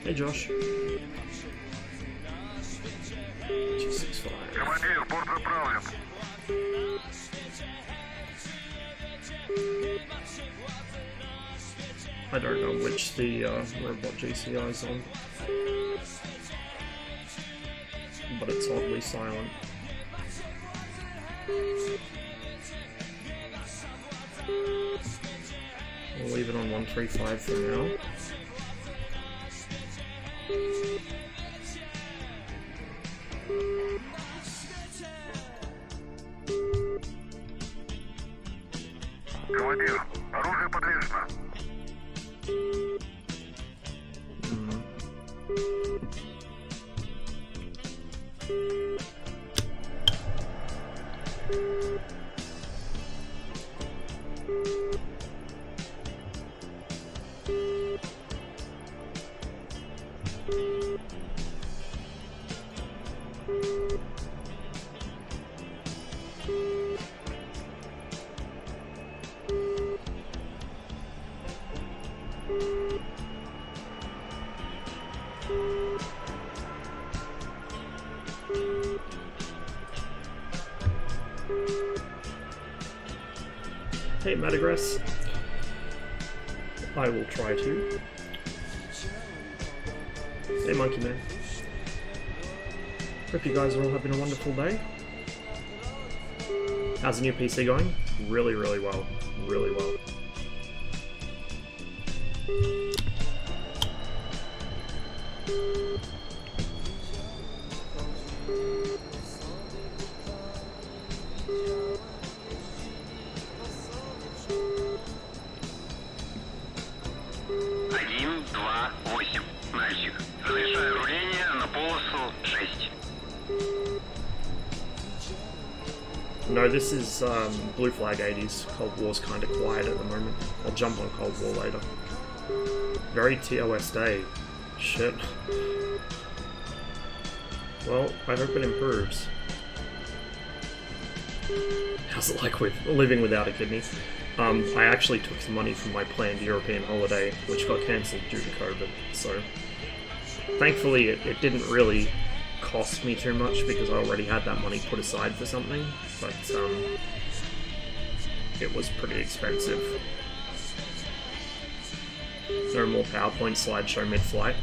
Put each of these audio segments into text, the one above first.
Hey Josh. Командир, борт заправлен. I don't know which the robot GCI is on, but it's oddly silent. We'll leave it on 135 for now. Командир, оружие подвешено. Hey Metagrass, I will try to. Hey Monkey Man. Hope you guys are all having a wonderful day. How's the new PC going? Really, really well. Really well. No, this is Blue Flag 80s. Cold War's kind of quiet at the moment. I'll jump on Cold War later. Very TOS day. Shit. Well, I hope it improves. How's it like with living without a kidney? I actually took some money from my planned European holiday, which got cancelled due to COVID, so thankfully it didn't really cost me too much because I already had that money put aside for something, but it was pretty expensive. No more PowerPoint slideshow mid-flight.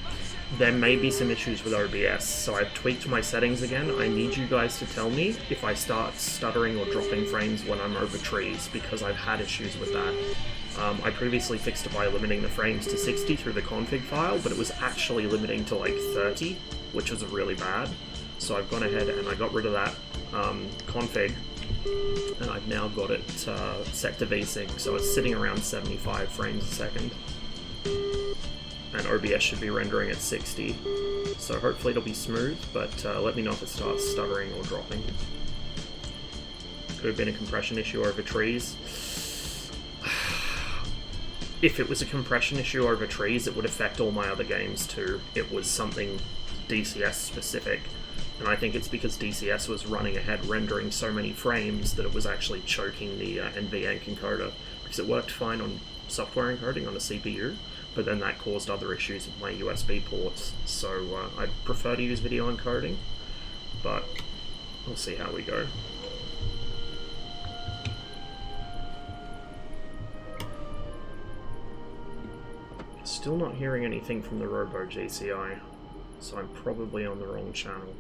There may be some issues with OBS, so I've tweaked my settings again. I need you guys to tell me if I start stuttering or dropping frames when I'm over trees, because I've had issues with that. I previously fixed it by limiting the frames to 60 through the config file, but it was actually limiting to like 30, which was really bad. So I've gone ahead and I got rid of that config, and I've now got it set to VSync, so it's sitting around 75 frames a second. And OBS should be rendering at 60, so hopefully it'll be smooth, but let me know if it starts stuttering or dropping. Could have been a compression issue over trees. If it was a compression issue over trees, it would affect all my other games too. It was something DCS specific, and I think it's because DCS was running ahead rendering so many frames that it was actually choking the NVENC encoder, because it worked fine on software encoding on a CPU, but then that caused other issues with my USB ports, so I prefer to use video encoding, but we'll see how we go. Still not hearing anything from the Robo GCI, so I'm probably on the wrong channel.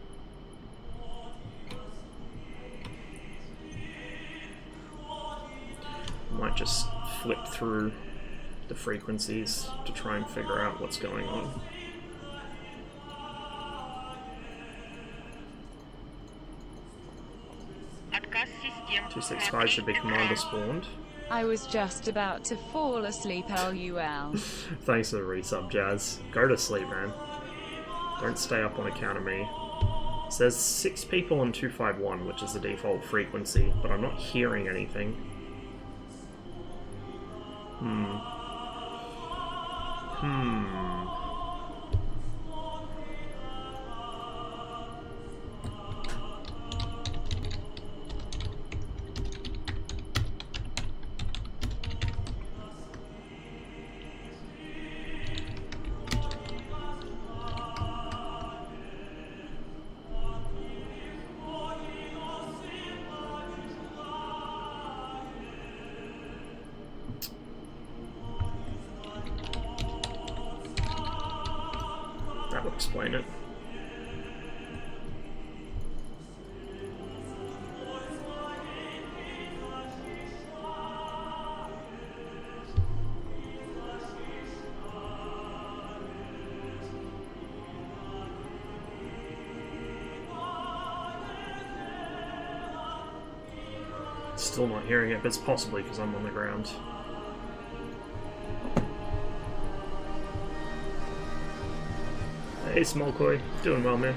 I might just flip through the frequencies to try and figure out what's going on. Отказ систем. 265 should be commander spawned. I was just about to fall asleep, LUL. Thanks for the resub, Jazz. Go to sleep, man. Don't stay up on account of me. It says 6 people on 251, which is the default frequency, but I'm not hearing anything. That would explain it. Still not hearing it, but it's possibly because I'm on the ground. Hey, Smolkoi. Doing well, man.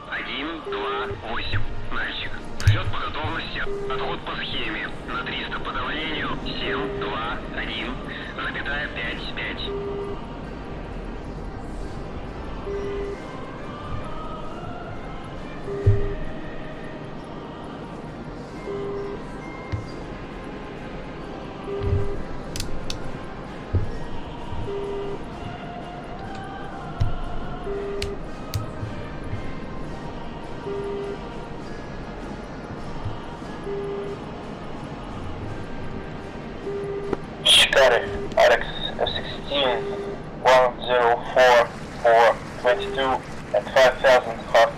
Один, два, 8. Мальчик. Взлет по готовности. Отход по схеме. На 300 по давлению. 7, 2, 1. Запятая 5, 5. Alex F-16, 104, 422 at 5,000 hot.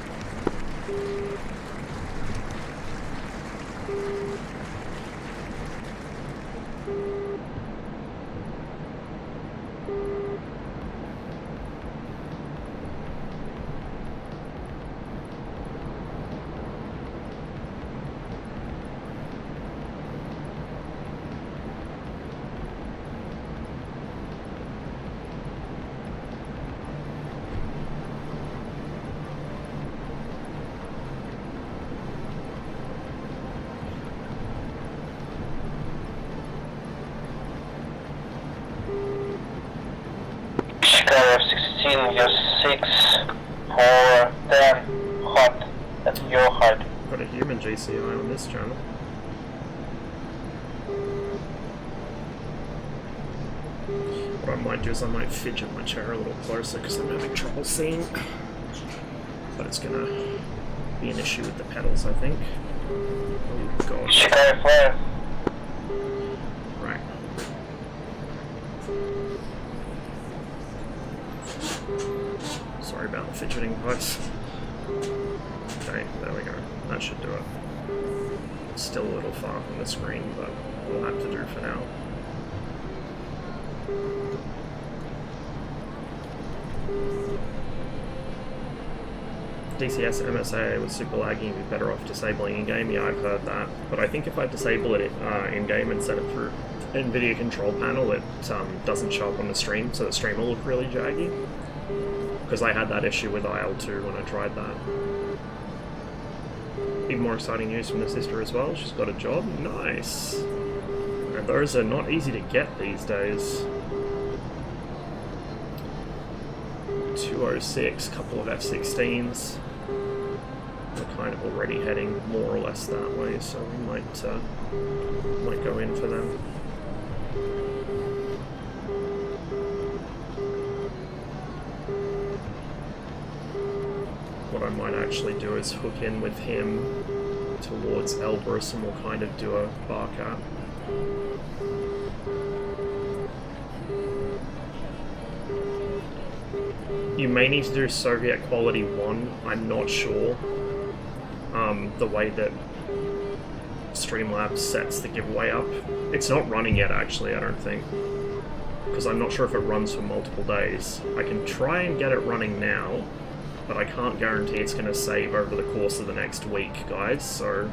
F-16, you're 6, 4, 10, hot at your height. Got a human GCI on this channel. What I might do is I might fidget my chair a little closer because I'm having trouble seeing. But it's gonna be an issue with the pedals, I think. Oh god. Chicago flare. Right. Sorry about the fidgeting, guys. Okay, there we go. That should do it. Still a little far from the screen, but we'll have to do for now. DCS MSA was super laggy, you'd be better off disabling in-game. Yeah, I've heard that. But I think if I disable it in-game and set it through NVIDIA control panel, it doesn't show up on the stream, so the stream will look really jaggy. Because I had that issue with IL-2 when I tried that. Even more exciting news from the sister as well, she's got a job. Nice! And those are not easy to get these days. 206, couple of F-16s. are kind of already heading more or less that way, so we might go in for them. What I might actually do is hook in with him towards Elbrus, and we'll kind of do a bar cap. You may need to do Soviet quality 1, I'm not sure. The way that Streamlabs sets the giveaway up. It's not running yet, actually, I don't think. Because I'm not sure if it runs for multiple days. I can try and get it running now, but I can't guarantee it's going to save over the course of the next week, guys, so...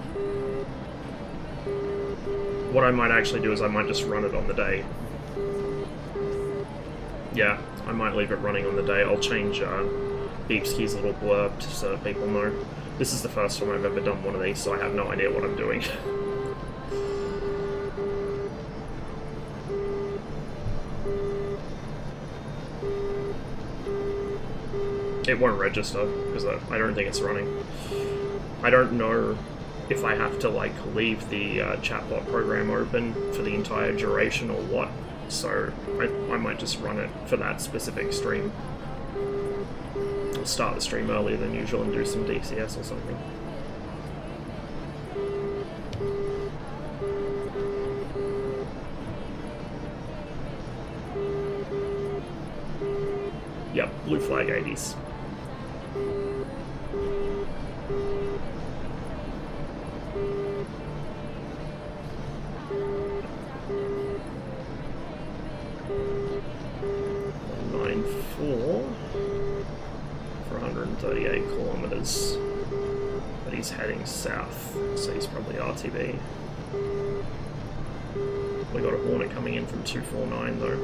What I might actually do is I might just run it on the day. Yeah, I might leave it running on the day. I'll change Beepski's little blurb so that people know. This is the first time I've ever done one of these, so I have no idea what I'm doing. It won't register, because I don't think it's running. I don't know if I have to, like, leave the chatbot program open for the entire duration or what, so I might just run it for that specific stream. I'll start the stream earlier than usual and do some DCS or something. Yep, blue flag 80s. For 138 kilometers, but he's heading south, so he's probably RTB. We got a Hornet coming in from 249 though.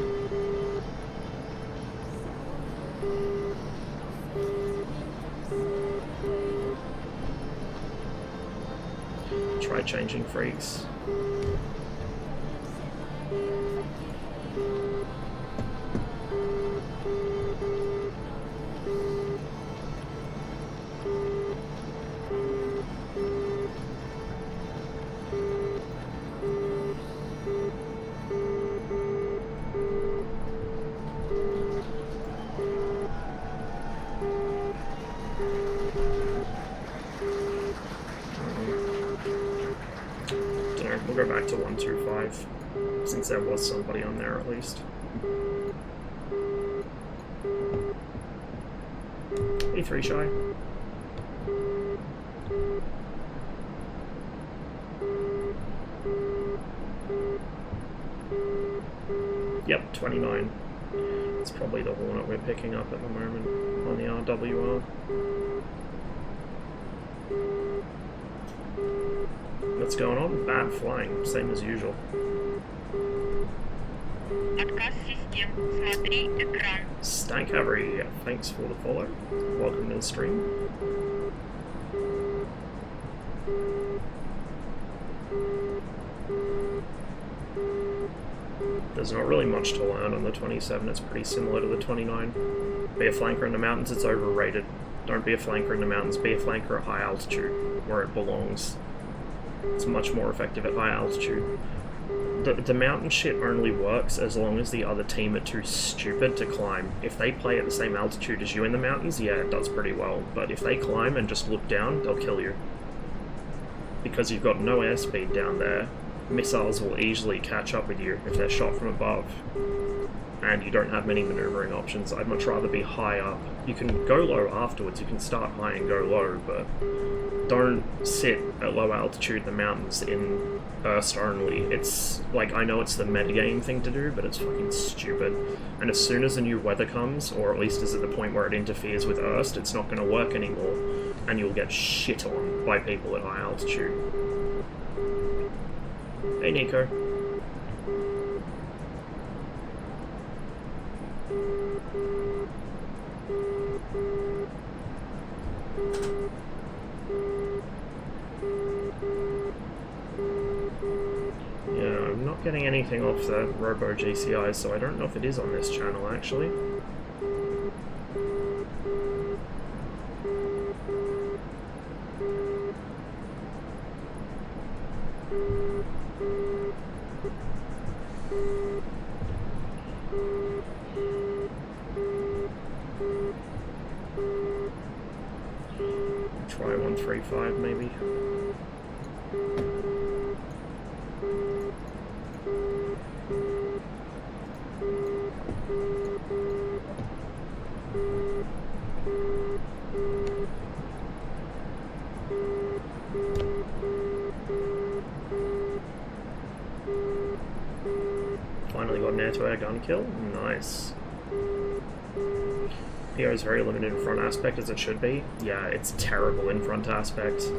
Try changing freaks. We'll go back to 125, since there was somebody on there at least. E3 shy. Yep, 29. It's probably the Hornet we're picking up at the moment on the RWR. What's going on? Bad flying, same as usual. Stank Cavalry, thanks for the follow. Welcome to the stream. There's not really much to learn on the 27, it's pretty similar to the 29. Be a flanker in the mountains, it's overrated. Don't be a flanker in the mountains, be a flanker at high altitude, where it belongs. It's much more effective at high altitude. The mountain shit only works as long as the other team are too stupid to climb. If they play at the same altitude as you in the mountains, yeah, it does pretty well. But if they climb and just look down, they'll kill you. Because you've got no airspeed down there, missiles will easily catch up with you if they're shot from above. And you don't have many maneuvering options. I'd much rather be high up. You can go low afterwards, you can start high and go low, but don't sit at low altitude in the mountains in burst only. It's like, I know it's the metagame thing to do, but it's fucking stupid. And as soon as a new weather comes, or at least is at the point where it interferes with Erst, it's not going to work anymore, and you'll get shit on by people at high altitude. Hey Nico. Yeah, I'm not getting anything off the Robo GCI, so I don't know if it is on this channel actually. Try 135 maybe. Finally got an air-to-air gun kill. Nice. PO is very limited in front aspect, as it should be. Yeah, it's terrible in front aspect.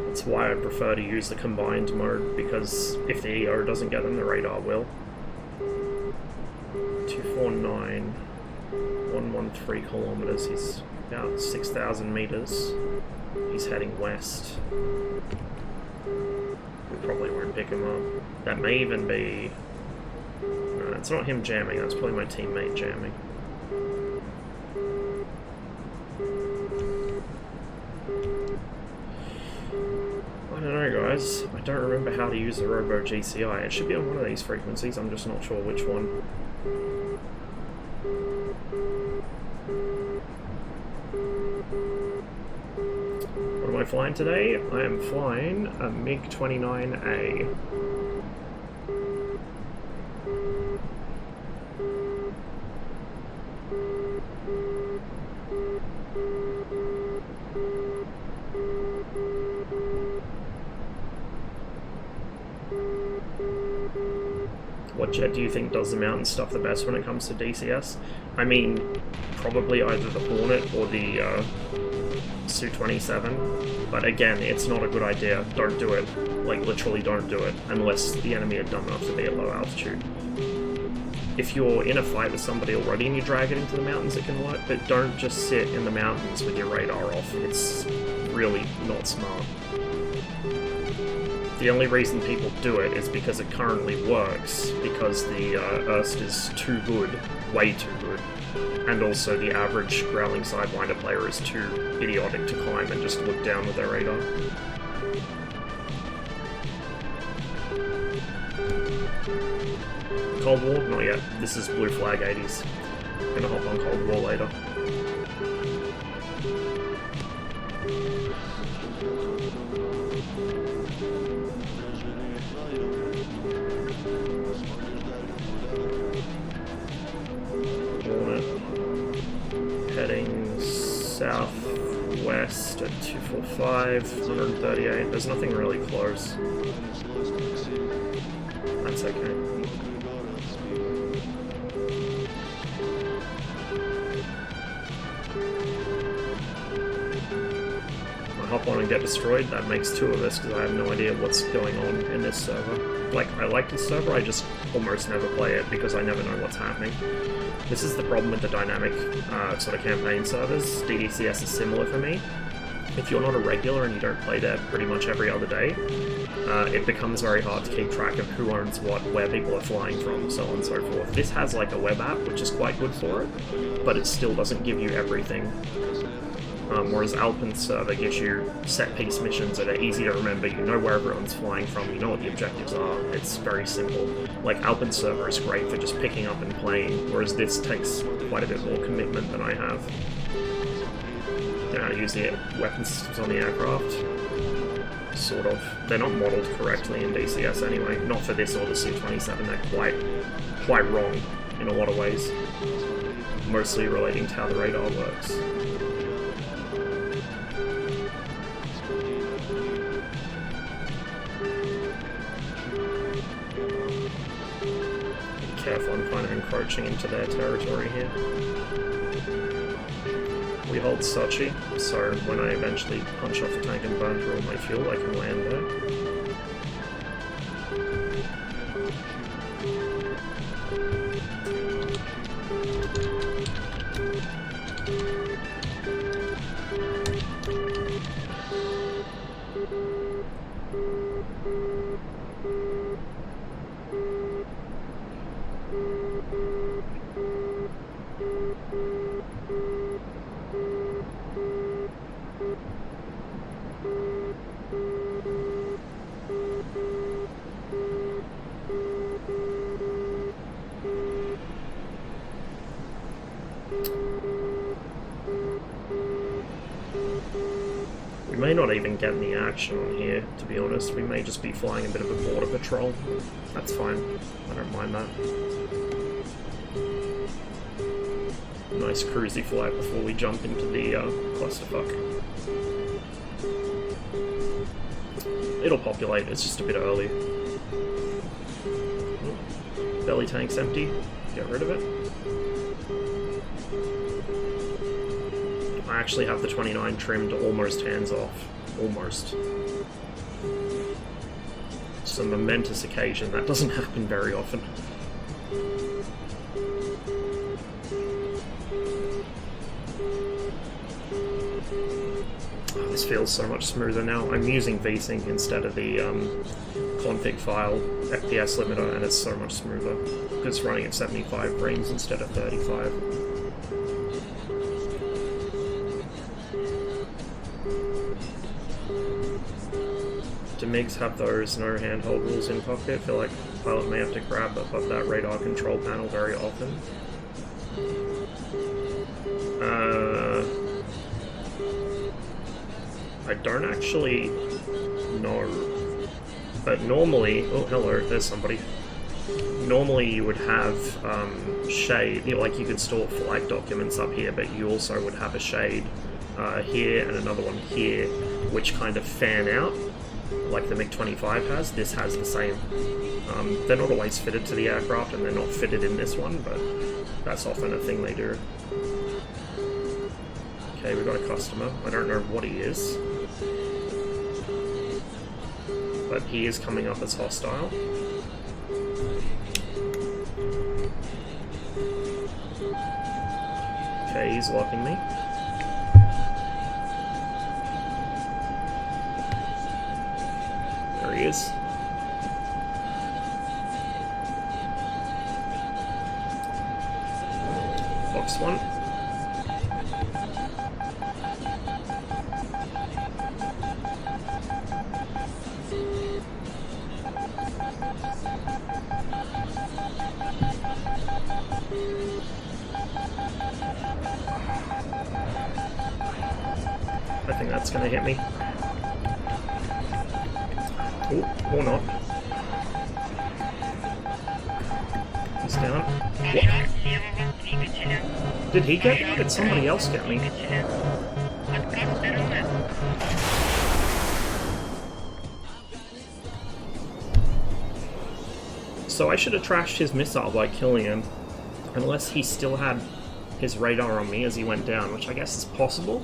That's why I prefer to use the combined mode, because if the EO doesn't get them, the radar will. 249, 113 kilometers. He's about 6,000 meters. He's heading west. We probably won't pick him up. That may even be... No, it's not him jamming, that's probably my teammate jamming. I don't know, guys. I don't remember how to use the Robo GCI. It should be on one of these frequencies, I'm just not sure which one. What am I flying today? I am flying a MiG-29A. What jet do you think does the mountain stuff the best when it comes to DCS? I mean, probably either the Hornet or the Su-27, but again, it's not a good idea. Don't do it. Like, literally don't do it, unless the enemy are dumb enough to be at low altitude. If you're in a fight with somebody already and you drag it into the mountains, it can work, but don't just sit in the mountains with your radar off. It's really not smart. The only reason people do it is because it currently works, because the Erst is too good, way too good, and also the average Growling Sidewinder player is too idiotic to climb and just look down with their radar. Cold War? Not yet. This is Blue Flag 80s. Gonna hop on Cold War later. Heading southwest at 245, 138. There's nothing really close. That's okay. I hop on and get destroyed. That makes two of us because I have no idea what's going on in this server. Like, I like this server, I just almost never play it because I never know what's happening. This is the problem with the dynamic sort of campaign servers. DDCS is similar for me. If you're not a regular and you don't play there pretty much every other day, it becomes very hard to keep track of who owns what, where people are flying from, so on and so forth. This has like a web app, which is quite good for it, but it still doesn't give you everything. Whereas Alpen's server gives you set-piece missions that are easy to remember, you know where everyone's flying from, you know what the objectives are, it's very simple. Like, Alpen's server is great for just picking up and playing, whereas this takes quite a bit more commitment than I have. Don't know how to use the weapon systems on the aircraft. Sort of. They're not modelled correctly in DCS anyway, not for this or the Su-27, they're quite wrong in a lot of ways. Mostly relating to how the radar works. Careful, I'm kind of encroaching into their territory here. We hold Sochi, so when I eventually punch off the tank and burn through all my fuel, I can land there. We may not even get any action on here, to be honest. We may just be flying a bit of a border patrol. That's fine. I don't mind that. Nice cruisy flight before we jump into the clusterfuck. It'll populate, it's just a bit early. Belly tank's empty. Get rid of it. I actually have the 29 trimmed almost hands off. Almost. It's a momentous occasion. That doesn't happen very often. Oh, this feels so much smoother now. I'm using VSync instead of the config file FPS limiter, and it's so much smoother because it's running at 75 frames instead of 35. Do MiGs have those no handhold rules in cockpit? I feel like the pilot may have to grab above that radar control panel very often. I don't actually know. But normally, oh hello, there's somebody. Normally you would have shade, you know, like you could store flight documents up here, but you also would have a shade here and another one here, which kind of fan out, like the MiG-25 has. This has the same. They're not always fitted to the aircraft, and they're not fitted in this one, but that's often a thing they do. Okay, we've got a customer. I don't know what he is, but he is coming up as hostile. Okay, he's locking me. There he is. Box 1. I think that's gonna hit me. Oh, or not. He's down. What? Did he get me? Did somebody else get me? So I should have trashed his missile by killing him, unless he still had his radar on me as he went down, which I guess is possible.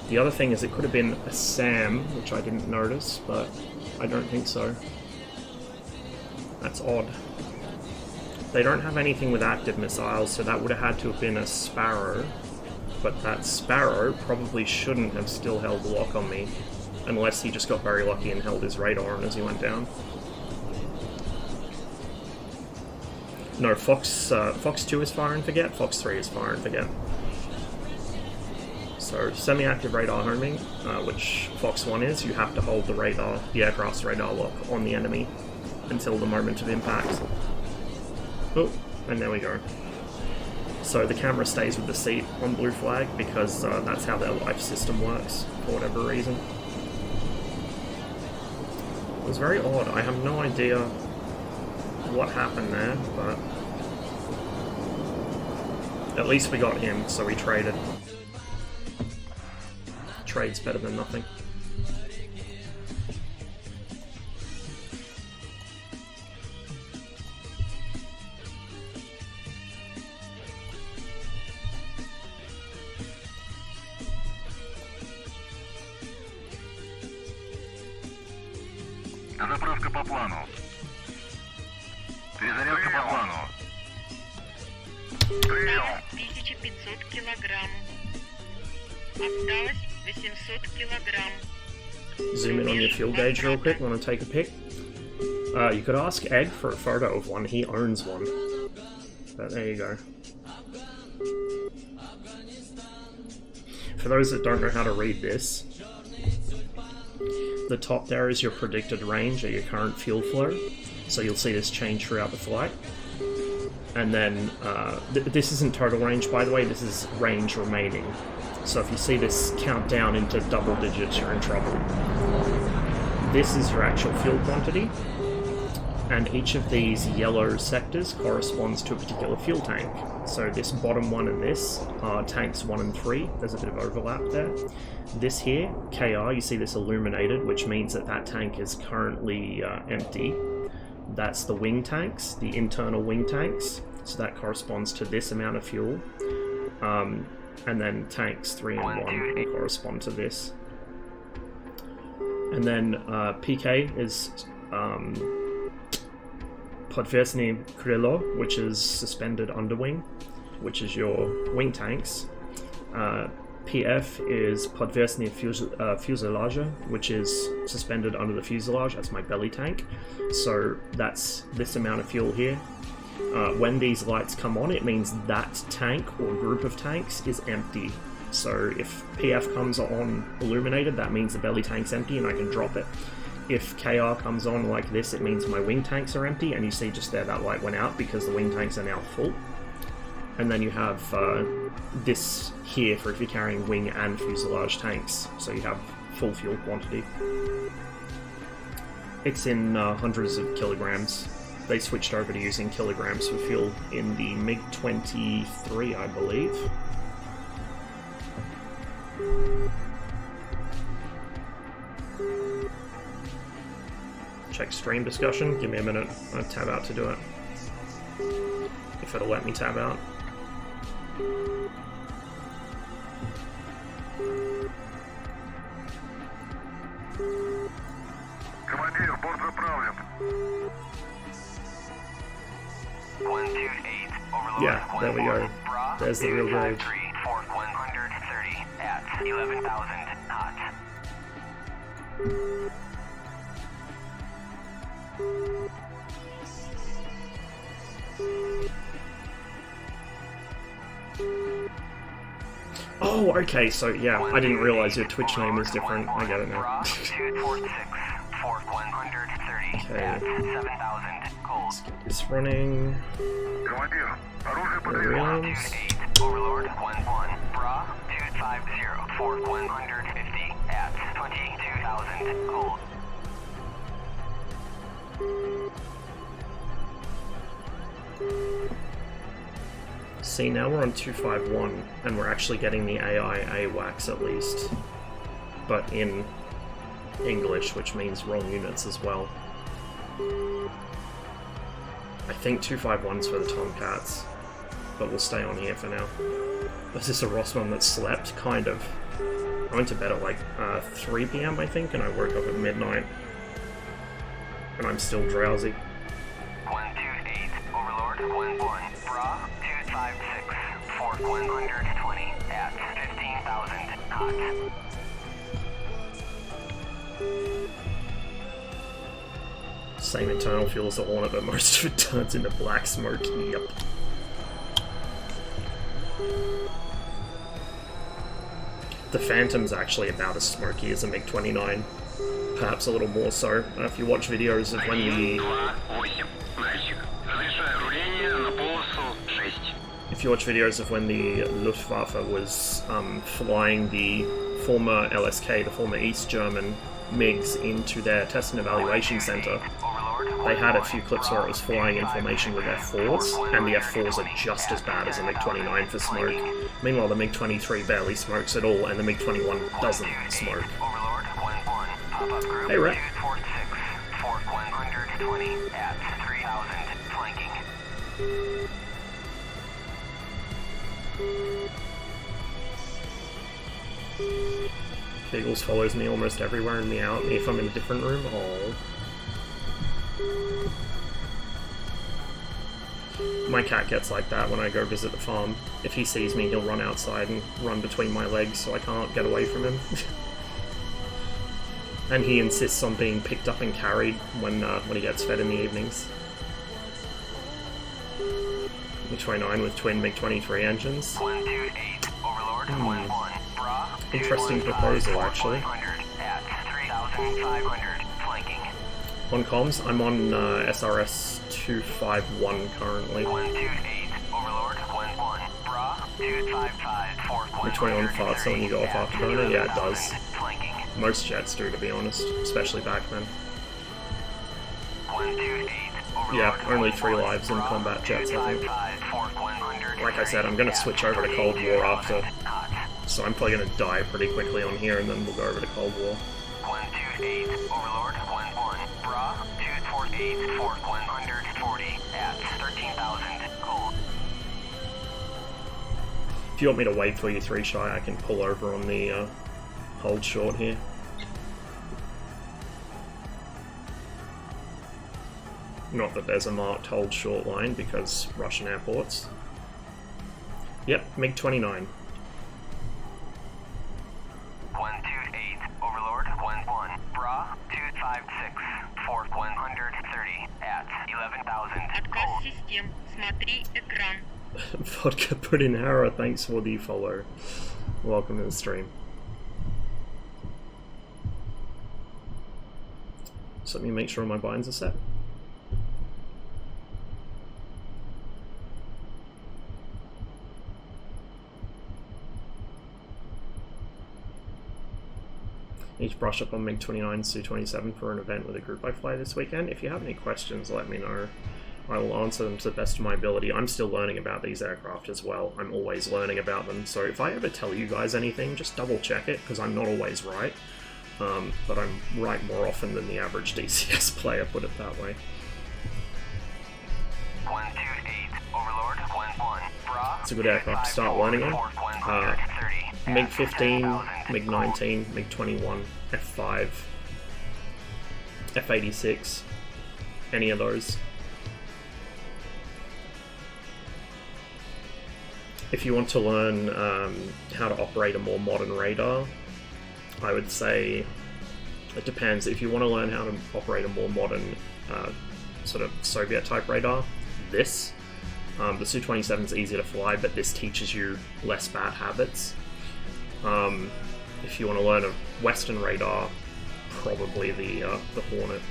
The other thing is it could have been a SAM, which I didn't notice, but I don't think so. That's odd. They don't have anything with active missiles, so that would have had to have been a Sparrow. But that Sparrow probably shouldn't have still held the lock on me, unless he just got very lucky and held his radar on as he went down. No, Fox 2 is fire and forget, Fox 3 is fire and forget. So, semi-active radar homing, which Fox 1 is, you have to hold the radar, the aircraft's radar lock on the enemy until the moment of impact. Oh, and there we go. So the camera stays with the seat on blue flag because that's how their life system works, for whatever reason. It was very odd. I have no idea what happened there, but at least we got him, so we traded. Trade's better than nothing. Заправка по плану. Перезарядка по плану. Прием. 1500 килограмм. Осталось 800 килограмм. Zoom in on your fuel gauge real quick. Want to take a pic? You could ask Ed for a photo of one. He owns one. But there you go. For those that don't know how to read this, the top there is your predicted range or your current fuel flow. So you'll see this change throughout the flight. And then, this isn't total range, by the way, this is range remaining. So if you see this count down into double digits, you're in trouble. This is your actual fuel quantity, and each of these yellow sectors corresponds to a particular fuel tank. So this bottom one and this are tanks 1 and 3. There's a bit of overlap there. This here, KR, you see this illuminated, which means that that tank is currently empty. That's the wing tanks, the internal wing tanks. So that corresponds to this amount of fuel. And then tanks 3 and 1 will correspond to this. And then PK is podversny krilo, which is suspended underwing, which is your wing tanks. PF is podversny fuselage, which is suspended under the fuselage. That's my belly tank. So that's this amount of fuel here. When these lights come on, it means that tank or group of tanks is empty. So if PF comes on illuminated, that means the belly tank's empty and I can drop it. If KR comes on like this, it means my wing tanks are empty, and you see just there that light went out because the wing tanks are now full. And then you have this here for if you're carrying wing and fuselage tanks, so you have full fuel quantity. It's in hundreds of kilograms. They switched over to using kilograms for fuel in the MiG-23, I believe. Check stream discussion. Give me a minute. I'll tab out to do it. If it'll let me tab out. Командир, борт заправлен. 128, overload. Yeah, there we go. There's the real grade. 130 at 11,000 hot. Oh, okay, so yeah, I didn't realize your Twitch name is different. I get it now. Okay. Let's get this running. Командир, оружие под Rounds. Overlord 1-1, Bra 250, Fort 150 at 22,000 cold. See, now we're on 251, and we're actually getting the AI AWACS at least, but in English, which means wrong units as well. I think 251's for the Tomcats, but we'll stay on here for now. Is this a Rossmann that slept? Kind of. I went to bed at like 3 PM, I think, and I woke up at midnight. And I'm still drowsy. 128, Overlord 1-1, Bra 256, Fort 120 at 15,000 hot. Same internal fuel as the Hornet, but most of it turns into black smoke. Yep. The Phantom's actually about as smoky as a MiG-29. Perhaps a little more so. If you watch videos of when the... If you watch videos of when the Luftwaffe was flying the former LSK, the former East German MiGs into their test and evaluation center, they had a few clips where it was flying in formation with F4s, and the F4s are just as bad as a MiG-29 for smoke. Meanwhile, the MiG-23 barely smokes at all, and the MiG-21 doesn't smoke. Hey, Rhett. Beagles follows me almost everywhere and meow at me if I'm in a different room. Oh. My cat gets like that when I go visit the farm. If he sees me, he'll run outside and run between my legs so I can't get away from him. And he insists on being picked up and carried when he gets fed in the evenings. MiG-29 with twin MiG-23 engines. Interesting proposal, actually. On comms, I'm on SRS 251 currently. 128, Overlord 1-1, Bra MiG-21 faster when you go off afterburner? Yeah, it does. Most jets do, to be honest, especially back then. Yeah, only 3 lives in combat jets, I think. Like I said, I'm going to switch over to Cold War after, so I'm probably going to die pretty quickly on here, and then we'll go over to Cold War. 128 Overlord 11 Bra 248 Fort 140 at 13,000 cold. If you want me to wait for you 3 shy, I can pull over on the hold short here. Not that there's a marked hold short line because Russian airports. Yep, MiG-29. 128 Overlord 11 Bra 256 Fort 130 at 11,000 Отказ cold. систем. Смотри экран. Vodka put in Hara, thanks for the follow. Welcome to the stream. So let me make sure my binds are set. Need to brush up on MiG-29 Su-27 for an event with a group I fly this weekend. If you have any questions, let me know. I will answer them to the best of my ability. I'm still learning about these aircraft as well. I'm always learning about them, so if I ever tell you guys anything, just double check it, because I'm not always right. But I'm right more often than the average DCS player, put it that way. 128 Overlord 11 Bra. It's a good aircraft to start learning on. MiG-15, MiG-19, MiG-21, F-5, F-86, any of those. If you want to learn how to operate a more modern radar, I would say it depends. If you want to learn how to operate a more modern sort of Soviet-type radar, this. The Su-27 is easier to fly, but this teaches you less bad habits. If you want to learn a Western radar, probably the Hornet.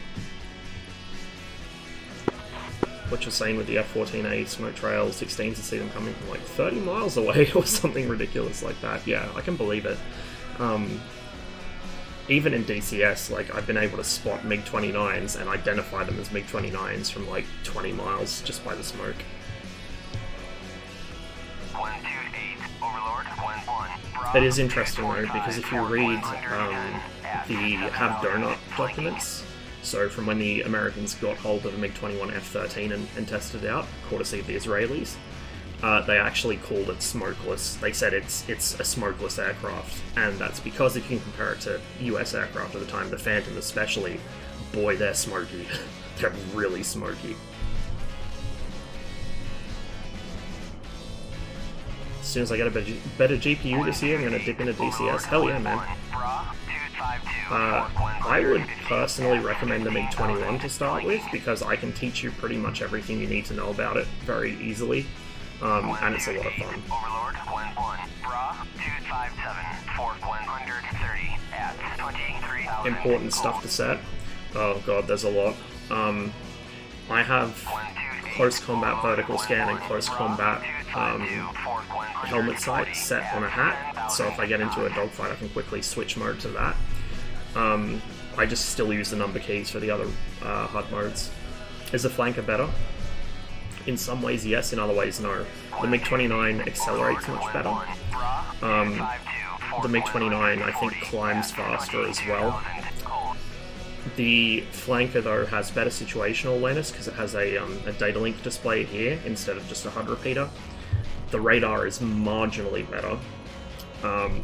What you're saying with the F-14A smoke trail 16s to see them coming from like 30 miles away or something ridiculous like that. Yeah, I can believe it. Even in DCS, like, I've been able to spot MiG-29s and identify them as MiG-29s from like 20 miles just by the smoke. 128 Overlord 11 Bra. It is interesting though, because if you read the Have Donut documents, so from when the Americans got hold of a MiG-21 F-13 and tested it out, courtesy of the Israelis, they actually called it smokeless. They said it's a smokeless aircraft, and that's because if you can compare it to US aircraft at the time, the Phantom especially, boy, they're smoky. They're really smoky. As soon as I get a better GPU this year, I'm going to dip into DCS. Hell yeah, man. I would personally recommend the MiG-21 to start with, because I can teach you pretty much everything you need to know about it very easily, and it's a lot of fun. Overlord 11 Bra 257 Fort 130 at 23,000. Important stuff to set. Oh god, there's a lot. I have close combat vertical scan and close combat helmet sight set on a hat, so if I get into a dogfight I can quickly switch mode to that. I just still use the number keys for the other HUD modes. Is the flanker better? In some ways yes, in other ways no. The MiG-29 accelerates much better. The MiG-29 I think climbs faster as well. The flanker though has better situational awareness because it has a data link display here instead of just a HUD repeater. The radar is marginally better.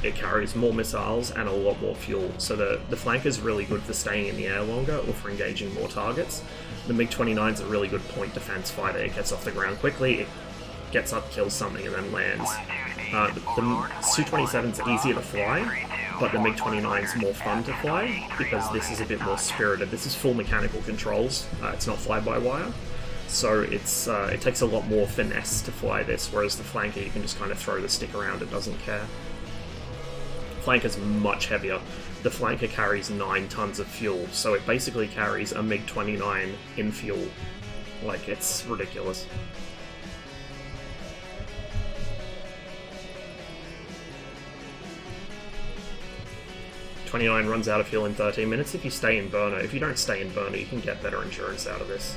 It carries more missiles and a lot more fuel, so the flanker is really good for staying in the air longer or for engaging more targets. The MiG-29 is a really good point defense fighter. It gets off the ground quickly, it gets up, kills something, and then lands. The Su-27 is easier to fly, but the MiG-29 is more fun to fly because this is a bit more spirited. This is full mechanical controls, it's not fly-by-wire, so it takes a lot more finesse to fly this, whereas the flanker you can just kind of throw the stick around, it doesn't care. Flanker's much heavier. The flanker carries 9 tons of fuel, so it basically carries a MiG-29 in fuel. Like, it's ridiculous. MiG-29 runs out of fuel in 13 minutes if you stay in burner. If you don't stay in burner, you can get better endurance out of this.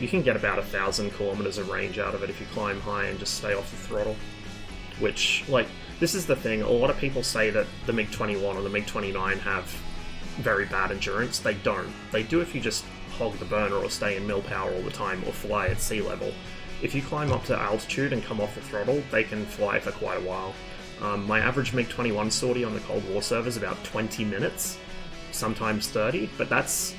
You can get about 1,000 kilometers of range out of it if you climb high and just stay off the throttle. Which, like, this is the thing. A lot of people say that the MiG-21 or the MiG-29 have very bad endurance. They don't. They do if you just hog the burner or stay in mill power all the time or fly at sea level. If you climb up to altitude and come off the throttle, they can fly for quite a while. My average MiG-21 sortie on the Cold War server is about 20 minutes, sometimes 30, but that's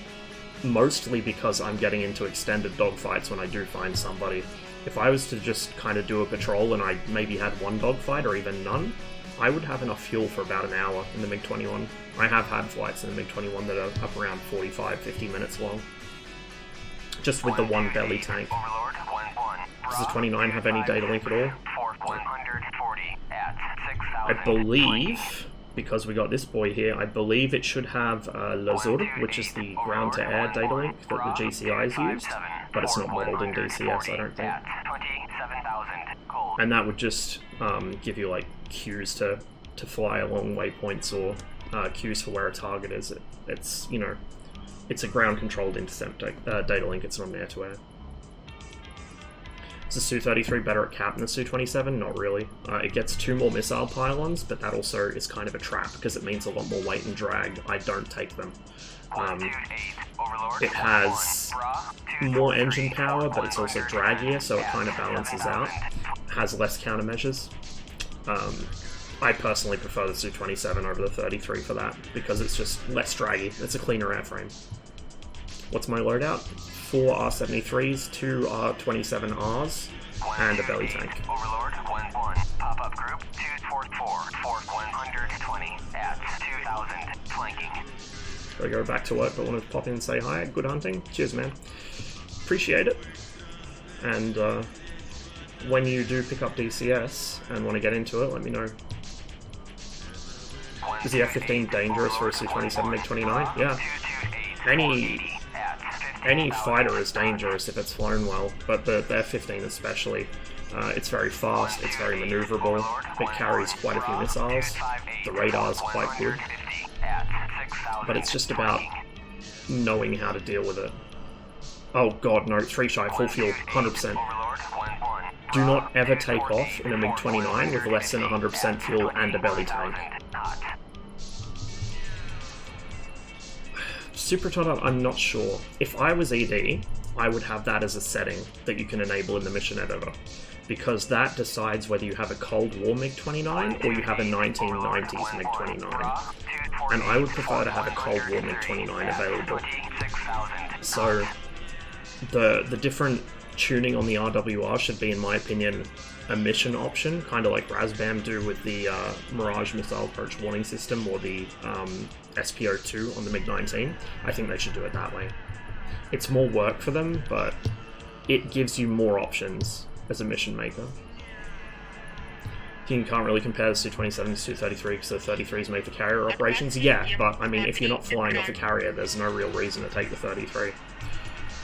mostly because I'm getting into extended dogfights when I do find somebody. If I was to just kind of do a patrol and I maybe had one dogfight or even none, I would have enough fuel for about an hour in the MiG-21. I have had flights in the MiG-21 that are up around 45-50 minutes long, just with the one belly tank. Does the 29 have any data link at all? I believe, because we got this boy here, I believe it should have Lazur, which is the ground-to-air data link that the GCIs used, but it's not modeled in DCS, I don't think. And that would just give you like cues to fly along waypoints or cues for where a target is. It's, you know, it's a ground-controlled intercept data link, it's not an air-to-air. Is the Su-33 better at cap than the Su-27? Not really. It gets 2 more missile pylons, but that also is kind of a trap because it means a lot more weight and drag. I don't take them. It has more engine power, but it's also draggier, so it kind of balances out. Has less countermeasures. I personally prefer the Su-27 over the 33 for that, because it's just less draggy. It's a cleaner airframe. What's my loadout? 4 R-73s, 2 R-27Rs, and a belly tank. Overlord, 1-1. Pop-up group, 244, 120 at 2,000, flanking. Gotta go back to work, but wanted to pop in and say hi. Good hunting. Cheers, man. Appreciate it. And when you do pick up DCS and want to get into it, let me know. Is the F-15 dangerous for a Su-27 MiG-29? Yeah. Any fighter is dangerous if it's flown well, but the F-15 especially. It's very fast, it's very maneuverable, it carries quite a few missiles, the radar's quite good, but it's just about knowing how to deal with it. Oh god, no, 3 shy, full fuel, 100%. Do not ever take off in a MiG-29 with less than 100% fuel and a belly tank. Super Todd, I'm not sure. If I was ED, I would have that as a setting that you can enable in the mission editor, because that decides whether you have a Cold War MiG-29 or you have a 1990s MiG-29. And I would prefer to have a Cold War MiG-29 available. So the different tuning on the RWR should be, in my opinion, a mission option, kind of like Razbam do with the Mirage Missile Approach Warning System or the SPO-2 on the MiG-19. I think they should do it that way. It's more work for them, but it gives you more options as a mission maker. You can't really compare the Su-27 to Su-33 because the 33 is made for carrier operations. Yeah, but I mean, if you're not flying off a carrier, there's no real reason to take the 33.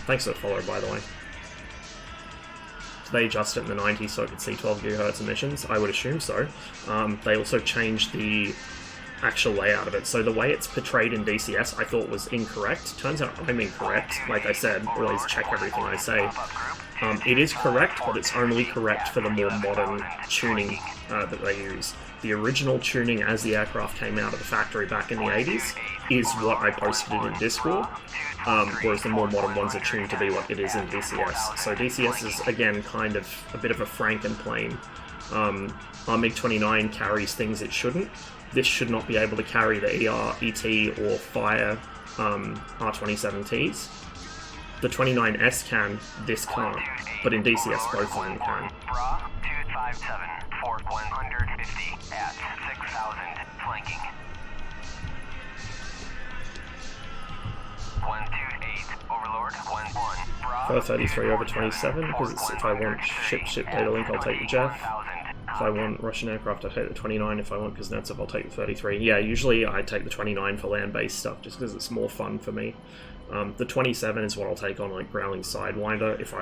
Thanks for the follow, by the way. They adjusted it in the 90s so it could see 12 GHz emissions. I would assume so. They also changed the actual layout of it. So the way it's portrayed in DCS I thought was incorrect. Turns out I'm incorrect. Like I said, always check everything I say. It is correct, but it's only correct for the more modern tuning that they use. The original tuning as the aircraft came out of the factory back in the 80s is what I posted in Discord, whereas the more modern ones are tuned to be what it is in DCS. So DCS is, again, kind of a bit of a Frankenplane. Our MiG-29 carries things it shouldn't. This should not be able to carry the ER, ET, or Fire R-27Ts. The 29S can, this can't, but in DCS both of them can. 257, Fort 150 at 6,000, flanking. 128, Overlord, 1-1. For 33 over 27, because it's, if I want ship data link, I'll take the Jeff. If I want Russian aircraft, I'll take the 29. If I want Kuznetsov, I'll take the 33. Yeah, usually I take the 29 for land-based stuff, just because it's more fun for me. The 27 is what I'll take on like Growling Sidewinder if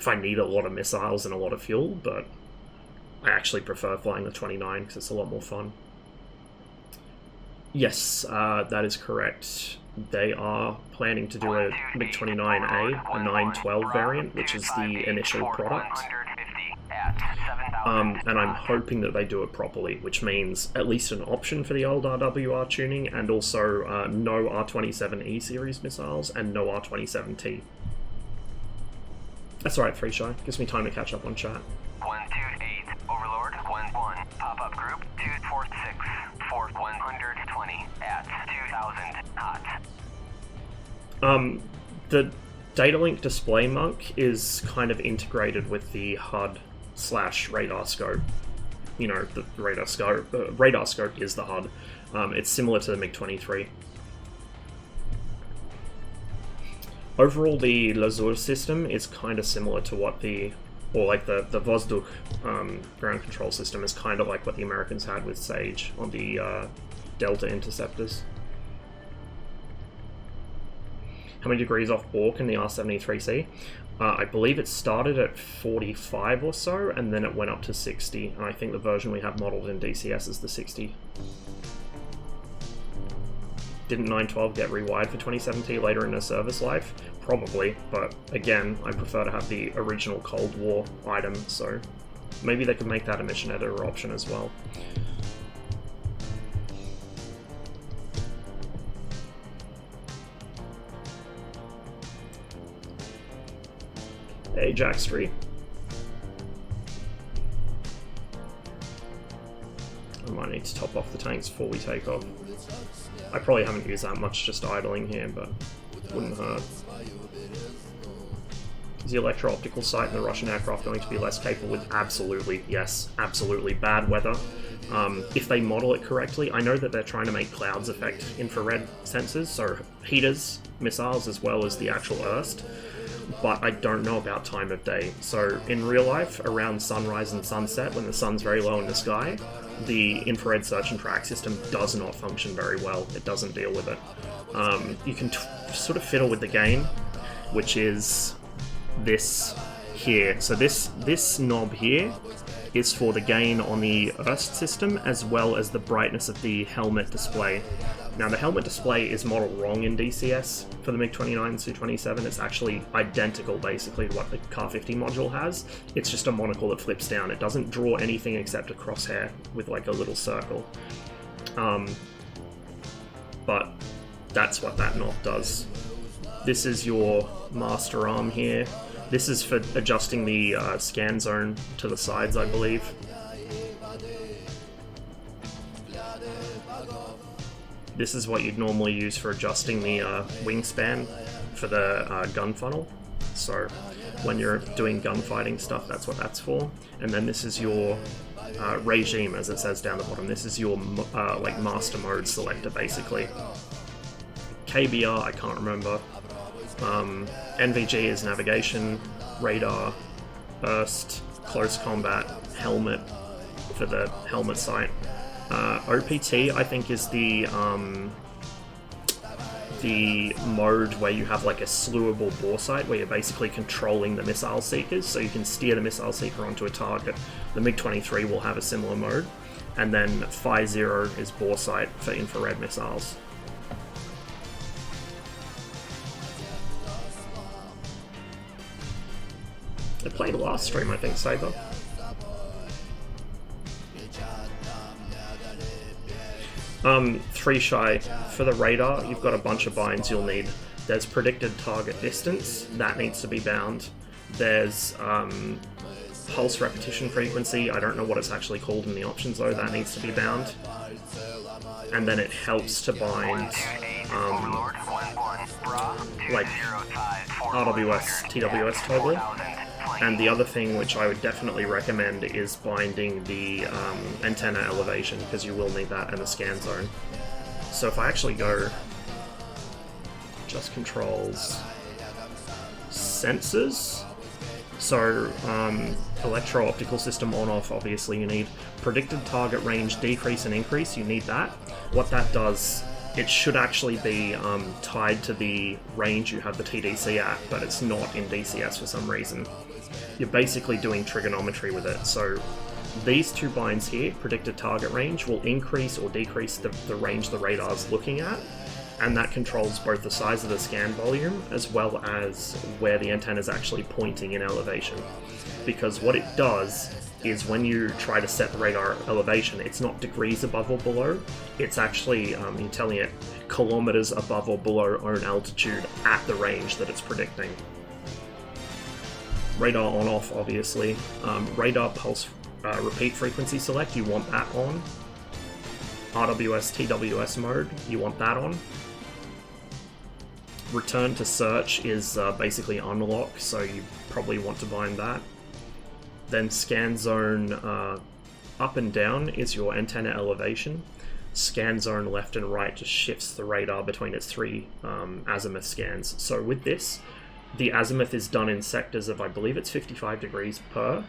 I need a lot of missiles and a lot of fuel, but I actually prefer flying the 29 because it's a lot more fun. Yes, that is correct. They are planning to do a MiG-29A, a 912 variant, which is the initial product. And I'm hoping that they do it properly, which means at least an option for the old RWR tuning, and also no R27E series missiles and no R27T. That's alright, Free Shy. Gives me time to catch up on chat. 128, Overlord, 1-1, pop-up group, 246, for 120, at 2000, hot. The data link display monk is kind of integrated with the HUD / radar scope. You know, the radar scope is the HUD. It's similar to the MiG-23. Overall, the Lazur system is kind of similar to what the Vozduk ground control system is kind of like what the Americans had with Sage on the Delta interceptors. How many degrees off Bork in the R-73C? I believe it started at 45 or so, and then it went up to 60, and I think the version we have modeled in DCS is the 60. Didn't 912 get rewired for 27T later in her service life? Probably, but again, I prefer to have the original Cold War item, so maybe they could make that a mission editor option as well. Hey, Jack Street. I might need to top off the tanks before we take off. I probably haven't used that much just idling here, but it wouldn't hurt. Is the electro-optical sight in the Russian aircraft going to be less capable with? Absolutely, yes, absolutely. Bad weather. If they model it correctly, I know that they're trying to make clouds affect infrared sensors, so heaters, missiles, as well as the actual Erst, but I don't know about time of day. So in real life, around sunrise and sunset, when the sun's very low in the sky, the infrared search and track system does not function very well. It doesn't deal with it. You can sort of fiddle with the gain, which is this here. So this knob here is for the gain on the Erst system, as well as the brightness of the helmet display. Now, the helmet display is modeled wrong in DCS for the MiG-29 and Su-27. It's actually identical, basically, to what the Kar-50 module has. It's just a monocle that flips down. It doesn't draw anything except a crosshair with, like, a little circle. But that's what that knob does. This is your master arm here. This is for adjusting the scan zone to the sides, I believe. This is what you'd normally use for adjusting the wingspan for the gun funnel. So when you're doing gunfighting stuff, that's what that's for. And then this is your regime, as it says down the bottom. This is your like master mode selector, basically. KBR, I can't remember. NVG is navigation, radar, burst, close combat, helmet for the helmet sight. OPT, I think, is the mode where you have like a slewable bore sight, where you're basically controlling the missile seekers, so you can steer the missile seeker onto a target. The MiG-23 will have a similar mode. And then Phi-0 is bore sight for infrared missiles. I played last stream, I think, Saber. Free Shy, for the radar, you've got a bunch of binds you'll need. There's predicted target distance, that needs to be bound. There's pulse repetition frequency, I don't know what it's actually called in the options though, that needs to be bound. And then it helps to bind like RWS, TWS toggle. And the other thing which I would definitely recommend is binding the antenna elevation, because you will need that in the scan zone. So if I actually go just controls sensors, so electro-optical system on-off, obviously you need predicted target range decrease and increase, you need that. What that does, it should actually be tied to the range you have the TDC at, but it's not in DCS for some reason. You're basically doing trigonometry with it, so These two binds here, predicted target range, will increase or decrease the range the radar's looking at, and that controls both the size of the scan volume as well as where the antenna is actually pointing in elevation. Because what it does is when you try to set the radar elevation, it's not degrees above or below, it's actually, you're telling it kilometers above or below own altitude at the range that it's predicting. Radar on-off, obviously. Radar pulse repeat frequency select, you want that on. RWS TWS mode, you want that on. Return to search is basically unlock, so you probably want to bind that. Then scan zone up and down is your antenna elevation. Scan zone left and right just shifts the radar between its three azimuth scans. So with this, the azimuth is done in sectors of, I believe it's 55 degrees per.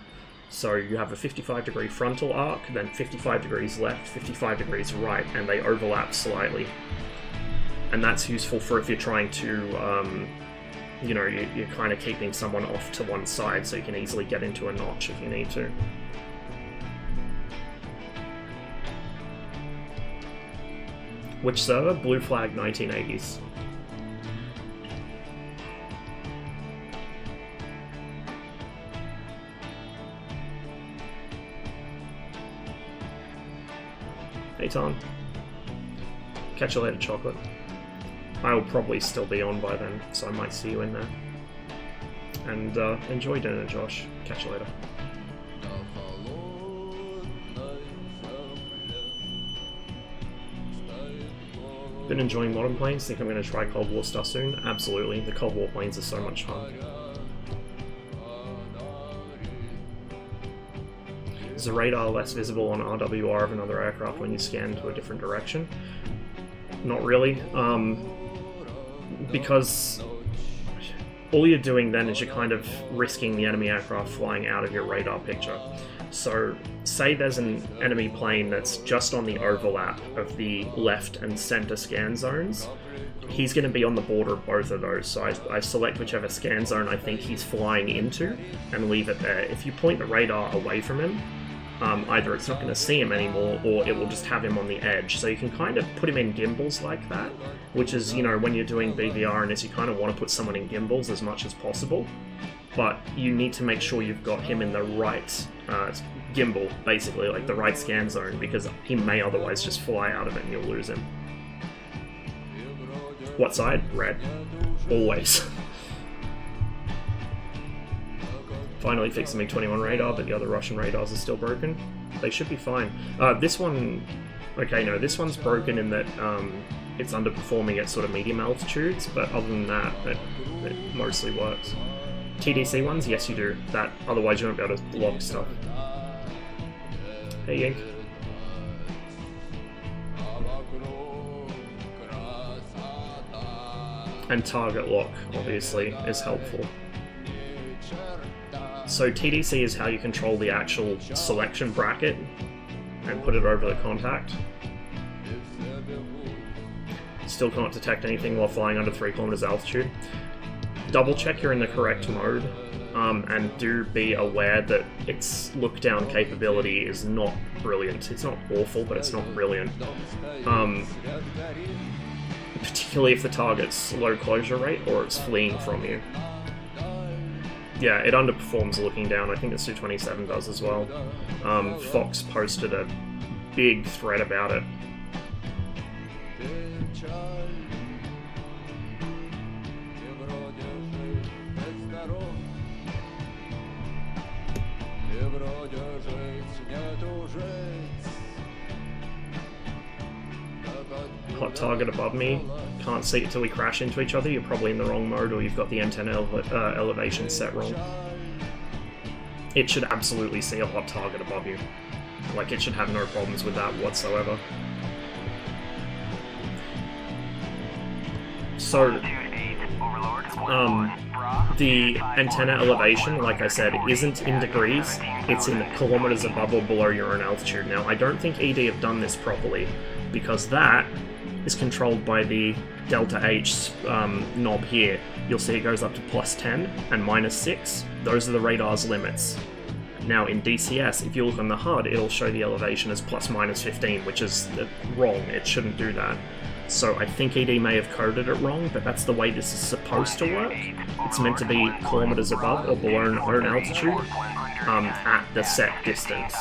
So you have a 55 degree frontal arc, then 55 degrees left, 55 degrees right, and they overlap slightly. And that's useful for if you're trying to, you know, you're kind of keeping someone off to one side so you can easily get into a notch if you need to. Which server? Blue Flag 1980s. Hey Tom. Catch you later, chocolate. I will probably still be on by then, so I might see you in there. And enjoy dinner, Josh. Catch you later. Been enjoying modern planes, think I'm going to try Cold War stuff soon? Absolutely, the Cold War planes are so much fun. Is the radar less visible on RWR of another aircraft when you scan to a different direction? Not really, because all you're doing then is you're kind of risking the enemy aircraft flying out of your radar picture. So, say there's an enemy plane that's just on the overlap of the left and center scan zones, he's going to be on the border of both of those, so I select whichever scan zone I think he's flying into and leave it there. If you point the radar away from him, either it's not going to see him anymore or it will just have him on the edge. So you can kind of put him in gimbals like that, which is, you know, when you're doing BVR and you kind of want to put someone in gimbals as much as possible, but you need to make sure you've got him in the right gimbal, basically, like the right scan zone, because he may otherwise just fly out of it and you'll lose him. What side? Red. Always. Finally fixed the MiG-21 radar, but the other Russian radars are still broken. They should be fine. This one... Okay, no, this one's broken in that it's underperforming at sort of medium altitudes, but other than that, it mostly works. TDC ones? Yes, you do. That, otherwise you won't be able to lock stuff. Hey, Yink. And target lock, obviously, is helpful. So TDC is how you control the actual selection bracket and put it over the contact. Still cannot detect anything while flying under 3 kilometers altitude. Double check you're in the correct mode, and do be aware that its look down capability is not brilliant. It's not awful, but it's not brilliant. Particularly if the target's low closure rate or it's fleeing from you. Yeah, it underperforms looking down. I think the Su-27 does as well. Fox posted a big thread about it. Hot target above me. Can't see it till we crash into each other. You're probably in the wrong mode, or you've got the antenna elevation set wrong. It should absolutely see a hot target above you. Like, it should have no problems with that whatsoever. So, the antenna elevation, like I said, isn't in degrees, it's in kilometers above or below your own altitude. Now, I don't think ED have done this properly, because that is controlled by the delta H knob here. You'll see it goes up to +10 and -6. Those are the radar's limits. Now in DCS, if you look on the HUD, it'll show the elevation as plus minus 15, which is wrong. It shouldn't do that. So I think ED may have coded it wrong, but that's the way this is supposed to work. It's meant to be kilometers above or below an own altitude at the set distance.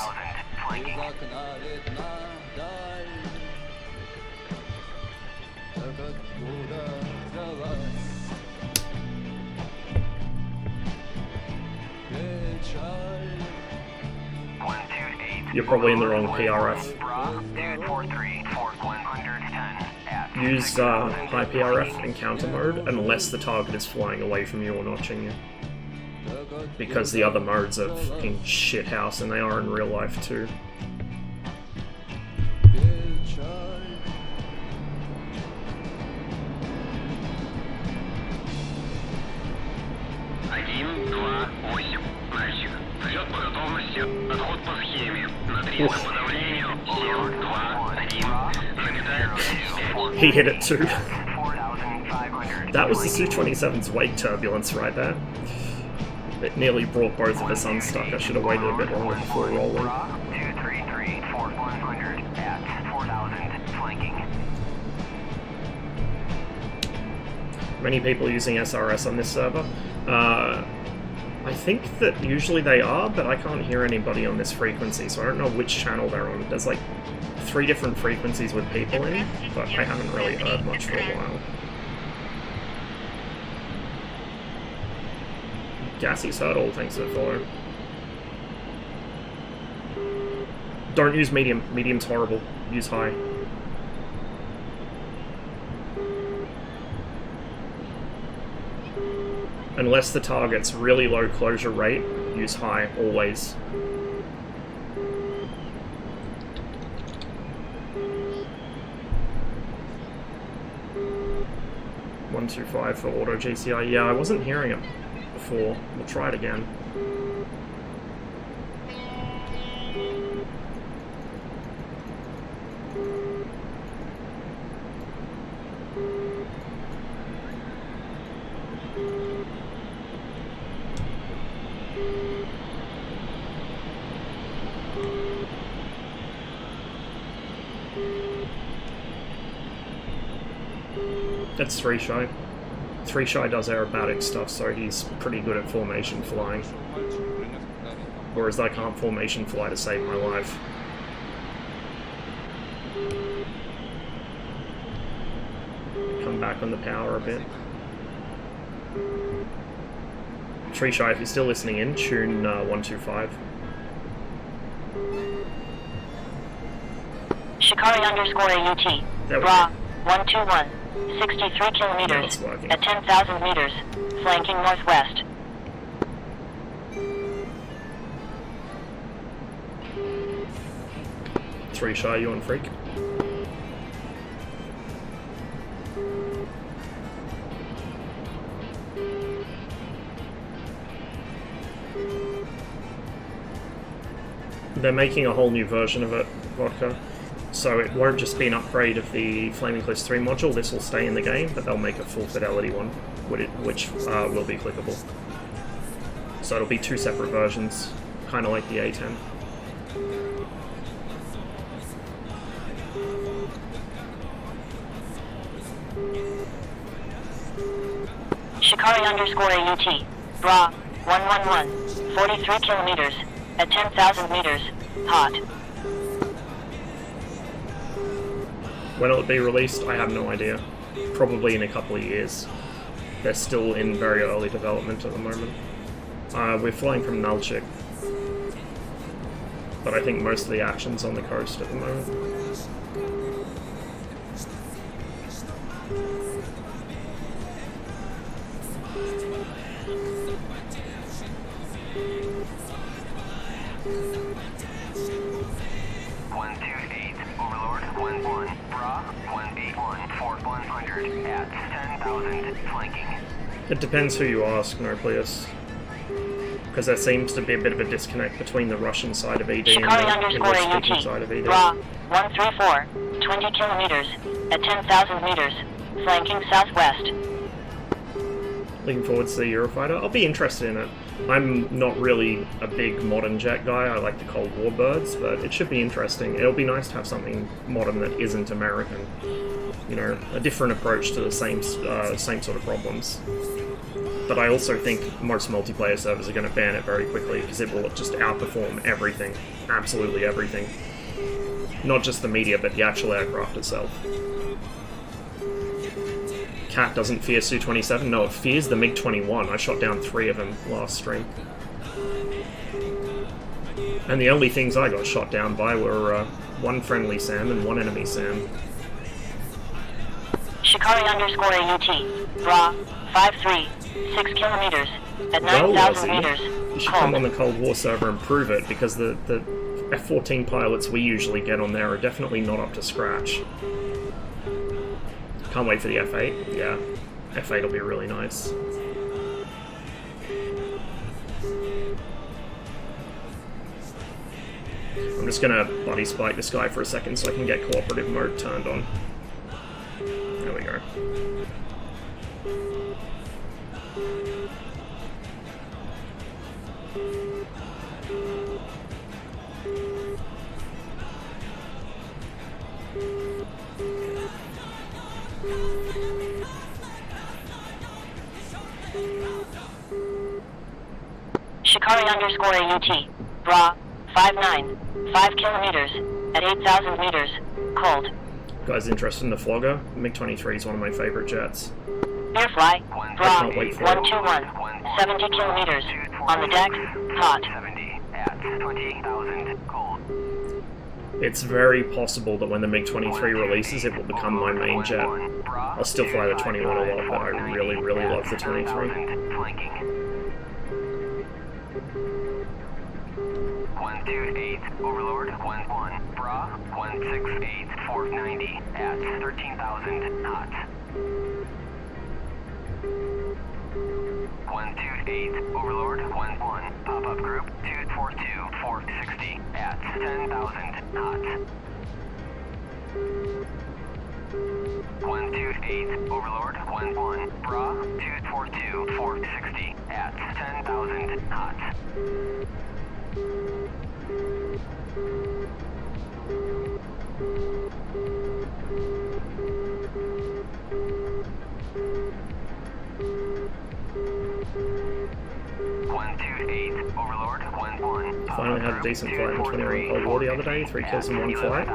You're probably in the wrong PRF. Use high PRF encounter mode unless the target is flying away from you or notching you. Because the other modes are fucking shithouse, and they are in real life too. He hit it too. That was the Su-27's wake turbulence right there. It nearly brought both of us unstuck. I should have waited a bit longer before rolling. Many people using SRS on this server. I think that usually they are, but I can't hear anybody on this frequency, so I don't know which channel they're on. There's like 3 different frequencies with people in, but I haven't really heard much for a while. Gassy Turtle, thanks for the follow. Don't use medium. Medium's horrible. Use high. Unless the target's really low closure rate, use high, always. .125 for auto GCI. Yeah, I wasn't hearing it before. We'll try it again. That's 3 Shy. 3 Shy does aerobatic stuff, so he's pretty good at formation flying. Whereas I can't formation fly to save my life. Come back on the power a bit. 3 Shy, if you're still listening in, tune 125. Shikari _AUT. There we Bra, go. 121. 63 kilometers. Working. At 10,000 meters. Flanking northwest. Three Shy, you on freak? They're making a whole new version of it, Vodka. So it won't just be an upgrade of the Flaming Cliffs 3 module, this will stay in the game, but they'll make a full fidelity one, which will be clickable. So it'll be 2 separate versions, kind of like the A10. Shikari _AUT. Bra, 111. 43 kilometers. At 10,000 meters. Hot. When will it be released? I have no idea. Probably in a couple of years. They're still in very early development at the moment. We're flying from Nalchik. But I think most of the action's on the coast at the moment. It depends who you ask, Noblius. Because there seems to be a bit of a disconnect between the Russian side of ED and the English-speaking side of ED. Bra, 134. 20 kilometers. At 10,000 meters. Flanking southwest. Looking forward to the Eurofighter. I'll be interested in it. I'm not really a big modern jet guy. I like the Cold War birds, but it should be interesting. It'll be nice to have something modern that isn't American. You know, a different approach to the same sort of problems. But I also think most multiplayer servers are going to ban it very quickly because it will just outperform everything. Absolutely everything. Not just the media, but the actual aircraft itself. Cat doesn't fear Su-27. No, it fears the MiG-21. I shot down 3 of them last stream. And the only things I got shot down by were one friendly SAM and one enemy SAM. Shikari_AUT. Bra. 5-3. 6 kilometers. At 9,000 meters. You should come on the Cold War server and prove it, because the F-14 pilots we usually get on there are definitely not up to scratch. Can't wait for the F8. Yeah, F8 will be really nice. I'm just gonna buddy spike this guy for a second so I can get cooperative mode turned on. There we go. Shikari_AUT. Bra. 5-9. 5 kilometers. At 8,000 meters. Cold. Guys interested in the Flogger? MiG-23 is one of my favorite jets. Airfly. Bra. can't wait for it. 121. 70 kilometers. On the deck. Hot. 70 at 20,000 cold. It's very possible that when the MiG-23 releases, it will become my main jet. I'll still fly the 21 a lot, but I really, really love the 23. 128 Overlord 11 Bra 168 490 at 13,000 knots. 128 Overlord 11 Pop-up group 242 460 at 10,000 knots. 128 Overlord 11 Bra 242 460 at 10,000 knots. 128 Overlord 11. Finally had a decent flight in 21 Cold War the other day, 3 kills in 1 flight.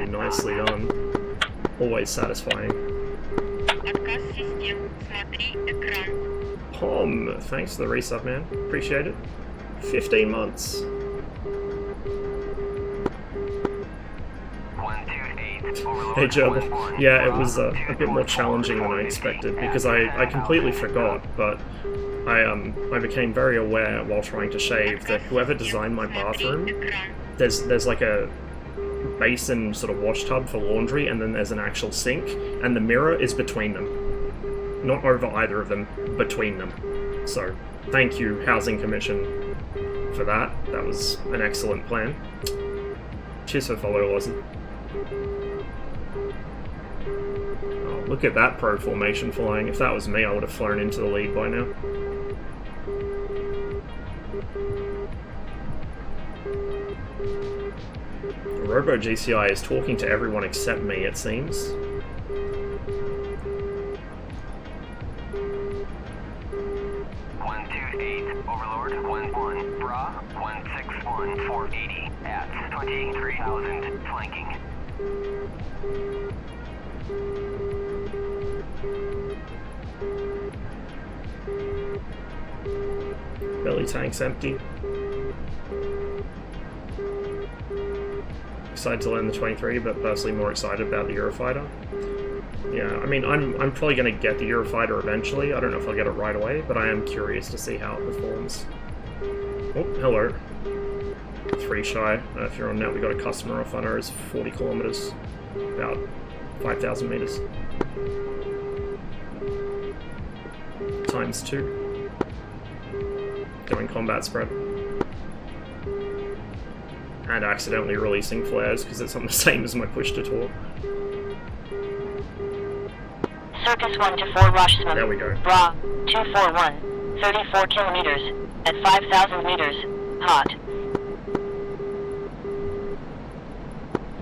Nicely done. Always satisfying. Отказ систем. Смотри экран. Pom, thanks for the resub, man. Appreciate it. 15 months. 128 Overlord Hey Joe, 11. yeah, it was a bit more challenging than I expected because I completely forgot, but I became very aware while trying to shave that whoever designed my bathroom, there's like a basin sort of wash tub for laundry, and then there's an actual sink, and the mirror is between them. Not over either of them, between them. So, thank you, Housing Commission, for that. That was an excellent plan. Cheers for follow, Aussie. Oh, look at that pro formation flying. If that was me, I would have flown into the lead by now. Robo GCI is talking to everyone except me, it seems. Overlord 11 Bra 161 480 at 23,000 flanking. Belly tank's empty. Excited to learn the 23, but personally more excited about the Eurofighter. Yeah, I mean, I'm probably going to get the Eurofighter eventually. I don't know if I'll get it right away, but I am curious to see how it performs. Oh, hello. 3 shy. If you're on net, we got a customer off on ours, 40 kilometers, about 5,000 meters. Times 2. Doing combat spread. And accidentally releasing flares because it's on the same as my push to talk. Circus 1 to 4 Rushsman. There we go. Bra 241. 34 kilometers. At 5,000 meters. Hot.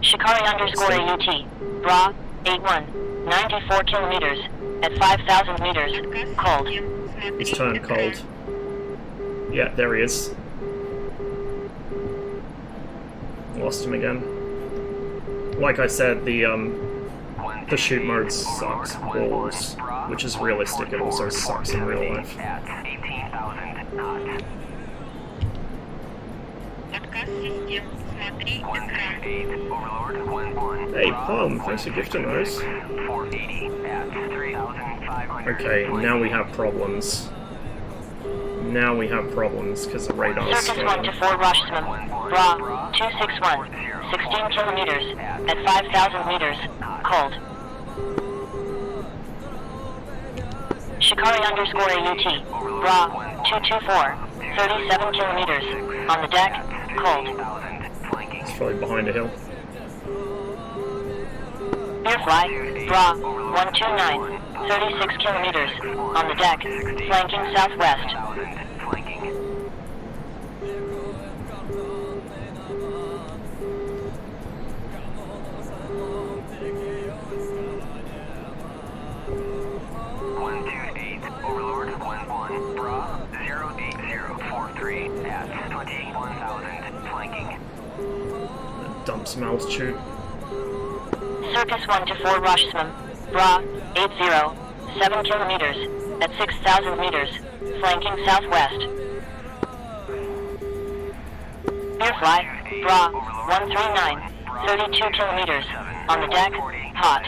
Shikari underscore AUT. Bra. 81. 94 kilometers. At 5,000 meters. Cold. He's turned cold. Yeah, there he is. Lost him again. Like I said, the shoot mode sucks balls, which is realistic. It also sucks in real life. Hey, Palm, thanks for gifting those. Okay, now we have problems. Now we have problems because the radar's Circus 1 to 4 Rushman. Bra. 261. 16 kilometers. At 5,000 meters. Cold. Shikari underscore AUT. Bra. 224. 37 kilometers. On the deck. Cold. It's probably behind a hill. Beerfly. Bra. 129. 36 kilometers. On the deck. Flanking southwest. Dump some altitude. Circus 1 to 4 Rushman. Bra. 80. 7 kilometers. At 6,000 meters. Flanking southwest. Beerfly. Bra. 139. 32 kilometers. On the deck. Hot.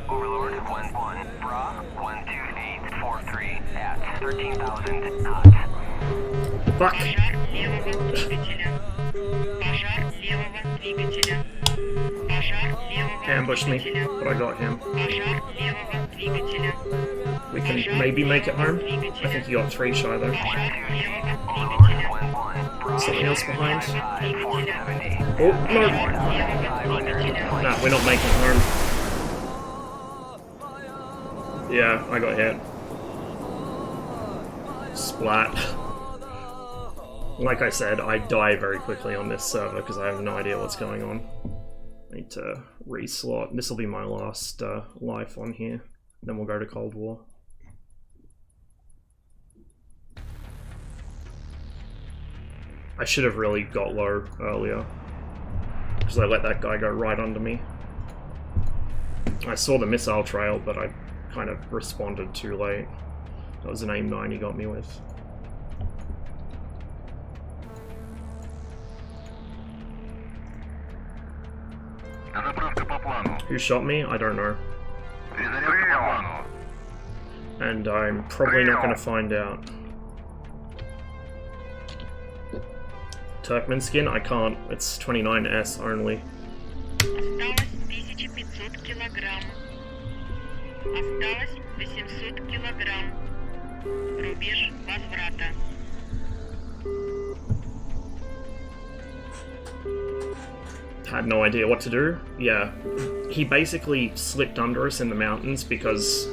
Overlord 1-1, Bra 12843 at 13,000 knots. Fuck! Пожар левого двигателя. Пожар левого двигателя. Пожар левого Ambushed me, двигателя. but I got him. Пожар левого двигателя. We can maybe make it home. I think he got 3 shy though. Пожар левого двигателя. Something else behind? Двигателя. Oh, no! Левого двигателя. Nah, we're not making it home. Yeah, I got hit. Splat. Like I said, I die very quickly on this server because I have no idea what's going on. I need to reslot. This will be my last life on here. Then we'll go to Cold War. I should have really got low earlier because I let that guy go right under me. I saw the missile trail, but I kind of responded too late. That was an AIM-9 he got me with. Заправка по плану. Who shot me? I don't know. Перезарядка по плану. And I'm probably not going to find out. Turkmen skin? I can't. It's 29S only. Осталось 1500 килограмм. Осталось 800 килограмм. Рубеж возврата. Had no idea what to do. Yeah, he basically slipped under us in the mountains because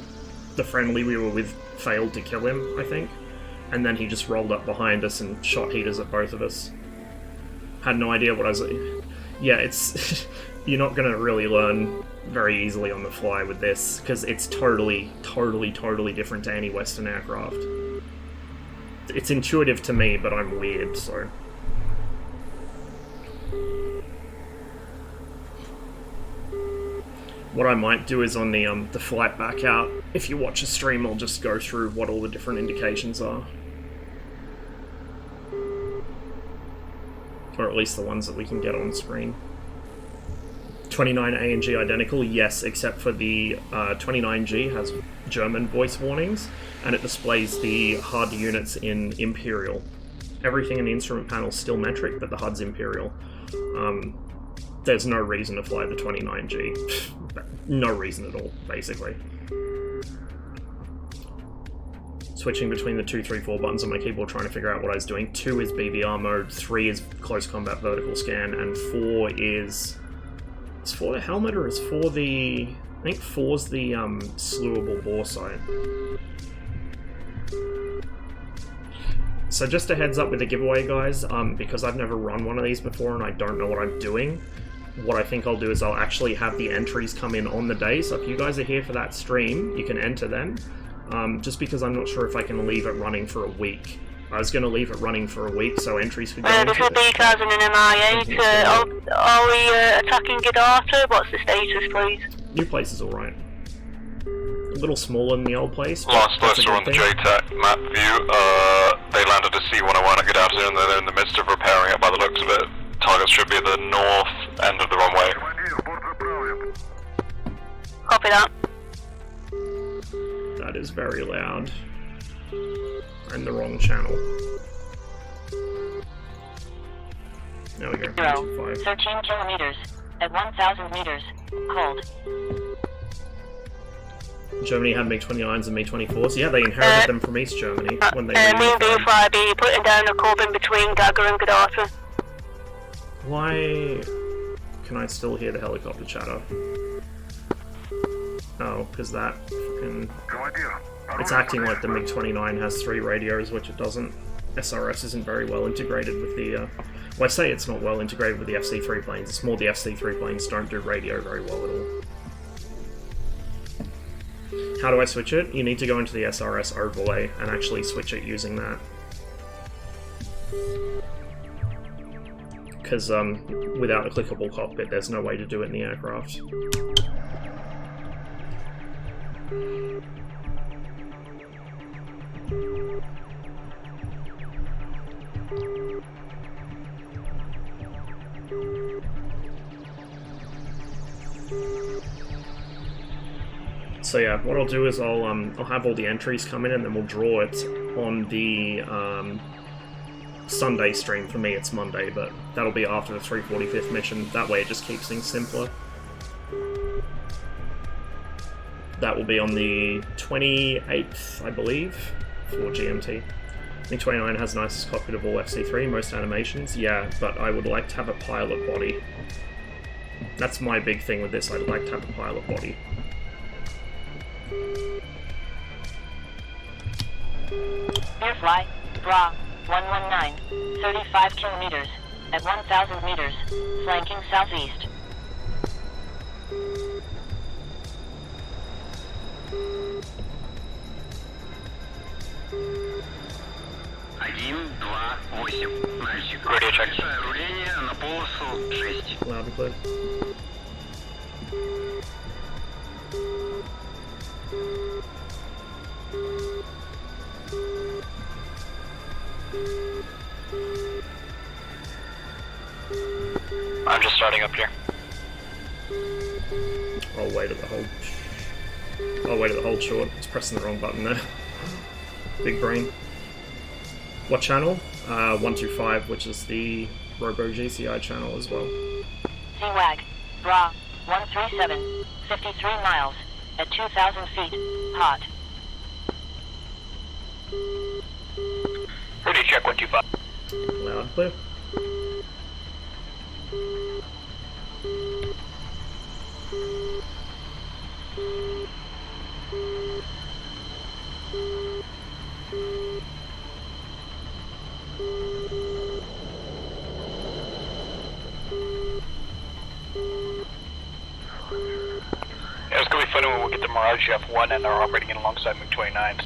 the friendly we were with failed to kill him, I think. And then he just rolled up behind us and shot heaters at both of us. Had no idea what I was... Yeah, it's... You're not going to really learn very easily on the fly with this, because it's totally different to any Western aircraft. It's intuitive to me, but I'm weird, so... What I might do is on the flight back out, if you watch a stream, I'll just go through what all the different indications are. Or at least the ones that we can get on screen. 29A and G identical, yes, except for the 29G has German voice warnings, and it displays the HUD units in Imperial. Everything in the instrument panel is still metric, but the HUD's Imperial. There's no reason to fly the 29G. No reason at all, basically. Switching between the 2, 3, 4 buttons on my keyboard trying to figure out what I was doing. 2 is BVR mode, 3 is close combat vertical scan, and 4 is It's for the helmet or it's for the... I think 4's the slewable bore sight. So just a heads up with the giveaway, guys, because I've never run one of these before and I don't know what I'm doing, what I think I'll do is I'll actually have the entries come in on the day, so if you guys are here for that stream, you can enter them, just because I'm not sure if I can leave it running for a week. I was going to leave it running for a week, so entries could go into This is B-1000 and MI8. Are we attacking Gadata? What's the status, please? New place is alright. A little smaller than the old place. Last Lester on the JTAC map view. They landed a C-101 at Gadata and they're in the midst of repairing it by the looks of it. Targets should be at the north end of the runway. Copy that. That is very loud. And the wrong channel. There we go. 13 kilometers. At 1,000 meters. Cold. Germany had MiG-29s and MiG-24s. Yeah, they inherited them from East Germany when they Me and reunified. B5B putting down a Corbin between Gaga and Gadata. Why can I still hear the helicopter chatter? Oh, because that fucking... It's acting like the MiG-29 has 3 radios, which it doesn't. SRS isn't very well integrated with the... Well, I say it's not well integrated with the FC3 planes. It's more the FC3 planes don't do radio very well at all. How do I switch it? You need to go into the SRS overlay and actually switch it using that. Because without a clickable cockpit, there's no way to do it in the aircraft. So yeah, what I'll do is I'll have all the entries come in and then we'll draw it on the Sunday stream. For me it's Monday, but that'll be after the 345th mission. That way it just keeps things simpler. That will be on the 28th, I believe, for GMT. I think 29 has the nicest cockpit of all FC3, most animations. Yeah, but I would like to have a pilot body. That's my big thing with this, I'd like to have a pilot body. Airfly, Bra, 119, 35 kilometers, at 1,000 meters, flanking southeast. Radio check. Руление на полосу 6. Loud and clear. I'm just starting up here. I'll wait at the hold. I'll wait at the hold short. It's pressing the wrong button there. Big brain. What channel? 125, which is the Robo GCI channel as well. CWAG, Bra, 137, 53 miles, at 2,000 feet, hot. Radio check 125. Loud and clear. Yeah, it's gonna be funny when we get the Mirage F1 and are operating it alongside MiG-29s.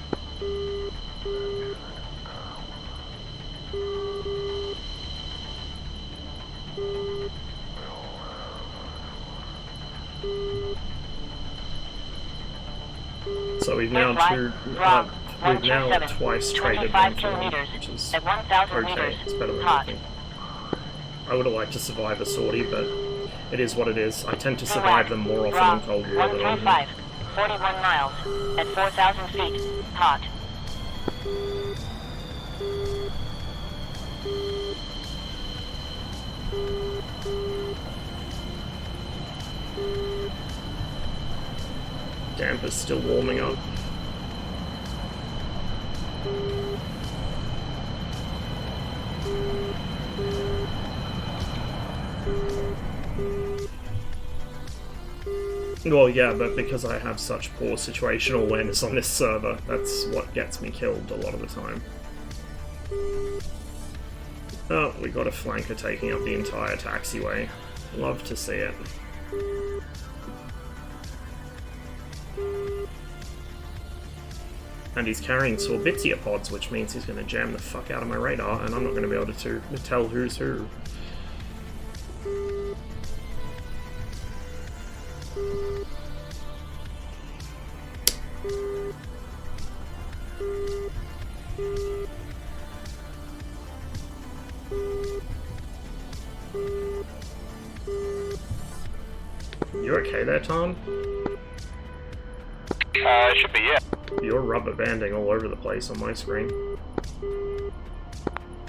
So we've now twice traded one for one, which is at 1,000 okay. meters, It's better than hot. nothing. I would have liked to survive a sortie, but it is what it is. I tend to survive them more often in Cold War than I 135, 41 miles, at 4,000 feet, hot. Damper's still warming up. Well, yeah, but because I have such poor situational awareness on this server, that's what gets me killed a lot of the time. Oh, we got a flanker taking up the entire taxiway. Love to see it. And he's carrying Sorbitia pods, which means he's going to jam the fuck out of my radar, and I'm not going to be able to tell who's who. You okay there, Tom? Should be, yeah. You're rubber banding all over the place on my screen.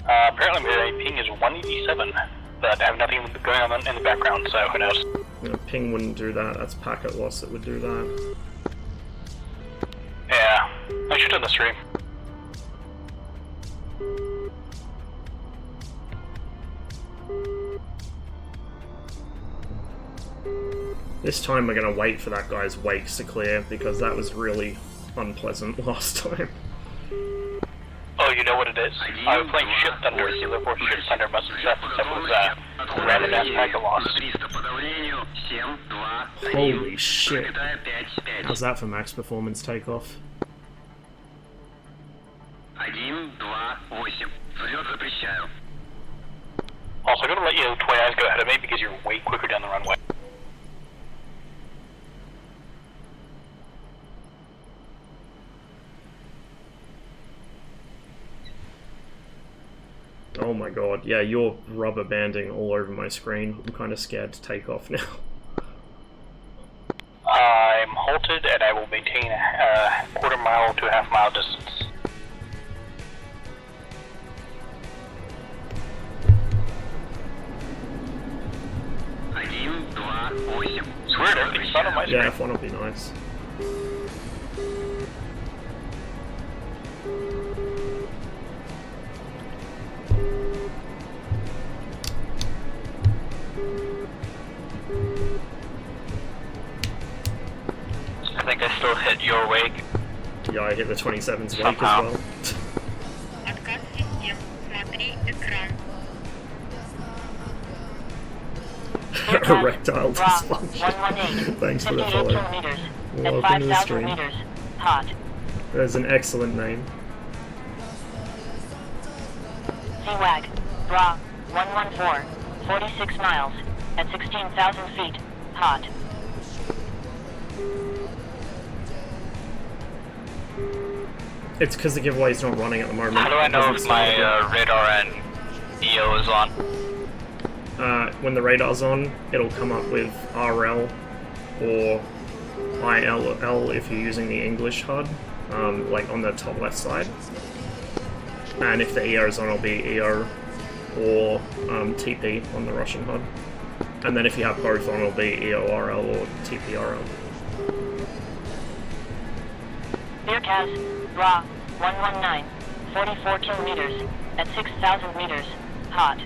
Apparently my ping is 187, but I have nothing going on in the background, so who knows. Ping wouldn't do that, that's packet loss that would do that. Yeah, I should have the stream. This time we're going to wait for that guy's wakes to clear, because that was really unpleasant last time. Oh, you know what it is? I was playing Ship Thunder, Liverpool Ship Thunder must have that was random ass packet loss. Holy shit. How's that for max performance takeoff? Also, I'm gonna let you Twin Eyes go ahead of me because you're way quicker down the runway. Oh my god, yeah, you're rubber banding all over my screen. I'm kind of scared to take off now. I'm halted and I will maintain a quarter mile to a half mile distance. It's weird, everything's fine on my screen. Yeah, F1 will be nice. I think I still hit your wake. Yeah, I hit the 27's wake Somehow. as well. Отказ систем. Смотри экран. Erectile Rock, dysfunction. 118. Thanks for the 58 follow. kilometers. At Welcome to the 5,000 stream. meters. Hot. That's an excellent name. CWAG. Bra. 114. 46 miles. At 16,000 feet. Hot. It's because the giveaway's not running at the moment. How do I It know hasn't if my started radar and EO is on? yet. When the radar's on, it'll come up with RL or ILL if you're using the English HUD, like on the top left side. And if the EO is on, it'll be EO or TP on the Russian HUD. And then if you have both on, it'll be EORL or TPRL. Beerkaz. Bra. 119. 44 kilometers. At 6,000 meters. Hot.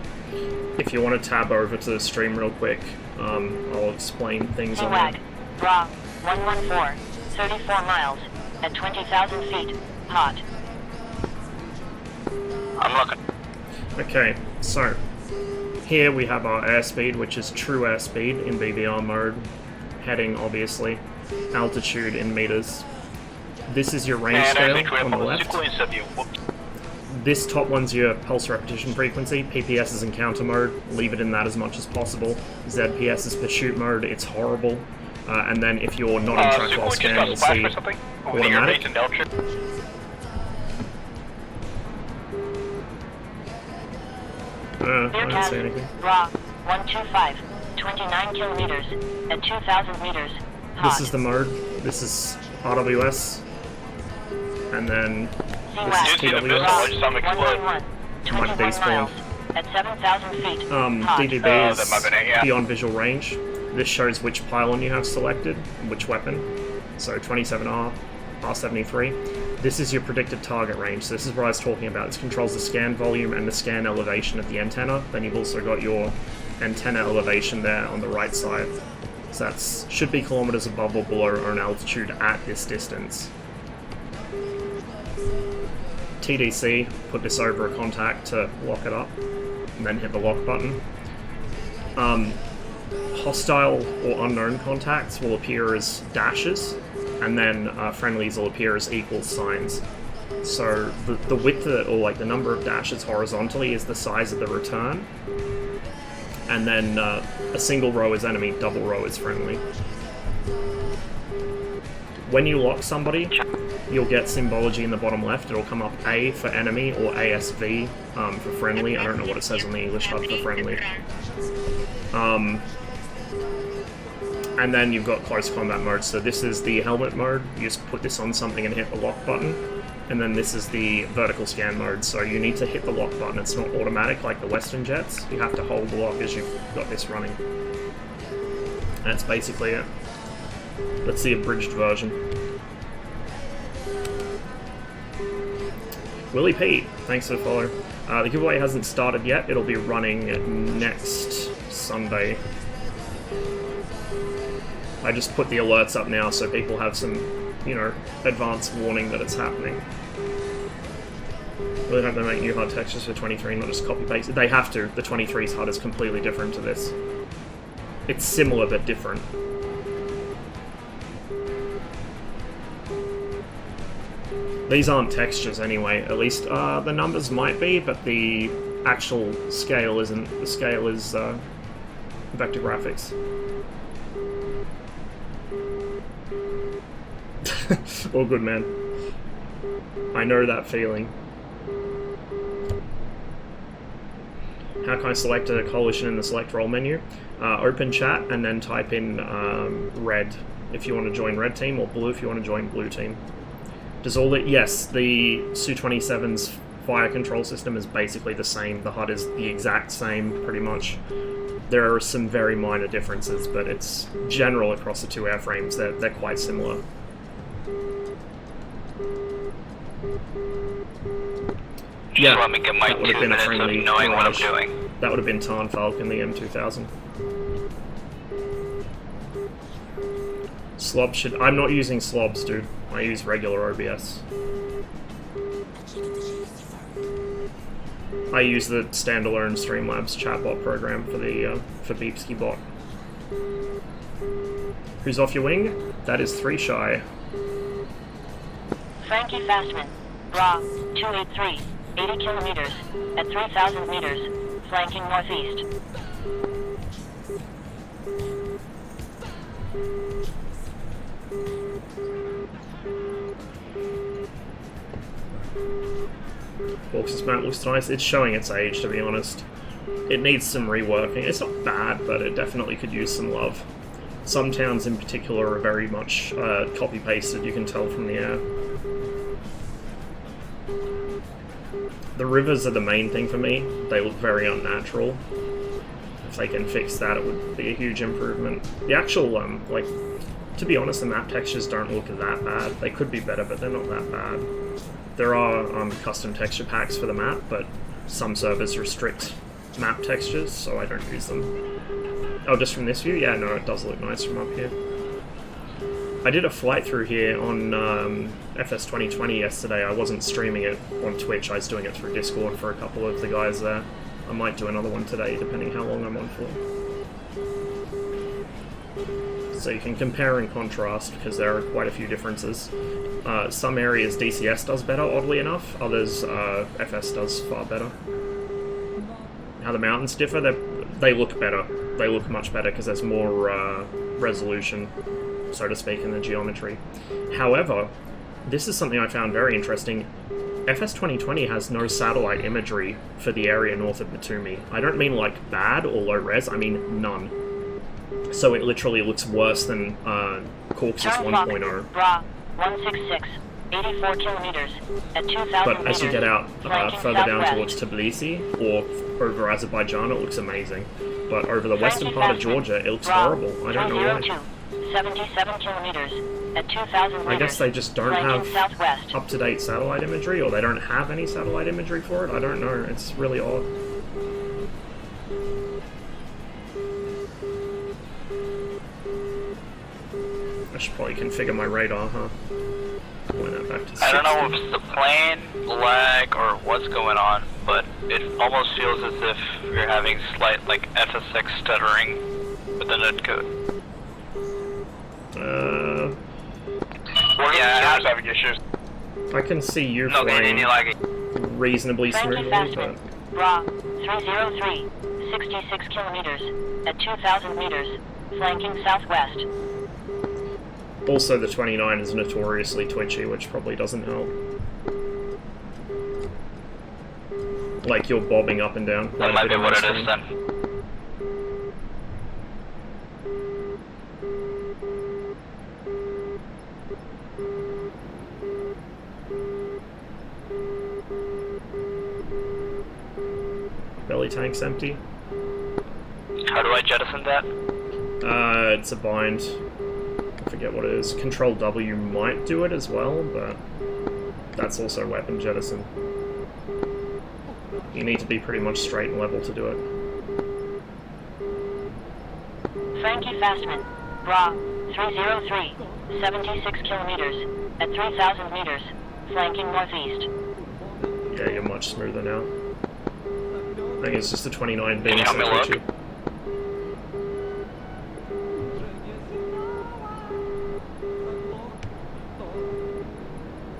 If you want to tab over to the stream real quick, I'll explain things on CWAG. it. Bra. 114. 34 miles. At 20,000 feet. Hot. I'm looking. Okay, so here we have our airspeed, which is true airspeed in BVR mode, heading obviously, altitude in meters. This is your range And I scale think we have on the a left. sequence of you. Whoops. This top one's your pulse repetition frequency. PPS is encounter mode, leave it in that as much as possible. ZPS is pursuit mode, it's horrible. And then if you're not in track while Sequence just scan, got you'll splashed see by something over the air base automatic. in Delta. I didn't say Beerkaz. anything. Bra. 125. 29 kilometers. At 2,000 meters. Hot. This is the mode. This is RWS. And then this is You see the missile, I just saw them explode. 111. Might 21 be spawned. miles. At 7,000 feet. Hot. DDB that is might have been it, yeah. beyond visual range. This shows which pylon you have selected, and which weapon. So 27R, R73. This is your predicted target range. So this is what I was talking about. This controls the scan volume and the scan elevation of the antenna. Then you've also got your antenna elevation there on the right side. So that should be kilometers above or below own altitude at this distance. TDC, put this over a contact to lock it up, and then hit the lock button. Hostile or unknown contacts will appear as dashes, and then friendlies will appear as equal signs. So the width of it, or like the number of dashes horizontally, is the size of the return, and then a single row is enemy, double row is friendly. When you lock somebody, you'll get symbology in the bottom left. It'll come up A for enemy or ASV for friendly. I don't know what it says on the English HUD for friendly. And then you've got close combat mode. So this is the helmet mode. You just put this on something and hit the lock button. And then this is the vertical scan mode. So you need to hit the lock button. It's not automatic like the Western jets. You have to hold the lock as you've got this running. And that's basically it. That's the abridged version. Willie Pete, thanks for the follow. The giveaway hasn't started yet. It'll be running next Sunday. I just put the alerts up now so people have some, you know, advance warning that it's happening. Really hope they make new HUD textures for 23, not just copy paste. They have to. The 23's HUD is completely different to this. It's similar but different. These aren't textures anyway, at least the numbers might be, but the actual scale isn't. The scale is vector graphics. All good, man. I know that feeling. How can I select a coalition in the select role menu? Open chat and then type in red if you want to join red team, or blue if you want to join blue team. Does all it? Yes, the Su-27's fire control system is basically the same. The HUD is the exact same, pretty much. There are some very minor differences, but it's general across the two airframes. They're quite similar. Yeah, let me get my that would have 2 been a minutes of friendly knowing what I'm Mirage. doing. That would have been Tarn Falcon, the M2000. Slob should... I'm not using slobs, dude. I use regular OBS. I use the standalone Streamlabs chatbot program for the for Beepsky bot. Who's off your wing? That is 3 shy. Frankie Fastman, Bra, 283, 80 kilometers, at 3,000 meters, flanking northeast. Hawks' map looks nice. It's showing its age, to be honest. It needs some reworking. It's not bad, but it definitely could use some love. Some towns in particular are very much copy-pasted, you can tell from the air. The rivers are the main thing for me. They look very unnatural. If they can fix that, it would be a huge improvement. The actual, like, to be honest, the map textures don't look that bad. They could be better, but they're not that bad. There are custom texture packs for the map, but some servers restrict map textures, so I don't use them. Oh, just from this view? Yeah, no, it does look nice from up here. I did a flight through here on FS 2020 yesterday. I wasn't streaming it on Twitch, I was doing it through Discord for a couple of the guys there. I might do another one today, depending how long I'm on for. So you can compare and contrast, because there are quite a few differences. Some areas DCS does better, oddly enough. Others, FS does far better. How the mountains differ, they look better. They look much better, because there's more resolution, so to speak, in the geometry. However, this is something I found very interesting. FS 2020 has no satellite imagery for the area north of Batumi. I don't mean like bad or low res, I mean none. So it literally looks worse than Corks's 1.0. Bra, 166, 84 kilometers, at 2,000 But as you get out further down towards southwest. Tbilisi or over Azerbaijan, it looks amazing. But over the western part of Georgia, it looks horrible. I don't know why. 77 kilometers, at 2,000 meters, I guess they just don't have southwest. up-to-date satellite imagery, or they don't have any satellite imagery for it. I don't know. It's really odd. should probably configure my radar, huh? Point that back to 60. I don't know if it's the plane, lag, or what's going on, but it almost feels as if you're having slight, like, FSX stuttering with the netcode. Yeah, I was having issues. I can see you Not getting any flying lagging. reasonably Frankie smoothly, Fastman, but... Bra, 303, 66 kilometers, at 2,000 meters, flanking southwest. Also, the 29 is notoriously twitchy, which probably doesn't help. Like, you're bobbing up and down quite That a might bit be on what my it screen. is then. Belly tank's empty. How do I jettison that? It's a bind. I forget what it is. Control W might do it as well, but that's also weapon jettison. You need to be pretty much straight and level to do it. Frankie Fastman, Bra, 303, 76 kilometers, at 3,000 meters, flanking northeast. Yeah, you're much smoother now. I think it's just the 29 being Can you so help me look? twitchy.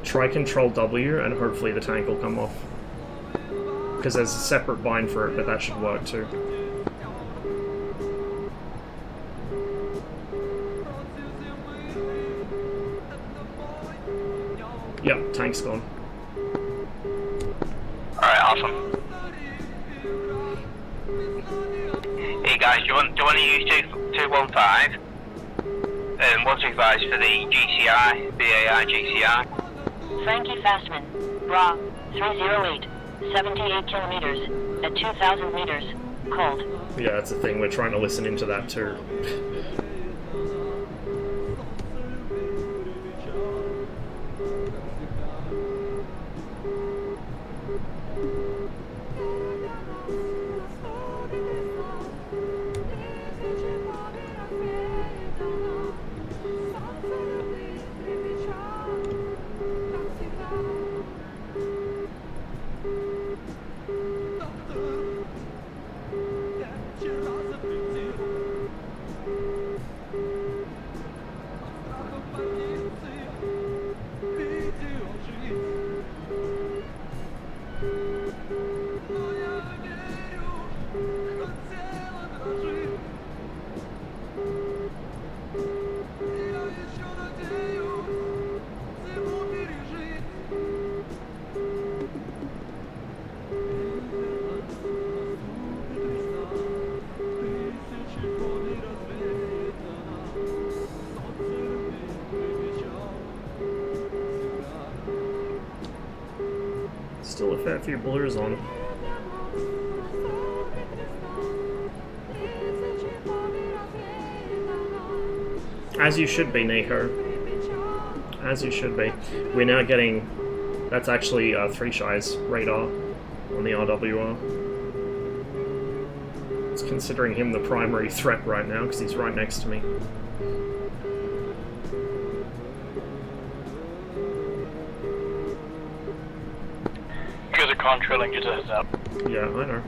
Try Control W and hopefully the tank will come off. Because there's a separate bind for it, but that should work too. Yep, tank's gone. Alright, awesome. Hey guys, do you want to use 215? And 125 for the GCI, BAI GCI? Frankie Fastman, Bra, 308, 78 kilometers, at 2,000 meters, cold. Yeah, that's the thing, we're trying to listen into that too. Still a fair few blurs on. As you should be, Nico. As you should be. We're now getting... That's actually 3 Shy's radar on the RWR. It's considering him the primary threat right now, because he's right next to me. You guys are contrailing, just a heads up. Yeah, I know.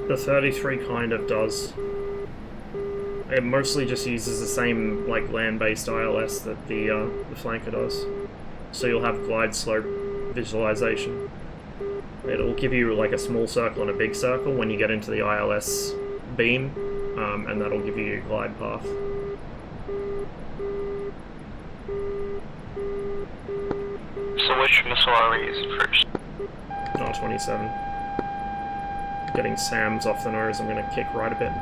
The 33 kind of does. It mostly just uses the same like land-based ILS that the flanker does. So you'll have glide slope visualization. It'll give you like a small circle and a big circle when you get into the ILS beam, and that'll give you your glide path. So which missile are we using first? No, 27. Getting SAMs off the nose, I'm going to kick right a bit.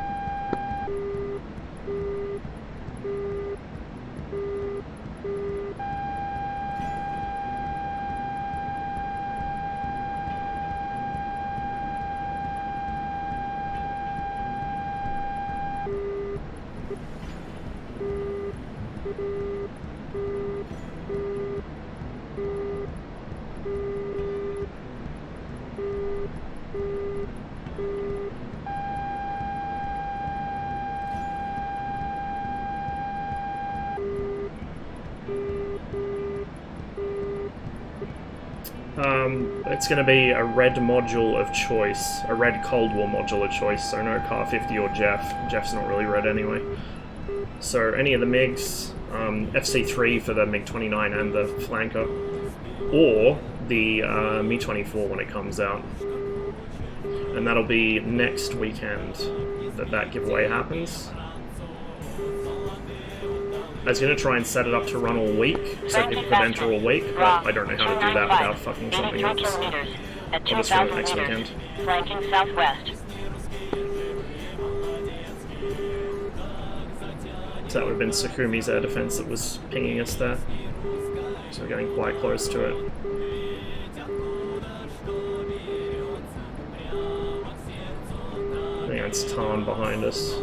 It's going to be a red module of choice, a red Cold War module of choice, so no Car 50 or Jeff. Jeff's not really red anyway. So any of the MiGs, FC3 for the MiG-29 and the flanker, or the Mi-24 when it comes out. And that'll be next weekend that giveaway happens. I was going to try and set it up to run all week, so people could enter all week, but I don't know how to do that without fucking something else. I'll just do it next weekend. Flanking southwest. So that would have been Sukumi's air defense that was pinging us there. So we're getting quite close to it. I think it's Tarn behind us.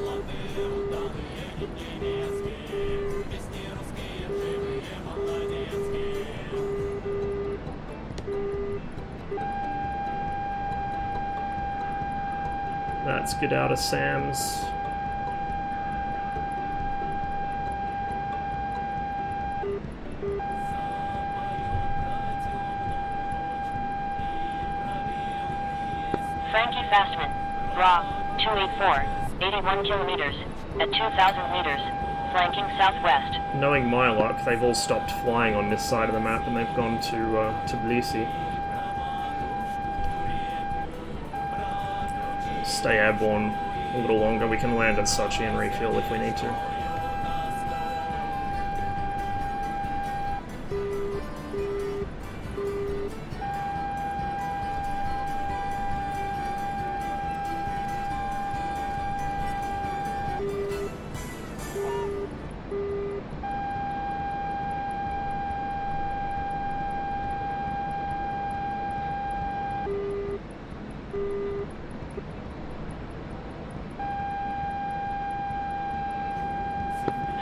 Let's get out of Sam's. Frankie Fastman, Bra, 284, 81 kilometers, at 2,000 meters, flanking southwest. Knowing my luck, they've all stopped flying on this side of the map and they've gone to Tbilisi. Stay airborne a little longer. We can land at Sochi and refuel if we need to.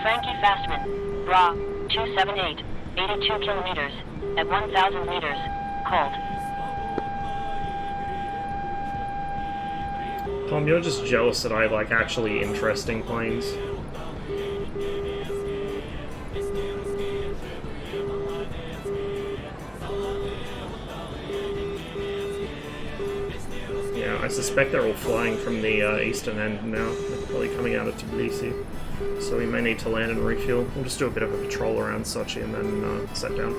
Frankie Fastman, Bra, 278, 82 kilometers, at 1,000 meters, cold. Tom, you're just jealous that I like actually interesting planes. Yeah, I suspect they're all flying from the eastern end now. They're probably coming out of Tbilisi. So we may need to land and refuel. We'll just do a bit of a patrol around Sochi and then set down.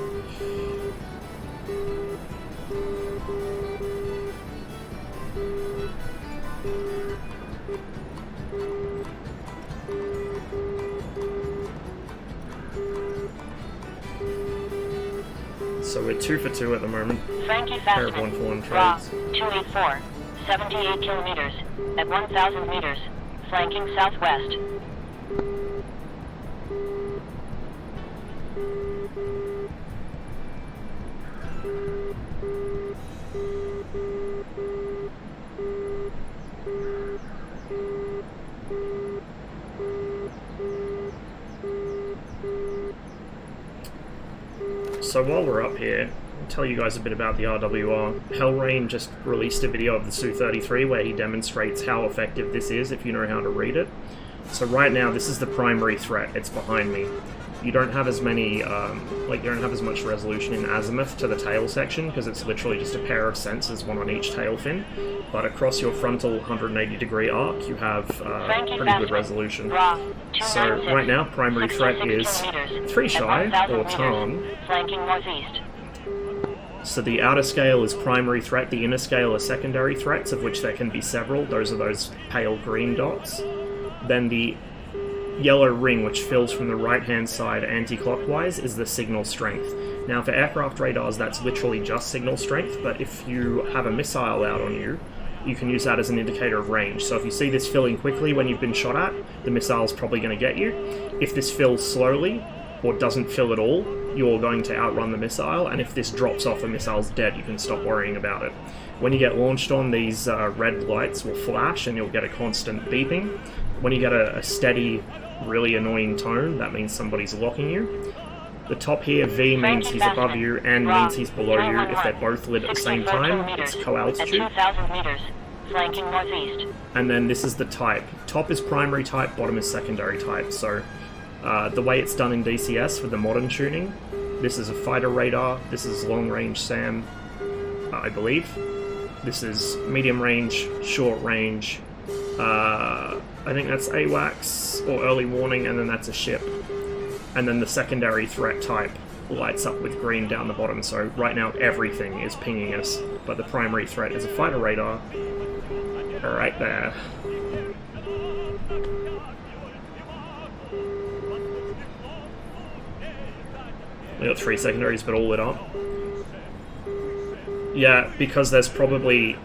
So we're 2 for 2 at the moment. Frankie Pair of Fastman, 1-for-1 Bra, trades. 284, 78 kilometers, at 1,000 meters, flanking southwest. So while we're up here, I'll tell you guys a bit about the RWR. Hellrain just released a video of the Su-33 where he demonstrates how effective this is if you know how to read it. So right now, this is the primary threat. It's behind me. You don't have as many, you don't have as much resolution in azimuth to the tail section because it's literally just a pair of sensors, one on each tail fin. But across your frontal 180-degree arc, you have pretty good resolution. So right now, primary threat is 3 shy, or Tarn. Flanking northeast. So the outer scale is primary threat, the inner scale are secondary threats, of which there can be several. Those are those pale green dots. Then the yellow ring, which fills from the right-hand side anti-clockwise, is the signal strength. Now, for aircraft radars, that's literally just signal strength, but if you have a missile out on you, you can use that as an indicator of range. So if you see this filling quickly when you've been shot at, the missile's probably going to get you. If this fills slowly, or doesn't fill at all, you're going to outrun the missile, and if this drops off, the missile's dead, you can stop worrying about it. When you get launched on, these red lights will flash and you'll get a constant beeping. When you get a steady, really annoying tone, that means somebody's locking you. The top here, V, means he's above you, and means he's below you. If they're both lit at the same time, it's co-altitude. At 2,000 meters, flanking northeast. And then this is the type. Top is primary type, bottom is secondary type. So the way it's done in DCS with the modern tuning, this is a fighter radar, this is long range SAM, I believe. This is medium range, short range, I think that's AWACS or early warning, and then that's a ship. And then the secondary threat type lights up with green down the bottom, so right now everything is pinging us, but the primary threat is a fighter radar right there. We got 3 secondaries, but all lit up. Yeah, because there's probably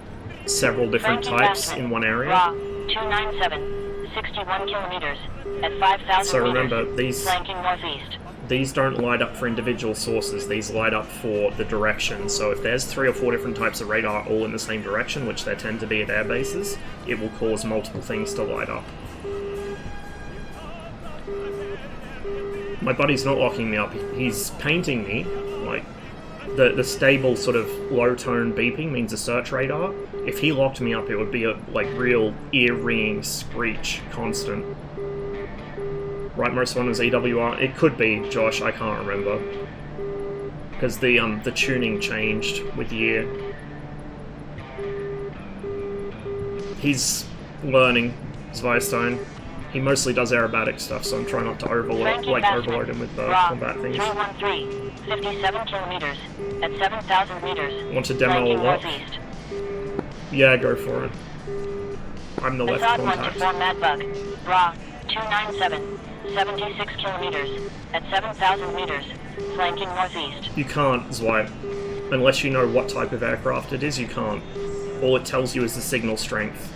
several different types in one area. 297, 61 kilometers at 5,000 so remember, flanking northeast. These don't light up for individual sources, these light up for the direction. So if there's 3 or 4 different types of radar all in the same direction, which there tend to be at air bases, it will cause multiple things to light up. My buddy's not locking me up, he's painting me. Like, the stable sort of low-tone beeping means a search radar. If he locked me up, it would be a like real ear-ringing screech constant. Rightmost one was EWR. It could be, Josh, I can't remember. Because the tuning changed with year. He's learning, Zweistone. He mostly does aerobatic stuff, so I'm trying not to overload him with combat things. 313, 57 kilometers at 7,000 meters. Want to demo a lock? Yeah, go for it. I'm the left contact. 124 Madbug. Raw, 297, 76 kilometers at 7,000 meters, flanking northeast. You can't, Zwei. Unless you know what type of aircraft it is, you can't. All it tells you is the signal strength.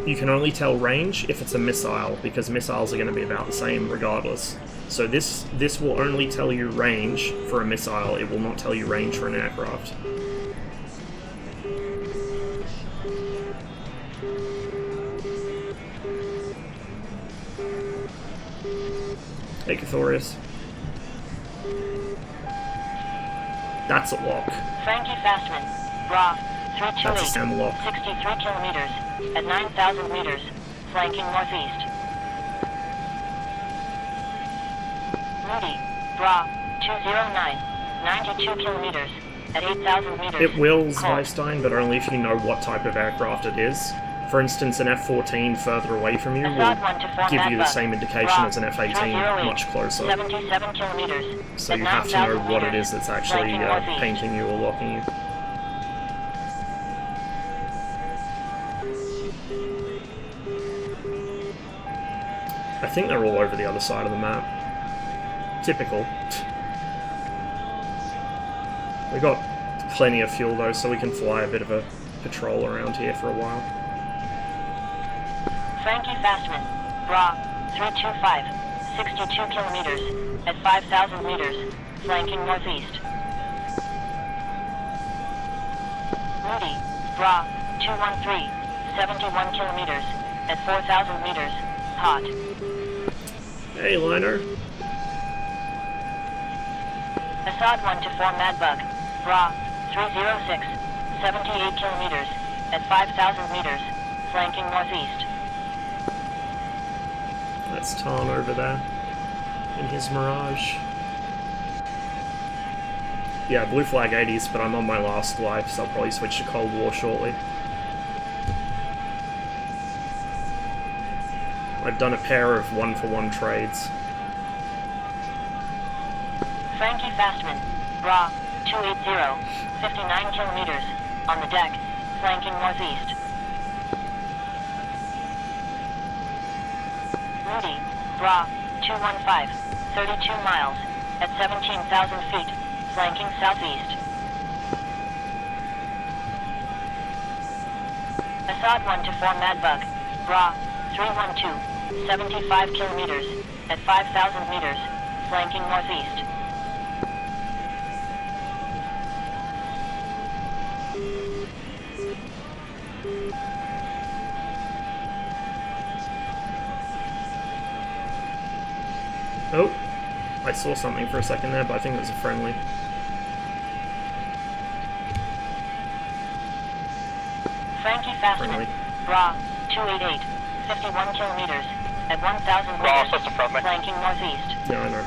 You can only tell range if it's a missile, because missiles are going to be about the same regardless. So this will only tell you range for a missile, it will not tell you range for an aircraft. Hey, Cathorius. That's a lock. Frankie Fastman. Raw, 328. That's a SAM lock. 63 kilometers at 9,000 meters, flanking northeast. Moody. Raw, 209. 92 kilometers at 8,000 meters. It will, Zweistein, but only if you know what type of aircraft it is. For instance, an F-14 further away from you will give you the same indication as an F-18, much closer. 77 kilometers. So you have to know what it is that's actually painting you or locking you. I think they're all over the other side of the map. Typical. We got plenty of fuel though, so we can fly a bit of a patrol around here for a while. Frankie Fastman. Raw, 325. 62 kilometers at 5,000 meters, flanking northeast. Moody. Raw, 213. 71 kilometers at 4,000 meters, hot. Hey, Liner. Assad 124 Madbug. Raw, 306. 78 kilometers at 5,000 meters, flanking northeast. That's Tarn over there in his Mirage. Yeah, blue flag 80s, but I'm on my last life, so I'll probably switch to Cold War shortly. I've done a pair of 1-for-1 trades. Frankie Fastman. Raw, 280. 59 kilometers on the deck, flanking northeast. Moody, Bra, 215, 32 miles, at 17,000 feet, flanking southeast. Assad 1-4 Madbug, Bra, 312, 75 kilometers, at 5,000 meters, flanking northeast. Oh, I saw something for a second there, but I think it was a friendly. Frankie Fastman, Friendly. Bra, 288, 51 kilometers, at 1,000 Bra, meters, that's a friendly. flanking northeast. Yeah, I know.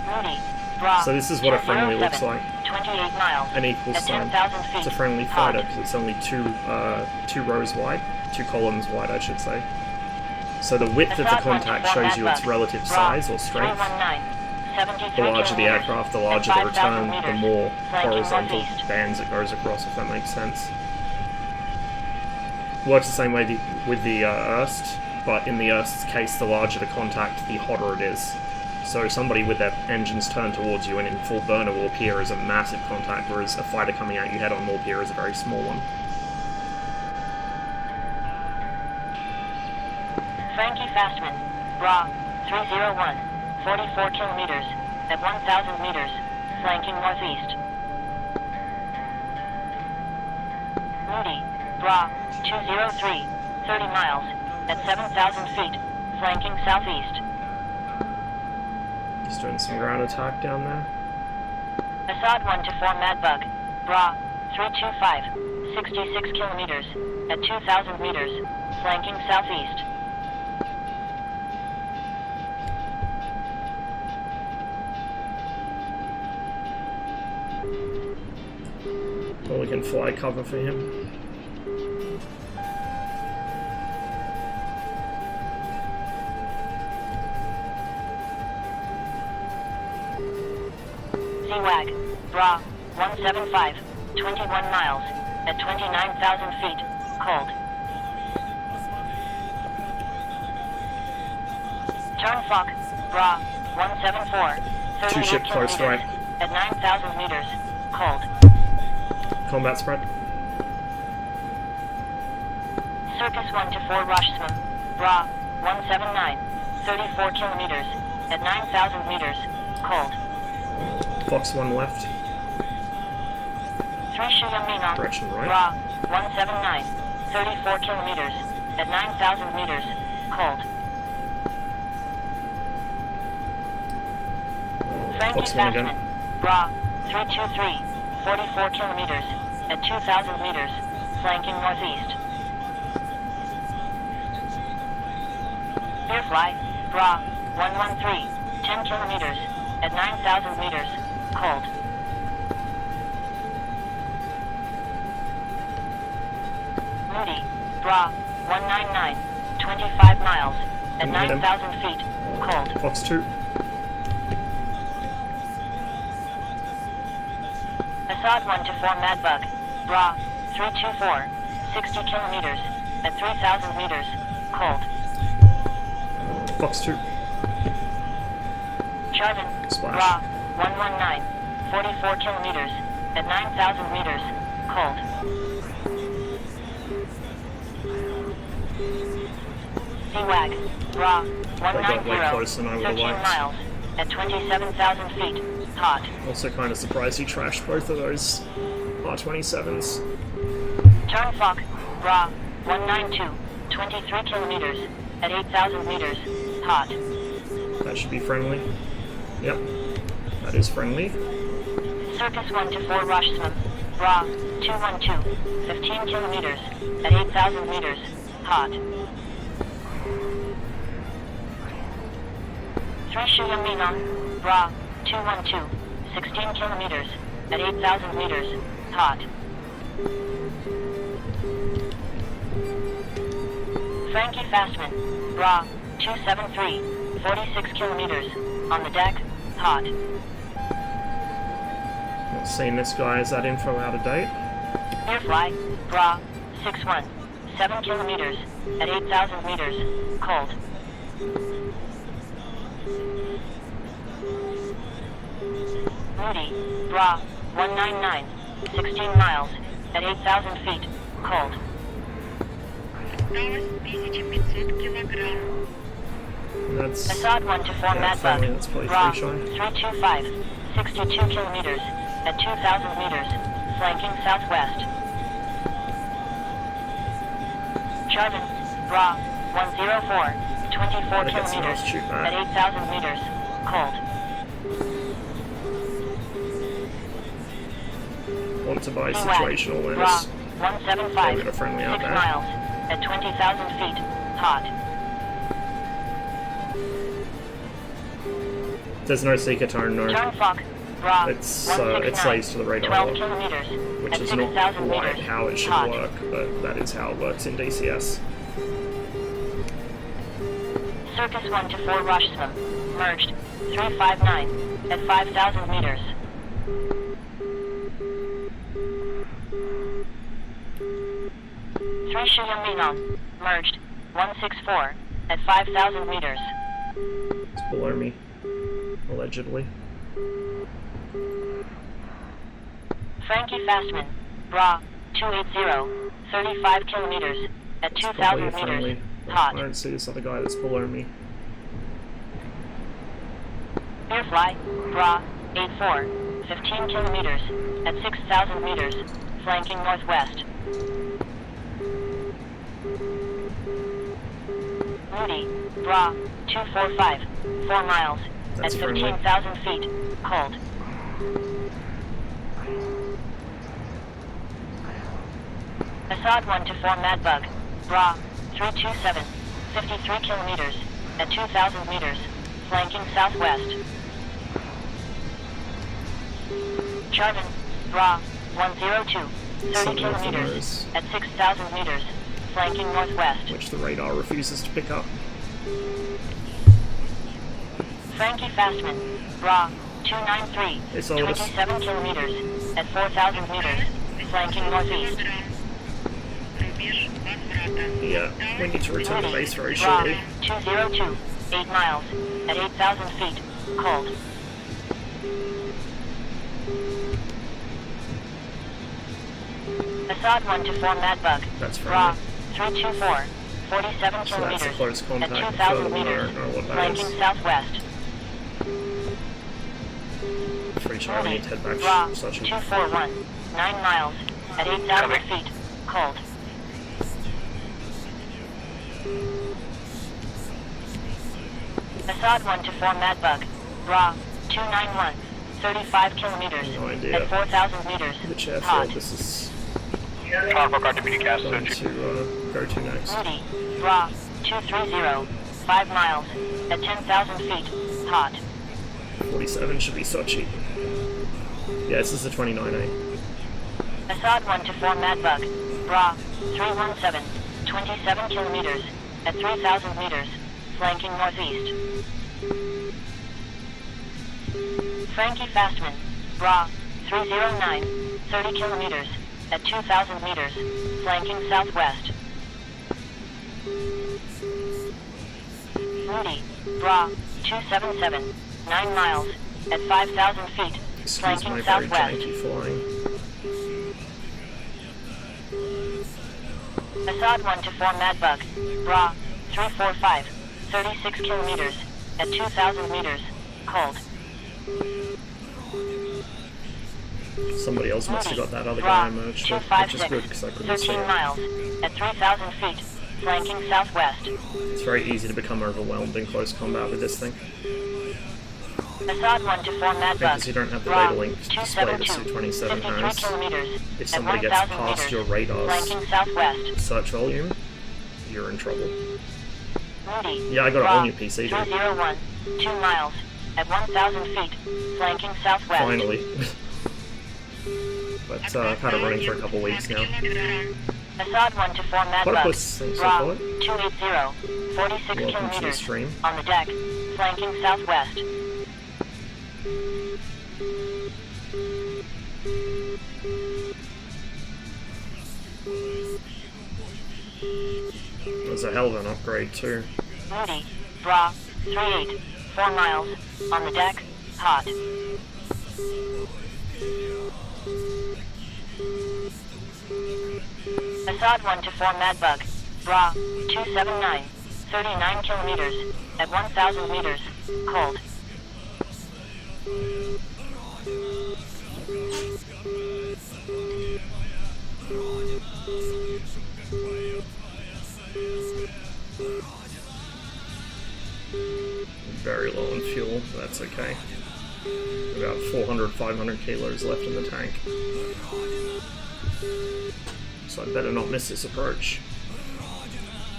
Moody, Bra, So this is what a friendly looks 207, like. 28 miles, An equal at sign. 10,000 feet. It's a friendly hot. fighter because it's only two rows wide, 2 columns wide, I should say. So the width of the Assad contact 1-4 shows you its Madbug, relative Bra, size or strength. 319, 73 The larger the kilometers, aircraft, the at larger the 5,000 return, the meters, more flanking horizontal northeast. bands it goes across, if that makes sense. Works the same way with the Erst, but in the Erst's case, the larger the contact, the hotter it is. So somebody with their engines turned towards you and in full burner will appear as a massive contact, whereas a fighter coming at you head-on will appear as a very small one. Frankie Fastman, Bra, 301, 44 kilometers, at 1,000 meters, flanking northeast. Moody, Bra, 203, 30 miles, at 7,000 feet, flanking southeast. Just doing some ground attack down there. Assad 1-4 Madbug, Bra, 325, 66 kilometers, at 2,000 meters, flanking southeast. Well, we can fly cover for him. Seawag, Bra, 175, 21 miles, at 29,000 feet, cold. Turn Fock, Bra, 174, 38 Two-ship close kilometers, strike. at 9,000 meters, cold. Combat spread. Circus 1-4 Roshsman, Bra, 179, 34 kilometers, at 9,000 meters, cold. Fox 1 left. 3 Shuyamina, Direction right. Bra, 179, 34 kilometers, at 9,000 meters, cold. Frankie Fox 1 again. Fastman, Bra, 323, 44 kilometers, at 2,000 meters, flanking northeast. Airfly, Bra, 113, 10 kilometers, at 9,000 meters, cold. Moody, Bra, 199, 25 miles, at 9,000 feet, cold. Fox 2. Assad 1-4 Madbug, Bra, 324, 60 kilometers, at 3,000 meters, cold. Fox 2. Charvin, Splash. Bra, 119, 44 kilometers, at 9,000 meters, cold. Seawag, Bra, got way closer 190, than I would've 13 liked. miles, at 27,000 feet, hot. Also kind of surprised he trashed both of those R-27s. Turn Fock, Bra, 192, 23 kilometers, at 8,000 meters, hot. That should be friendly. Yep. That is friendly. Circus 1-4 Roshsman, Bra, 212, 15 kilometers, at 8,000 meters, hot. 3 Shuyamina, Bra, 212, 16 kilometers, at 8,000 meters, hot. Frankie Fastman, Bra, 273, 46 kilometers, on the deck, hot. Not seeing this guy. Is that info out of date? Airfly, Bra, 61, 47 kilometers, at 8,000 meters, cold. Moody, Bra, 199, 16 miles, at 8,000 feet, cold. Осталось 1500 килограмм. That's Assad 1 to 4 yeah, finally, that's Madbug, probably Bra, 3 showing. 325, 62 kilometers, at 2,000 meters, flanking southwest. Jarvan, Bra, 104, 24 That gets kilometers, nice shoot at back. 8,000 meters, cold. Want to buy Bewag, situational Bra, awareness. 175, We've got a friendly 6 out there. miles, at 20,000 feet, hot. There's no seeker tone, no. Turn Fock, Bra, It's, 169, it slays to the radar 12 log, kilometers, which at is not 6,000 quite meters, how it should hot. work, but that is how it works in DCS. Circus 1 to 4 Roshsman, merged, 359, at 5,000 meters. Three Shuyaminon, merged, 164, at 5,000 meters. It's below me, allegedly. Frankie Fastman, Bra, 280, 35 kilometers, at It's 2,000 probably a meters, friendly. I hot. don't see this other guy that's below me. Beerfly, Bra, 84, 15 kilometers, at 6,000 meters, flanking northwest. Moody, Bra, 245, 4 miles, That's at friendly. 15,000 feet, cold. Assad 1 to 4 Madbug, Bra, 327, 53 kilometers, at 2,000 meters, flanking southwest. Jarvan, Bra, 102, 30 Something off the kilometers, nose, at 6,000 meters, flanking northwest. which the radar refuses to pick up. Frankie Fastman, Bra, 293, It's all this. 27 kilometers, at 4,000 meters, flanking northeast. Рубеж возврата. Yeah, we need to return to base very Bra, shortly. 202, 8 miles, at 8,000 feet, cold. Assad 1 to 4 Madbug, That's Bra, friendly. 324, 47 So that's a kilometers, close at contact. 2,000 Further meters, know what that flanking is. southwest. Free shot, we need to head back. Bra, Such a 241, 9 miles, at 8,000 feet, cold. Assad 1 to 4 Madbug, Bra, 291, 35 kilometers, No idea. at 4,000 meters, which hot. airfield this is Convoke are to be cast, going to go to next. Moody, Bra, 230, 5 miles, at 10,000 feet, hot. 47 should be Sochi. Yeah, this is the 29A. Assad 1 to 4 Madbug, Bra, 317, 27 kilometers, at 3,000 meters, flanking northeast. Frankie Fastman, Bra, 309, 30 kilometers, at 2,000 meters, flanking southwest. Moody, Bra, 277, 9 miles, at 5,000 feet, Excuse flanking my very southwest. janky flying. Assad 1 to 4 Madbug, Bra, 345, 36 kilometers, at 2,000 meters, cold. Somebody else must have Moody, got that other Bra, guy emerged, which is good because I couldn't see 13 it. miles, at 3,000 feet, flanking southwest. It's very easy to become overwhelmed in close combat with this thing. Assad 1 to 4 Because you Madbug, don't have the Bra, data link to display the 272, Su-27 53 has. kilometers, If at somebody gets 1,000 past meters, your radar's flanking southwest. search volume, you're in trouble. Moody, Yeah, I got a Bra, whole new PC, dude. 201, 2 miles, at 1,000 feet, flanking southwest. Finally. But I've had it running for a couple weeks now. Assad 1 to 4 Platypus, thanks Madbug, for Bra, following. 280, 46 Welcome to the kilometers, stream. on the deck, flanking southwest. It was a hell of an upgrade too. Moody, Bra, 38, 4 miles, on the deck, hot. Assad 1-4 Madbug, Bra, 279, 39 kilometers, at 1,000 meters, cold. Very low on fuel, but that's okay. About 400-500 kilos left in the tank. So I'd better not miss this approach.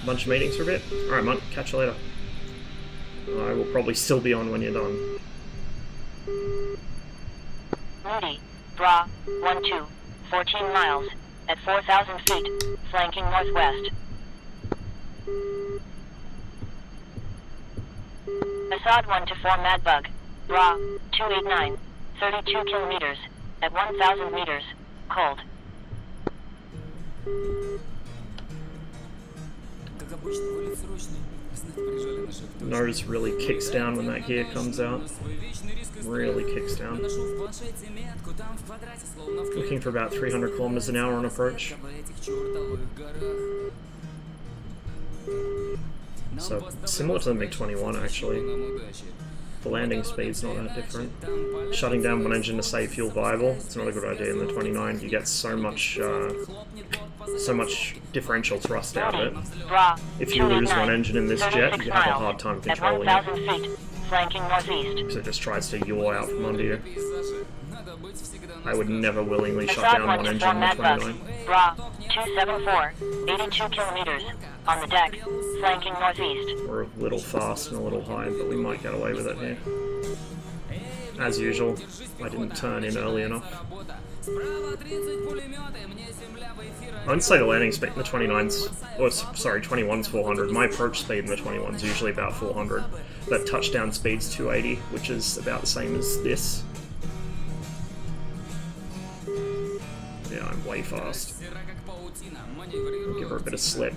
Bunch of meetings for a bit? Alright, Munt, catch you later. I will probably still be on when you're done. Moody, Bra, 1-2, 14 miles, at 4,000 feet, flanking northwest. Assad 1-4 Madbug, Bra, 289, 32 kilometers, at 1,000 meters, cold. Nose really kicks down when that gear comes out. Really kicks down. Looking for about 300 kilometers an hour on approach. So, similar to the MiG-21 actually. The landing speed's not that different. Shutting down one engine to save fuel viable, it's not a good idea in the 29. You get so much differential thrust out of it. If you lose one engine in this jet, you have a hard time controlling it. Flanking northeast. Because it just tries to yaw out from under you. I would never willingly shut down one engine in the 29. Bra, 274, 82 kilometers, on the deck, flanking northeast. We're a little fast and a little high, but we might get away with it here. As usual, I didn't turn in early enough. I would say the landing speed in the 29's, or sorry, 21's 400. My approach speed in the 21's usually about 400, but touchdown speed's 280, which is about the same as this. Yeah, I'm way fast. Give her a bit of slip.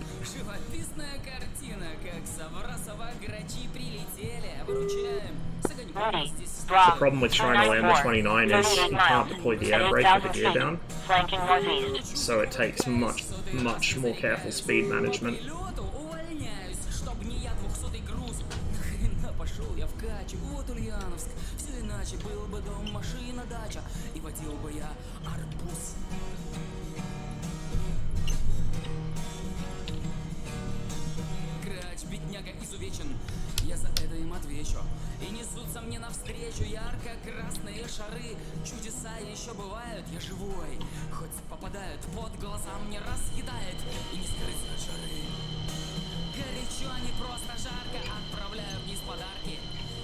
The problem with trying to land the 29 is you can't deploy the air brake with the gear down, so it takes much more careful speed management. Я за это им отвечу. И несутся мне навстречу ярко-красные шары. Чудеса еще бывают, я живой. Хоть попадают под глаза, мне разъедает. И не скрыться от жары. Горячо, не просто жарко. Отправляю вниз подарки.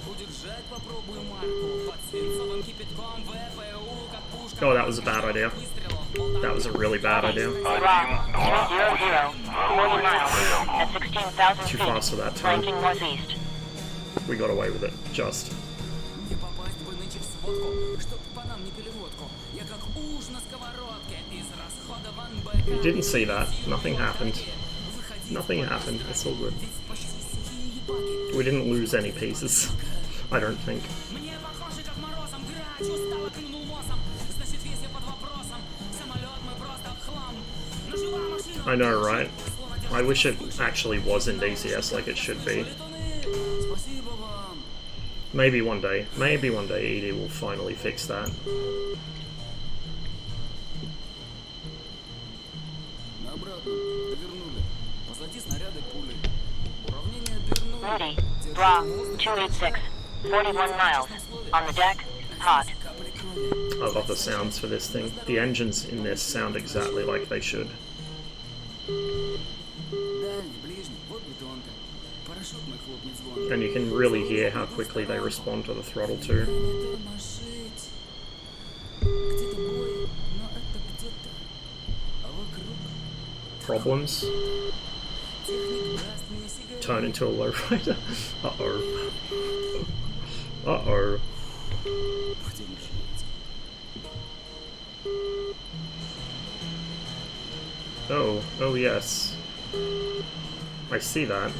Удержать попробую марку. Под свинцовым кипятком ВПУ, как пушка. Oh, that was a bad idea. That was a really bad idea. Too fast for that turn. We got away with it, just. You didn't see that. Nothing happened. Nothing happened. It's all good. We didn't lose any pieces. I don't think. I know, right? I wish it actually was in DCS like it should be. Maybe one day ED will finally fix that. Moody, Bra, 286, 41 miles, on the deck, hot. I love the sounds for this thing. The engines in this sound exactly like they should. And you can really hear how quickly they respond to the throttle too. Problems? Turn into a lowrider? Uh-oh. Uh-oh. Oh yes. I see that.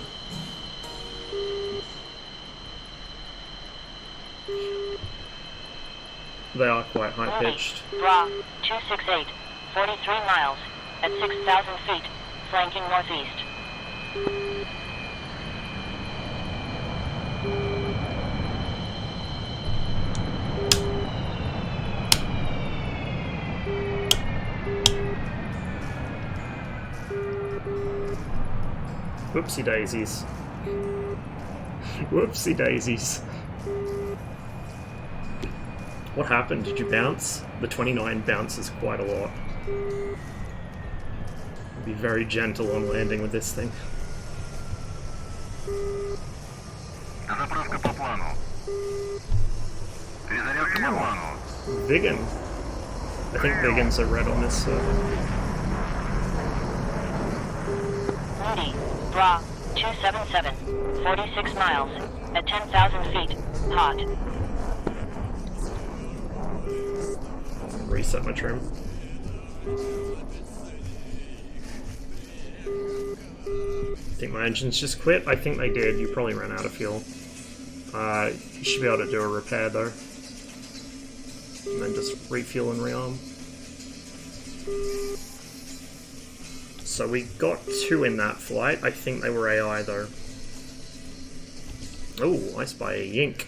They are quite high-pitched. Bra, 268, 43 miles, at 6,000 feet, flanking northeast. Whoopsie daisies. Whoopsie daisies. What happened? Did you bounce? The 29 bounces quite a lot. Be very gentle on landing with this thing. Заправка по плану. Перезарядка по плану. Vegan. I think vegans are red on this server. Moody, Bra, 277, 46 miles, at 10,000 feet, hot. Reset my trim. I think my engines just quit. I think they did. You probably ran out of fuel. You should be able to do a repair though. And then just refuel and rearm. So we got 2 in that flight. I think they were AI though. Oh, I spy a Yink.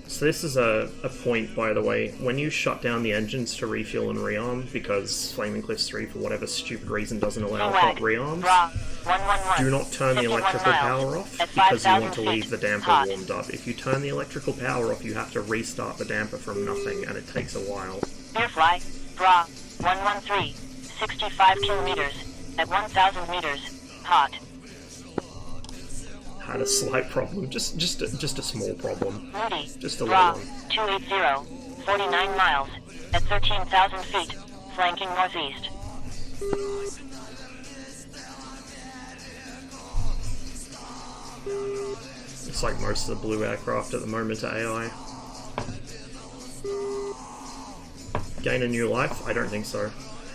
So this is a point, by the way. When you shut down the engines to refuel and rearm, because Flaming Cliffs 3, for whatever stupid reason, doesn't allow hot rearms, do not turn the electrical power off, because you want to leave the damper warmed up. If you turn the electrical power off, you have to restart the damper from nothing, and it takes a while. Airfly, Bra, 113, 65 kilometers, at 1,000 meters, hot. Had a slight problem, just a small problem. Moody, Just a Bra, little one. 280, 49 miles, at 13,000 feet, flanking northeast. It's like most of the blue aircraft at the moment are AI. Gain a new life? I don't think so.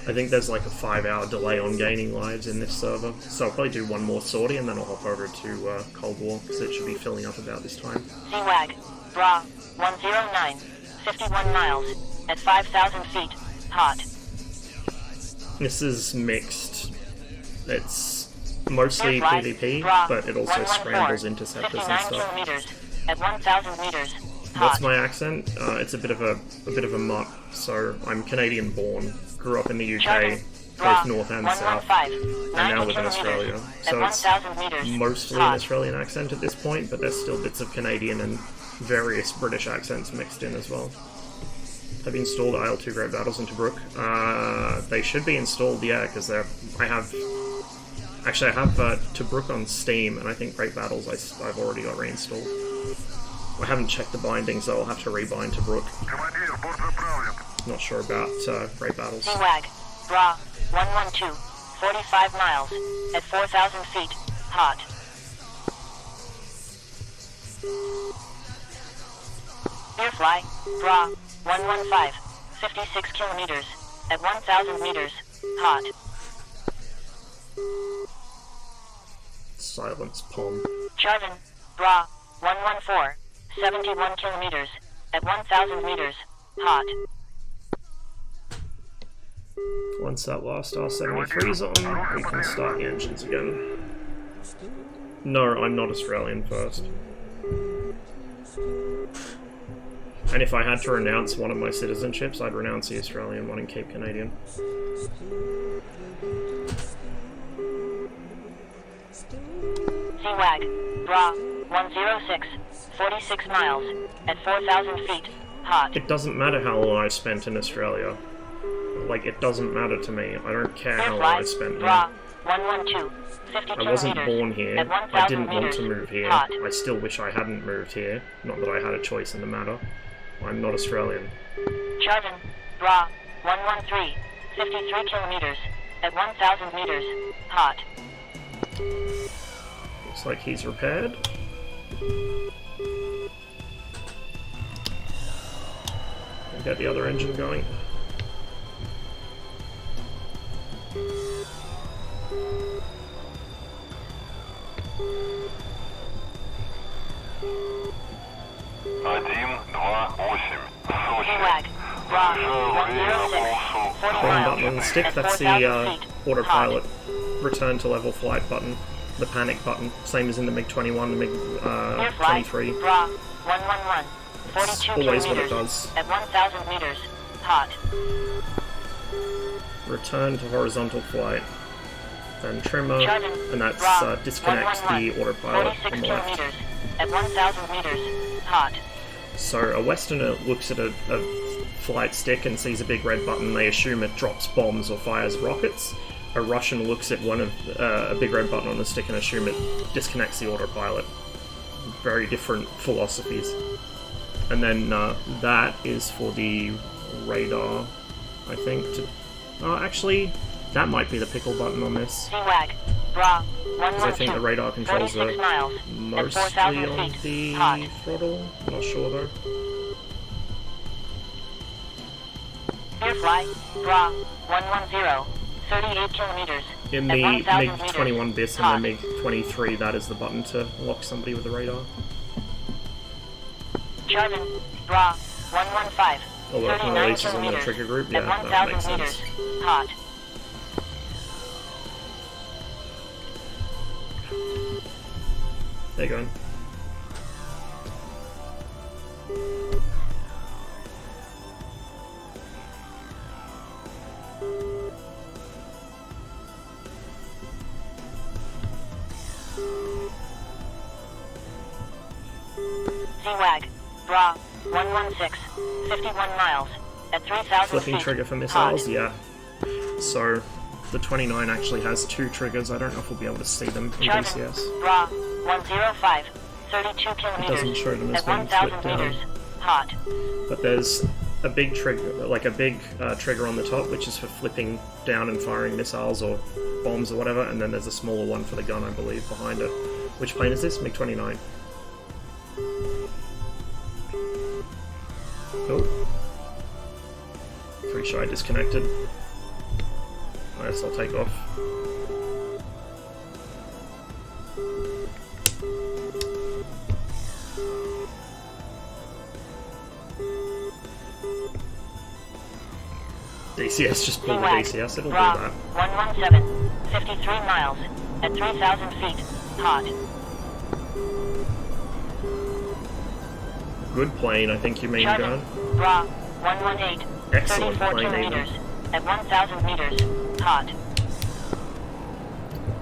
I think there's like a 5-hour delay on gaining lives in this server, so I'll probably do one more sortie and then I'll hop over to Cold War, because it should be filling up about this time. Seawag, Bra, 109, 51 miles, at 5,000 feet, hot. This is mixed. It's mostly Airfly, PvP, Bra, but it also 114, scrambles interceptors 59 and stuff. kilometers, at 1,000 meters, hot. What's my accent? It's a bit of a mutt. So I'm Canadian born, grew up in the UK, both north and south, and now live in Australia. So it's mostly an Australian accent at this point, but there's still bits of Canadian and various British accents mixed in as well. Have you installed IL-2 Great Battles into Brook? They should be installed, yeah, because I have Tobruk on Steam, and I think Great Battles I've already got reinstalled. I haven't checked the bindings, so I'll have to rebind Tobruk. Not sure about Great Battles. Seawag, Bra, 112, 45 miles, at 4,000 feet, hot. Airfly, Bra, 115, 56 kilometers, at 1,000 meters, hot. Silence Pom. Jarvan, Bra, 114, 71 kilometers, at 1,000 meters, hot. Once that last R73 is on, we can start the engines again. No, I'm not Australian first. And if I had to renounce one of my citizenships, I'd renounce the Australian one and keep Canadian. Seawag, Bra, 106, 46 miles, at 4,000 feet, hot. It doesn't matter how long I spent in Australia. Like, it doesn't matter to me. I don't care how long I spent Bra, there. 112, 50 I wasn't kilometers, born here. at 1,000 I didn't want meters, to move here. hot. I still wish I hadn't moved here. Not that I had a choice in the matter. I'm not Australian. Jarvan, Bra, 113, 53 kilometers, at 1,000 meters, hot. Looks like he's repaired. Get the other engine going. One button on the stick, that's the autopilot return to level flight button. The panic button, same as in the MiG-21, the MiG-23. Bra 111. 42 always what it kilometers does. at 1,000 meters. Hot. Return to horizontal flight. Then trimmer, Charging. and that's Bra disconnects 111. the autopilot 46 on the left. kilometers at 1,000 meters. Hot. So a Westerner looks at a flight stick and sees a big red button. They assume it drops bombs or fires rockets. A Russian looks at a big red button on the stick and assume it disconnects the autopilot. Very different philosophies. And then that is for the radar, I think. Actually, that might be the pickle button on this. CWAG. Bra Because I think the 112. radar controls 46 are miles mostly at 4,000 on feet. the Hot. throttle. Not sure though. Airfly. Bra 110. 38 kilometers In at the 1,000 meters. MiG-21 BIS Hot. and the MiG-23, that is the button to lock somebody with the radar. Charging. Bra 115. Although it 39 releases on the kilometers trigger group, at yeah, that 1,000 makes meters. sense. Hot. There you go. CWAG. Bra 116. 51 miles at 3,000 Flipping feet. trigger for Hot. missiles, yeah. So the 29 actually has 2 triggers. I don't know if we'll be able to see them in Charging. DCS. Bra 105. 32 kilometers doesn't show them as at being 1,000 flipped down. meters. Hot. But there's a big trigger, like a big trigger on the top, which is for flipping down and firing missiles or bombs or whatever, and then there's a smaller one for the gun, I believe, behind it. Which plane is this? MiG-29. Oh. Pretty sure I disconnected. I guess I'll take off. DCS, just pull the DCS, it'll do Bra that. 117. 53 miles at 3,000 feet. Hot. Good plane, I think you mean, Charging. Gun. Bra 118. Excellent 34 plane, kilometers even. at 1,000 meters. Hot.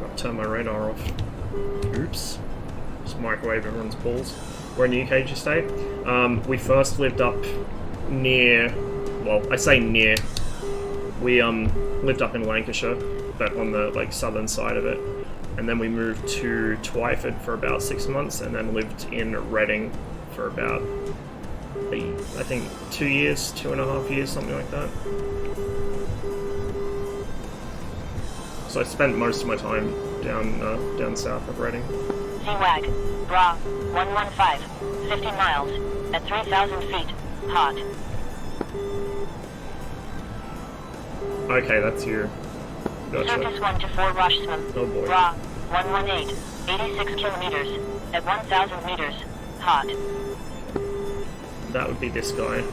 I'll turn my radar off. Oops. Just microwave everyone's balls. Where in the UK did you stay? We first lived up near, well, I say near. We lived up in Lancashire, but on the southern side of it. And then we moved to Twyford for about 6 months, and then lived in Reading for about, I think, 2 years, 2.5 years, something like that. So I spent most of my time down south of Reading. CWAG. Bra 115. 50 miles at 3,000 feet. Hot. Okay, that's you. Gotcha. Circus 1 to 4 Rushsman. Oh boy. Bra 118. 86 kilometers at 1,000 meters. Hot. That would be this guy.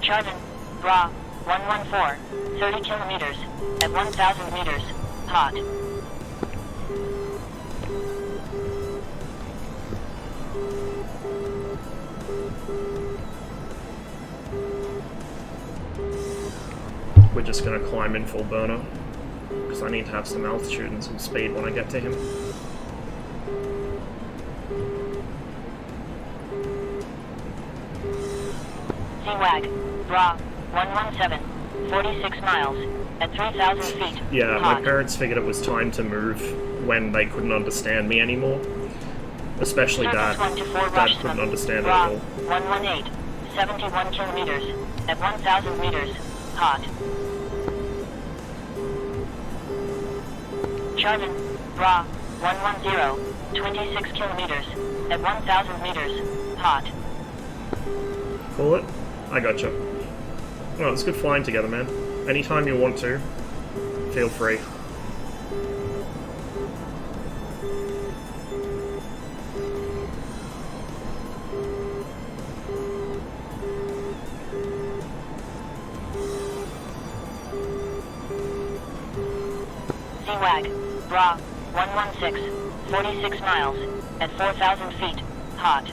Charging. Bra 114. 30 kilometers at 1,000 meters. Hot. We're just gonna climb in full burner, because I need to have some altitude and some speed when I get to him. CWAG. Bra 117. 46 miles at 3,000 feet. Yeah, Hot. my parents figured it was time to move when they couldn't understand me anymore. Especially Dad. Circus 1 to 4 Dad Rushsman. couldn't understand it Bra at all. 118. 71 kilometers at 1,000 meters. Hot. Charging. Bra 110. 26 kilometers at 1,000 meters. Hot. Call it. I gotcha. Well, it's good flying together, man. Anytime you want to, feel free. CWAG, Bra, 116, 46 miles, at 4,000 feet, hot.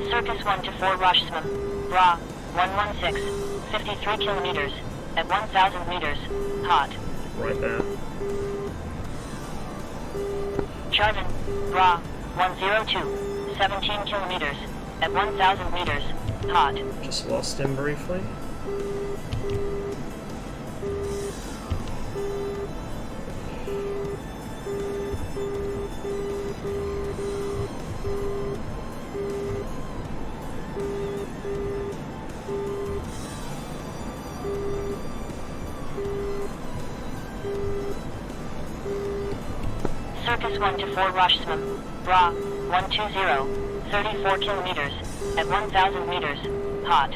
Circus 1-4 Roshsman, Bra, 116, 53 kilometers, at 1,000 meters, hot. Right there. Charvin, Bra, 102, 17 kilometers, at 1,000 meters, hot. Just lost him briefly. Circus 1-4 Roshsman, Bra, 120, 34 kilometers, at 1,000 meters, hot.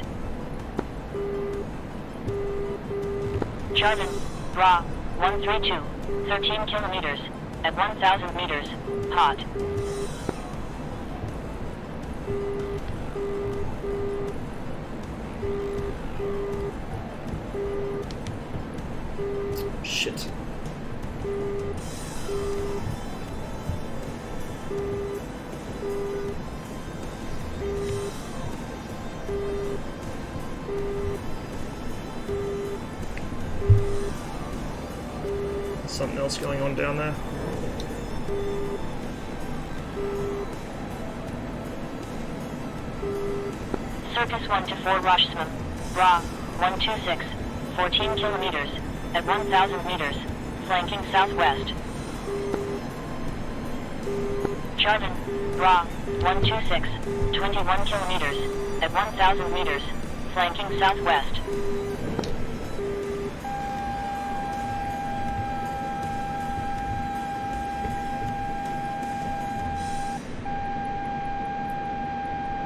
Charvin, Bra, 132, 13 kilometers, at 1,000 meters, hot. Shit. Something else going on down there? Circus 1-4 Roshsman, Bra, 126, 14 kilometers, at 1,000 meters, flanking southwest. Charvin, Bra, 126, 21 kilometers, at 1,000 meters, flanking southwest.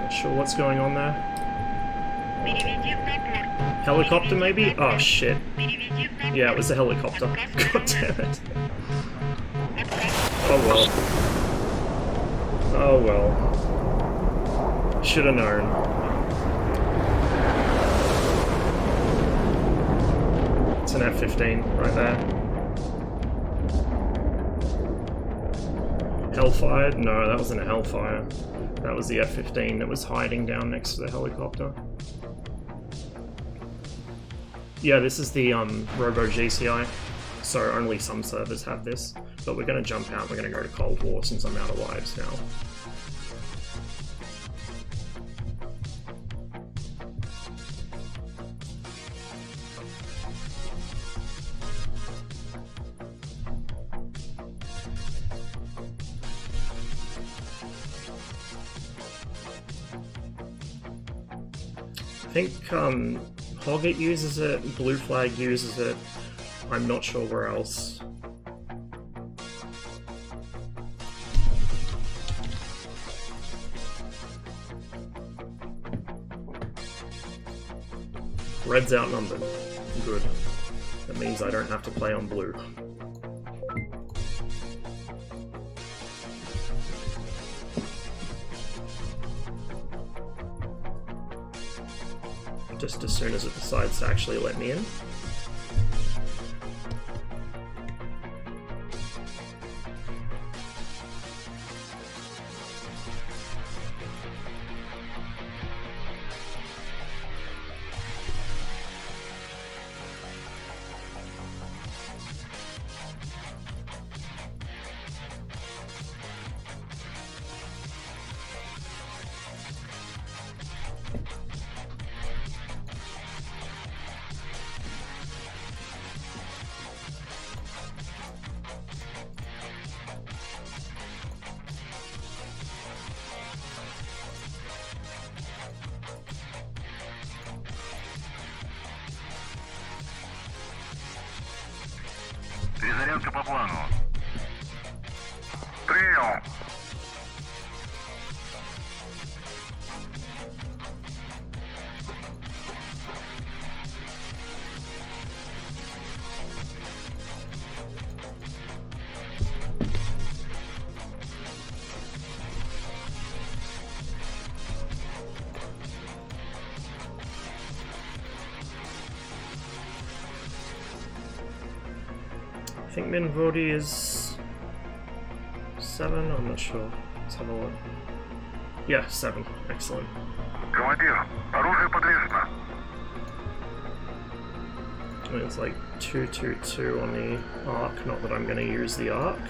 Not sure what's going on there. Переведи в напор. Helicopter maybe? Oh shit. Переведи в напор. Yeah, it was a helicopter. Отказ God damn it. Отказ. Oh well. Oh well. Should have known. It's an F-15 right there. Hellfire? No, that wasn't a Hellfire. That was the F-15 that was hiding down next to the helicopter. Yeah, this is the Robo GCI, so only some servers have this. But we're going to jump out, we're going to go to Cold War since I'm out of lives now. I think Hoggett uses it, Blue Flag uses it, I'm not sure where else. Red's outnumbered. Good. That means I don't have to play on blue. Just as soon as it decides to actually let me in. Перезарядка по плану. Прием. think min Vodi is 7, I'm not sure. Let's have a look. Yeah, 7. Excellent. Командир, оружие подвешено. It's like 222 on the arc, not that I'm going to use the arc.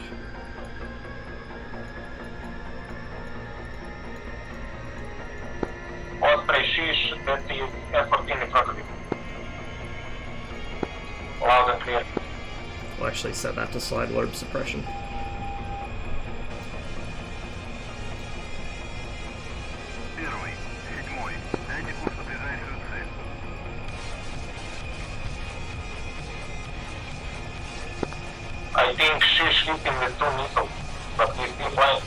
Osprey, sheesh, that's the F-14 in front of you. Loud and clear. I'll actually set that to side lobe suppression. Первый, 7-й. Дайте курс на ближайшую цель. I think sheesh hit him with 2 missiles, but he's still flying.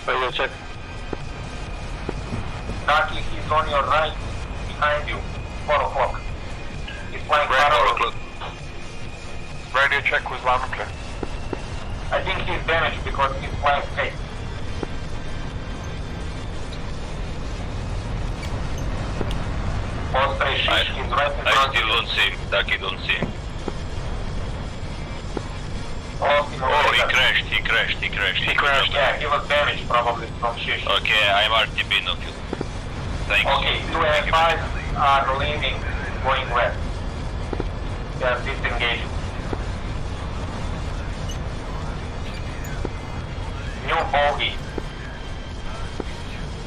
Radio check. Ducky, he's on your right, behind you, 4 o'clock. He's flying parallel. Radio check was loud and clear. I think he's damaged because he's flying straight. Osprey, sheesh, he's right in front of you. Don't see him. Ducky don't see him. Lost him Oh, already. he crashed. Yeah, he was damaged probably from sheesh. Okay, I'm RTB, no kill. Thanks. Okay, 2 A5 are leaving, going west. They are disengaged. New bogey.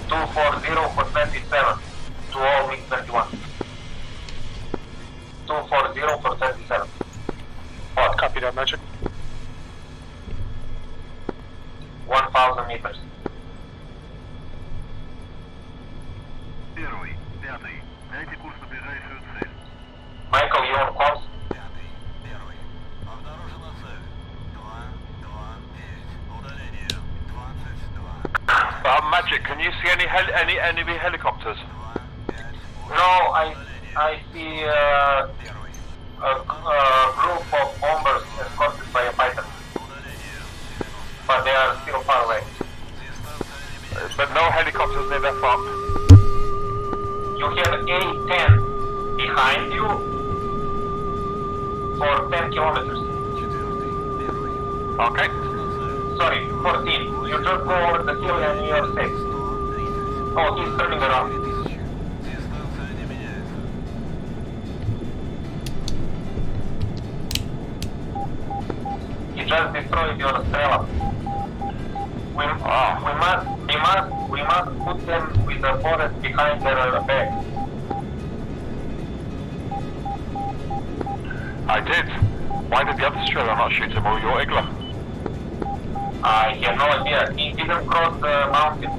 240 for 27. To all MiG 21. 240 for 27. What? Copy that, Magic. 1000 meters. Первый, 5-й. Дайте курс на ближайшую цель. Michael, you on comms? 5-й, 1-й. Обнаружена цель. 2, 2, 9. Удаление. 22. Magic, can you see any enemy helicopters? No, I see a group of bombers escorted by a fighter. But they are still far away. But no helicopters near that farm. You have A-10 behind you for 10 kilometers. Okay. Sorry, 14. You just go over the hill and you are safe. Oh, he's turning around. He just destroyed your Strela. We must put them with the forest behind their back. I did. Why did the other Strela not shoot him or your Igla? I have no idea. He didn't cross the mountain.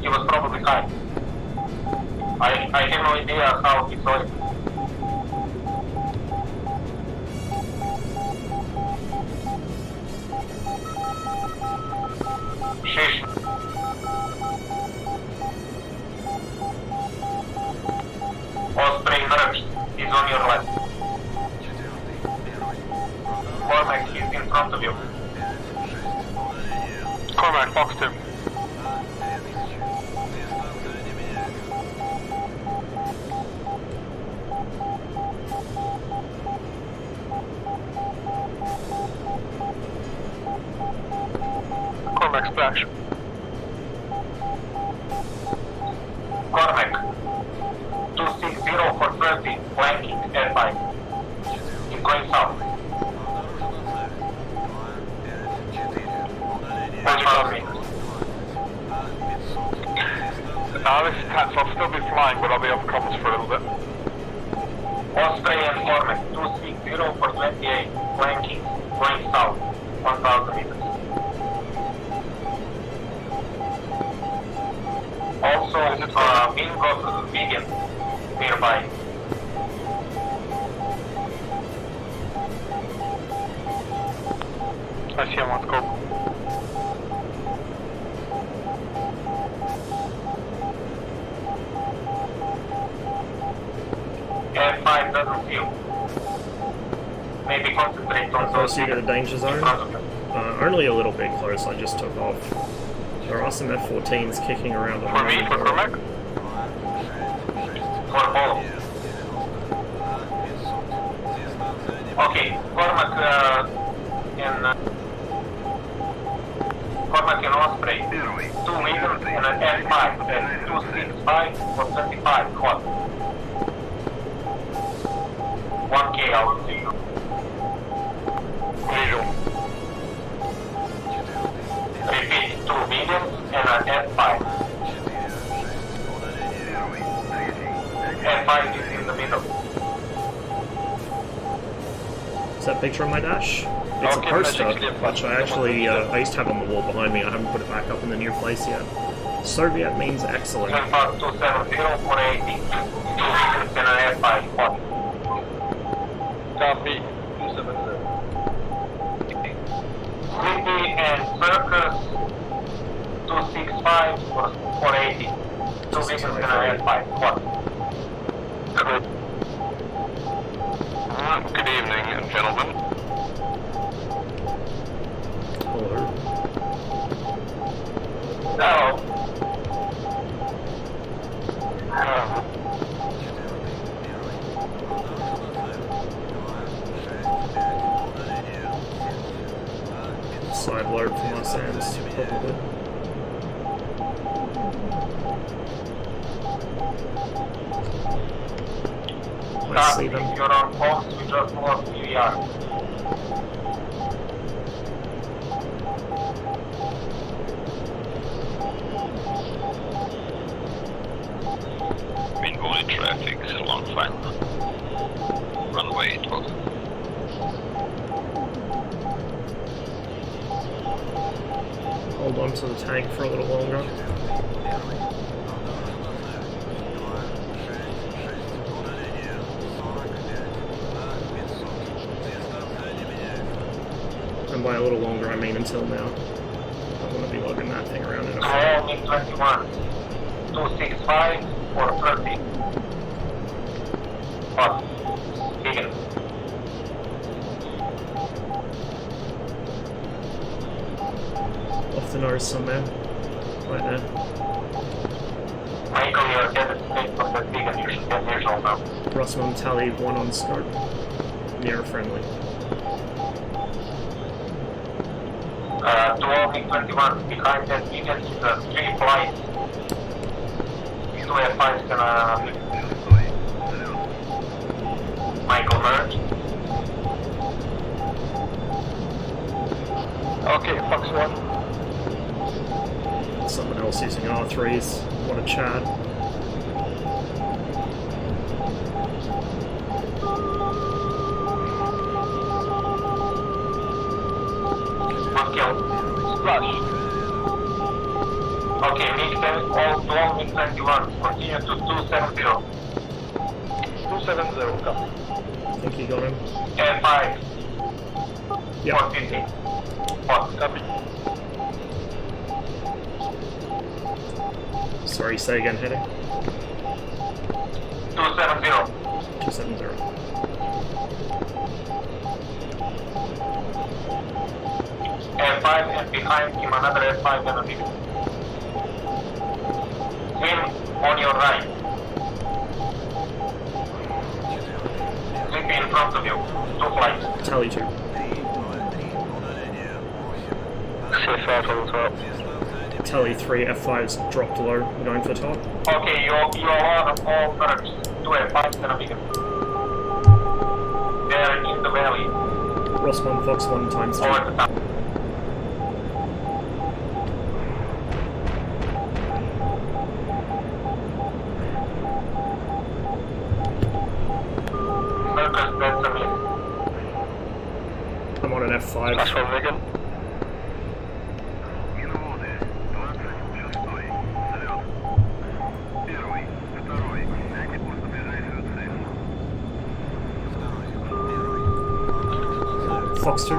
He was probably high. I have no idea how he saw it. Sheesh. Osprey merged. He's on your left. Cormac, he's in front of you. Cormac, boxed him. Cormac splash. Cormac, 260 for 30, flanking F5. He's going south. 1,000 meters. This is Tats. I'll still be flying, but I'll be off comms for a little bit. Osprey and Cormac, 260 for 28, flanking, going south, 1,000 meters. Also, Bingo vegan nearby. I see him on scope. F5 doesn't feel. Maybe concentrate on Close those you to the danger in zone? front of them. Only a little bit close, I just took off. There are some F-14s kicking around. For me, for Cormac? For both. Okay, Cormac and Osprey, 2 meters and an F5 at 265 for 35 hot. 1K altitude. Visual. Repeat, 2 mediums and an F5. F5 is in the middle. Is that a picture of my dash? It's a poster, which I actually, I used to have on the wall behind me. I haven't put it back up in the new place yet. Soviet means excellent. 270 for 80. 2 meters and an F5 hot. Copy. 270. Sleepy and Circus 265 for 80. 2 meters and an F5 hot. Good evening, gentlemen. Hello. Hello. Side load from my sands, probably. I see them. You're on post, we just lost PVR. Inbound traffic along final. Runway 12. Hold on to the tank for a little longer. And by a little longer, I mean until now. I want to be lugging that thing around in a All MiG-21. 265 for 30. Hot. Begin. off the nose somewhere. Right there. Michael, you're dead straight from that beacon. You should get visual now. Rossman tally 1 on scope. Near friendly. 12 MiG-21 behind that beacon, 3 flights. 2 F5s gonna... Michael merge. Okay, Fox 1. Someone else using R3s. What a Chad. One kill. Splash. Okay, MiG-10, all 12 MiG-21. Continue to 270. 270, come. I think he got him. F5. Yep. 450. What? Copy. Sorry, say again, heading. 270. 270. F5 and behind him another F5 and a MiG. Swim on your right. Sleepy in front of you. 2 flights. Tally 2. C5 on the top. Tally 3, F5's dropped low. We're going for the top. Okay, you're on all birds. 2 F5s and a MiG. They're in the valley. Ross 1, Fox 1 times 2. Over the top. Circus, that's a MiG. I'm on an F5. That's one MiG. Минводы, 26-й, взлет. Первый, второй, дайте курс на ближайшую цель. Fox 2.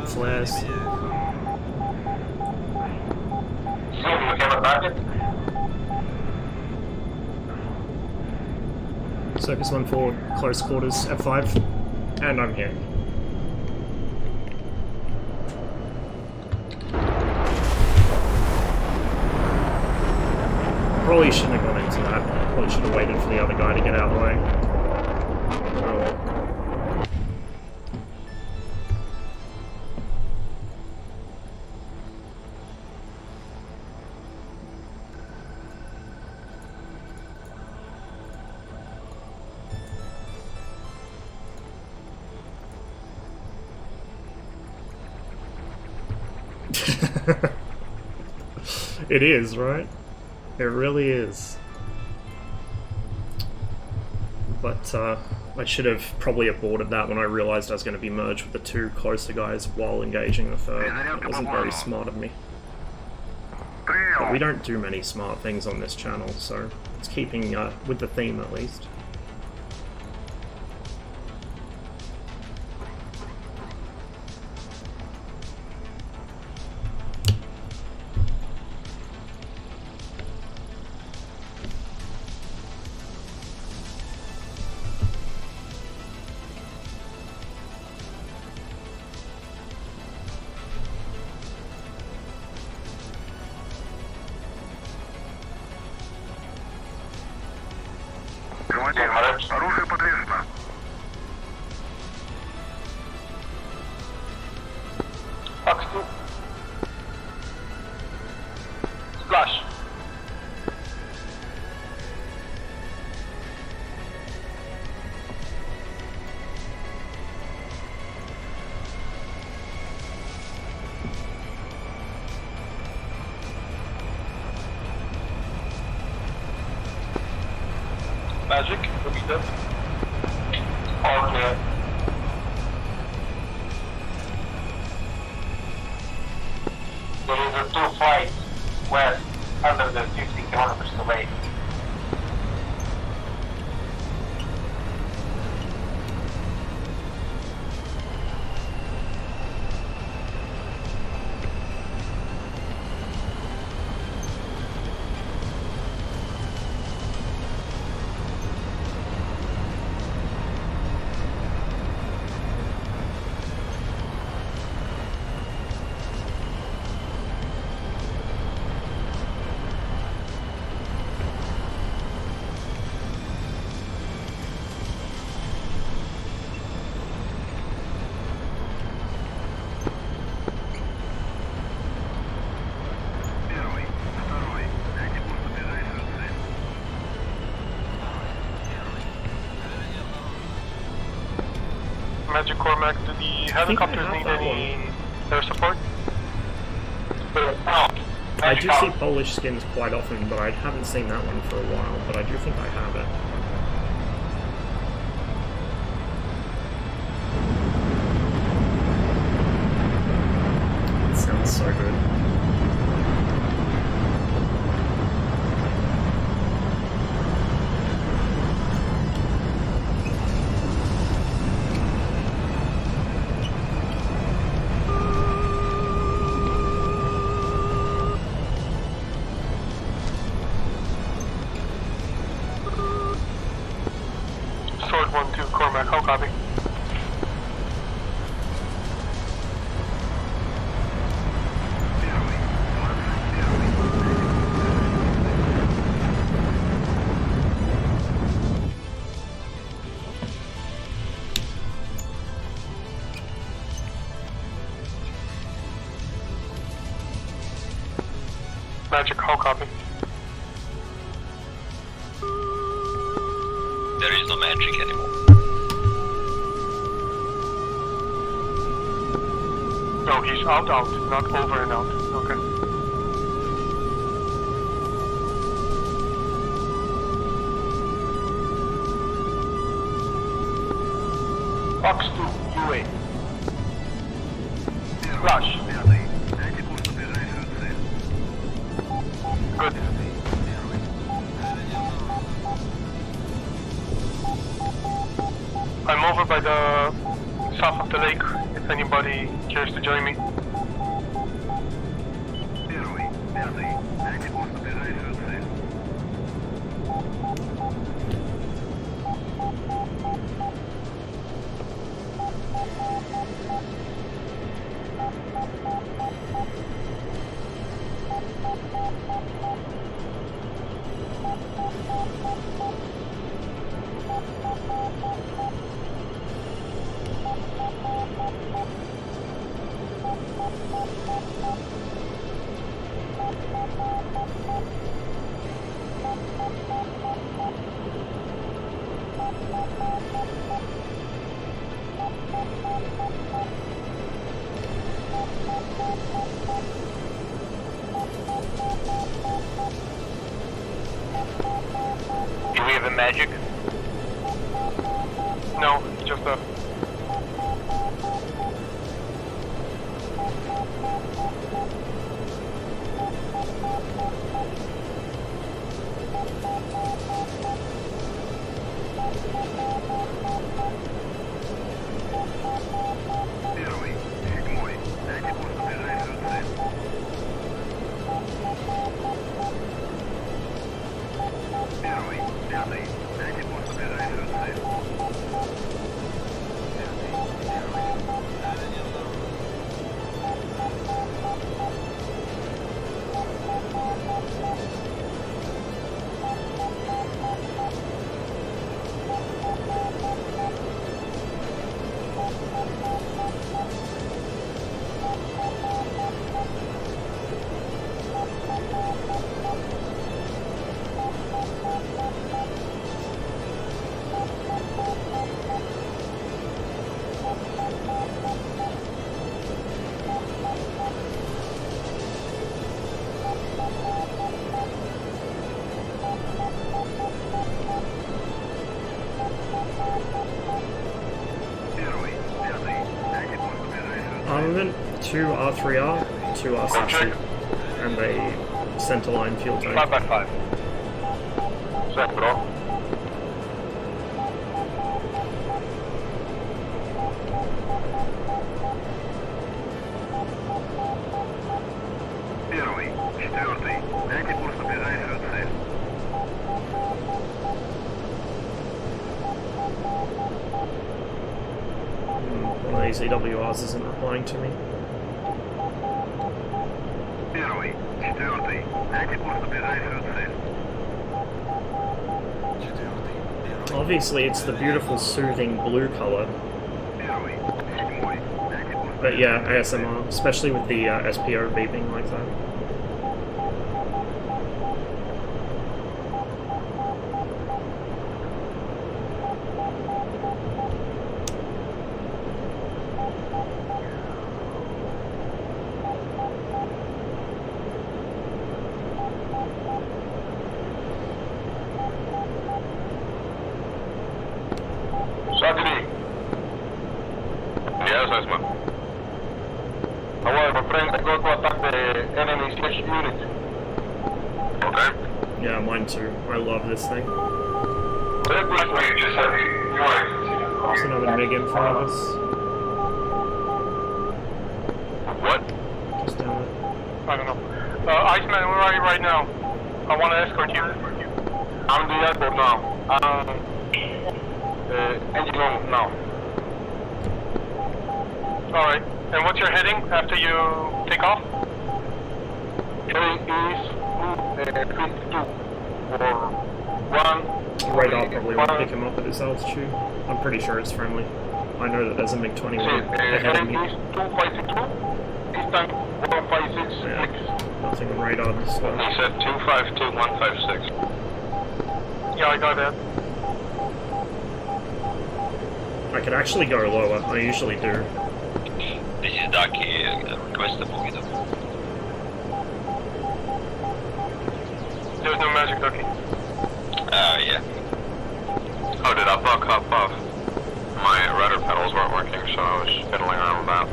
Flares. So, you have a target? Circus 1 forward, close quarters, F5. And I'm here. probably shouldn't have gone into that. Probably should have waited for the other guy to get out of the way. Oh. It is, right? It really is. But I should have probably aborted that when I realized I was going to be merged with the two closer guys while engaging the third. That wasn't very smart of me. But we don't do many smart things on this channel, so it's keeping with the theme at least. Оружие подвешено. Fox 2. Splash. Magic, repeat up. All clear. There is a 2 flights west under the 50 kilometers away. Magic Cormac, do the helicopters need any air support? I do see Polish skins quite often, but I haven't seen that one for a while, but I do think I have it. It sounds so good. Sword 1-2 Cormac, how copy? Magic, how copy? There is no magic anymore. No, he's out, not over and out. Okay. Fox 2, UA. Splash. Дайте курс на ближайшую цель. Good. I'm over by the south of the lake, if anybody cares to join me. Первый, пятый, дайте курс на ближайшую цель. magic? No, just a... Первый, седьмой, дайте курс на ближайшую цель. Первый, пятый, дайте курс на ближайшую цель. Первый, пятый, дайте курс на ближайшую цель. Armament, 2 R3R, 2 R60, and a centerline fuel tank. 5x5. Set, bro. Первый, четвертый, дайте курс на ближайшую цель. One of these EWRs isn't replying to me. Первый, четвертый, дайте курс на ближайшую цель. Obviously, it's the beautiful, soothing blue color. Первый, седьмой, дайте курс на But yeah, ASMR, especially with the SPO beeping like that. Sadri. Yes, Esma. However, friend, I go to attack the enemy slash unit. Okay. Yeah, mine too. I love this thing. There's another MiG in front of us. What? Just down there. I don't know. Iceman, where are you right now? I want to escort you. I'm the airport now. Engine on now. Alright. And what's your heading after you take off? Heading is 52 or 1. Radar probably won't pick him up at this altitude. I'm pretty sure it's friendly. I know that there's a MiG-21 ahead of Heading me. is 252. Distance 156. Yeah, nothing on radar this He time. said 252 156. Yeah, I got that. I could actually go lower. I usually do. This is Ducky, request a boogie. There's no magic ducky. Yeah. Oh, did I buck up off? My rudder pedals weren't working, so I was fiddling around with that.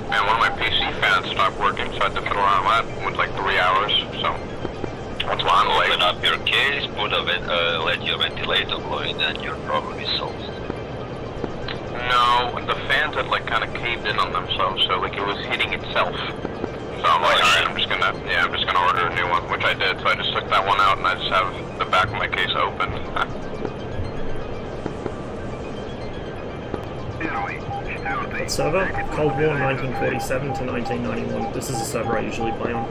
Man, one of my PC fans stopped working, so I had to fiddle around with that with like 3 hours, so that's why I'm late. Open up your case, let your ventilator blow in, and your problem is solved. No, the fans had like kind of caved in on themselves, so like it was hitting itself. So I'm like, alright, I'm just gonna order a new one, which I did. So I just took that one out, and I just have the back of my case open. Первый, четвертый, What server? дайте курс Cold на War ближайшую цель. 1947 to 1991. This is a server I usually play on.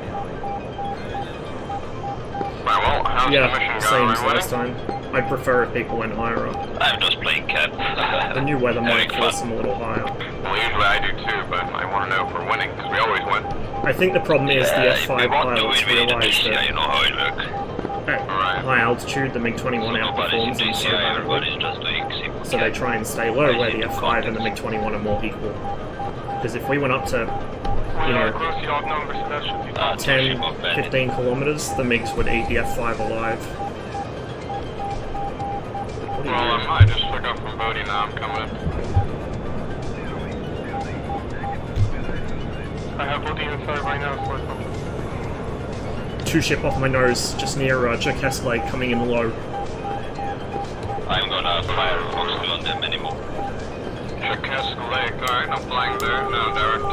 Right, well, how's the Yeah, mission same going? as last time. I'd prefer if people went higher up. I'm just playing cat. The new weather might Having force fun. them a little higher. Well, usually I do too, but I want to know if we're winning, because we always win. I think the problem is the If we F5 want to pilots win, we need to realise see, that you know how it works. At high altitude, the MiG-21 outperforms them so badly. So they try and stay low where the F5 and the MiG-21 are more equal. Because if we went up to, you know, 10, 15 kilometers, the MiGs would eat the F5 alive. What are you doing? I just took off from Bodie, now I'm coming. I have Bodie inside right now, so it's Two ship off my nose, just near Cherkessk Lake, coming in low. I'm gonna fire Foxtrot on them anymore. Cherkessk Lake, alright, I'm flying there, now direct.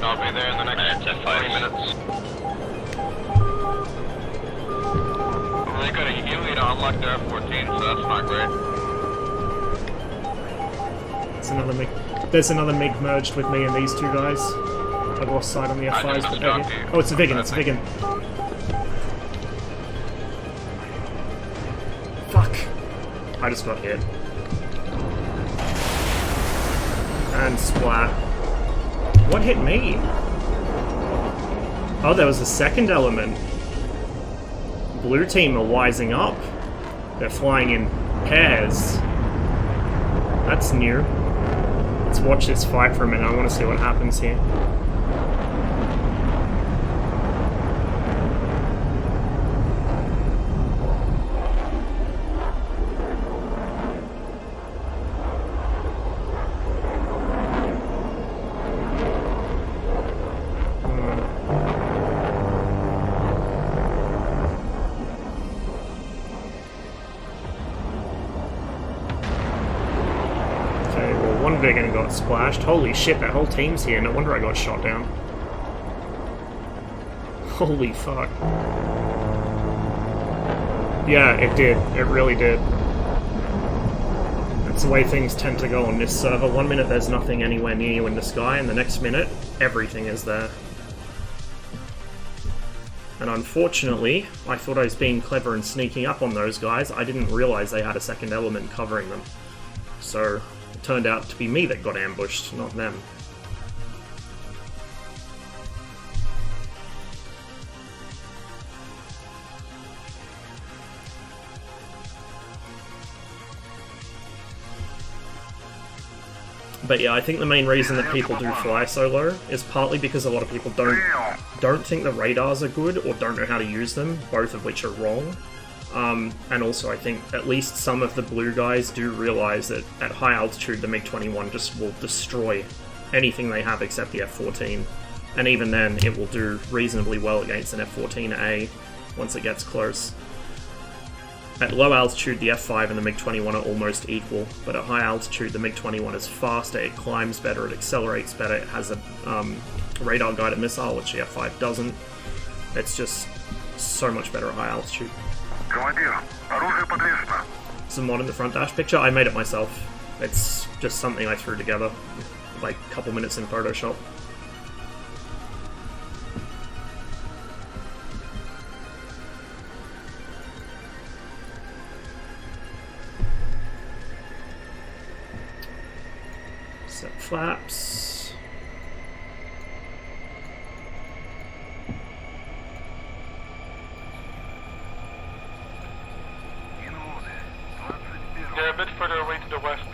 I'll be there in the next 3 minutes. They got a Huey to unlock their F-14, so that's not great. It's another MiG. There's another MiG merged with me and these two guys. I've lost sight on the F5s, but they're here. Oh, it's a Viggen, it's a Viggen. Fuck. I just got hit. And splat. What hit me? Oh, there was a second element. Blue team are wising up. They're flying in pairs. That's new. Let's watch this fight for a minute. I want to see what happens here. Viggen got splashed. Holy shit, that whole team's here. No wonder I got shot down. Holy fuck. Yeah, it did. It really did. That's the way things tend to go on this server. 1 minute there's nothing anywhere near you in the sky, and the next minute, everything is there. And unfortunately, I thought I was being clever and sneaking up on those guys. I didn't realize they had a second element covering them. So it turned out to be me that got ambushed, not them. But yeah, I think the main reason that people do fly so low is partly because a lot of people don't think the radars are good or don't know how to use them, both of which are wrong. And also I think at least some of the blue guys do realize that at high altitude the MiG-21 just will destroy anything they have except the F-14. And even then it will do reasonably well against an F-14A once it gets close. At low altitude, the F-5 and the MiG-21 are almost equal, but at high altitude, the MiG-21 is faster, it climbs better, it accelerates better, it has a radar-guided missile, which the F-5 doesn't. It's just so much better at high altitude. It's a mod in the front dash picture. I made it myself. It's just something I threw together, like a couple minutes in Photoshop. Set flaps. They're a bit further away to the west.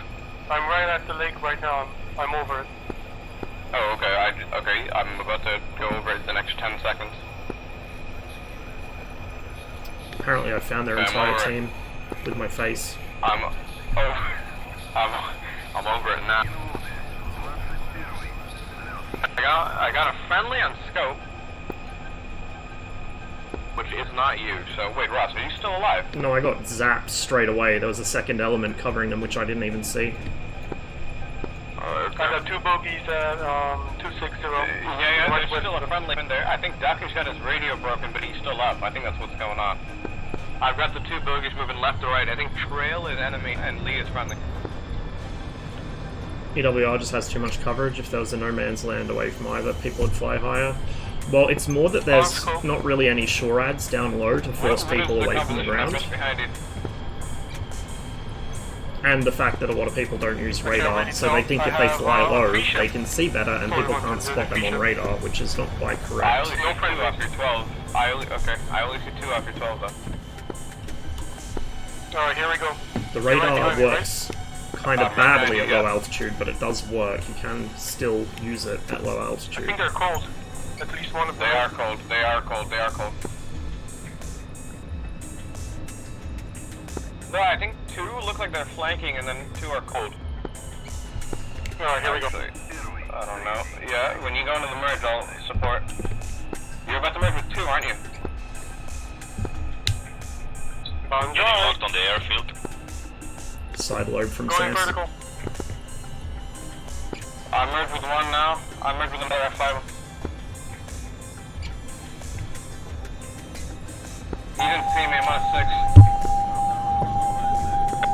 I'm right at the lake right now. I'm over it. Oh, okay. Okay, I'm about to go over it the next 10 seconds. Apparently I found their entire team with my face. I'm over it now. I got a friendly on scope, which is not you. So wait, Ross, are you still alive? No, I got zapped straight away. There was a second element covering them, which I didn't even see. I got two bogeys at 260. Yeah, there's still a friendly in there. I think Daku's got his radio broken, but he's still up. I think that's what's going on. I've got the two bogeys moving left to right. I think Trail is enemy and Lee is friendly. EWR just has too much coverage. If there was a no man's land away from either, people would fly higher. Well, it's more that there's not really any shore ads down low to force people away from the ground. And the fact that a lot of people don't use radar, so they think if they fly low, they can see better, and people can't spot them on radar, which is not quite I correct. only see 2 after 12. I only see 2 after 12 though. Alright, here we go. The radar works kind of badly at low altitude, but it does work. You can still use it at low I altitude. think they're cold. At least one of them. They are cold. They are cold. They are cold. No, I think 2 look like they're flanking, and then 2 are cold. Alright, here we go. Actually, I don't know. Yeah, when you go into the merge, I'll support. You're about to merge with 2, aren't you? On drive. on the airfield. Side load from Going Sans. vertical. I merged with 1 now. I merged with another F5. You didn't see me, I'm on 6.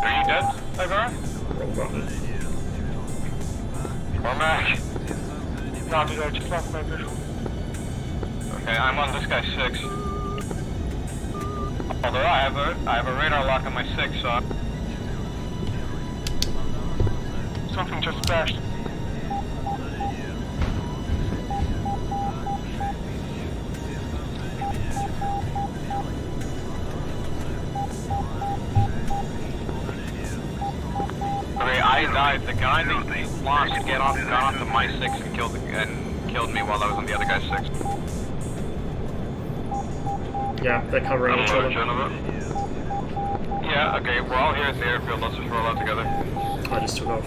Are you dead, Agara? Wrong button. Cormac? No, dude, I just lost my visual. Okay, I'm on this guy's 6. Although I have a radar lock on my 6, so Something just splashed. okay, I died. The guy that lost got off to my 6 and killed me while I was on the other guy's 6. Yeah, they're covering each other. Yeah, okay, we're all here at the airfield. Let's just roll out together. I just took off.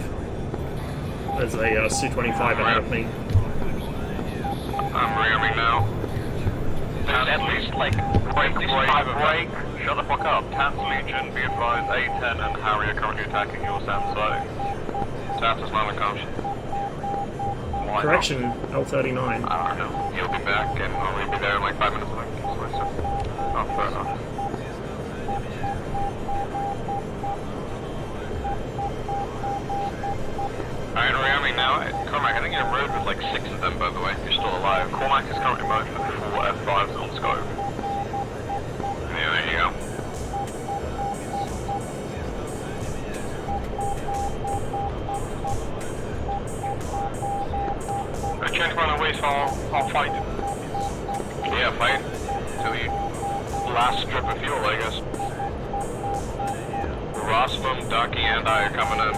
There's a Su-25 ahead of me. I'm rearming now. There's at least like break. Shut the fuck up. Tans Legion, be advised, A10 and Harry are currently attacking your SAM site. Tans is not comes. Correction, L-39. I don't know. You'll be back and I'll be there in like 5 minutes, I think. Oh, fair enough. Alright, rearming now. Cormac, I think you're merged with like 6 of them, by the way. You're still alive. Cormac is currently merged with 4 F5s on scope. Yeah, there you go. I can't run away, so I'll fight. Yeah, fight. Till you last strip of fuel, I guess. Rostam, Ducky, and I are coming in.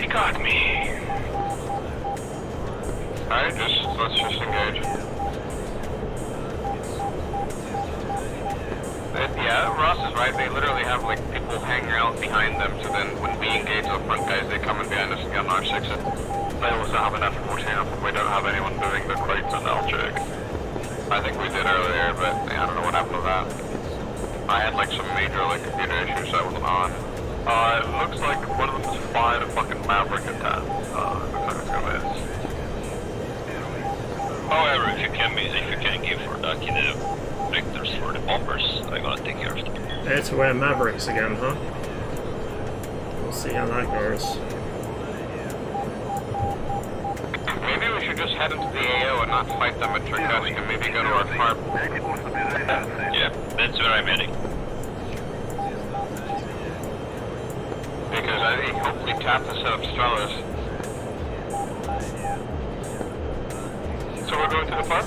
He got me. Alright, let's just engage. Yeah, Ross is right. They literally have like people hanging out behind them, so then when we engage the front guys, they come in behind us and get an R6. They also have an F14. We don't have anyone doing the crates and L-check. I think we did earlier, but I don't know what happened to that. I had like some major like computer issues, so I wasn't on. It looks like one of them just fired a fucking Maverick attack. Looks like it's gonna miss. However, if you can give for Ducky the vectors for the bombers, I'm gonna take care of them. There to wear Mavericks again, huh? We'll see how that goes. Maybe we should just head into the AO and not fight them at Cherkassk and maybe go to our farm. Yeah, that's where I'm heading. Because I think hopefully tap to set up Strellas. So we're going to the farm?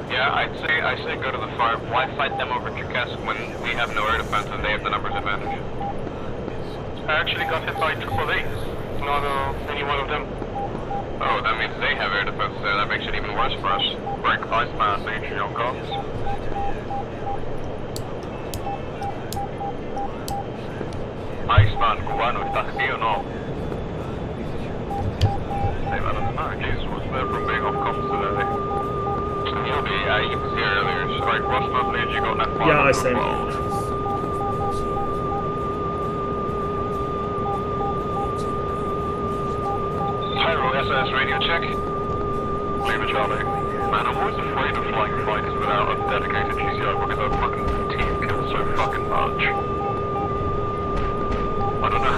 Yeah, I say go to the farm. Why fight them over Cherkassk when we have no air defense and they have the numbers advantage? I actually got hit by AAA. Not any one of them. Oh, that means they have air defense there. That makes it even worse for us. Break Iceman, Legion, your guns. Iceman, cubano, ¿estás aquí o no? Hey, man, Jesus was there from being off comms today. You'll be, you can see earlier, strike Rostam, Legion, you got that far. Yeah, I see. Tyro, SAS radio check. Leave it, Charlie. Man, I'm always afraid of flying fighters without a dedicated GCI because our fucking team kills so fucking much. I don't know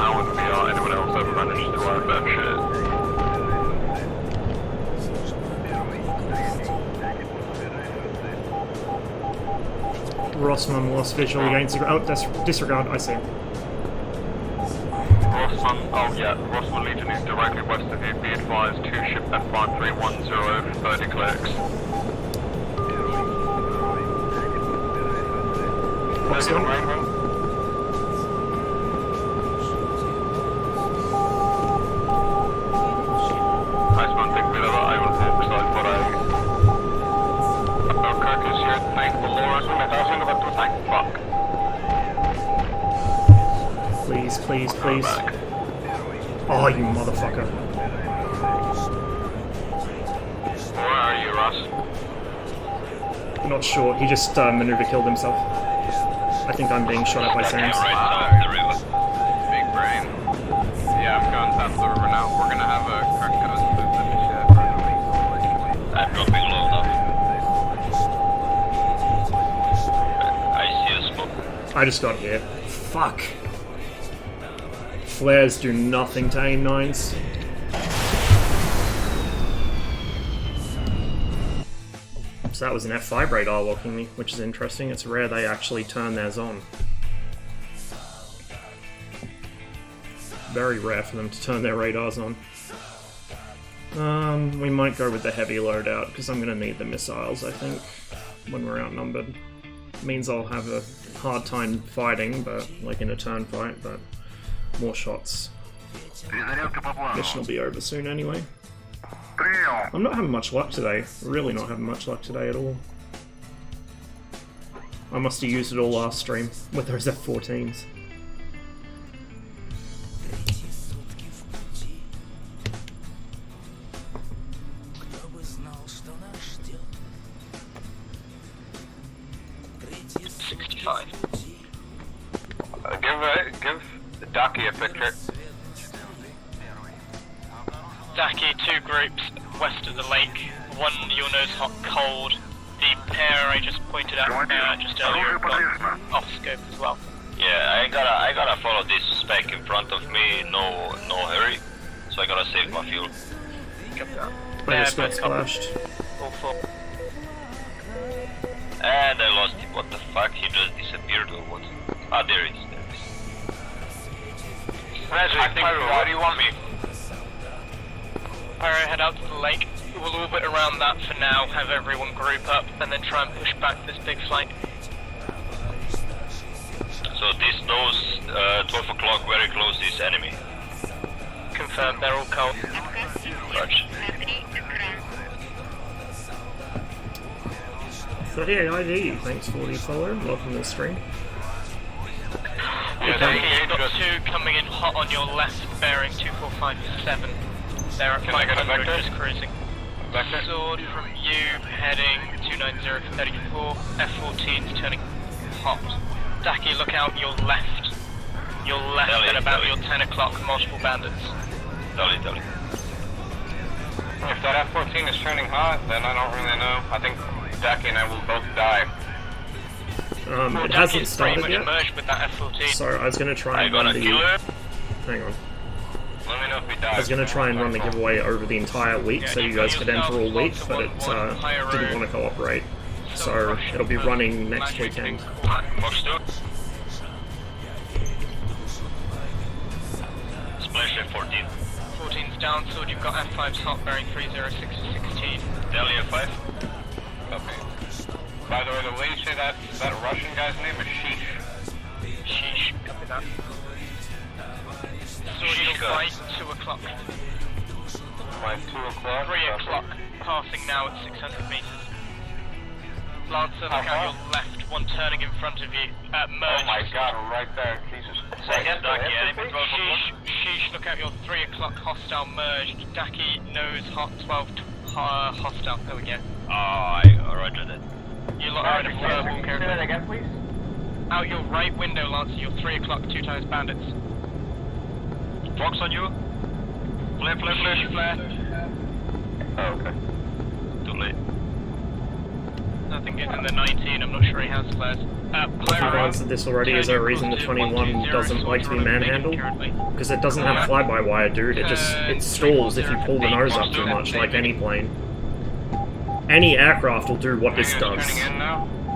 also managed to land that shit. Rossman lost visual against the... Oh, disregard, I see. Rossman, oh yeah, Rossman Legion is directly west of you. Be advised, 2 ship F5310, 30 clicks. What's going on? Iceman, think we never I will walk side for Kirk is here, thank the Lord. Thank fuck. Please, please, please. Oh, you motherfucker. Where are you, Ross? Not sure, he just maneuver killed himself. I think I'm being shot at by Sam's. Right south of the river. Big brain. Yeah, I'm going south of the river now. We're gonna have a Kirk goes to the ship. I'm dropping low now. I see a smoke. I just got hit. Fuck. Flares do nothing to AIM-9s. So that was an F5 radar locking me, which is interesting. It's rare they actually turn theirs on. Very rare for them to turn their radars on. We might go with the heavy loadout, because I'm going to need the missiles, I think, when we're outnumbered. Means I'll have a hard time fighting, but like in a turn fight, but more shots. Mission will be over soon anyway. I'm not having much luck today. Really not having much luck today at all. I must have used it all last stream with those F-14s. Give Ducky a picture. Daki, 2 groups west of the lake. One you'll know is hot cold. The pair I just pointed out just earlier got off scope as well. Yeah, I gotta follow this spec in front of me. No hurry. So I gotta save my fuel. I just got splashed. All 4. And I lost him. What the fuck? He just disappeared or what? Ah, there it is. Magic, where do you want me? Pyro, head out to the lake. We'll orbit around that for now, have everyone group up, and then try and push back this big flank. So this knows 12 o'clock, very close is enemy. Confirmed, they're all cold. Roger. 38 ID, thanks for the follow, welcome to the stream. Okay, you've got 2 coming in hot on your left, bearing 2457. They're at 500, just cruising. Vector? Sword from you, heading 290 for 34. F-14's turning hot. Daki, look out your left. Your left at about your 10 o'clock, multiple bandits. Totally. If that F-14 is turning hot, then I don't really know. I think Daki and I will both die. It hasn't started yet, with that F-14. so I was going to try and run the... Hang on. Let me know if we die. I was going to try and run the giveaway over the entire week, so you guys could enter all week, but it didn't want to cooperate. So it'll be running next weekend. Box 2. Splash F-14. 14's down, Sword, you've got F5's hot, bearing 306 to 16. Delhi F5. Okay. By the way, the lady said that Russian guy's name is Sheesh. Sheesh, copy that. Sword, you'll fight 2 o'clock. By 2 o'clock? 3 o'clock, passing now at 600 meters. Lancer, look out your left, one turning in front of you, merge. Oh my god, right there, Jesus Christ. Sheesh, look out your 3 o'clock hostile merged. Daki, nose, hot 12, hostile, there we go. Roger that. You lot are in a furball, Say that again, please? Out your right window, Lancer, your 3 o'clock, 2 times bandits. Fox on you. Flare. Flare. Oh, okay. Too late. No, think he's in the 19. I'm not sure he has flares. If you've answered this already, is there a reason the 21 doesn't like to be manhandled? Because it doesn't have fly-by-wire, dude. It stalls if you pull the nose up too much, like any plane. Any aircraft will do what this does.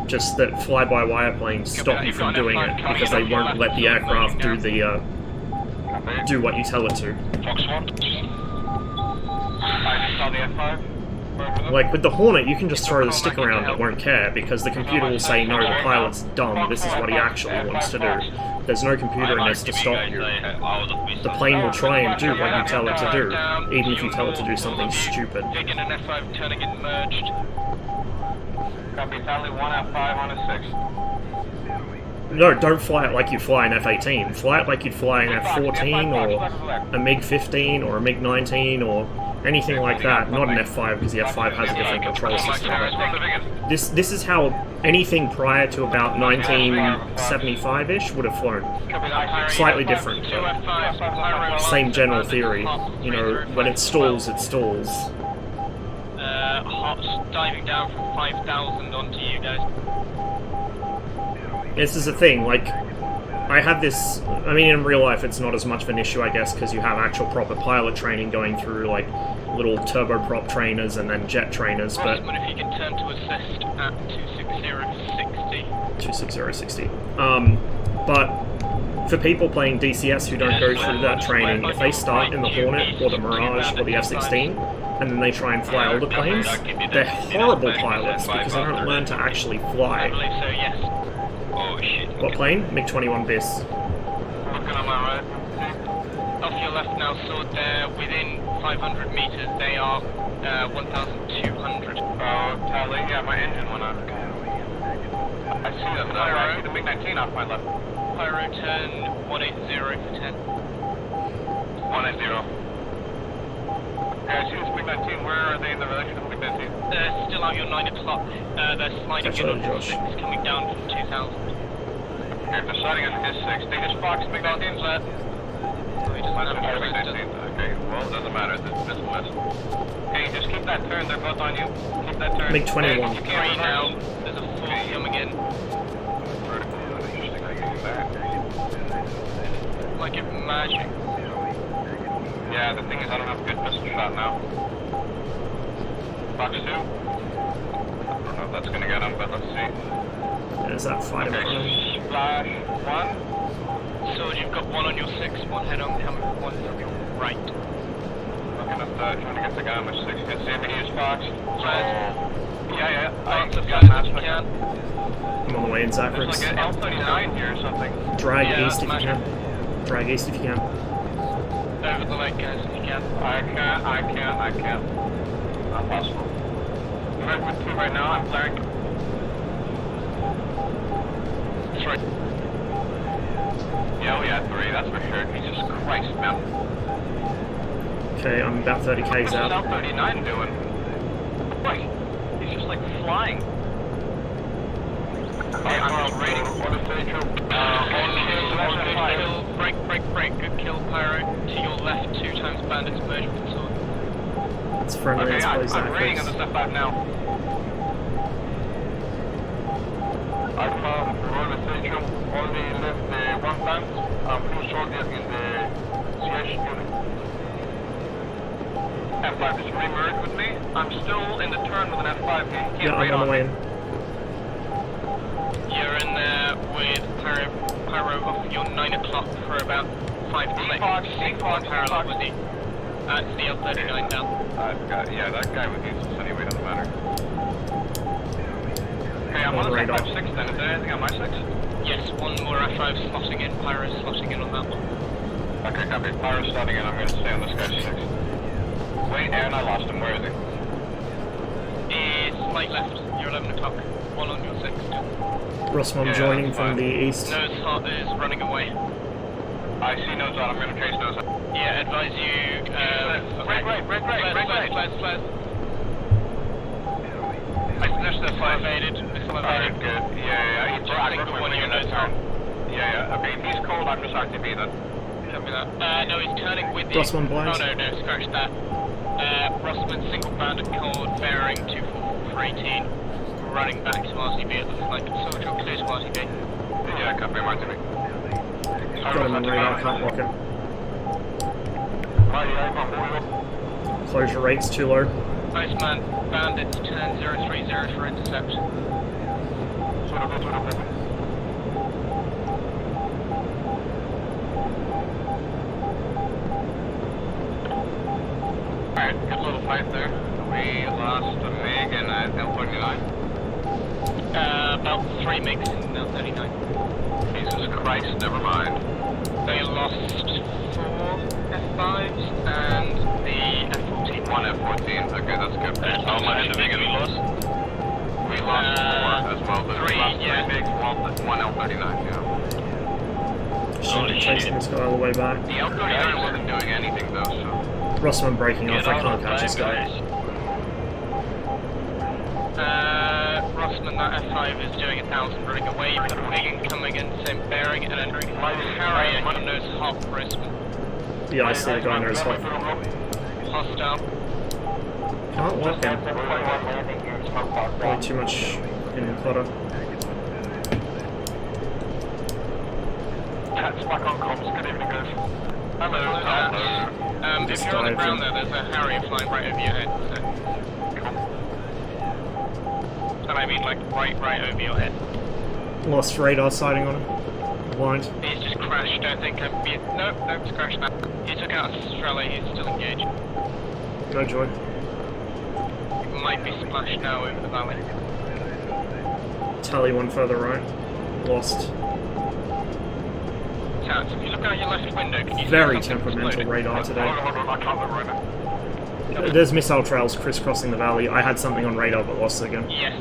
Just that fly-by-wire planes stop you from doing it because they won't let the aircraft do the do what you tell it to. Fox 1. I just saw the F5. Like with the Hornet, you can just throw the stick around, it won't care, because the computer will say, no, the pilot's dumb, this is what he actually wants to do. There's no computer in this to stop you. The plane will try and do what you tell it to do, even if you tell it to do something stupid. Taking an F5, turning it merged. Copy, Sally 1 F5 on a 6. No, don't fly it like you fly an F-18. Fly it like you'd fly an F-14 or a MiG-15 or a MiG-19 or anything like that. Not an F-5 because the F-5 has a different control system. This is how anything prior to about 1975-ish would have flown. Slightly different, but same general theory. You know, when it stalls, it stalls. Hot diving down from 5,000 onto you guys. This is a thing, like, I had this, I mean in real life it's not as much of an issue I guess because you have actual proper pilot training going through like little turboprop trainers and then jet trainers, but... Rossman, if you can turn to assist at 26060. 26060. But for people playing DCS who don't go through that training, if they start in the Hornet or the Mirage or the F-16 and then they try and fly older planes, they're horrible pilots because they don't learn to actually fly. I believe so, yes. Oh shit. What plane? MiG-21 BIS. Looking on my right. Off your left now, so they're within 500 meters, they are 1,200. Oh, tally, yeah, my engine went on. I see them now, I see the MiG-19 off my left. Pyro, turn 180 for 10. 180. Yeah, I see this MiG-19, where are they in the relation to MiG-19? They're still out your 9 o'clock, they're sliding in on Josh. 6, coming down from 2,000. Okay, they're sliding on his 6. They just Fox MiG-19's that. Okay, well, it doesn't matter, this is west. Okay, just keep that turn, they're both on you. Keep that turn. MiG-21. You can't now, there's a 4 coming in. Like it's magic. Yeah, the thing is I don't have a good missile shot now. Fox 2. I don't know if that's gonna get him, but let's see. There's that fight in front of him. Splash 1. So you've got 1 on your 6, 1 head on, coming 1 from your right. Looking at trying to get the guy on my 6. You can see if he is Fox. Yeah, Answer I got fast if you can. I'm on the way in, There's Zacharias. like an L-39 here or something. Drag Yeah, east if you magic. can. Drag east if you can. Over the lake, guys, if you can. I can't. Not possible. I'm right with 2 right now, I'm flaring. That's right. Yeah, we had 3, that's for sure. Jesus Christ, man. Okay, I'm about 30 k's What's out. L-39 doing? Boy, he's just like flying. Okay, I'm rating for the Central. Break. Good kill, Pyro. To your left, 2 times bandits merge with sword. It's friendly, Okay, let's play I'm rating on Zacharias. the F5 now. Alpha, Royal Central, only left 1 tank, few soldiers in the CS unit. F5 just re-merged with me. I'm still in the turn with an F5. Can't Yeah, wait I'm on the way in. You're in there with Pyro off your 9 o'clock for about 5 clicks. Parallel with you. It's the L-39 down. Yeah, that guy was useless anyway, doesn't matter. Okay, I'm on the radar. F5-6 then. Is there anything on my 6? Yes, 1 more F5 slotting in. Pyro slotting in on that one. Okay, copy. Power starting in. I'm going to stay on this guy's 6. Wait, Aaron, I lost him. Where is he? It's light left. You're 11 o'clock. 1 on your 6 still. Rossman joining from the east. Nose hot is running away. I see nose on. I'm going to chase nose on. Yeah, advise you. Right. Flares. I slashed the 5 aided. Missile Alright, evaded. good. Yeah. He's I think the one you're nose on. Yeah. Okay, if he's cold, I'm just RTB then. Copy that. No, he's turning with you. Rossman blind. Oh no, scratch that. Rossman single banded cold bearing 24418. running back to RTB, it looks like. Soldier, clear to RTB. Yeah, copy, RTB. Got him on radar, can't lock him. Closure rate's too low. Iceman, bandits, turn 030 for intercept. Alright, good little fight there. We lost a MiG and an L-39. About 3 MiGs in L-39. Jesus Christ, never mind. They lost 4 F5s and the F-14. 1 F-14, okay, that's good. How much MiG we lost? We lost 4 as well. There's 3, lost yeah. 3 MiGs, 1 L-39, yeah. Should be chasing this guy all the way back. The L-39 wasn't doing anything though, so... Rossman breaking off, I can't catch this guy. Rossman, that F5 is doing 1,000 running away, you've got a MiG incoming in, same bearing, and then Harrier, your nose hot, Brisbane. Yeah, I see the guy near his hot. Hostile. Can't lock him. Probably too much in clutter. Cat's back on comms, good evening guys. Hello, if you're on the ground there, there's a Harrier flying right over your head, so. And I mean like right over your head. Lost radar sighting on him. Blind. He's just crashed, I think. Nope, it's crashed now. He took out Estrella, he's still engaged. No joy. He might be splashed now over the valley. Tally one further right. Lost. Tats, if you look out your left window, can you Very see something temperamental exploding? radar today. I can't look right now. There's missile trails crisscrossing the valley. I had something on radar but lost it again. Yes.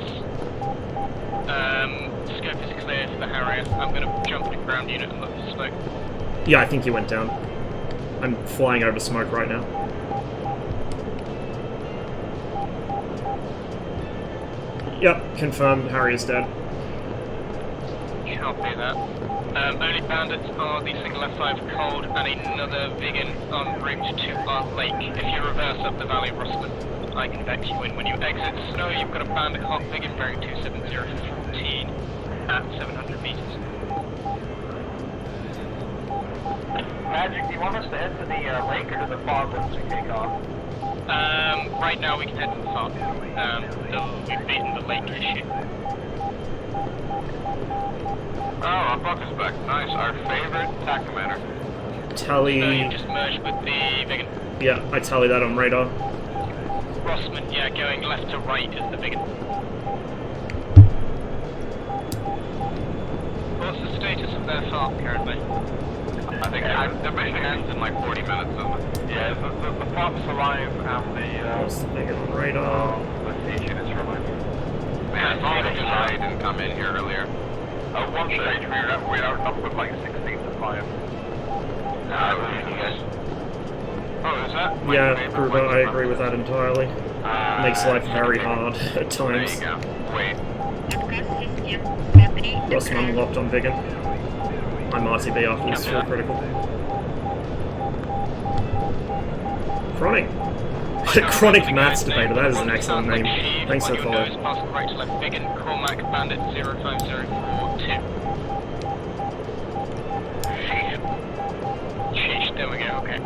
Scope is clear for the Harrier. I'm going to jump to ground unit and look for smoke. Yeah, I think he went down. I'm flying over smoke right now. Yep, confirmed. Harry is dead. Copy that. Only bandits are the single F5 cold and another vegan en route to our lake. If you reverse up the valley, Rossman, I can vex you in. When you exit snow, you've got a bandit hot vegan bearing 27014 at 700 meters. Magic, do you want us to head to the lake or to the fog once we take off? Right now we can head to the fog. We've beaten the lake issue. Oh, our buck is back. Nice. Our favorite attack commander. Tally. So you just merged with the vegan. Yeah, I tally that on radar. Rossman, yeah, going left to right is the vegan. What's the status of their farm currently? I think the mission ends in like 40 minutes, doesn't it? Yeah, the farm's alive and What's the vegan on radar? the siege units are alive. Man, I thought I didn't come in here earlier. At one stage we are up with like 16 to 5. Oh, is that? Yeah, Gruber, I agree with that entirely. Makes life very hard at times. There you go. Wait. Rossman locked on vegan. I'm RTB after this full critical. Chronic. Chronic Maths Debater, that is an excellent name. Thanks for the follow. Pass right to left, vegan, Cormac, bandit 05042. Sheesh, there we go, okay.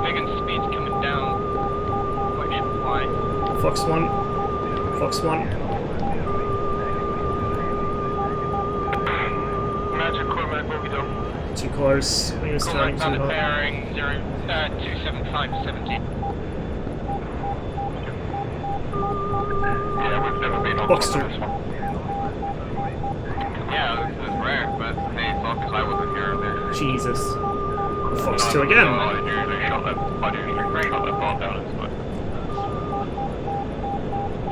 Vegan speed's coming down. Quite sure why. Fox 1. Fox 1. Magic Cormac, what we doing? Too close. I think it's turning too Cormac, hot. bearing 27570. Yeah, we've never been on Box top 2. of this one. Yeah, this is rare, but hey, it's all because I wasn't here earlier. Jesus. Fox 2 again. I usually shot that ball down its butt.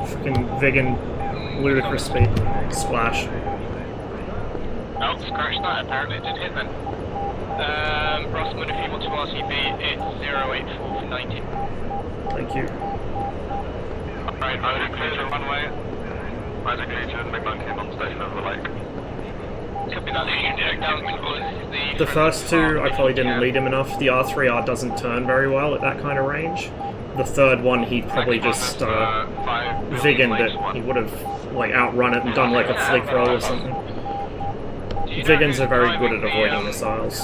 Freaking vegan ludicrous speed. Splash. Oh, scratch that, apparently it did hit then. Rossman, if you want to RTB, it's 084 for 90. Thank you. Alright, I'm gonna clear the runway. Isaac Legion, MiG-19 on station over the lake. Could be that Legion down towards The first two, I probably didn't lead him enough. The R3R doesn't turn very well at that kind of range. The third one, he probably just Vigened it. He would have like outrun it and done like a flick roll or something. Vigens are very good at avoiding missiles.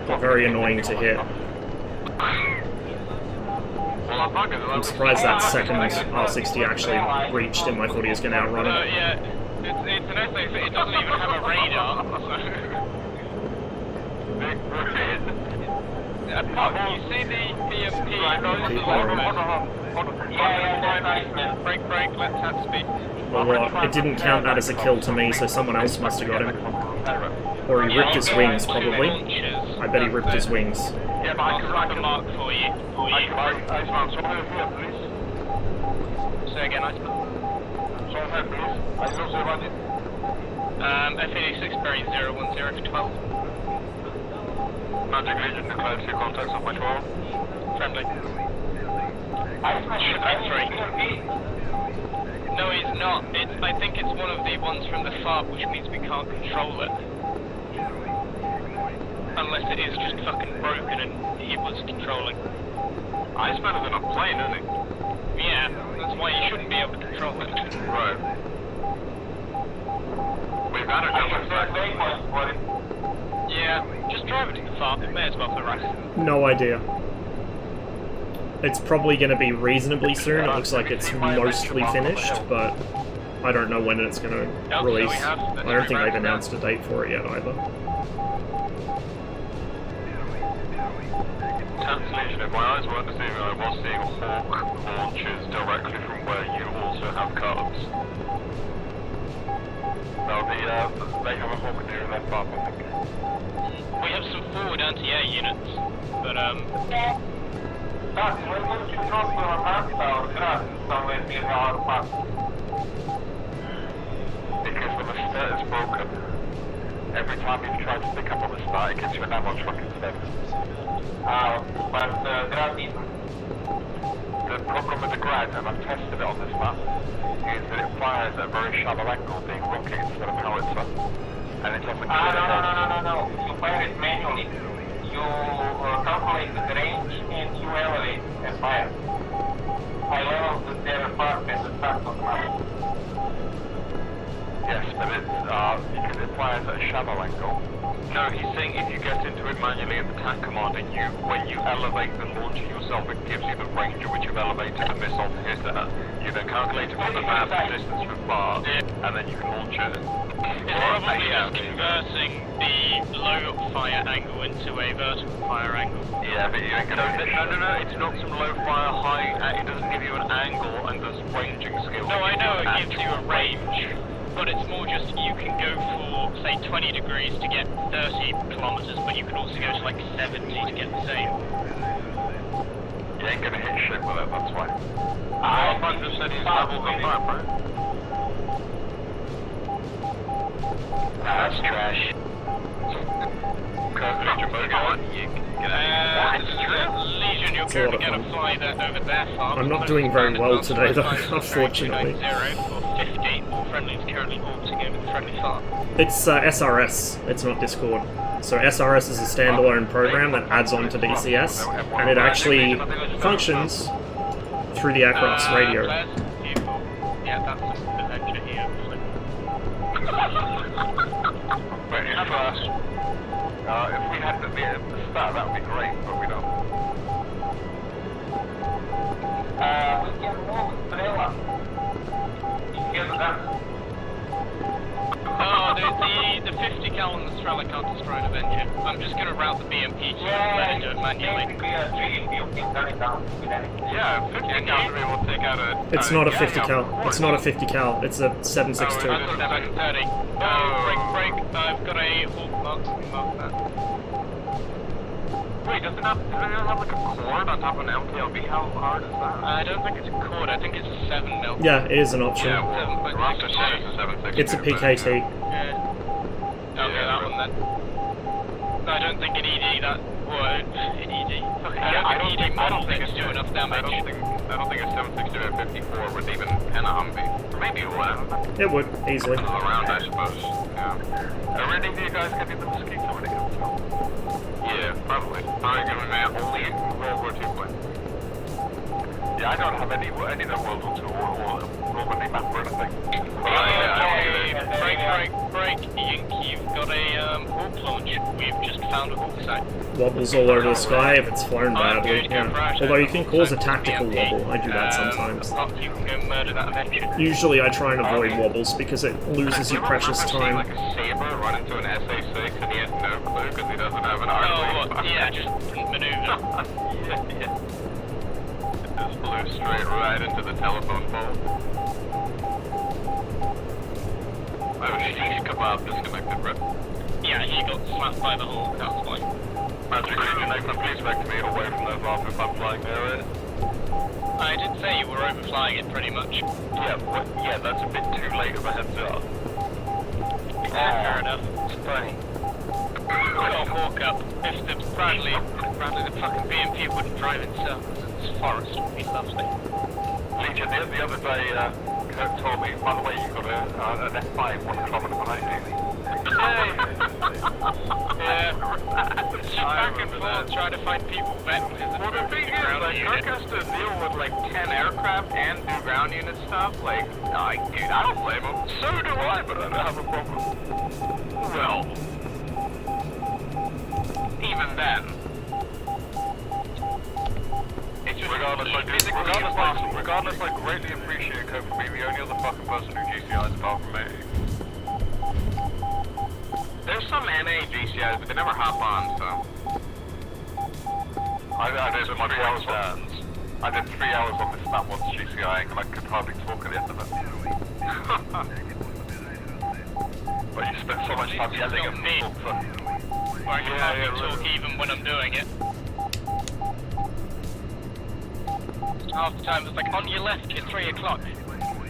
They're very annoying to hit. I'm surprised that second R60 actually reached him. I thought he was going to outrun it. Yeah, it's an essay, so it doesn't even have a radar. You see the PMP? Break, let's have speed. Well, it didn't count that as a kill to me, so someone else must have got him. Or he ripped his wings, probably. I bet he ripped his wings. Yeah, but I can mark for you. Iceman, someone here, please. Say again, Iceman. Someone here, please. I don't say about it. F86 bearing 010 for 12. Magic Legion declared 2 contacts off my 12. Friendly. Iceman, Should be 3. No, he's not. I think it's one of the ones from the FARP, which means we can't control it. Unless it is just fucking broken and he was controlling. Iceman is in a plane, isn't he? Yeah, that's why you shouldn't be able to control it. Right. We've got it. Yeah, just drive it to the FARP. It may as well for the rest. No idea. It's probably going to be reasonably soon. It looks like it's mostly finished, but I don't know when it's going to release. I don't think they've announced a date for it yet either. Cancellation, if my eyes weren't deceiving, I was seeing Hawk launches directly from where you also have cubs. No, they have a Hawk near their farm, I think. We have some forward anti-air units, but we're going to drop your map tower somewhere near our park. Because when the start is broken, every time you try to pick up on the start, it gives you an ammo truck instead. But Grad isn't. The problem with the Grad, and I've tested it on this map, is that it fires at a very shallow angle, being rocket instead of howitzer. And it doesn't No. You fire it manually. You calculate the range and you elevate and fire. I leveled the their part at the start of the map. Yes, but it's because it fires at a shallow angle. No, he's saying if you get into it manually in the TAC command and when you elevate the launcher yourself, it gives you the range at which you've elevated the missile to hit it. You then calculate it from the map, the distance from far, and then you can launch it. it's probably just converting the low fire angle into a vertical fire angle. Yeah, but you ain't gonna... No, it's not some low fire high, it doesn't give you an angle and there's ranging skills. No, I know it gives you a range, but it's more just you can go for, say, 20 degrees to get 30 kilometers, but you can also go to like 70 to get the same. You ain't gonna hit shit with it, that's why. I just said he's leveled the map, right? That's trash. Legion, you're going to get a fly there over their farm. I'm not doing very well today though, unfortunately. 50 friendlies currently orbiting over the friendly farm. It's SRS, it's not Discord. So SRS is a standalone program that adds on to DCS, and it actually functions through the aircraft's radio. Yeah, that's an adventure here. If we had the start, that would be great, but we don't. we can move Trela. Because that. Oh, the 50 cal on the Strela can't destroy an Avenger. I'm just going to route the BMP to let it do it manually. Yeah, 50 cal to be able to take out a... It's not a 50 cal. It's not a 50 cal. It's a 7.62. Oh, 730. Oh, break. I've got a mark that. Wait, doesn't it have like a cord on top of an LPLB? How hard is that? I don't think it's a cord. I think it's a 7 mil. Yeah, it is an option. Yeah, Rasta said it's a 7.62. It's a PKT. Yeah. Okay, that one then. I don't think an ED that would. An ED. I don't think it's do enough damage. I don't think a 762 at 54 would even pen a Humvee. Maybe it would. It would, easily. Around, I suppose. Yeah. Are any of you guys going to be the mosquito when it comes out? Yeah, probably. I'm going to only World War II play. Yeah, I don't have any of the World War II or Normandy map or anything. Break. You've got a hawk launch. We've just found a hawk site. Wobbles all over the sky if it's flown badly. Yeah. Although you can cause a tactical wobble. I do that sometimes. You can go murder that eventually. Usually I try and avoid wobbles because it loses you precious time. Like a saber run into an SA-6 and he has no clue because he doesn't have an arm. Yeah, just maneuver. Yeah. It just blew straight right into the telephone pole. Oh, sheesh kebab disconnected, bro. Yeah, he got slapped by the hawk, that's why. Magic, please back to me away from those off if I'm flying near it. I did say you were overflying it pretty much. Yeah, that's a bit too late of a heads up. Fair enough. It's funny. Got a hawk up. If the Bradley the fucking BMP wouldn't drive in circles in this forest, it would be lovely. Legion, the other day, Kirk told me, by the way, you got an F5 1 kilometre behind you. Yeah. Just back and forth trying to find people back because well, the thing is, like, Kirk has to deal with like 10 aircraft and do ground unit stuff. Like, dude, I don't blame him. So do I, but I don't have a problem. Well, even then, it's just regardless, I greatly appreciate Kirk for being the only other fucking person who GCIs apart from me. There's some NA GCIs, but they never hop on, so. I did 3 hours stands. I did 3 hours on this map once GCIing, and I could hardly talk at the end of it. But you spent so much time yelling at me. Or I can hardly talk even when I'm doing it. Half the time it's like, on your left, you're 3 o'clock.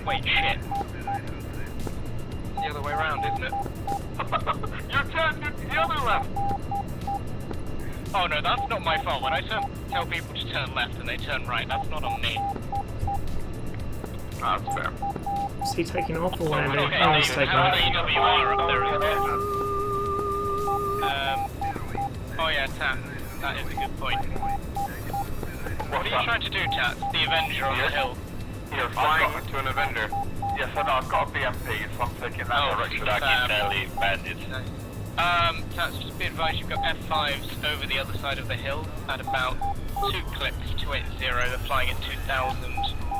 Wait, shit. It's the other way around, isn't it? You turned the other left! Oh no, that's not my fault. When I tell people to turn left and they turn right, that's not on me. That's fair. Is he taking off the landing? Okay, Oh, he's taking off. AWR up there instead. Oh yeah, Tat. That is a good point. What are you trying to do, Tat? The Avenger on the hill. You're flying to an Avenger. Yes, I know, I've got a BMP, so I'm taking that direction. Bandits. Tats, just be advised you've got F5s over the other side of the hill at about 2 clicks, 280, they're flying at 2,000,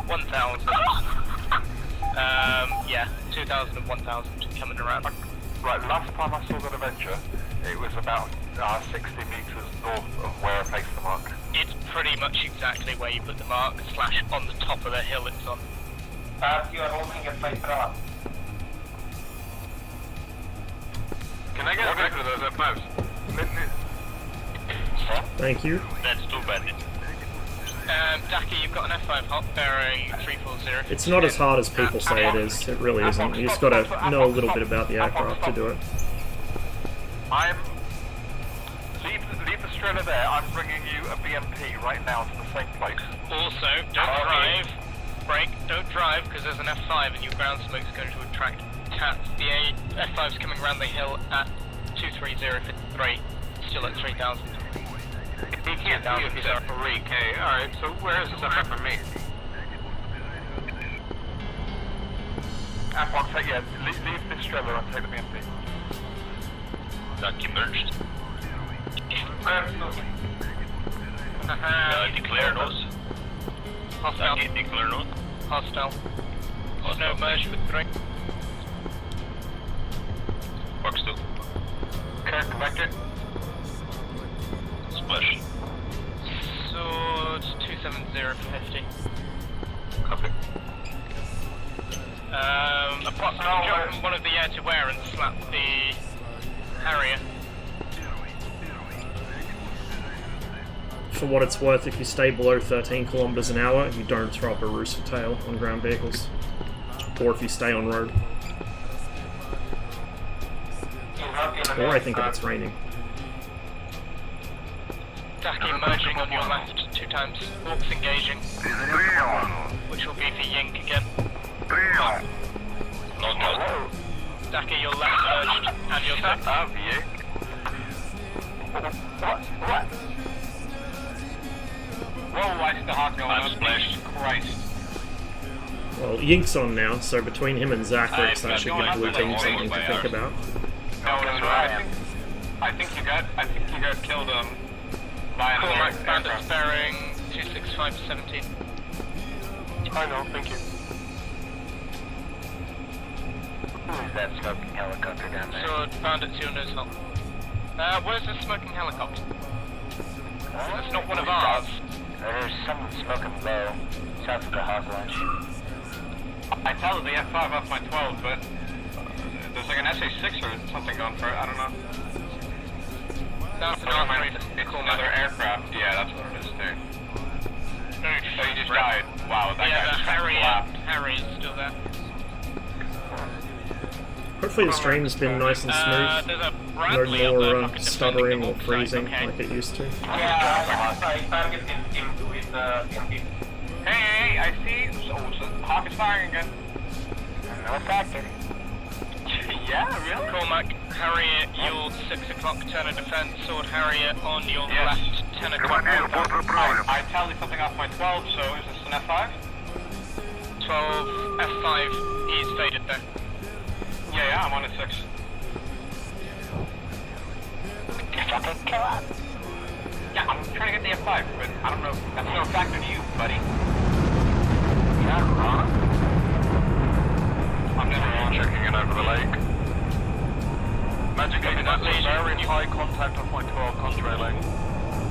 1,000. Yeah, 2,000 and 1,000 coming around. Right, last time I saw that Avenger, it was about 60 meters north of where I placed the mark. It's pretty much exactly where you put the mark, / on the top of the hill it's on. You are holding a flight draft. Can I get a picture of those F5s? Thank you. That's too bad. Daki, you've got an F5 hot bearing 340. It's not as hard as people say it is. It really isn't. You just gotta know a little bit about the aircraft to do it. Leave the Strela there. I'm bringing you a BMP right now to the same place. Also, don't drive. Brake, don't drive because there's an F5 and your ground smoke's going to attract Tats. The F5's coming around the hill at 23053, still at 3,000. He can't see if he's at 3K. Alright, so where is this F5 from me? F1, yeah, leave this Strela and take the BMP. Ducky merged. Declare nose. Hostile. Declare nose. Hostile. Snow merge with 3. Works too. Kirk, vector. Splash. Sword 27050. Copy. Jump from one of the air-to-air and slap the Harrier. For what it's worth, if you stay below 13 kilometers an hour, you don't throw up a rooster tail on ground vehicles. Or if you stay on road. Or I think if it's raining. Daki merging on your left 2 times. Hawks engaging, which will be for Yink again. Daki, your left merged, and your left. What? Whoa, why is the Hawk going on? Jesus Christ. Well, Yink's on now, so between him and Zachrix, that should give Blue Team something to think about. No, I think you got killed by another Bandits bearing 265-17. I know, thank you. Who is that smoking helicopter down there? So, bandits, your nose help. Where's the smoking helicopter? That's not one of ours. There's someone smoking low, south of the Hawk Lunch. I tell the F5 off my 12, but there's like an SA-6 or something going for it, I don't know. That's an It's another aircraft, yeah, that's what it is too. So he just died. Wow, that guy just collapsed. Harry is still there. Hopefully the stream's been nice and smooth. There's a No Bradley up there more fucking stuttering defending or the whole freezing site, okay? like it used to. Yeah, I targeted him with MP. Hey, I see. So Hawk is firing again. No factor. Yeah, really? Cormac, Harrier, yield 6 o'clock, turn of defense, sword Harrier on your left, 10 o'clock. I tallied something off my 12, so is this an F5? 12, F5, he's faded there. Yeah, I'm on a 6. Fucking kill up. Yeah, I'm trying to get the F5, but I don't know. That's no factor to you, buddy. You're not wrong. I'm never checking in over the lake. Magic Legion, that's very high contact off my 12 contrailing.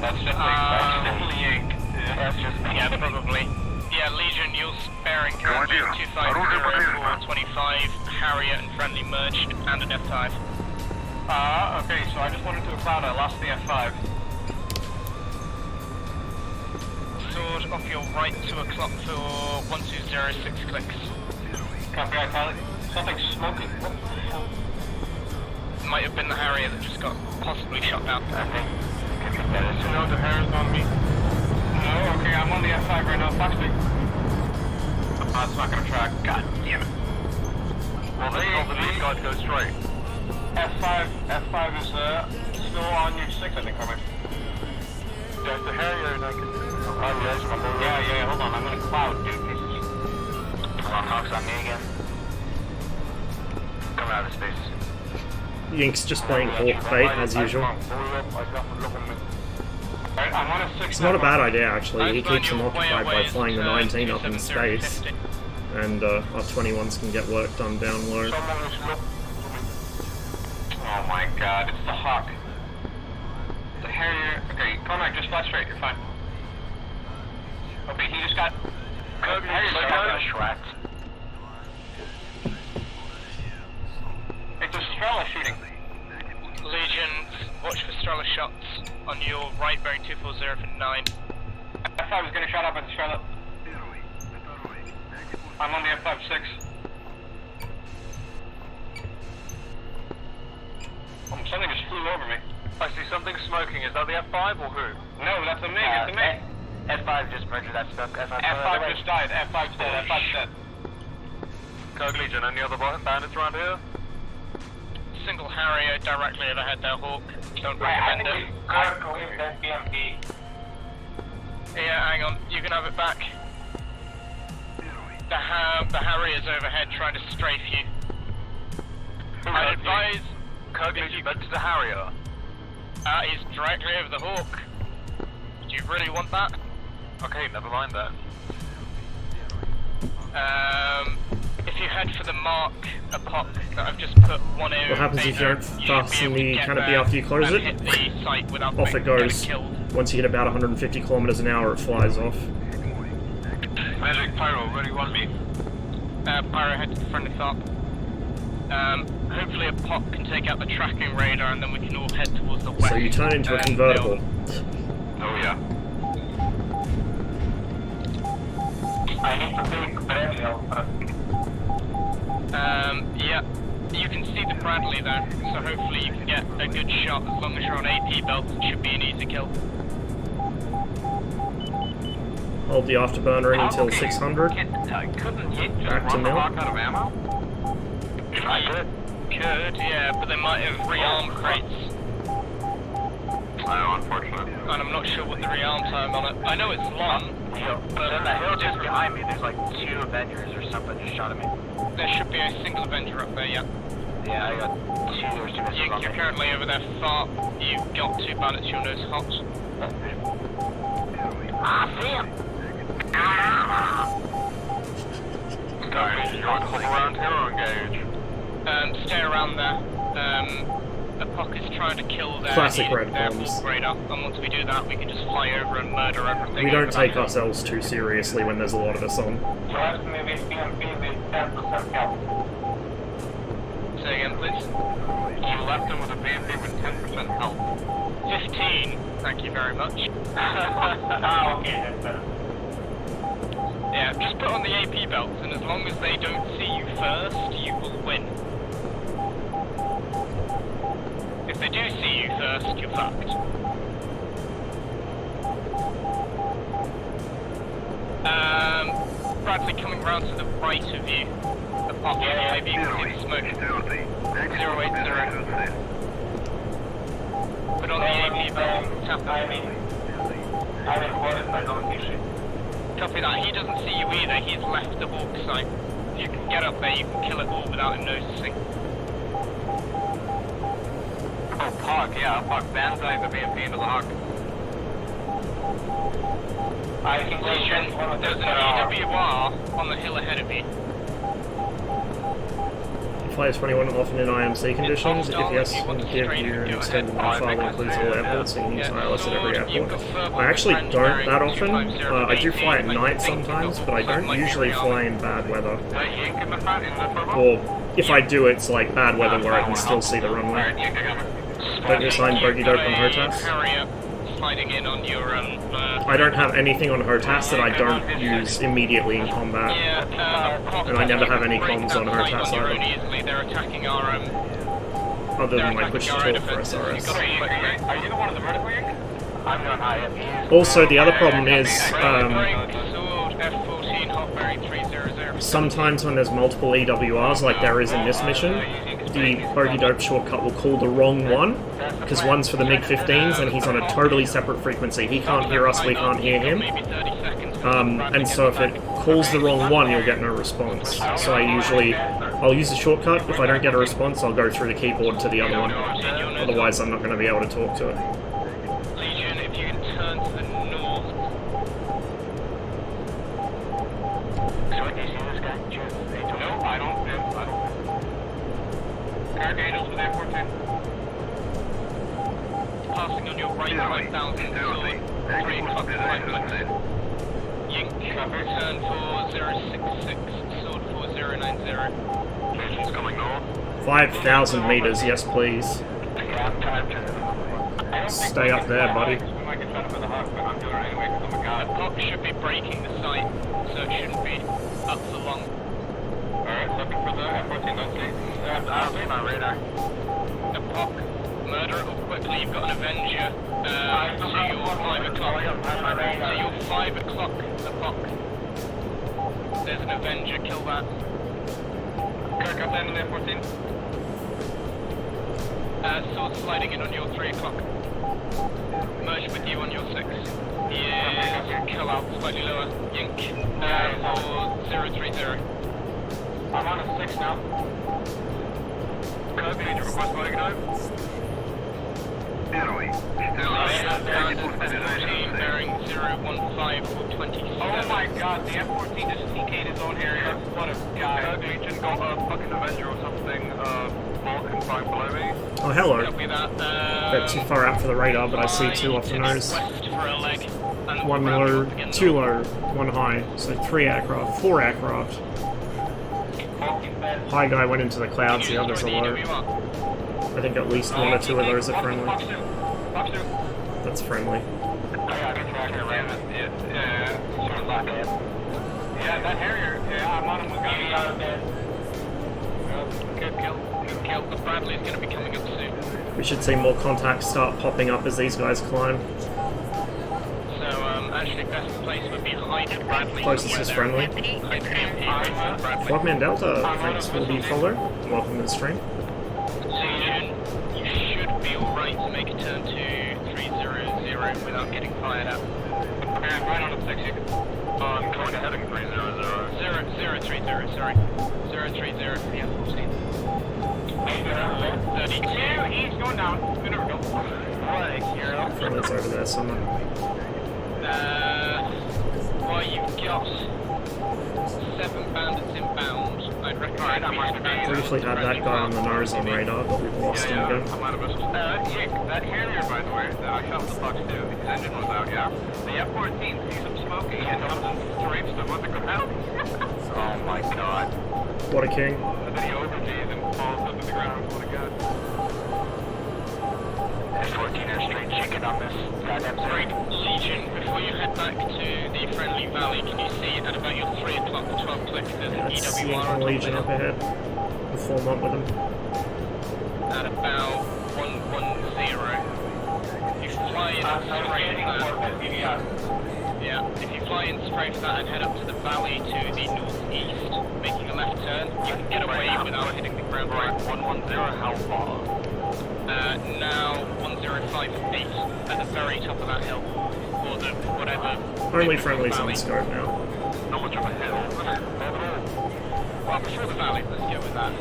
That's definitely Ink. Yeah, probably. Yeah, Legion, you're sparing currently 250-425, Harrier and friendly merged, and an F5. Okay, so I just went into a cloud, I lost the F5. Sword off your right, 2 o'clock for 1206 clicks. Copy, I tally. Something's smoking. What the hell? Might have been the Harrier that just got possibly shot down. I think. No, the Harrier's on me. No, okay, I'm on the F5 right now, Foxby. It's not gonna track. God damn it. Well, they told the lead guy to go straight. F5 is still on your 6, I think, Carmen. There's the Harrier and I can... Yeah, hold on, I'm in a cloud, dude. Hawk's on me again. Coming out of space. Yink's just playing Hawk bait as usual. I'm on a 6. It's not a bad idea actually, he keeps them occupied by flying the 19 up in space. And our 21s can get work done down low. Oh my god, it's the Hawk. The Harrier. Okay, Cormac, just fly straight, you're fine. Okay, he just got. Harrier's got Schwacked. It's a Strela shooting. Legion, watch for Strela shots on your right, bearing 240 for 9. F5 is getting shot up at the Strela. I'm on the F5-6. Something just flew over me. I see something smoking. Is that the F5 or who? No, that's a MiG. It's a MiG. F5 just merged that stuff. F5 just died. F5's dead. F5's dead. Code Legion, any other bandits around here? Single Harrier directly overhead there, Hawk. Don't recommend it. Yeah, hang on. You can have it back. The Harrier's overhead trying to strafe you. I'd advise... Code Legion, back to the Harrier. He's directly over the Hawk. Do you really want that? Okay, never mind that. If you head for the mark, a pop that I've just put one in. What happens if you don't fasten the canopy after you close it? Off it goes. Once you hit about 150 kilometers an hour, it flies off. Magic Pyro, where do you want me? Pyro, head to the friendly top. Hopefully a pop can take out the tracking radar and then we can all head towards the west. So you turn into a convertible. Oh yeah. I need to take Bradley out. Yeah. You can see the Bradley though, so hopefully you can get a good shot as long as you're on AP belts. It should be an easy kill. Hold the afterburnering until Okay. 600. Couldn't you just Back to run the nil. fuck out of ammo? Could, yeah, but they might have rearmed crates. I know, unfortunate. And I'm not sure what the rearm time on it. I know it's long, but Then the hill just behind me, there's like 2 Avengers or something just shot at me. there should be a single Avenger up there, yeah. Yeah, I got 2 or 2 missiles on You're me. currently over there far. You've got 2 bandits, your nose hot. Ah, see him! Guys, you want to come around here or engage? Stay around there. The pocket's trying to kill their Classic red bombs. radar, and once we do that, we can just fly over and murder everything. We don't take ourselves too seriously when there's a lot of us on. So ask me with BMP with 10% health. Say again, please. You left him with a BMP with 10% health. 15. Thank you very much. Ah, okay, that's better. Yeah, just put on the AP belts, and as long as they don't see you first, you will win. If they do see you first, you're fucked. Bradley coming round to the right of you. The pocket, maybe you can see the smoke. 080. Put on the AP belt, tap I mean, what if I don't see shit? Copy that. He doesn't see you either. He's left the hawk site. You can get up there, you can kill it all without him noticing. Oh, Hawk, yeah, Hawk banzai the BMP into the Hawk. I can go There's an EWR on the hill ahead of you. Flight 21 often in IMC conditions. If yes, we'll give you an extended Wi-Fi that includes all airports, so you can use wireless at every airport. I actually don't that often. I do fly at night sometimes, but I don't usually fly in bad weather. Or if I do, it's like bad weather where I can still see the runway. Don't you assign bogey dope on HOTAS? Sliding in on your I don't have anything on HOTAS that I don't use immediately in combat. And I never have any comms on HOTAS either. They're attacking our Other than my push to talk for SRS. Are you the one in the vertical yank? I'm not high up. Also, the other problem is, F14 hot bearing 300. sometimes when there's multiple EWRs, like there is in this mission, the bogey dope shortcut will call the wrong one, because one's for the MiG-15s and he's on a totally separate frequency. He can't hear us, we can't hear him. And so if it calls the wrong one, you'll get no response. So I'll use the shortcut. If I don't get a response, I'll go through the keyboard to the other one. Otherwise, I'm not going to be able to talk to it. Legion, if you can turn to the north. So what do you see this guy? No, I don't. Guard angels with F14. Passing on your right 5,000, sword, 3 o'clock, 5 minutes. Yink, turn for 066, sword 4090. Station's coming north. 5,000 meters, yes please. Stay up there, buddy. We might get shot up by the Hawk, but I'm doing it anyway because I'm a god. The POC should be breaking the site, so it shouldn't be up for long. Alright, looking for the F14, don't see. I don't see my radar. The POC, murder it all quickly, you've got an Avenger, to your 5 o'clock. To your 5 o'clock, the POC. There's an Avenger, kill that. Kirk, I'm landing F14. Sword sliding in on your 3 o'clock. Merge with you on your 6. Yeah, kill out, slightly lower. Yink, for 030. I'm on a 6 now. Kirk, you need to request body guide? Первый. Bearing 015 for 27. Oh my god, the F-14 just TK'd his own area. What a guy. Kirk, Legion got a fucking Avenger or something, Vulcan flying below me. Oh, hello. Copy that. Bit too far out for the radar, but I see 2 off the nose. West for a leg. And 1 low, 2 low, 1 high. So 3 aircraft, 4 aircraft. High guy went into the clouds, the others are low. I think at least 1 or 2 of those are friendly. That's friendly. Yeah, that Harrier, yeah, I'm on him with guns out of bed. Good kill. The Bradley's going to be coming up soon. We should see more contacts start popping up as these guys climb. So, actually best place would be hiding Bradley. Closest is friendly. Flogman Delta, thanks for the follow. Welcome to the stream. Legion, you should be alright to make a turn to 300 without getting fired at. And right on the 6, you can... I'm currently heading 300. 030, sorry. 030, yeah, 14. 32, he's going down. Good go. Right, hero. Friendly's over there somewhere. Well, you've got 7 bandits inbound. I'd recommend Briefly had that guy on the nose on radar, but we've lost him again. That Harrier, by the way, that I shot the Fox 2, his engine was out, yeah? The F-14 sees him smoking and comes and strafes them with the ground. Oh my god. What a king. And then he oversees and falls into the ground. What a god. F-14 are straight chicken on this goddamn Right, Legion, before you head back to the friendly valley, can you see at about your 3 o'clock or 12 click there's an Let's see EWR from Legion up ahead. We'll form up with them. at about 110. If you fly in straight for that, yeah, if you fly in straight for that and head up to the valley to the northeast, making a left turn, you can get away without hitting the ground. Right, 110, how far? Now 1058 at the very top of that hill, or the whatever. Only friendlies on the scope now. Not much of a hill. Well, before the valley, let's go with that.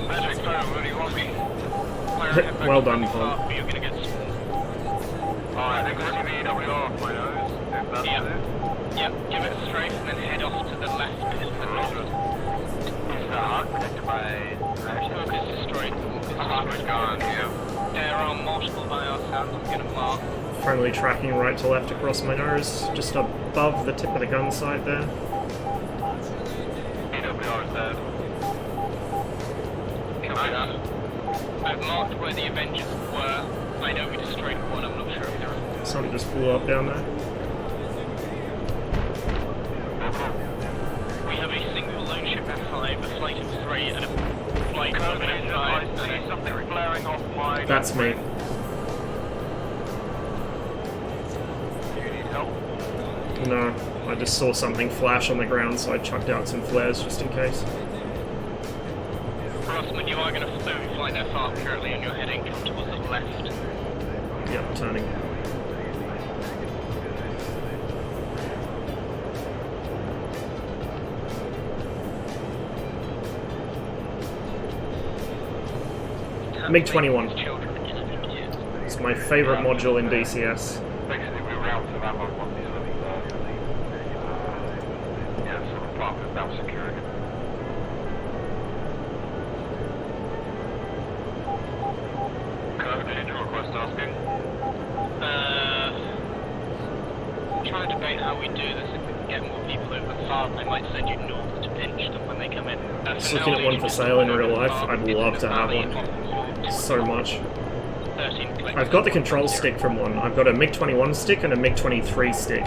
Magic Phone, where do you want me? Well done, Paul. You're gonna get swarmed. I think we're going to be EWR off my nose, if that's it. Yep, give it a strafe and then head off to the left to the north. Is the Hawk protected by... Hawk is destroyed. Hawk is gone, yeah. There are multiple IR sounds I'm gonna mark. Friendly tracking right to left across my nose, just above the tip of the gun sight there. EWR is dead. I've marked where the Avengers were. I know we destroyed one, I'm not sure if they're... Something just blew up down there. We have a single lone ship F5, a flight of 3, and a flight of an F5. I see something flaring off my... That's me. Do you need help? No, I just saw something flash on the ground, so I chucked out some flares just in case. Crossman, you are going to fly F5 currently, and you're heading towards the left. Yep, turning. MiG-21. It's my favorite module in DCS. Basically, we round to that one these yeah, so the plot is now secured. Code, did you request asking? Trying to debate how we do this. If we can get more people over the farm, I might send you north to pinch them when they come in. Just looking at one for sale in real life. I'd love to have one. So much. I've got the control stick from one. I've got a MiG-21 stick and a MiG-23 stick.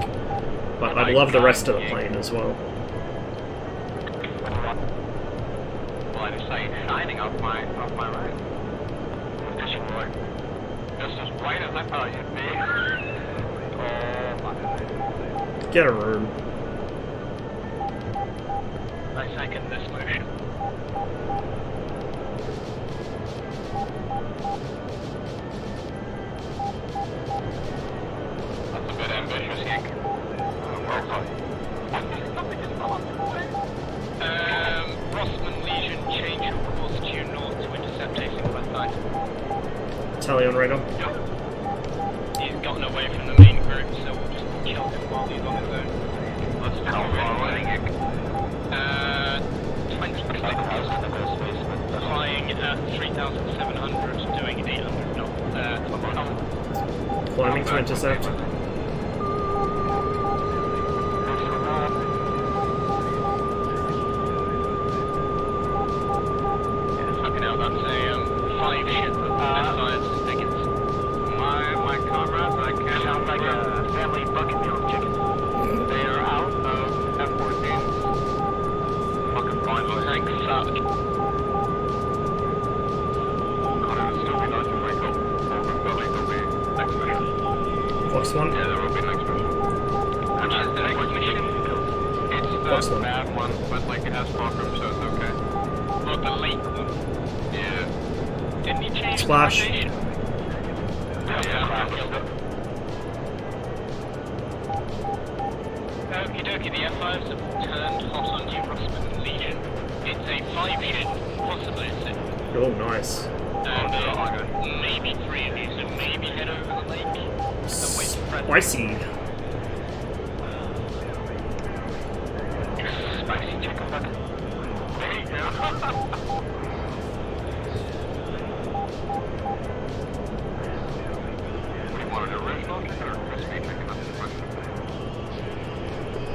But I'd love the rest of the plane as well. Well, I just say shining off my right. Just right. Just as bright as I thought you'd be. Oh my. Get a room. I second this motion. That's a bit ambitious, Yank. Rossman Legion, change your course due north to intercept a single side. Tally on radar. He's gotten away from the main group, so we'll just kill him while he's on his own. Let's tell him away. 20 flying at 3,700, doing 800 knots. Climbing to intercept. Fucking hell, that's a 5 ship with missiles against. My comrades, I can't sound like a family bucket meal chicken. They are out of F-14. Fucking fine, Thank fuck. Box 1. Yeah, there will be next mission. Which is the next mission? It's Box the 1. bad one, but like it has park room, so it's okay. Or the late one? Yeah. Didn't you change Splash. the location? Okie dokie, the F5s have turned hot on you, Rossman Legion. It's a 5-ship possibility. Oh, nice. And maybe 3 of you, so maybe head over the lake. Spicy. Spicy chicken bucket. There you go.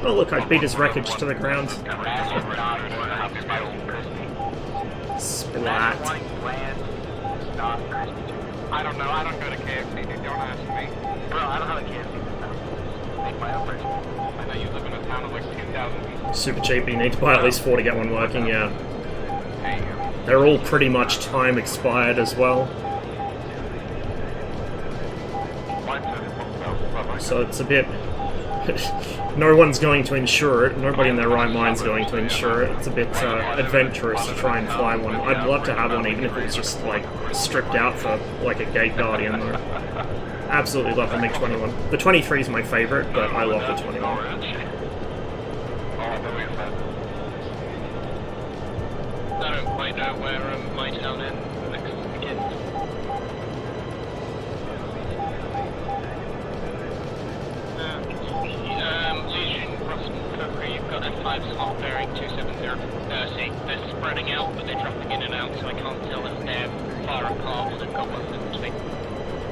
Oh look, I beat his wreckage to the ground. Splat. I don't know, I don't go to KFC, dude. Don't ask me. Bro, I don't have a KFC. Make my own version. I know you live in a town of like 2,000 people. Super cheap, you need to buy at least 4 to get one working, yeah. They're all pretty much time expired as well. So it's a bit... no one's going to insure it, nobody in their right mind's going to insure it. It's a bit adventurous to try and fly one. I'd love to have one even if it was just like stripped out for like a Gate Guardian though. Absolutely love the MiG-21. The 23 is my favourite, but I love the 21. I don't quite know where my town ends next begins. Legion, Rossman, Cookery, you've got F5 slot bearing 270. See, they're spreading out, but they're dropping in and out, so I can't tell if they're far apart or they've got ones in between.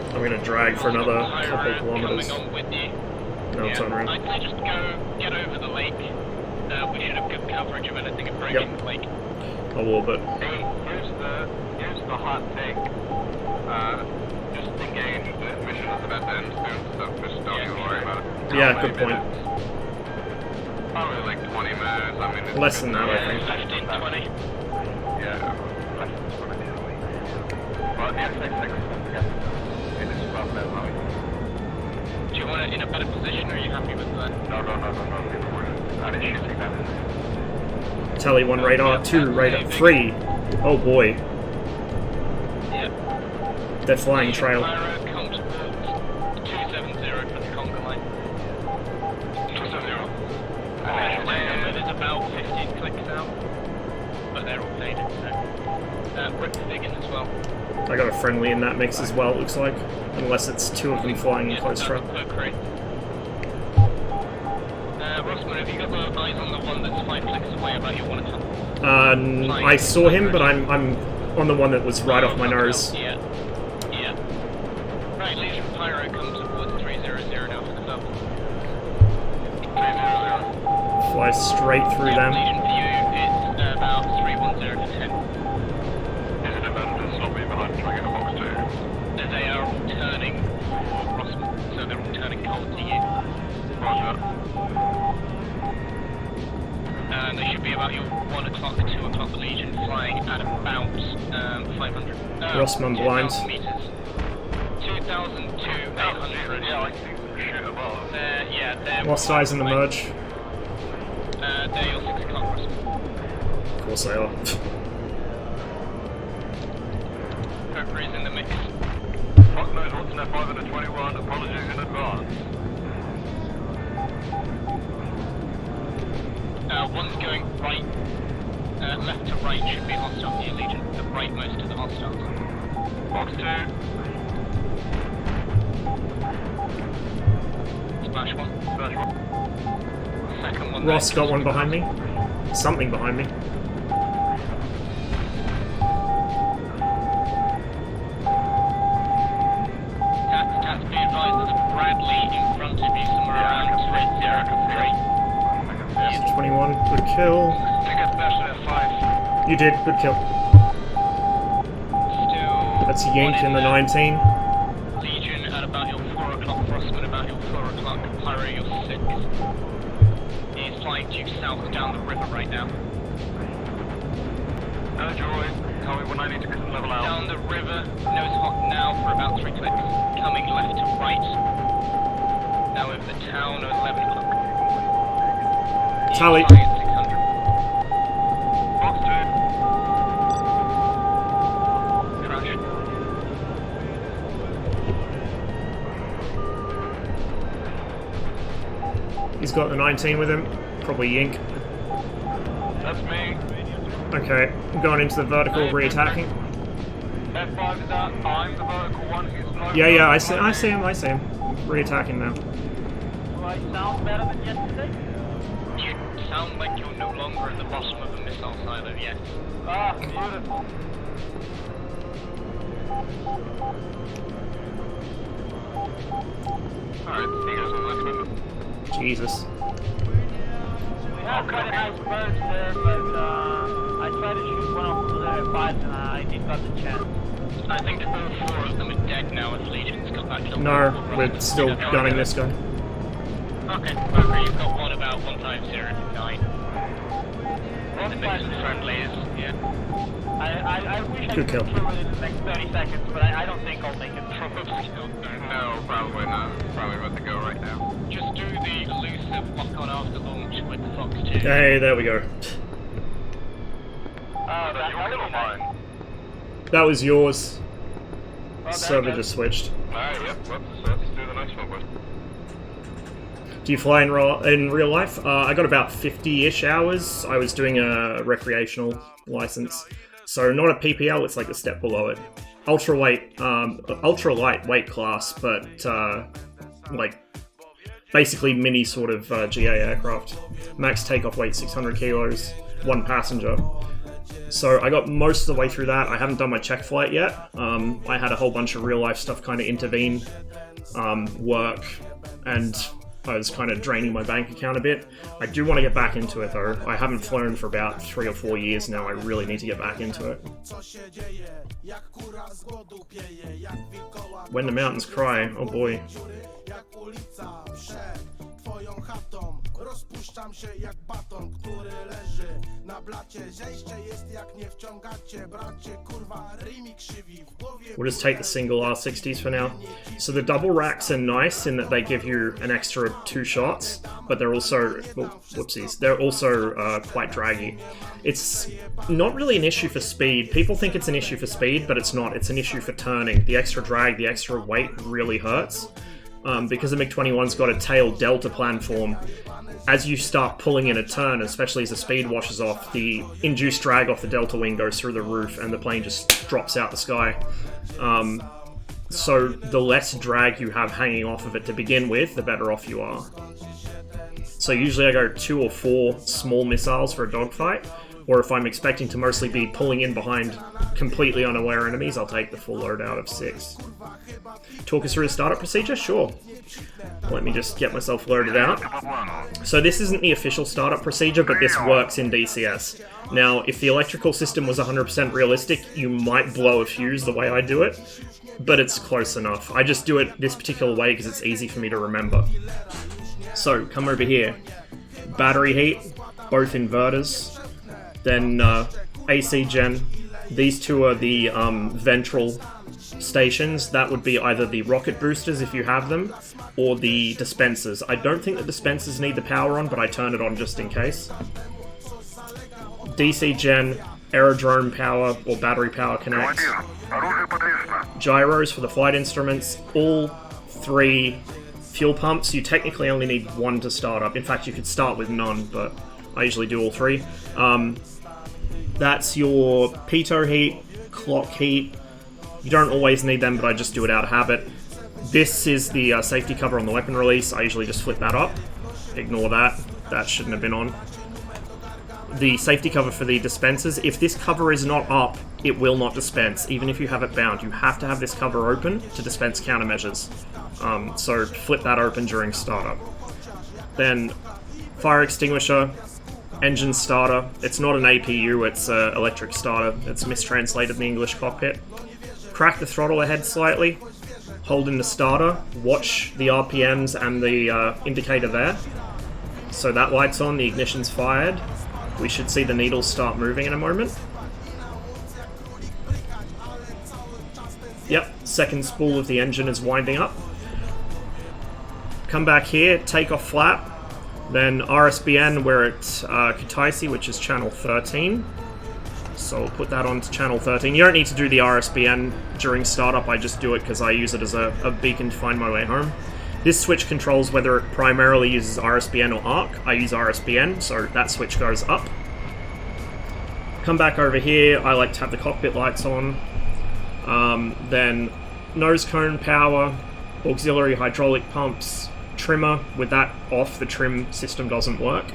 I'm gonna drag for another couple kilometers. Coming on with you. No, it's on route. I'd say just get over the lake. We should have good coverage of anything approaching the lake. I will, but... Hey, here's the hot take. Just engage the mission at the best end soon, so just don't even worry about it. Yeah, good point. Probably like 20 minutes, I mean... Less than that, I think. 15, 20. Yeah, less than 20. Well, yeah, 6. It is about that long. Do you want it in a better position, or are you happy with that? No. I didn't shoot that. Tele 1 radar, 2 radar, 3. Oh boy. Yep. They're flying trail. Pyro, come towards 270 for the conga line. 270. It is about 15 clicks out, but they're all faded, so... Rip the Vigan as well. I got a friendly in that mix as well, it looks like. Unless it's 2 of them flying in close trail. Rossman, have you got the eyes on the one that's 5 clicks away about your 1 o'clock? I saw him, but I'm on the one that was right off my nose. Yeah. Right, Legion Pyro comes towards 300 now for the sub. 300. Fly straight through them. Legion for you, it's about 310 to 10. Is it about to stop me behind trying to get a box 2? They are all turning for Rossman, so they're all turning cold to you. Roger. And they should be about your 1 o'clock, 2 o'clock Legion flying at about 500. Rossman blind. 2,000 meters. 2,000 to 800. Yeah, I see shit above. They're... Lost eyes in the merge. They're your 6 o'clock Rossman. Of course they are. Cookery's in the mix. Fuck knows what's in F5 and a 21. Apologies in advance. One's going right, left to right should be hostile to your Legion, the rightmost of the hostiles. Box 2. Splash 1. Second one. Ross got one behind me. Something behind me. Tats, be advised there's a Bradley in front of you somewhere around 303. 21, good kill. You did, good kill. That's Yank in the 19. Legion at about your 4 o'clock, Frostman about your 4 o'clock, Pyro your 6. He's flying due south down the river right now. Joy, tell me when I need to level out. Down the river, nose hot now for about 3 clicks. Coming left to right. town at 11 o'clock. Tally. Flying at 600. Crash. He's got the 19 with him. Probably Yink. That's me. Okay, I'm going into the vertical, re-attacking. F5 is out. I'm the vertical one. He's low. Yeah, I see him. Re-attacking now. Do I sound better than yesterday? You sound like you're no longer at the bottom of the missile silo, yes. Ah, beautiful. Alright, see you guys on the next one. Jesus. We have quite a nice birds there, but I tried to shoot one of the F5s and I didn't got the chance. I think all 4 of them are dead now as Legion's got that kill. No, we're still gunning this guy. Okay, you've got one about 150-9. The mix of friendlies, yeah. I wish I Good could kill. kill it in the next 30 seconds, but I don't think I'll make it. Probably not. No, probably not. Probably about to go right now. Just do the elusive lock-on after launch with the Fox 2. Hey, there we go. That's really nice. That was yours. Well, Server just switched. Alright, yep, let's do the next one, boys. Do you fly in real life? I got about 50-ish hours. I was doing a recreational license. So not a PPL, it's like a step below it. Ultra lightweight class, but like basically mini sort of GA aircraft. Max takeoff weight 600 kilos, 1 passenger. So I got most of the way through that. I haven't done my check flight yet. I had a whole bunch of real life stuff kind of intervene, work, and I was kind of draining my bank account a bit. I do want to get back into it though. I haven't flown for about 3 or 4 years now. I really need to get back into it. When the mountains cry, oh boy. Rozpuszczam się jak baton, który leży na blacie. Zejście jest jak nie wciągacie, bracie, kurwa, rymi krzywi w głowie. We'll just take the single R60s for now. So the double racks are nice in that they give you an extra 2 shots, but they're also, whoopsies, they're also quite draggy. It's not really an issue for speed. People think it's an issue for speed, but it's not. It's an issue for turning. The extra drag, the extra weight really hurts. Because the MiG-21's got a tail delta planform, as you start pulling in a turn, especially as the speed washes off, the induced drag off the delta wing goes through the roof and the plane just drops out the sky. So the less drag you have hanging off of it to begin with, the better off you are. So usually I go 2 or 4 small missiles for a dogfight, or if I'm expecting to mostly be pulling in behind completely unaware enemies, I'll take the full loadout of 6. Talk us through the startup procedure? Sure. Let me just get myself loaded out. So this isn't the official startup procedure, but this works in DCS. Now, if the electrical system was 100% realistic, you might blow a fuse the way I do it, but it's close enough. I just do it this particular way because it's easy for me to remember. So, come over here. Battery heat, both inverters. Then AC gen. These 2 are the ventral stations. That would be either the rocket boosters if you have them, or the dispensers. I don't think the dispensers need the power on, but I turn it on just in case. DC gen, aerodrome power or battery power connects. Gyros for the flight instruments. All 3 fuel pumps. You technically only need 1 to start up. In fact, you could start with none, but I usually do all 3. That's your pitot heat, clock heat. You don't always need them, but I just do it out of habit. This is the safety cover on the weapon release. I usually just flip that up. Ignore that. That shouldn't have been on. The safety cover for the dispensers. If this cover is not up, it will not dispense, even if you have it bound. You have to have this cover open to dispense countermeasures. So flip that open during startup. Then fire extinguisher. Engine starter. It's not an APU, it's an electric starter. It's mistranslated in the English cockpit. Crack the throttle ahead slightly. Hold in the starter. Watch the RPMs and the indicator there. So that light's on, the ignition's fired. We should see the needles start moving in a moment. Yep, second spool of the engine is winding up. come back here, take off flap, then RSBN, we're at Kutaisi, which is channel 13. So we'll put that onto channel 13. You don't need to do the RSBN during startup, I just do it because I use it as a beacon to find my way home. This switch controls whether it primarily uses RSBN or ARC. I use RSBN, so that switch goes up. Come back over here, I like to have the cockpit lights on. Then nose cone power, auxiliary hydraulic pumps, trimmer. With that off, the trim system doesn't work.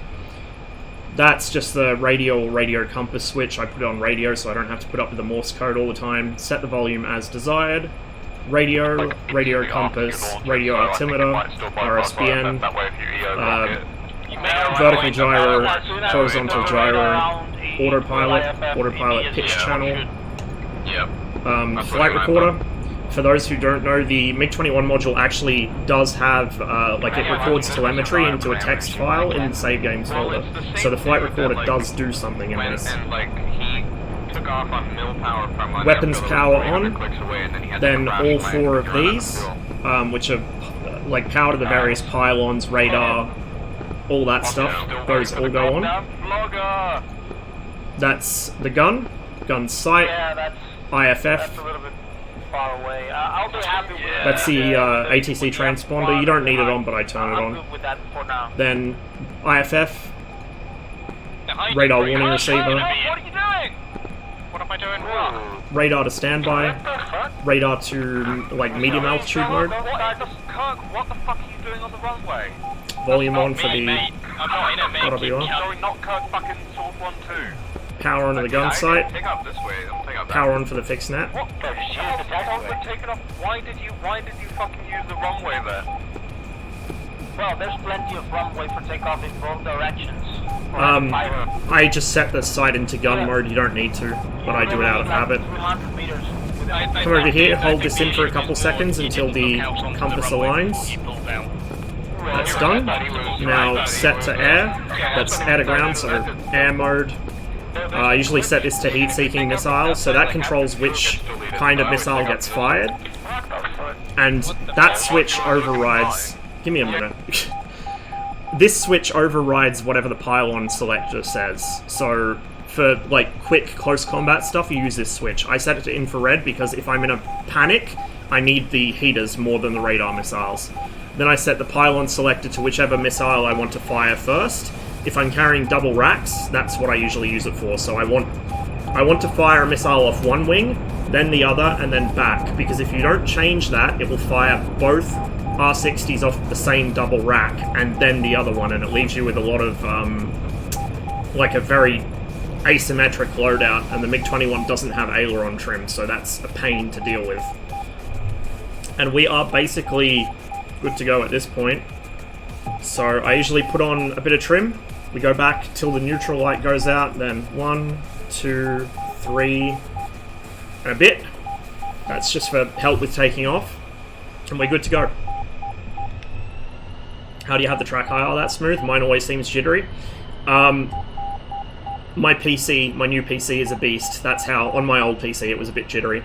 That's just the radio compass switch. I put it on radio so I don't have to put up with the Morse code all the time. Set the volume as desired. Radio compass, radio altimeter, RSBN, vertical gyro, horizontal gyro, autopilot pitch channel, flight recorder. For those who don't know, the MiG-21 module actually does have, like, it records telemetry into a text file in the save games folder. So the flight recorder does do something in this. Weapons power on, then all four of these, which are, like, power to the various pylons, radar, all that stuff, those all go on. That's the gun sight, IFF. That's the ATC transponder. You don't need it on, but I turn it on. Then IFF, radar warning receiver, radar to standby, radar to like medium altitude mode, volume on for the RWR, power on to the gun sight, power on for the fixed net. Why did you fucking use the runway there? Well, there's plenty of runway for takeoff in both directions. I just set the sight into gun mode, you don't need to, but I do it out of habit. Come over here, hold this in for a couple seconds until the compass aligns. That's done. Now set to air, that's air to ground, so air mode. I usually set this to heat-seeking missile, so that controls which kind of missile gets fired. And that switch overrides... Give me a minute. This switch overrides whatever the pylon selector says. So for like quick close combat stuff, you use this switch. I set it to infrared because if I'm in a panic, I need the heaters more than the radar missiles. Then I set the pylon selector to whichever missile I want to fire first. If I'm carrying double racks, that's what I usually use it for. So I want to fire a missile off one wing, then the other, and then back. Because if you don't change that, it will fire both R60s off the same double rack, and then the other one, and it leaves you with a lot of, like a very asymmetric loadout, and the MiG-21 doesn't have aileron trim, so that's a pain to deal with. And we are basically good to go at this point. So I usually put on a bit of trim. We go back till the neutral light goes out, then 1, 2, 3, and a bit. That's just for help with taking off. And we're good to go. How do you have the track high? Oh, that's smooth. Mine always seems jittery. My new PC is a beast. That's how, on my old PC, it was a bit jittery.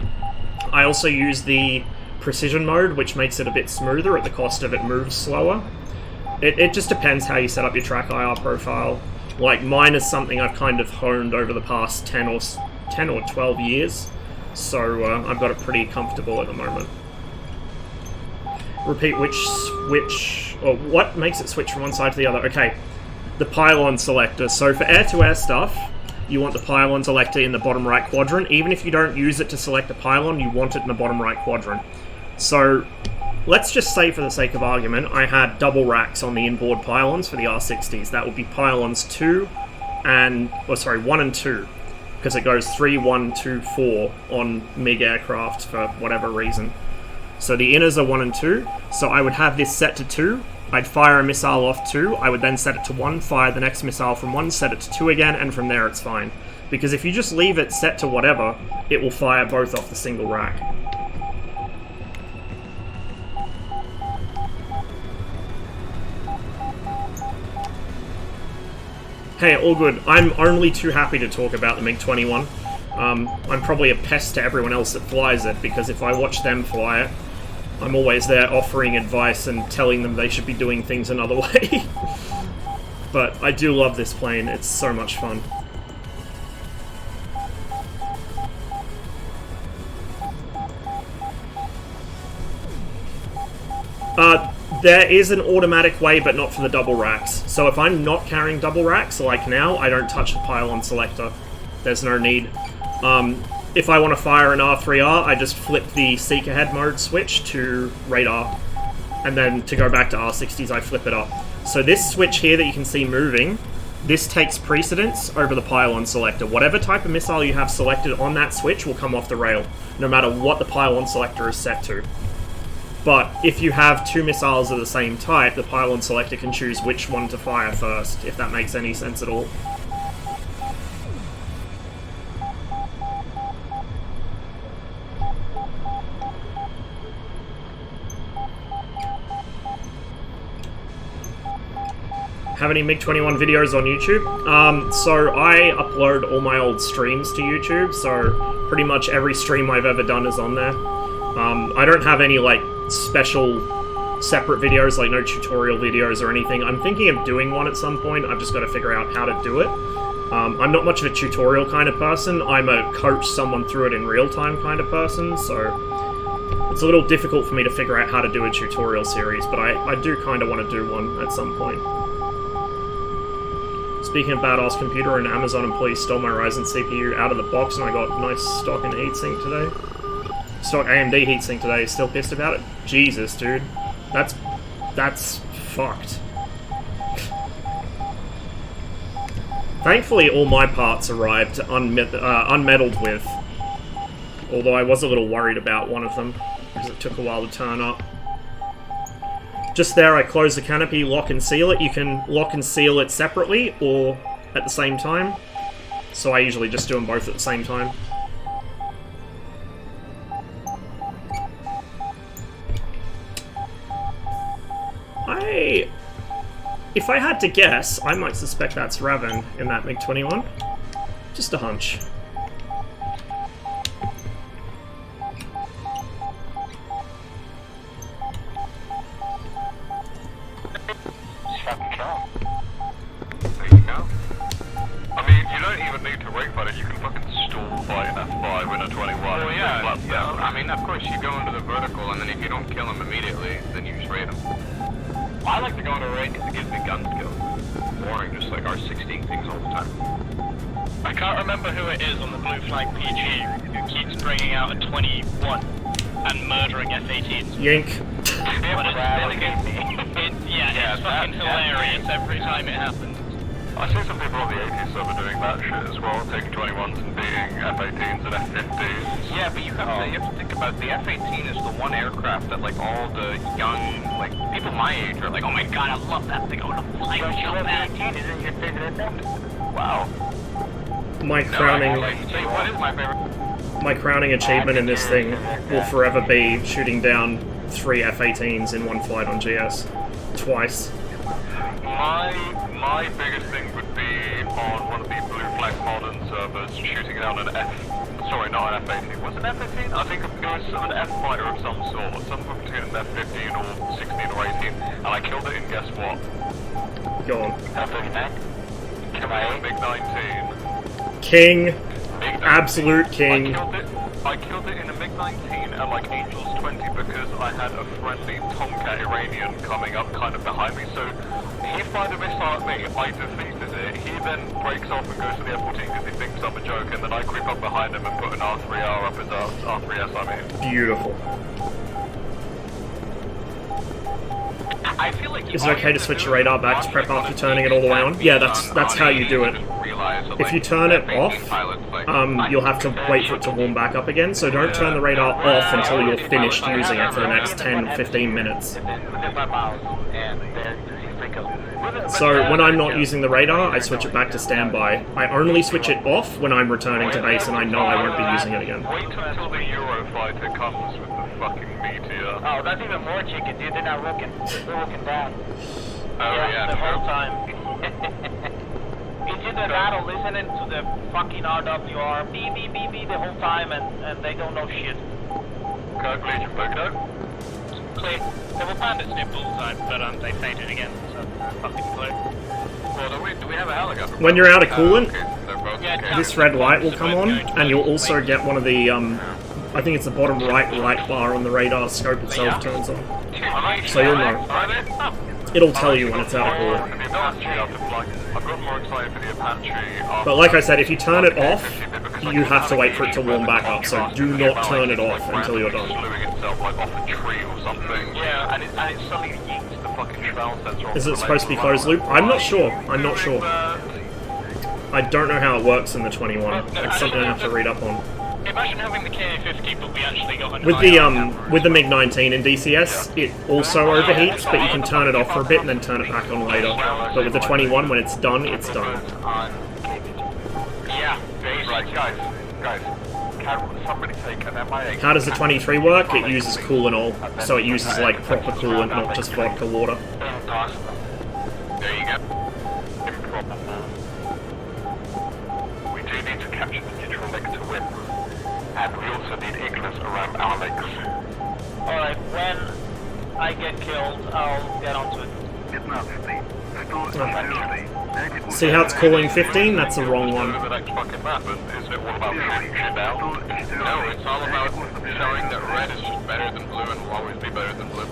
I also use the precision mode, which makes it a bit smoother at the cost of it moves slower. It just depends how you set up your track IR profile. Like, mine is something I've kind of honed over the past 10 or 12 years, so I've got it pretty comfortable at the moment. Repeat which switch, or what makes it switch from one side to the other. Okay, the pylon selector. So for air-to-air stuff, you want the pylon selector in the bottom right quadrant. Even if you don't use it to select a pylon, you want it in the bottom right quadrant. So let's just say, for the sake of argument, I had double racks on the inboard pylons for the R60s. That would be pylons 1 and 2, because it goes 3, 1, 2, 4 on MiG aircraft for whatever reason. So the inners are 1 and 2, so I would have this set to 2, I'd fire a missile off 2, I would then set it to 1, fire the next missile from 1, set it to 2 again, and from there it's fine. Because if you just leave it set to whatever, it will fire both off the single rack. Hey, all good. I'm only too happy to talk about the MiG-21. I'm probably a pest to everyone else that flies it, because if I watch them fly it, I'm always there offering advice and telling them they should be doing things another way. But I do love this plane, it's so much fun. There is an automatic way, but not for the double racks. So if I'm not carrying double racks, like now, I don't touch the pylon selector. There's no need. If I want to fire an R3R, I just flip the seek ahead mode switch to radar. And then to go back to R60s, I flip it up. So this switch here that you can see moving, this takes precedence over the pylon selector. Whatever type of missile you have selected on that switch will come off the rail, no matter what the pylon selector is set to. But if you have two missiles of the same type, the pylon selector can choose which one to fire first, if that makes any sense at all. Have any MiG-21 videos on YouTube? So I upload all my old streams to YouTube, so pretty much every stream I've ever done is on there. I don't have any, like, special separate videos, like no tutorial videos or anything. I'm thinking of doing one at some point. I've just got to figure out how to do it. I'm not much of a tutorial kind of person. I'm a coach someone through it in real time kind of person, so it's a little difficult for me to figure out how to do a tutorial series, but I do kind of want to do one at some point. Speaking of badass computer, an Amazon employee stole my Ryzen CPU out of the box and I got nice stock and heatsink today. Stock AMD heatsink today, still pissed about it? Jesus, dude. That's fucked. Thankfully, all my parts arrived unmeddled with. Although I was a little worried about one of them, because it took a while to turn up. Just there, I close the canopy, lock and seal it. You can lock and seal it separately, or at the same time. So I usually just do them both at the same time. If I had to guess, I might suspect that's Raven in that MiG-21. Just a hunch. There you go. I mean, you don't even need to rate fight it, you can fucking stall fight an F5 in a 21. Oh yeah, I mean, of course you go into the vertical, and then if you don't kill him immediately, then you just raid him. I like to go into raid because it gives me gun skills. Boring, just like R16 things all the time. I can't remember who it is on the blue flag PG who keeps bringing out a 21 and murdering F-18s. Yank. It's fucking hilarious every time it happens. I see some people on the 80s server doing that shit as well, taking 21s and beating F-18s and F-50s. Yeah, but you have to think about the F-18 is the one aircraft that like all the young, like people my age are like, oh my god, I love that thing, I want to fly so bad. F-18 isn't your favorite aircraft? Wow. My crowning... what is my favorite? My crowning achievement in this thing will forever be shooting down 3 F-18s in one flight on GS. Twice. My biggest thing would be on one of the Blue Flag Modern servers, shooting down an sorry, not an F-18. Was it an F-18? I think it was an F-fighter of some sort, something between an F-15 or 16 or 18, and I killed it in guess what? Go on. F-15? Come on, MiG-19. King. Absolute king. I killed it in a MiG-19 at like Angels 20 because I had a friendly Tomcat Iranian coming up kind of behind me, so he fired a missile at me, I defeated it, he then breaks off and goes to the F-14 because he thinks I'm a joke, and then I creep up behind him and put an R3R up his ass, R3S I mean. Beautiful. I feel like is it okay to switch your radar back to prep after turning it all the way on? Yeah, that's how you do it. If you turn it off, you'll have to wait for it to warm back up again, so don't turn the radar off until you're finished using it for the next 10-15 minutes. So when I'm not using the radar, I switch it back to standby. I only switch it off when I'm returning to base and I know I won't be using it again. Wait until the Eurofighter comes with the fucking meteor. Oh, that's even more chicken, dude. They're not looking. They're looking down. Oh yeah, the whole time. It's in the battle listening to the fucking RWR beep beep beep beep the whole time, and they don't know shit. Kirk, Legion, Pocono. clear. There were bandits near Bullseye, but they faded again, so fucking clear. Well, do we have a helicopter? When you're out of coolant, Yeah, this red light will come on, and you'll also get one of the, I think it's the bottom right light bar on the radar scope itself turns on. So you'll know. It'll tell you when it's out of coolant. But like I said, if you turn it off, you have to wait for it to warm back up, so do not turn it off until you're done. Is it supposed to be closed loop? I'm not sure. I'm not sure. I don't know how it works in the 21. It's something I have to read up on. Imagine having the KA-50, but we actually got an With the MiG-19 in DCS, it also overheats, but you can turn it off for a bit and then turn it back on later. But with the 21, when it's done, it's done. Yeah, right, guys, can somebody take an MIA? How does the 23 work? It uses coolant, so it uses like proper coolant, not just vodka water. There you go. We do need to capture the neutral leg to win. And we also need ignorance around our legs. Alright, when I get killed, I'll get onto it. See how it's calling 15? That's the wrong one. Is it all about shooting shit down? No, it's all about showing that red is just better than blue and will always be better than blue.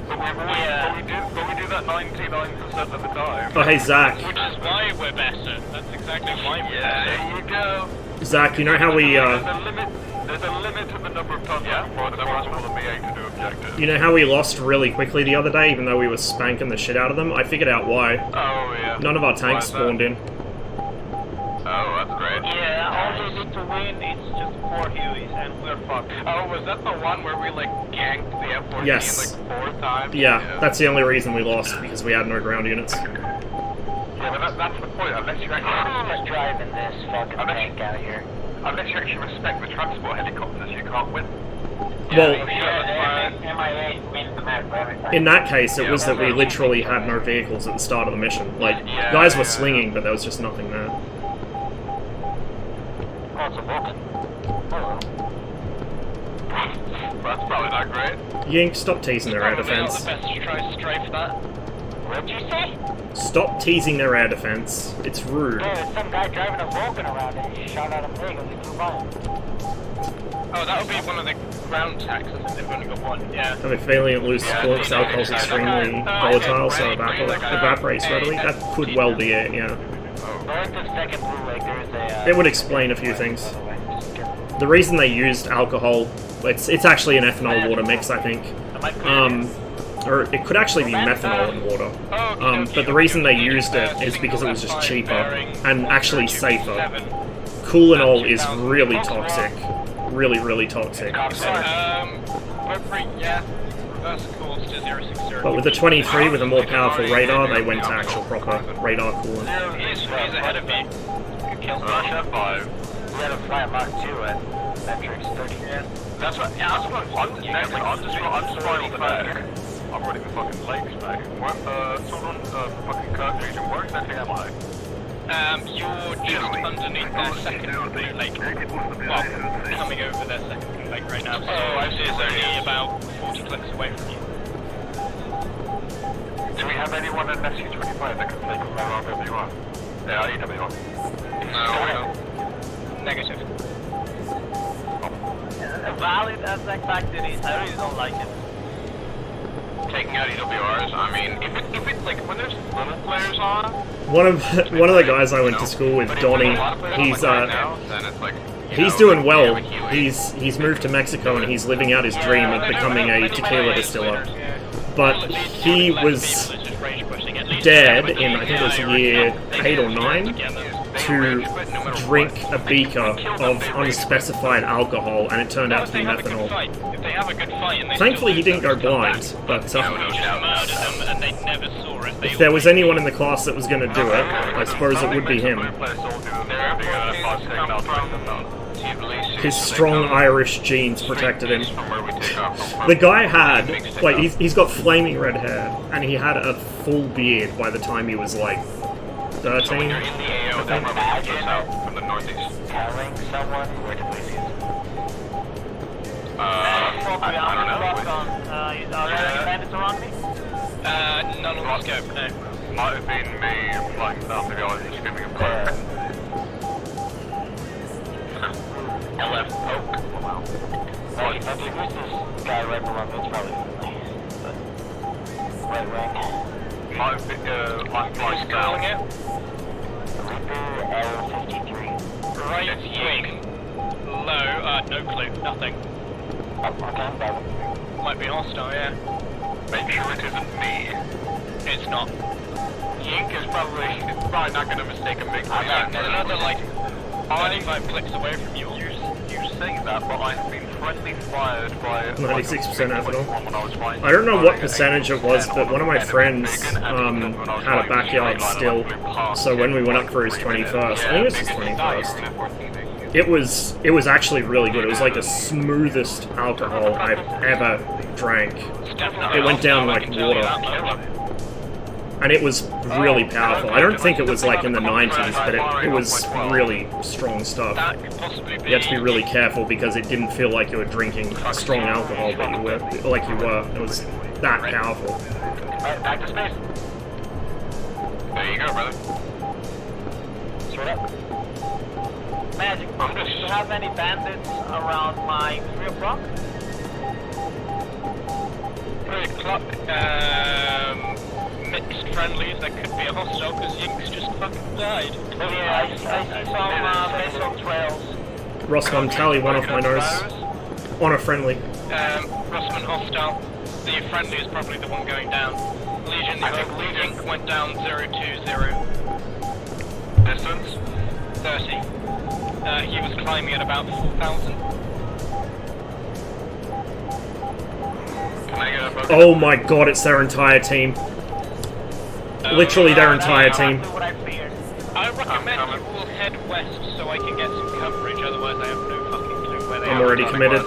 But we do that 99% of the time. Oh, hey, Zach. Which is why we're better. That's exactly why we're better. There you go. Zach, you know how we, There's a limit to the number of times that's possible for the MiA to do objectives. you know how we lost really quickly the other day, even though we were spanking the shit out of them? I figured out why. Oh, yeah. None of our tanks spawned in. Oh, that's great. Yeah, all we need to win is just 4 Hueys, and we're fucked. Oh, was that the one where we, like, ganked the F-14 Yes. like 4 times? Yeah, that's the only reason we lost, because we had no ground units. Yeah, but that's the point, unless you actually... Who's driving this fucking tank out here? Unless you actually respect the transport helicopters, you can't win. Well, MIA wins the map every time. in that case, it was that we literally had no vehicles at the start of the mission. Like, guys were slinging, but there was just nothing there. Oh, it's a Vulcan. Hello. That's probably not great. Yink, stop teasing their air defense. Probably not the best to try to strafe that. What'd you say? Stop teasing their air defense. It's rude. There's some guy driving a Vulcan around and he shot out a MiG and we flew by him. Oh, that would be one of the ground attacks. I think they've only got one. Yeah. I have a feeling it loses corpse alcohol is extremely volatile, so evaporates readily. That could well be it, yeah. There's the second blue leg. There's a... It would explain a few things. The reason they used alcohol, it's actually an ethanol water mix, I think. Or it could actually be methanol and water. But the reason they used it is because it was just cheaper and actually safer. Coolanol is really toxic. Really, really toxic. So. But with the 23 with a more powerful radar, they went to actual proper radar coolant. He's ahead of me. You killed Russia 5. We had a fly at Mach 2 at metrics 30. That's what, yeah, that's what I'm just flying the back. I'm running the fucking lakes, mate. Sort of fucking Kirk region. Where exactly am I? You're just underneath their second blue lake. Well, coming over their second blue lake right now. So I see it's only about 40 clicks away from you. Do we have anyone in SU-25 that can take over our WR? Yeah, EWR. No, we don't. Negative. Valid as that fact it is, I really don't like it. Taking out EWRs, I mean, if it's like, when there's little players on... One of the guys I went to school with, Donnie, he's doing well. He's moved to Mexico and he's living out his dream of becoming a tequila distiller. But he was dead in, I think it was year 8 or 9, to drink a beaker of unspecified alcohol, and it turned out to be methanol. Thankfully he didn't go blind, but if there was anyone in the class that was going to do it, I suppose it would be him. His strong Irish genes protected him. The guy had, like, he's got flaming red hair, and he had a full beard by the time he was, like, 13, I think. Telling someone where to place it. I don't know. Are there any bandits around me? None on the scope, no. Might have been me flying south, maybe I was just giving a poke. LF poke. Wow. Who's this guy right below me? It's probably right wing. Might have been, I'm flying Calling south. it. Reaper L53. Right wing. Low, no clue, nothing. Might be hostile, yeah. Make sure it isn't me. It's not. Yink is probably not going to mistake a MiG. Another like 25 clicks away from you. You say that, but I have been friendly fired by 96% ethanol. when I was flying. I don't know what percentage it was, but one of my friends had a backyard still, so when we went up for his 21st, I think it was his 21st, it was actually really good. It was like the smoothest alcohol I've ever drank. It went down like water. And it was really powerful. I don't think it was like in the 90s, but it was really strong stuff. You had to be really careful because it didn't feel like you were drinking strong alcohol, but you were like you were. It was that powerful. Back to space. There you go, brother. Straight up. Magic, do you have any bandits around my 3 o'clock? 3 o'clock, mixed friendlies, there could be a hostile because Yink's just fucking died. Yeah, I see some missile trails. Rossman, tally one off my nose. On a friendly. Rossman hostile. The friendly is probably the one going down. Legion, Yink went down 020. Distance? 30. He was climbing at about 4,000. Can I get a focus? Oh my god, it's their entire team. Literally their entire team. I recommend you all head west so I can get some coverage, otherwise I have no fucking clue where they are. I'm already committed.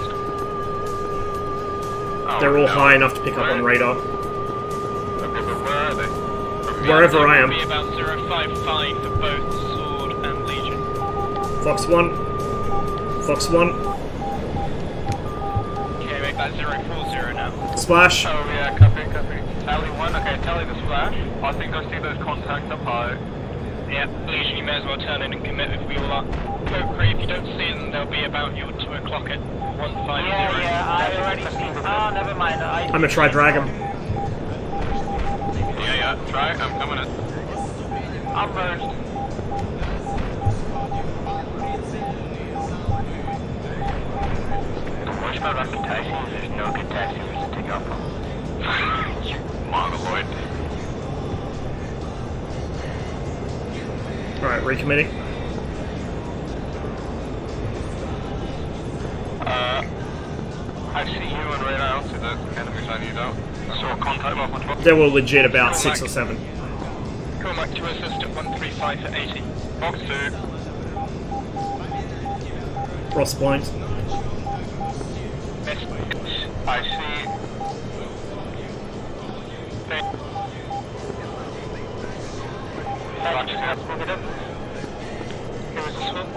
They're all high enough to pick up on radar. Okay, but where are they? Wherever I am. Be about 055 for both Sword and Legion. Fox 1. Fox 1. Okay, make that 040 now. Splash. Oh yeah, copy. Tally 1, okay, tally the splash. I think I see those contacts up high. Yeah, Legion, you may as well turn in and commit if we all are. Kokri, if you don't see them, they'll be about your 2 o'clock at 150. Yeah, I already seen them. Oh, never mind. I'm gonna try drag him. Yeah, try, I'm coming in. I'm merged. The worst about reputation is there's no good taxis to take off from. Mongoloid. Alright, recommitting. I see you and radar to the enemies I need out. I saw a contact off my 12. They were legit about 6 or 7. Come back to assist at 135 for 80. Fox 2. Ross blind. I see. Here was this one.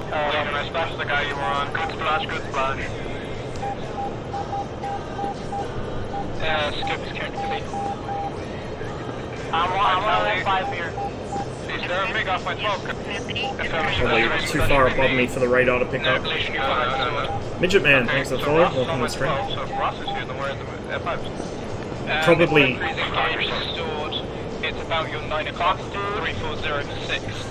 Legion, I splashed the guy you were on. Good splash. Scope is carried for me. I'm on 5 here. Is there a MiG off my 12? Probably too far above me for the radar to pick up. No. Midget Man, thanks for the follow. Welcome to the stream. So if Ross is here, then where are the F5s? Probably. It's about your 9 o'clock, 3406.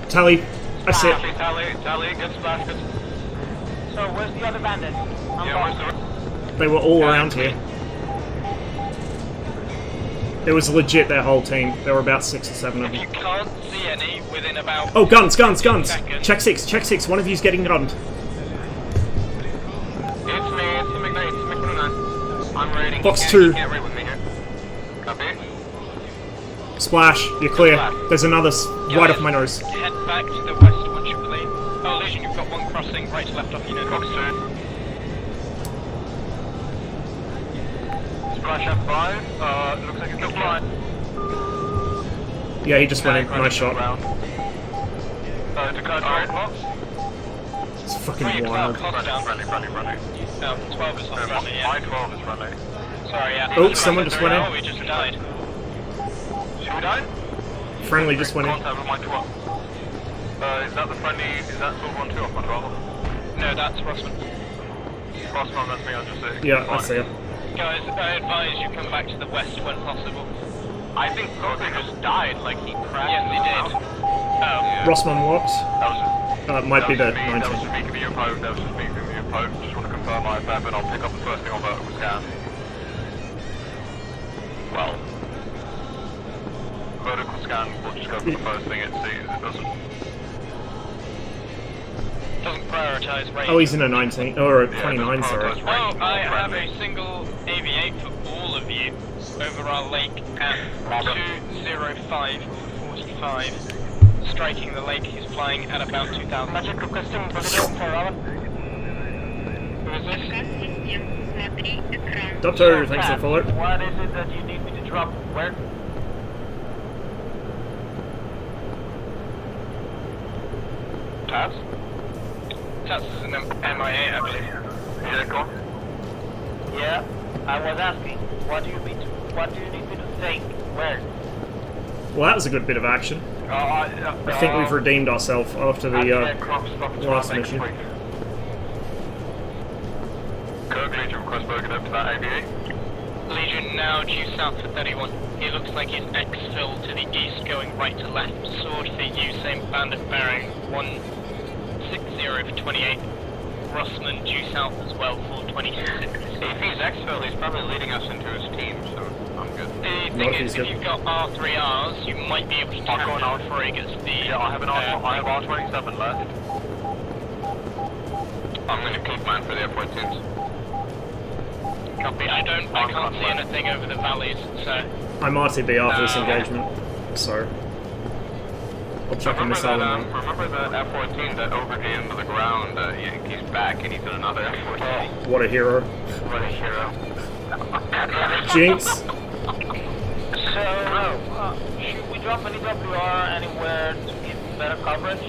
Tally. I see it. Tally, good splash, good. So where's the other bandit? Yeah, where's the... They were all around here. It was legit their whole team. There were about 6 or 7 of them. You can't see any within about... Oh, guns! seconds. Check 6, one of you's getting gunned. It's me, it's the MiG-9, it's the MiG-29. I'm raiding. Fox 2. You can't raid with me here. Copy. Splash, you're clear. There's another right off my nose. Head back to the west once you're clean. Oh, Legion, you've got one crossing right to left off you know. Fox 2. Splash up 5. Looks like it's still flying. Yeah, he just went in. Nice shot. To cut right. It's fucking wild. Friendly. No, 12 is not friendly, yeah. My 12 is friendly. Sorry, yeah. Oh, someone just went in. Oh, we just died. Who died? Friendly just went in. Contact with my 12. Is that the friendly, is that 12-1-2 off my 12? No, that's Rossman. Rossman, that's me, I'll just say. Yeah, I see it. Guys, I advise you come back to the west when possible. I think Kobe just died, like he crashed. Yes, he did. Oh. Yeah. Rossman walks. That was Might be the That was 19. just me giving you a poke, that was just me giving you a poke. Just want to confirm my FF and I'll pick up the first thing on vertical scan. Well, vertical scan, we'll just go for the first thing it sees. It Doesn't prioritize range. Oh, he's in a 19 or a 29, sorry. Oh, I have a single AV8 for all of you over our lake at 20545. Striking the lake, he's flying at about 2,000. Magic requesting position for Robin. Who is this? Отказ систем. Смотри экран. Doctor, thanks for the follow. What is it that you need me to drop? Where? Tabs? Tats is an MIA, I believe. Yeah, go on. Yeah, I was asking. What do you need me to think? Where? Well, that was a good bit of action. I think we've redeemed ourselves after the last mission. Kirk, Legion, request broken up to that AV8. Legion now due south for 31. He looks like he's exfil to the east, going right to left. Sword for you, same bandit bearing 160 for 28. Rossman due south as well for 26. If he's exfil, he's probably leading us into his team, so I'm good. The thing is, if you've got R3Rs, you might be able to tap that frig as the... Yeah, I have R27 left. I'm going to keep mine for the airport teams. Copy. I can't see anything over the valleys, so... I'm RTB after this engagement, so I'll check in this out. Remember the F-14 that overcame into the ground? He's back and he's in another F-14. What a hero. What a hero. Jinx! So, should we drop any WR anywhere to give better coverage to...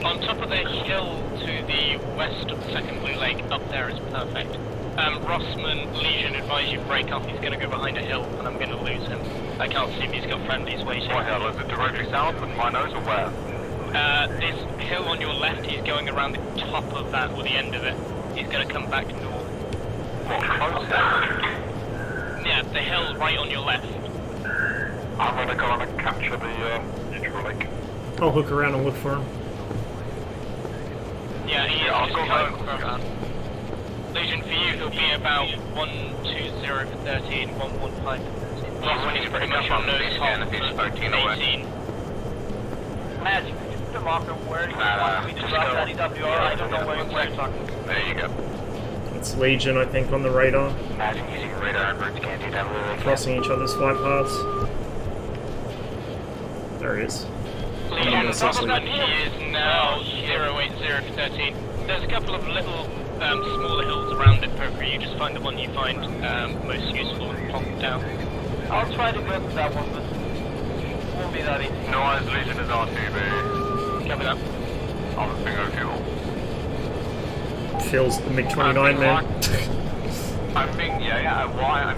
On top of the hill to the west of the second blue lake, up there is perfect. Rossman, Legion, advise you break off. He's going to go behind a hill, and I'm going to lose him. I can't see him. He's got friendlies waiting. What hill? Is it directly south of my nose or where? This hill on your left, he's going around the top of that, or the end of it. He's going to come back north. What, close? Yeah, the hill right on your left. I'm going to go and capture the neutral lake. I'll hook around and look for him. Yeah, he's I'll go coming home. from... Legion, for you, he'll be about 120 for 13, 115 for 13. When he's pretty much on nose scan if he's 13 away. Magic, just to mark where you want me to drop that EWR. I don't know where you're talking. There you go. It's Legion, I think, on the radar. Imagine using radar and birds can't do that really. Crossing each other's flight paths. There he is. Legion, Rossman, he is now 080 for 13. There's a couple of little smaller hills around it, Poker. You just find the one you find most useful and plonk it down. I'll try to go to that one, but it won't be that easy. No eyes, Legion is RTB. Copy that. On the bingo fuel. Feels the MiG-29, man. I'm being, why?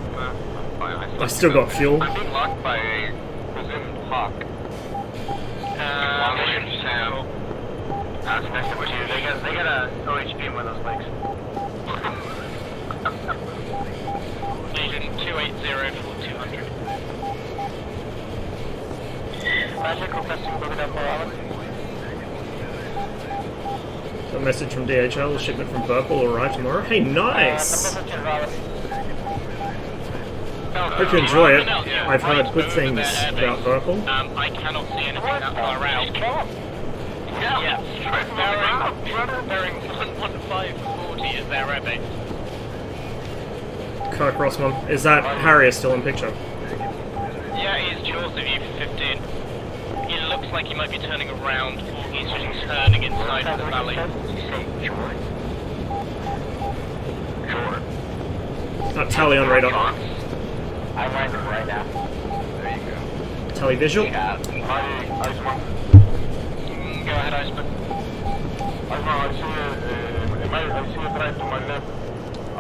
I still got fuel. I'm being locked by a presumed hawk. Legion, Sam. That's next to you. They got a OHP in one of those legs. Legion 280 for 200. Magic requesting booking up for Robin. A message from DHL, a shipment from Purple will arrive tomorrow. Hey, nice! Number 15, Robin. Hope you enjoy it. I've heard good things about Purple. I cannot see anything that far out. Yeah. Bearing 11540 is their air base. Kirk Rossman. Is that Harrier still in picture? Yeah, he's north of you for 15. He looks like he might be turning around, or he's just turning inside of the valley. Tally on radar. I'm landing right now. There you go. Tally visual. Iceman. Go ahead, Iceman. I see a drive to my left. I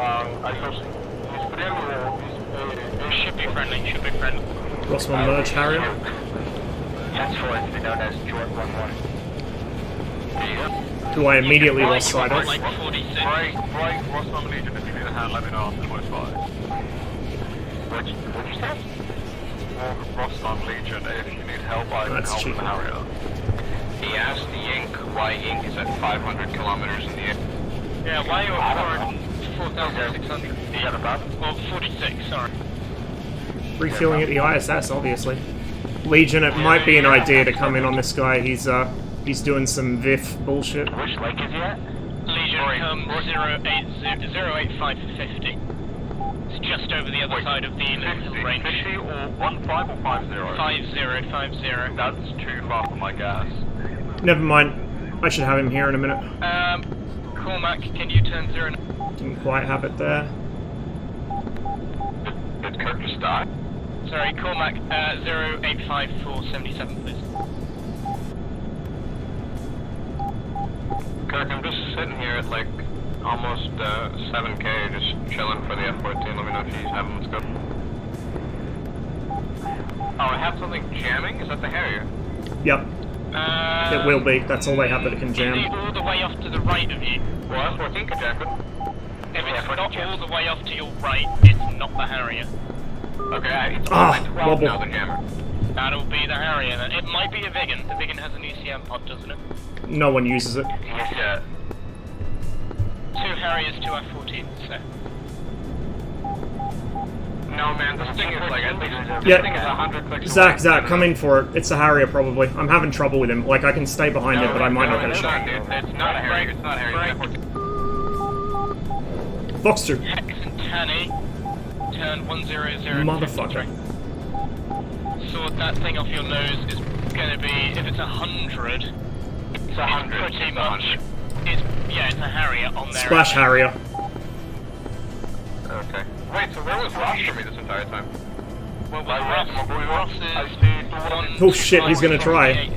lost him. He's friendly or he's... Should be friendly, should be friendly. Rossman merge Harrier. That's for it, known as Short 1-1. Who I immediately lost sight of. Like 46. Right, Rossman Legion, if you need a hand, let me know after 25. What'd you say? Rossman Legion, if you need help, I can That's help cheap. with Harrier. He asked the Ink why Ink is at 500 kilometers in the air. Yeah, why are you at 4,600 feet? Is that a problem? Well, 46, sorry. Refueling at the ISS, obviously. Legion, it might be an idea to come in on this guy. He's doing some VIF bullshit. Which lake is he at? Legion come 085 for 50. It's just over the other side of the hill range. 50 or 15 or 50? 50. That's too far for my gas. Never mind. I should have him here in a minute. Cormac, can you turn 0? Didn't quite have it there. Did Kirk just die? Sorry, Cormac, 085 for 77, please. Kirk, I'm just sitting here at like almost 7k, just chilling for the F-14. Let me know if you have them. Let's go. Oh, I have something jamming? Is that the Harrier? Yep. It will be. That's all they have that it can Is jam. it all the way off to the right of you? Well, F-14 can jam it. If it's not all the way off to your right, it's not the Harrier. Okay, it's Ah, 12 wobble. now, the jammer. That'll be the Harrier then. It might be a Vigan. The Vigan has an ECM pod, doesn't it? No one uses it. Yes, yeah. 2 Harriers, 2 F-14s, so. No, man, this thing is like, I think this Yeah. thing is 100 clicks Zach, come in for it. It's a Harrier, probably. I'm having trouble with him. Like, I can stay behind it, but I might not get a It's shot. not, dude. It's not a Harrier. It's not a Harrier. Fox 2. Hex and Tanny, turn 100. Motherfucker. Sort that thing off your nose is gonna be, if it's 100, It's 100. pretty much, it's a Harrier on there. Splash Harrier. Okay. Wait, so where was Ross for me this entire time? Well, Ross is one. Oh shit, he's gonna try.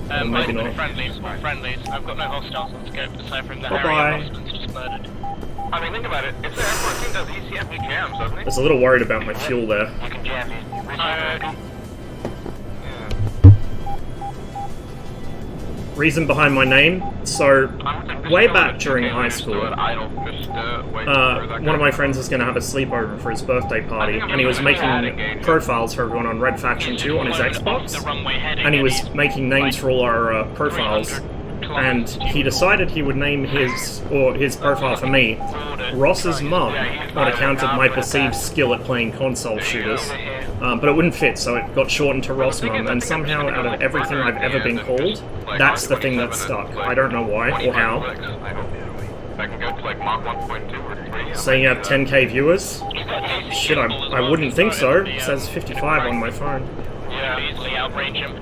Both maybe of them not. friendlies, all friendlies. I've got no hostiles on scope, aside from the Bye-bye. Harrier Rossman's just murdered. I mean, think about it. If the F-14 does ECM, he jams, doesn't I he? was a little worried about my fuel there. You can jam these. Reason behind my name? So, way back during high school, one of my friends was going to have a sleepover for his birthday party, and he was making profiles for everyone on Red Faction 2 on his Xbox, and he was making names for all our profiles, and he decided he would name his profile for me Ross's mum, on account of my perceived skill at playing console shooters. But it wouldn't fit, so it got shortened to Ross Mum, and somehow out of everything I've ever been called, that's the thing that stuck. I don't know why or how. I can go to like Mach 1.2 or 3. Saying you have 10k viewers? Shit, I wouldn't think so. It says 55 on my phone. Yeah, easily outrange him.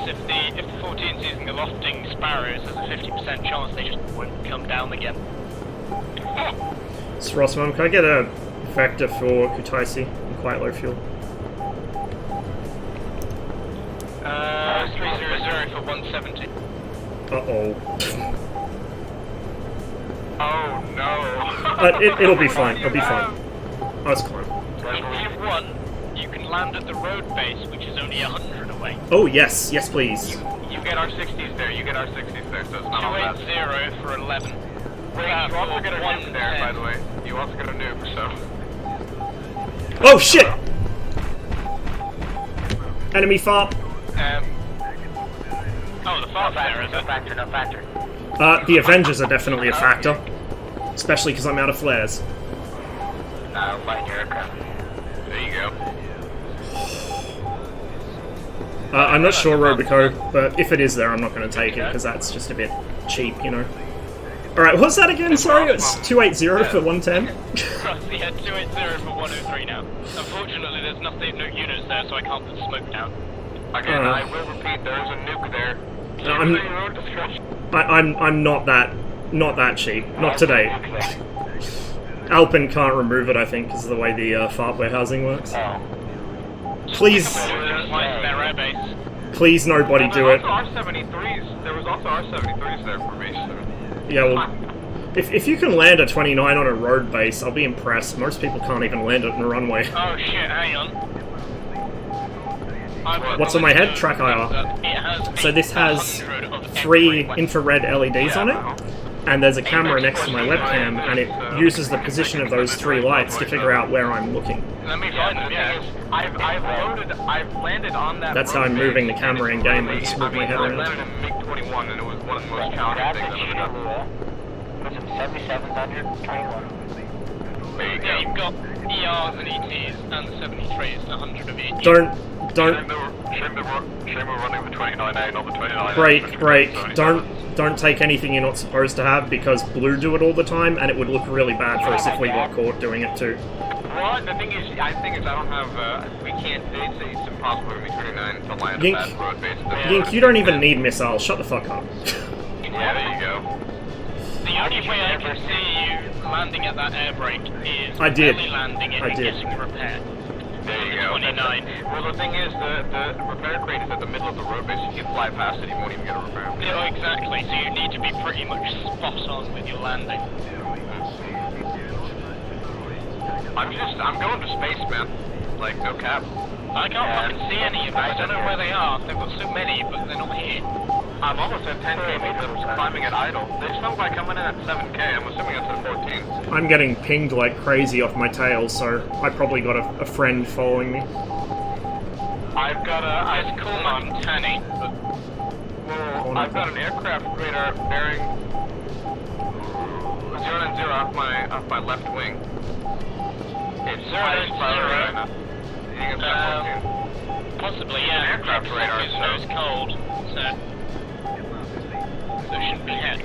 If the 14's using the lofting sparrows, there's a 50% chance they just won't come down again. So Ross Mum, can I get a vector for Kutaisi and quite low fuel? 300 for 170. Uh-oh. Oh no. It'll be fine, it'll be fine. Oh, it's climb. If you've won, you can land at the road base, which is only 100 away. Oh, yes, yes please. You get our 60s there, you get our 60s there, so it's not all bad. 280 for 11. Wait, you also get a nuke there, by the way. You also get a nuke, so... Oh, shit! Enemy FARP. Oh, the fart's there, is it? No factor. The Avengers are definitely a factor. Especially because I'm out of flares. Find your aircraft. There you go. I'm not sure, Robico, but if it is there, I'm not going to take it, because that's just a bit cheap, you know. Alright, what's that again? Sorry, it's 280 for 110? Yeah, 280 for 103 now. Unfortunately, there's no units there, so I can't put smoke down. Again, I will repeat, there's a nuke there. I'm not that cheap. Not today. Alpin can't remove it, I think, because of the way the FARP warehousing works. Please. Please, nobody do it. There was also R-73s there for me, so... Yeah, well, if you can land a 29 on a road base, I'll be impressed. Most people can't even land it in a runway. Oh shit, hang on. What's on my head? Track IR. So this has 3 infrared LEDs on it, and there's a camera next to my webcam, and it uses the position of those 3 lights to figure out where I'm looking. Let me find them, yeah. I've landed on that. That's how I'm moving the camera in game. I just move my head I around. landed in MiG-21 and it was one of the most challenging things I've ever done. Was it 7700 21? There you go. Yeah, you've got ERs and ETs and the 73s, 100 of each. Don't. Shame we're running the 29A, not the 29A. Break. Don't take anything you're not supposed to have, because Blue do it all the time, and it would look really bad for us if we got caught doing it too. Well, the thing is, I don't have, we can't, it's impossible for me 29 to land a bad road base. Yink, you don't even need missiles. Shut the fuck up. Yeah, there you go. The only way I can see you landing at that air brake is I did. belly landing it I and did. getting repaired. There you go. 29. Well, the thing is, the repair crane is at the middle of the road base. You can fly past it, you won't even get a repair. Yeah, exactly. So you need to be pretty much spot on with your landing. I'm going to space, man. Like, no cap. I can't fucking see any of them. I don't know where they are. They've got so many, but they're not here. I'm almost at 10k meters, climbing at idle. They smell like coming in at 7k. I'm assuming it's at 14. I'm getting pinged like crazy off my tail, so I probably got a friend following me. I've got a... It's cool, man. Tanny. Well, I've got an aircraft radar bearing 090 off my left wing. It's 090 right now. You think it's at 14? Possibly, yeah. An aircraft radar, It's cold, so it shouldn't be hex.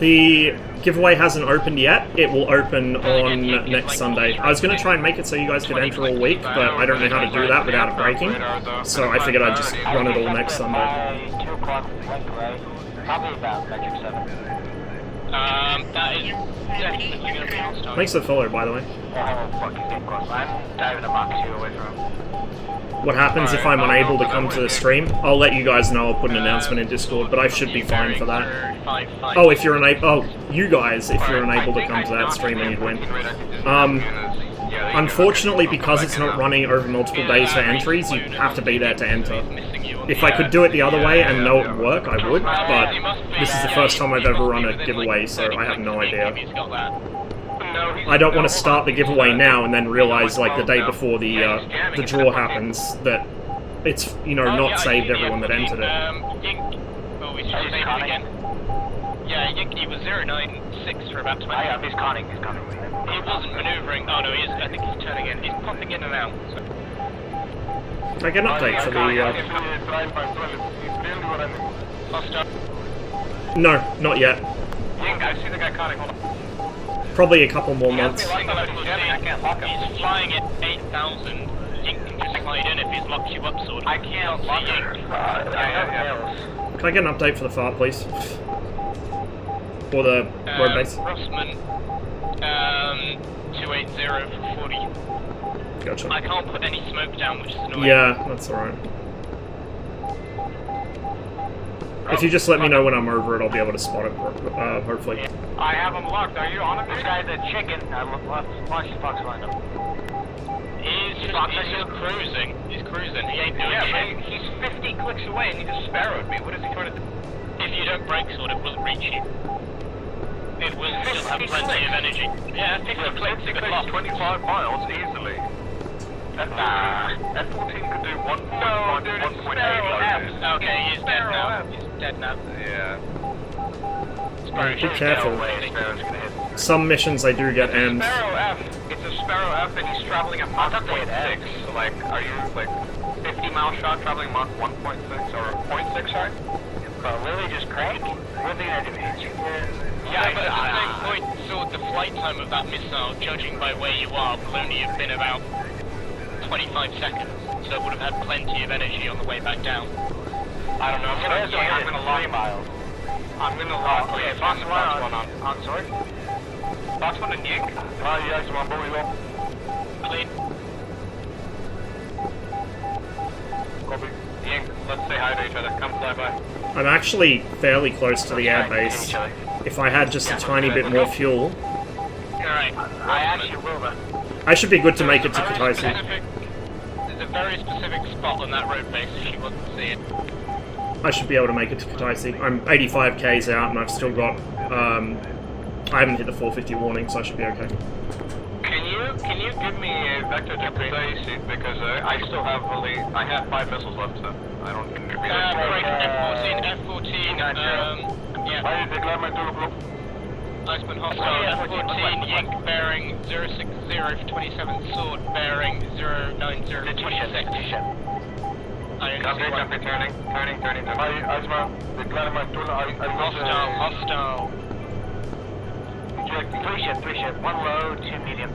The giveaway hasn't opened yet. It will open on next Sunday. I was going to try and make it so you guys could enter all week, but I don't know how to do that without it breaking. So I figured I'd just run it all next Sunday. 2 o'clock, link right? Probably about metric 7. That is definitely going to be hostile. Thanks for the follow, by the way. Oh, fuck, he's getting close. I'm diving a Mach 2 away from him. What happens if I'm unable to come to the stream? I'll let you guys know. I'll put an announcement in Discord, but I should be fine for that. Oh, if you're unable... Oh, you guys, if you're unable to come to that stream, then you'd win. Unfortunately, because it's not running over multiple days for entries, you have to be there to enter. If I could do it the other way and know it would work, I would, but this is the first time I've ever run a giveaway, so I have no idea. I don't want to start the giveaway now and then realize, like, the day before the draw happens, that it's, you know, not saved everyone that entered it. Yink. Oh, we should save it again. Yeah, Yink, he was 096 for about 20 minutes. He's conning. He wasn't maneuvering. Oh, no, he is. I think he's turning in. He's popping in and out. So. Can I get an update for the... No, not yet. Yink, I see the guy conning. Hold on. Probably a couple more months. He's flying at 8,000. Yink can just slide in if he's locked you up, sort of. I can't lock Yink. Can I get an update for the fart, please? For the road base? Rossman, 280 for 40. Gotcha. I can't put any smoke down, which is annoying. Yeah, that's alright. If you just let me know when I'm over it, I'll be able to spot it, hopefully. I have him locked. Are you on him? This guy's a chicken. Watch the fox line up. He's cruising. He's cruising. He ain't doing shit. He's 50 clicks away and he just sparrowed me. What is he trying to do? If you don't brake sword, it will reach you. It will still have plenty of energy. Yeah, 50 clicks, it could lock. 25 miles easily. That 14 could do 1.8 miles. Okay, he's dead now. He's dead now. Yeah. Be careful. Some missions I do get ends. Sparrow F. It's a Sparrow F and he's traveling at Mach 1.6. So like, are you like 50 mile shot traveling Mach 1.6 or 0.6, sorry? Really just crank? What thing I do? Yeah, but at the same point, so the flight time of that missile, judging by where you are, will only have been about 25 seconds, so it would have had plenty of energy on the way back down. I don't know, I'm gonna lock 3 miles. I'm gonna lock. Okay, Fox 1 on sorry? Fox 1 and Yink? Yes, one boy, well. Clean. Copy. Yink. Let's say hi to each other. Come fly by. I'm actually fairly close to the airbase. If I had just a tiny bit more fuel, Alright. I actually will then. I should be good to make it to Kutaisi. There's a very specific spot on that road base if you want to see it. I should be able to make it to Kutaisi. I'm 85 Ks out and I've still got, I haven't hit the 450 warning, so I should be okay. Can you give me a vector to Kutaisi, because I still have only, I have 5 missiles left, so I don't think Break F14, yeah. I declare my total group. Iceman hostile, F14, Yink bearing 060 for 27, Sword bearing 090 for 26. Copy, turning. Iceman, declare my total, Hostile. Three ship, one low, 2 medium.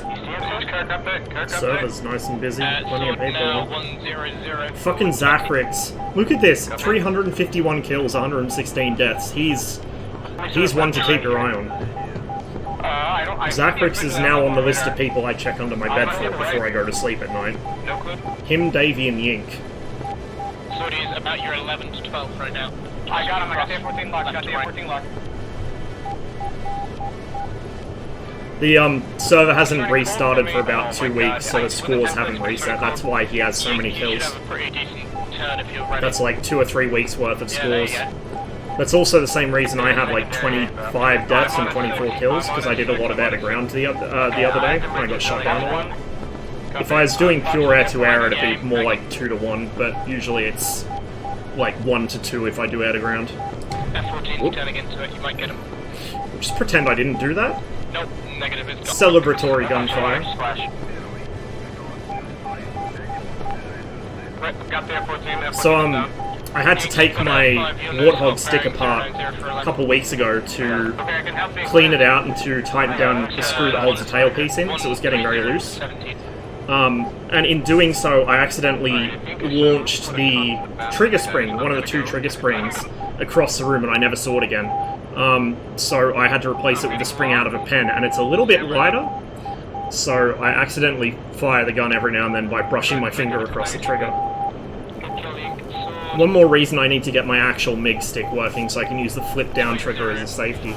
You see him? Kirk up there, Server's nice and busy, plenty of Sword now, people. 100. Fucking Zachrix. Look at this, 351 kills, 116 deaths. He's one to keep your eye on. Zachrix is now on the list of people I check under my bed for before I go to sleep at night. No clue. Him, Davey, and Yink. Sword is about your 11 to 12 right now. I got him, I got the F14 lock, The server hasn't restarted for about 2 weeks, so the scores haven't reset. That's why he has so many kills. That's like 2 or 3 weeks worth of scores. That's also the same reason I have like 25 deaths and 24 kills, because I did a lot of air-to-ground the other day, and I got shot down a lot. If I was doing pure air-to-air, it'd be more like 2 to 1, but usually it's like 1 to 2 if I do air-to-ground. F14 turning into it, you might get him. Just pretend I didn't do that. Nope, negative. It's got Celebratory gunfire. Got the F14, So, I had to take my Warthog stick apart a couple weeks ago to clean it out and to tighten down the screw that holds the tailpiece in, so it was getting very loose. And in doing so, I accidentally launched the trigger spring, one of the 2 trigger springs, across the room, and I never saw it again. So I had to replace it with a spring out of a pen, and it's a little bit lighter, so I accidentally fire the gun every now and then by brushing my finger across the trigger. One more reason I need to get my actual MiG stick working so I can use the flip down trigger as a safety.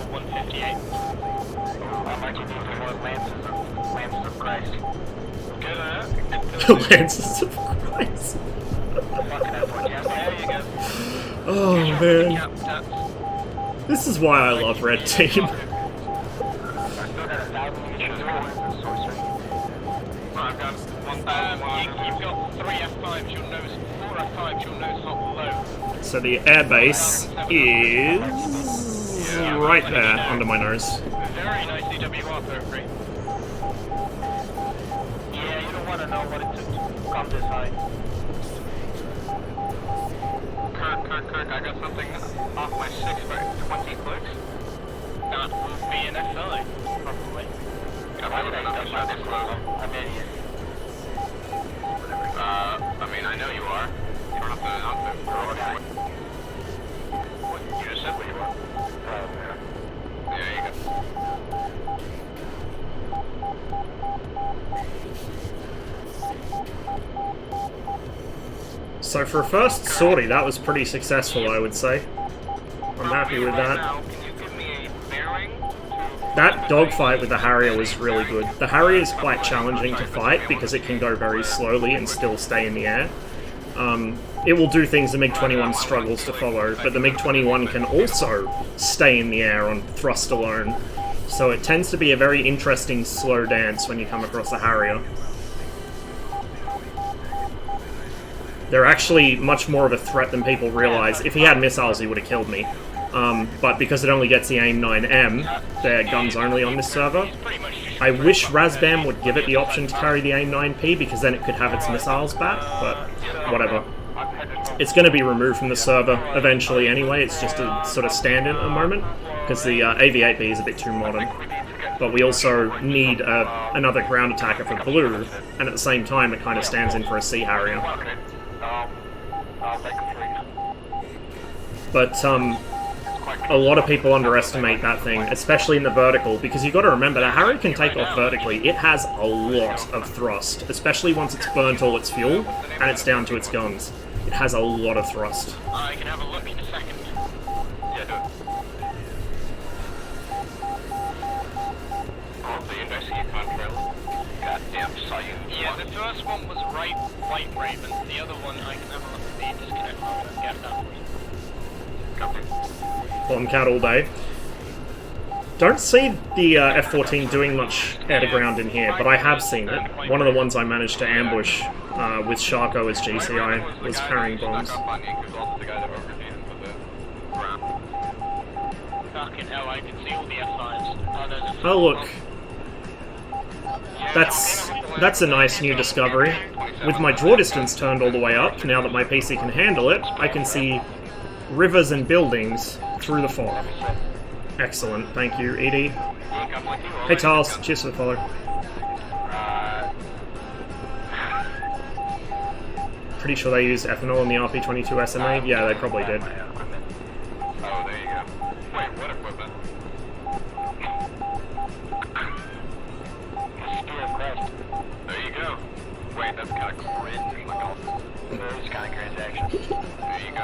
Lances of Christ. Oh man. This is why I love Red Team. You've got 3 F5s, you'll notice 4 F5s, you'll notice hot low. So the airbase is right there under my nose. Very nice DWR though, Yeah, you don't want to know what it took to come this high. Kirk, I got something off my 6 by 20 clicks. That will be an FI, probably. I'm idiot. I mean, I know you are. You don't have to what? You just said what you are. There you go. So for a first sortie, that was pretty successful, I would say. I'm happy with that. That dogfight with the Harrier was really good. The Harrier is quite challenging to fight because it can go very slowly and still stay in the air. It will do things the MiG-21 struggles to follow, but the MiG-21 can also stay in the air on thrust alone. So it tends to be a very interesting slow dance when you come across a Harrier. They're actually much more of a threat than people realize. If he had missiles, he would have killed me. But because it only gets the AIM-9M, they're guns only on this server. I wish Razbam would give it the option to carry the AIM-9P, because then it could have its missiles back, but whatever. It's going to be removed from the server eventually anyway, it's just a sort of stand-in at the moment, because the AV-8B is a bit too modern. But we also need another ground attacker for Blue, and at the same time it kind of stands in for a Sea Harrier. a lot of people underestimate that thing, especially in the vertical, because you've got to remember that Harry can take off vertically. It has a lot of thrust, especially once it's burnt all its fuel and it's down to its guns. It has a lot of thrust. I can have a look in a second. Yeah, do it. Oh, the index you can't trail. Goddamn, saw you. Yeah, the first one was White Raven. The other one, I can have a look at the disconnect mode and get that for you. Copy. On cat all day. Don't see the F-14 doing much air to ground in here, but I have seen it. One of the ones I managed to ambush with Sharko as GCI was carrying bombs. Fucking hell, I can see all the F5s. Oh look, that's a nice new discovery. With my draw distance turned all the way up, now that my PC can handle it, I can see rivers and buildings through the fog. Excellent, thank you, Edie. Hey Charles, cheers for the follow. Pretty sure they used ethanol in the RP-22 SMA? Yeah, they probably did. Oh, there you go. Wait, what equipment? There you go. Wait, that's kind of cringe. It's kind of cringe action. There you go.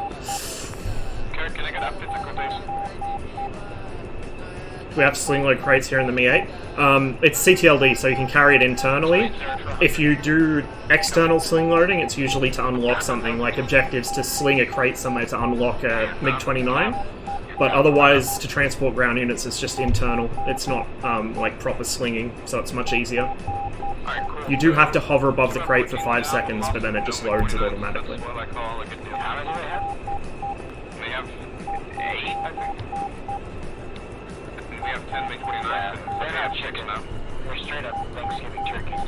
Okay, can I get up? It's a quotation. We have sling load crates here in the Mi-8. It's CTLD, so you can carry it internally. If you do external sling loading, it's usually to unlock something, like objectives to sling a crate somewhere to unlock a MiG-29. But otherwise, to transport ground units, it's just internal. It's not like proper slinging, so it's much easier. You do have to hover above the crate for 5 seconds, but then it just loads it automatically. What I call like a new. How many do they have? They have 8, I think. We have 10 MiG-29s. They're not chicken now. They're straight up Thanksgiving turkeys.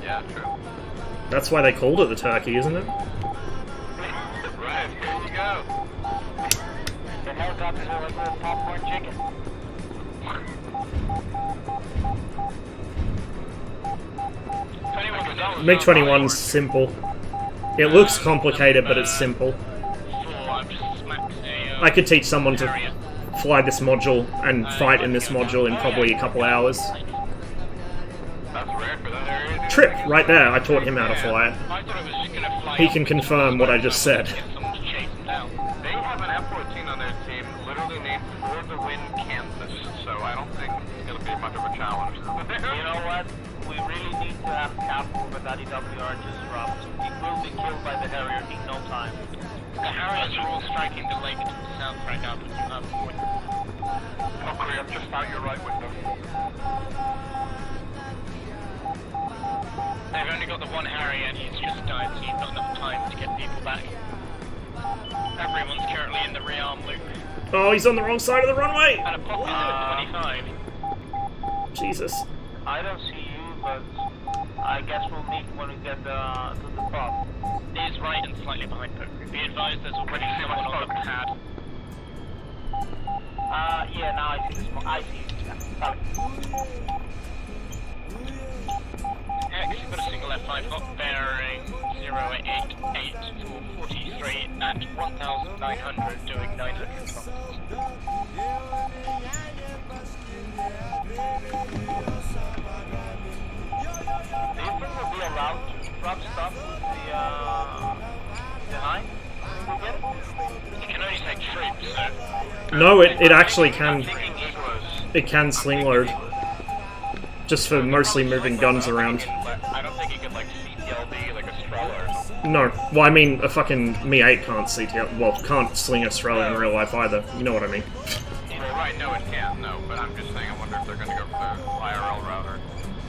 Yeah, true. That's why they called it the turkey, isn't it? Right, here you go. The helicopters are like little popcorn chicken. MiG-21's simple. It looks complicated, but it's simple. I could teach someone to fly this module and fight in this module in probably a couple hours. Trip, right there, I taught him how to fly it. He can confirm what I just said. They have an F-14 on their team literally named For the Win Kansas, so I don't think it'll be much of a challenge. You know what? We really need to have capital with that EWR disrupt. He will be killed by the Harrier in no time. The Harriers are all striking the lake to the south right now, but you have a point. Okay, I'm just out your right window. They've only got the one Harrier and he's just died, so you've not enough time to get people back. Everyone's currently in the rearm loop. Oh, he's on the wrong side of the runway! And a pop is at 25. Jesus. I don't see you, but I guess we'll meet when we get to the top. He is right and slightly behind Poker. Be advised there's already someone on the pad. Yeah, now I see the smoke. I see you. Yeah. X, you've got a single F5 hot bearing 088 for 43 at 1,900 doing 900 kilometers. Do you think we'll be allowed to drop stuff with the hind? We'll get it? You can only take troops, so... No, it actually can. It can sling load. Just for mostly moving guns around. I don't think you can like CTLD like a Strela or something. No. Well, I mean, a fucking Mi-8 can't CTL. Well, can't sling a Strela in real life either. You know what I mean. Well, right, no, it can't, no. But I'm just saying, I wonder if they're going to go for the IRL route or...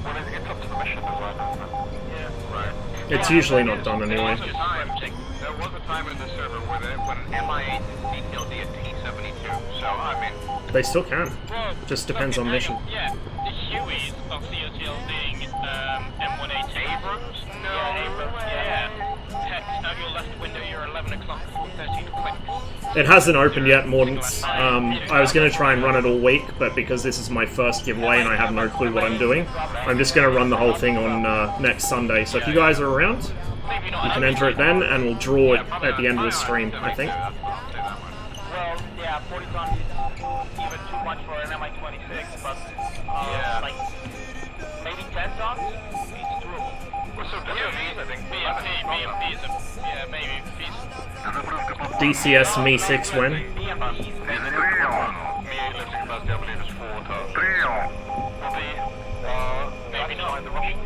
Well, it's up to the mission design, isn't it? Yeah, right. It's usually not done anyway. There was a time in the server where when an MI8 CTLD at T72, so, I mean... They still can. Just depends on mission. Yeah, the Hueys are COTLDing M18 Abrams? No, yeah. Text out your left window, you're 11 o'clock, 4:13 clicks. It hasn't opened yet, Mordance. I was going to try and run it all week, but because this is my first giveaway and I have no clue what I'm doing, I'm just going to run the whole thing on next Sunday. So if you guys are around, you can enter it then, and we'll draw it at the end of the stream, I think. yeah, 40 tons is even too much for an Mi-26, but like maybe 10 tons, it's doable. What's up, BMPs, I think. BMPs are, yeah, maybe feasible. DCS Mi-6 when? Mi-8 lifting capacity, I believe, is 4 tons. Maybe not. The Russians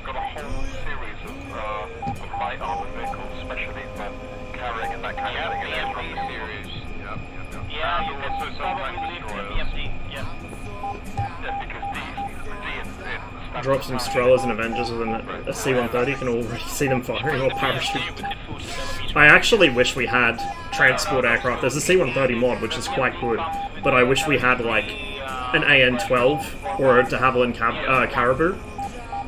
got a whole series of light armored vehicles, especially for carrying and that kind of thing. BMP series. Yeah, you can probably lift the BMP, yeah. Yeah, because these Drop some Strellas and Avengers with a C-130, you can already see them firing or parachute. I actually wish we had transport aircraft. There's a C-130 mod, which is quite good, but I wish we had like an AN-12 or a de Havilland Caribou,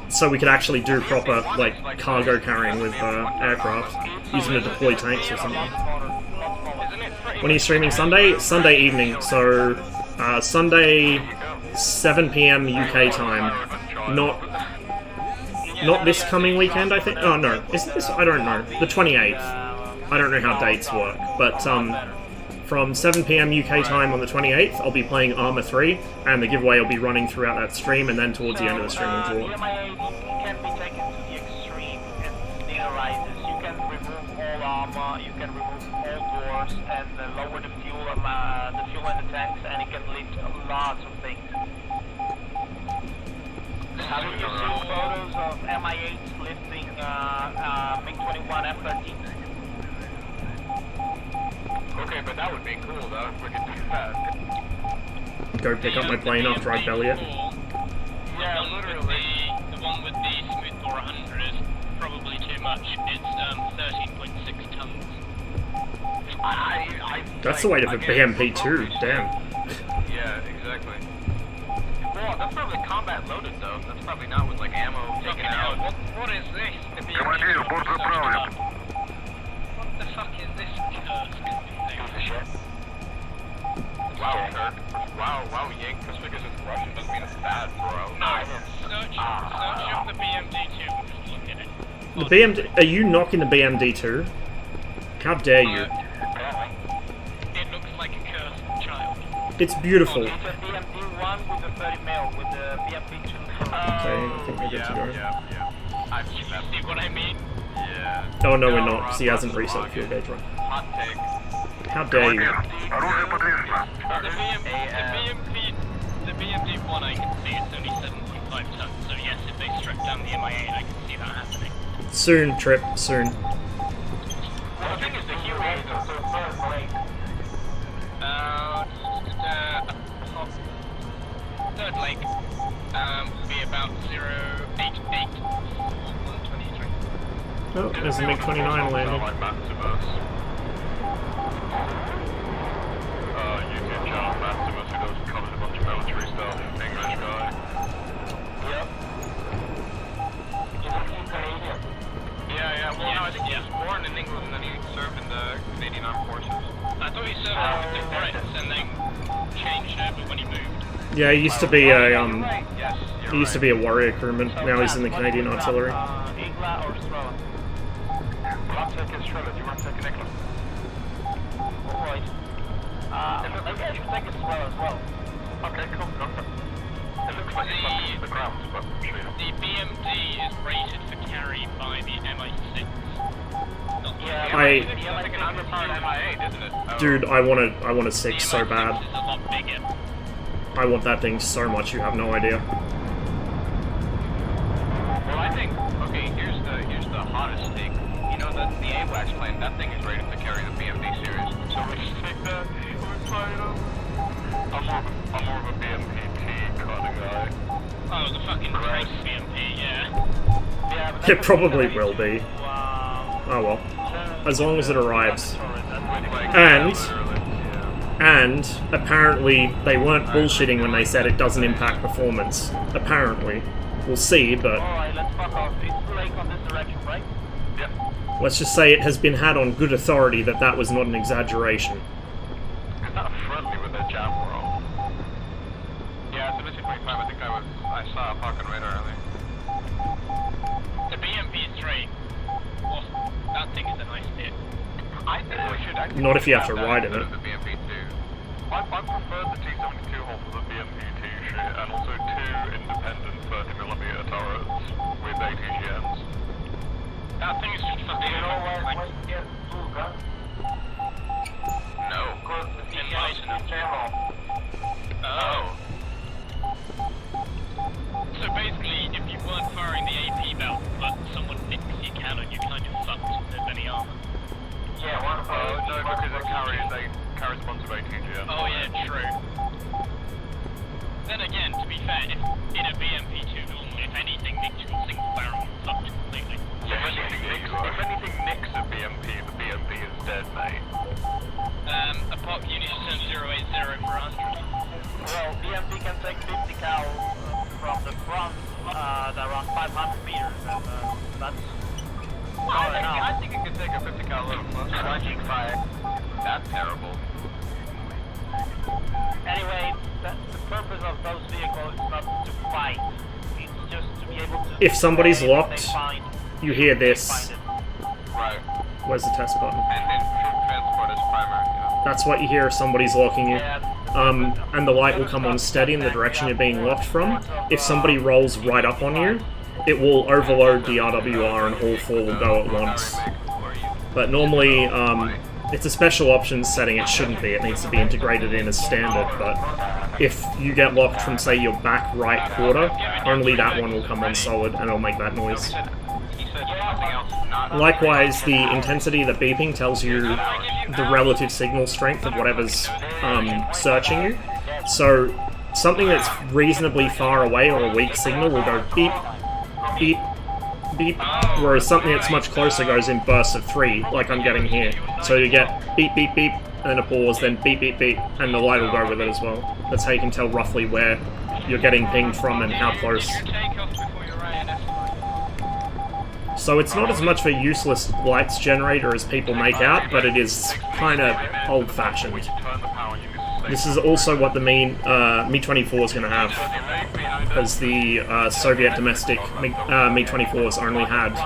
so we could actually do proper like cargo carrying with aircraft, using to deploy tanks or something. When are you streaming? Sunday? Sunday evening, so Sunday 7 PM UK time. Not this coming weekend, I think. Oh no, is this? I don't know. The 28th. I don't know how dates work, but from 7 PM UK time on the 28th, I'll be playing Arma 3, and the giveaway will be running throughout that stream, and then towards the end of the stream as well. The Mi-8 can be taken to the extreme and sterilizes. You can remove all armor, you can remove all doors, and lower the fuel in the tanks, and it can lift lots of things. Have you seen photos of Mi-8s lifting MiG-21 F-13s? Okay, but that would be cool though, if we could do that. Go pick up my plane after I belly it. Yeah, literally. The one with the Smoothbore 100 is probably too much. It's 13.6 tons. That's the weight of a BMP too, damn. Yeah, exactly. Well, that's probably combat loaded though. That's probably not with like ammo taken out. What is this? Командир, борт заправлен. What the fuck is this cursed thing? Wow, Kirk. Wow, Yank. Just because it's Russian doesn't mean it's bad, bro. No, search up the BMD2 and just look at it. The BMD... Are you knocking the BMD2? How dare you? It looks like a cursed child. It's beautiful. It's a BMD-1 with a 30 mil, with the BMD-2. Okay, I think we're good to go. I've seen that. See what I mean? Yeah. Oh no, we're not, because he hasn't reset the fuel gauge right. Hot take. How dare you? Оружие подвешено. The BMD-1 I can see it's only 7.5 tons, so yes, if they strip down the Mi-8 I can see that happening. Soon, Trip, soon. Well, the thing is, the Huey is the third blade. Third leg will be about 088 123. Oh, there's a MiG-29 landing. YouTube channel Maximus, who goes and covers a bunch of military stuff. English guy. Yep. He's Canadian. Yeah, well, no, I think he was born in England and then he served in the Canadian Armed Forces. I thought he served with the Brits and then changed over when he moved. Yeah, he used to be a Yes, he used to be a warrior crewman. Now he's in the Canadian artillery. Igla or Strela? I'm taking Strela, do you want to take an Igla? Alright. Maybe I should take a Strela as well. Okay, cool. It looks like it's up to the ground, but I'm sure you know. The BMD is rated for carry by the Mi-6. Yeah, I- It's like an underpowered Mi-8, isn't it? Oh. Dude, I want a 6 so Mi-6 bad. is a lot bigger. I want that thing so much, you have no idea. Well, I think, okay, here's the hottest thing. You know, the AWACS plane, that thing is rated to carry the BMD series. So we just take that, we're flying up. I'm more of a BMPT kind of guy. Oh, the fucking Christ BMP, yeah. It probably will be. Oh well. As long as it arrives. And apparently they weren't bullshitting when they said it doesn't impact performance. Apparently. We'll see, but Alright, let's fuck off. It's lake on this direction, right? Yep. let's just say it has been had on good authority that that was not an exaggeration. It's not friendly with that jam world. Yeah, it's a missing 25. I think I saw a pocket radar earlier. The BMP-3. Well, that thing is a nice bit. I think we should actually Not if you have to ride in it. The BMP-2. I prefer the T-72 hull for the BMP-2 shit, and also 2 independent 30mm turrets with ATGMs. That thing is just fucking... You know where to get Luga? No. Because the Enlighten us. channel. Oh. So basically, if you weren't firing the AP belt, but someone nicks your cannon, you kind of fucked if there's any armor. Yeah, one of No, because it carries a bunch of ATGMs. Oh yeah, true. Then again, to be fair, if in a BMP2 normally, if anything nicks your single barrel, you're fucked completely. If anything nicks a BMP, the BMP is dead, mate. Apart unit turn 080 for 100. Well, BMP can take 50 cal from the front, around 500 meters, and that's... I think it can take a 50 cal load plus. Flashing fire. That's terrible. Anyway, the purpose of those vehicles is not to fight. It's just to be able to... If somebody's destroy locked, what they find. you hear They this. find it. Right. Where's the test button? And troop transport is primary, yeah. That's what you hear if somebody's locking you. Yeah, And the light will come on steady in the direction you're being locked from. If somebody rolls right up on you, it will overload the RWR and all four will go at once. But normally, it's a special options setting, it shouldn't be, it needs to be integrated in as standard, but if you get locked from, say, your back right quarter, only that one will come on solid and it'll make that noise. Likewise, the intensity of the beeping tells you the relative signal strength of whatever's searching you. So something that's reasonably far away or a weak signal will go beep, beep, beep, whereas something that's much closer goes in bursts of 3, like I'm getting here. So you get beep, beep, beep, and then a pause, then beep, beep, beep, and the light will go with it as well. That's how you can tell roughly where you're getting pinged from and how close. So it's not as much of a useless lights generator as people make out, but it is kind of old-fashioned. This is also what the Mi-24 is going to have, because the Soviet domestic Mi-24s only had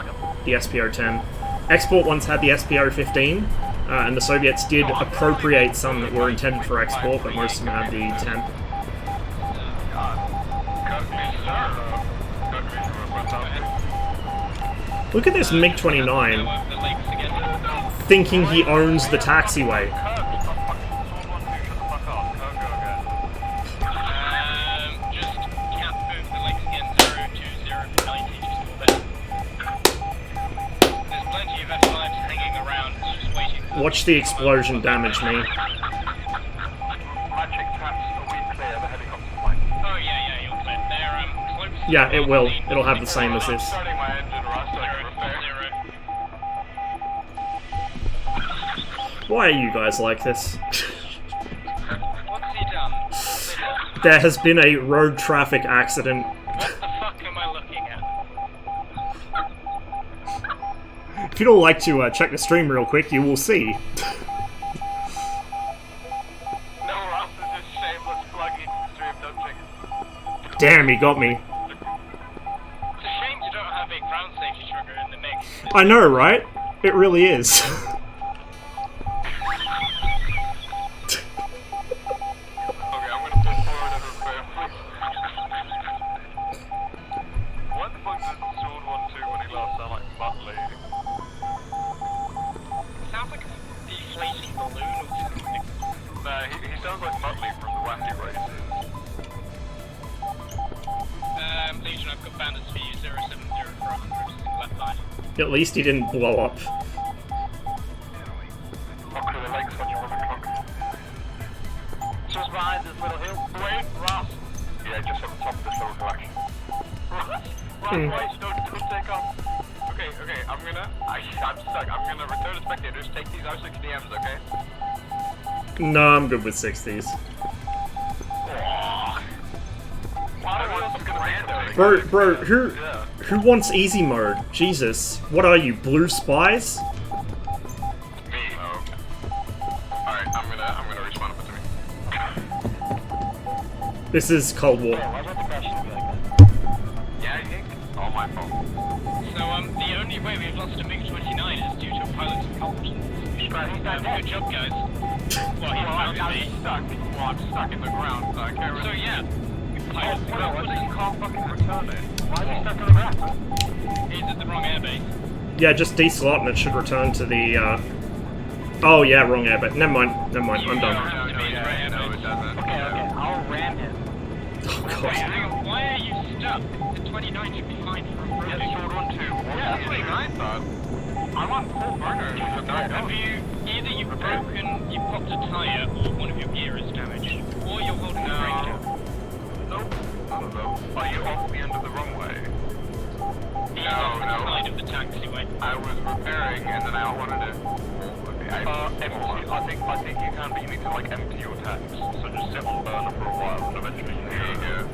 the SPO-10. Export once had the SPO-15, and the Soviets did appropriate some that were intended for export, but most of them had the 10. Look at this MiG-29, thinking he owns the taxiway. Watch the explosion damage me. Yeah, it will. It'll have the same as this. Why are you guys like this? There has been a road traffic accident. What the fuck am I looking at? If you'd all like to check the stream real quick, you will see. Damn, he got me. It's a shame you don't have a ground safety trigger in the mix. I know, right? It really is. At least he didn't blow up. Just behind this little hill. Wait, Ross. Yeah, just at the top of this little collection. Ross, wait, don't take off. Okay, I'm stuck. I'm gonna return to spectators, take these R6DMs, okay? No, I'm good with 60s. Bro, who wants easy mode? Jesus. What are you, blue spies? Me. Oh. Alright, I'm gonna respawn up to me. This is Cold War. Yeah, I think. All my fault. So, the only way we've lost a MiG-29 is due to a pilot's incompetence. Good job, guys. Well, I'm stuck. Well, I'm stuck in the ground, so I can't really... So yeah, Pilot, what you can't fucking return it? Why are you stuck in the ground? he's at the wrong airbase. Yeah, just deslot and it should return to the, Oh yeah, wrong airbase. Never mind, I'm done. No, it doesn't. Okay, I'll ram him. Oh Wait, god. hang on, why are you stuck? The 29 should be fine for a Yes, rotation. sword on 2. Yeah, that's what I thought. I'm on full burner. Have you, either you've broken, you popped a tyre, or one of your gear is damaged, or you're holding the brake down. Nope, none of them. Are you off the end of the runway? He's off the side of the taxiway. I was repairing and then I wanted to... I think you can, but you need to like empty your tanks. So just sit on burner for a while and eventually you can go.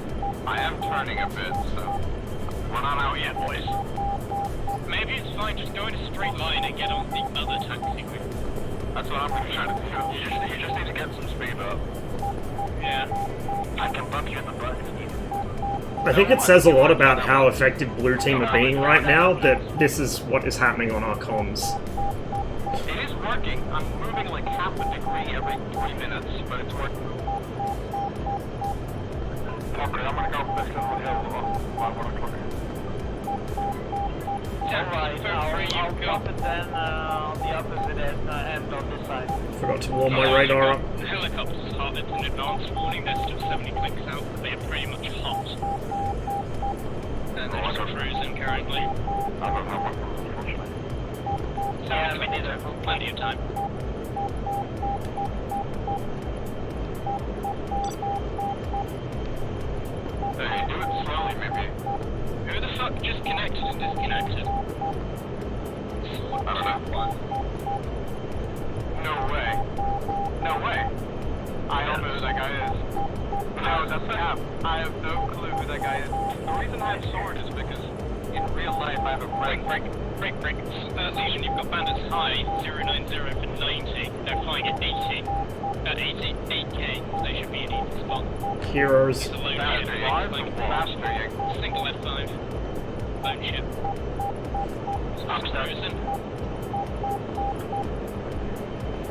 I am turning a bit, so... We're not out yet, boys. Maybe it's fine, just go in a straight line and get on the other taxiway. That's what I'm trying to do. You just need to get some speed up. Yeah. I can bump you in the butt if needed. I think it says a lot about how effective Blue Team are being right now that this is what is happening on our comms. It is working. I'm moving like half a degree every 3 minutes, but it's working. Okay, I'm gonna go this little hill by 1 o'clock. Alright, I'll drop it then on the opposite end on this side. Forgot to warm my radar up. The helicopters are it's an advance warning, they're still 70 clicks out, but they are pretty much hot. And they're just cruising currently. I don't have one, unfortunately. So yeah, we need plenty of time. Hey, do it slowly, maybe. Who the fuck just connected and disconnected? I don't know. No way. No way. I don't know who that guy is. No, that's what happened. I have no clue who that guy is. The reason I have sword is because in real life I have a break. Break. Legion, you've got bandits high, 090 for 90. They're flying at 80. At 8K, they should be in either spot. Heroes. It's a lone Faster, ship. faster, Single F5. Lone ship. Stop cruising.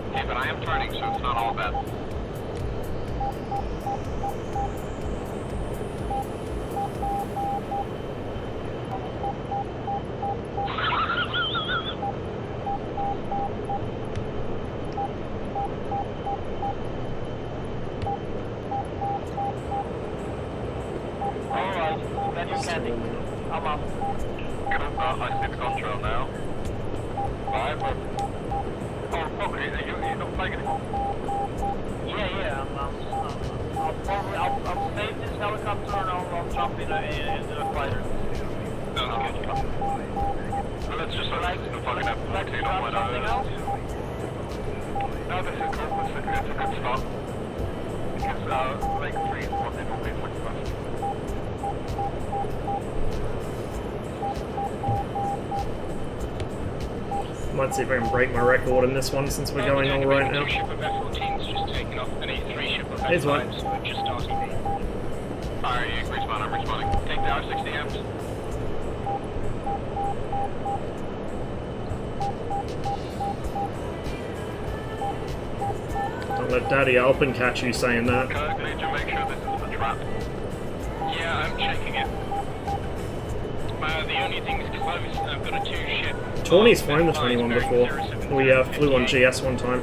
Okay, but I am turning, so it's not all bad. Alright, then you can. I'm up. I see the contrail now. 5 or... Oh, fuck, are you not flying anymore? Yeah, I'll save this helicopter and I'll jump into the fighter. Sounds good. Well, let's just like the fucking F-14 on my nose. No, this is cool. It's a good start. Because Lake 3 is what they normally flick first. Might see if I can break my record in this one since we're going all right now. Two ship of F-14's just taken off, and a 3 ship of Here's one. F-5s were just starting. Alright, you respawn, I'm respawning. Take the R60Ms. Don't let Daddy Alpin catch you saying that. Kirk, need to make sure this is the trap. Yeah, I'm checking it. The only thing is close, I've got a 2-ship. Tawny's flown the 21 before. We flew on GS one time.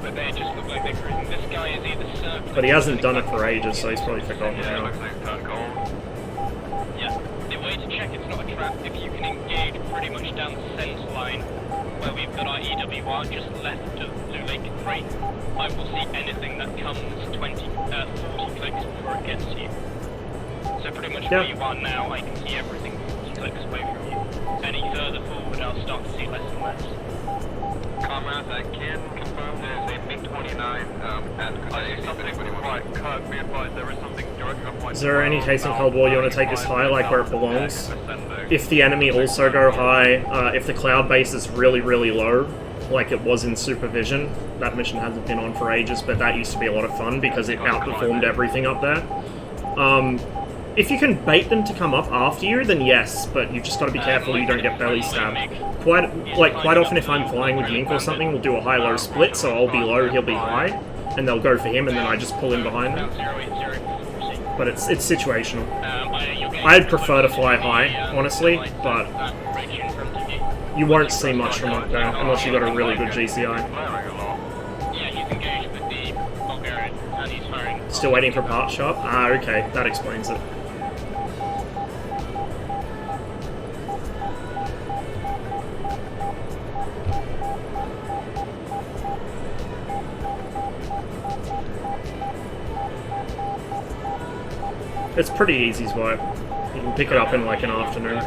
But they just look like they're cruising. This guy is either circling. But he hasn't done it for ages, so he's probably forgotten Yeah, it now. looks like it's turned cold. Yeah, the way to check it's not a trap, if you can engage pretty much down the centre line, where we've got our EWR just left of Blue Lake 3, I will see anything that comes 40 clicks before it gets to you. So pretty much where you are now, I can see everything 40 clicks away from you. Any further forward, I'll start to see less and less. Comrades, I can confirm there's a MiG-29 and I see something right. Kirk, be advised there is something directly up my... Is there any case in Cold War you want to take this high, like where it belongs? If the enemy also go high, if the cloud base is really, really low, like it was in Supervision, that mission hasn't been on for ages, but that used to be a lot of fun because it outperformed everything up there. If you can bait them to come up after you, then yes, but you've just got to be careful you don't get belly stabbed. Quite often if I'm flying with Yink or something, we'll do a high-low split, so I'll be low, he'll be high, and they'll go for him, and then I just pull in behind them. But it's situational. I'd prefer to fly high, honestly, but you won't see much from up there, unless you've got a really good GCI. Still waiting for part shop? Ah, okay, that explains it. It's pretty easy swipe. You can pick it up in like an afternoon.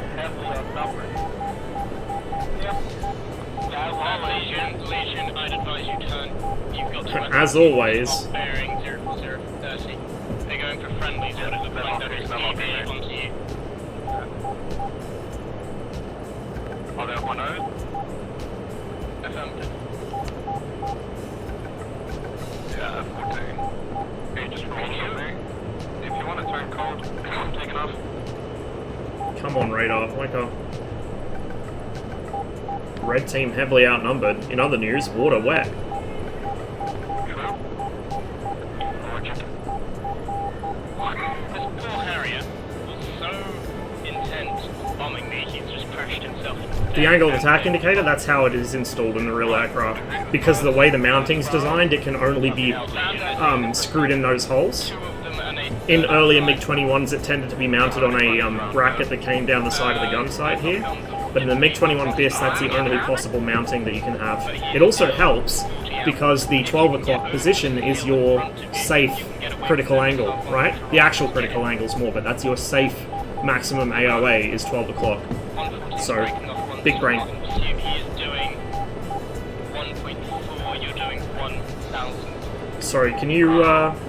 Legion, I'd advise you turn. You've got to as always. Bearing 04030. They're going for friendlies, but it looks like there is EV onto you. Are they up my nose? Affirmative. Yeah, 14. Okay, just roll on me. If you want to turn cold, take it off. Come on, radar, wake up. Red team heavily outnumbered. In other news, water wet. This poor Harrier was so intent on bombing me, he's just crashed himself. The angle of attack indicator, that's how it is installed in the real aircraft. Because of the way the mounting's designed, it can only be screwed in those holes. In earlier MiG-21s, it tended to be mounted on a bracket that came down the side of the gun sight here. But in the MiG-21 BIS, that's the only possible mounting that you can have. It also helps because the 12 o'clock position is your safe critical angle, right? The actual critical angle is more, but that's your safe maximum AOA is 12 o'clock. So, big brain. He is doing 1.4, you're doing 1,000. Sorry, can you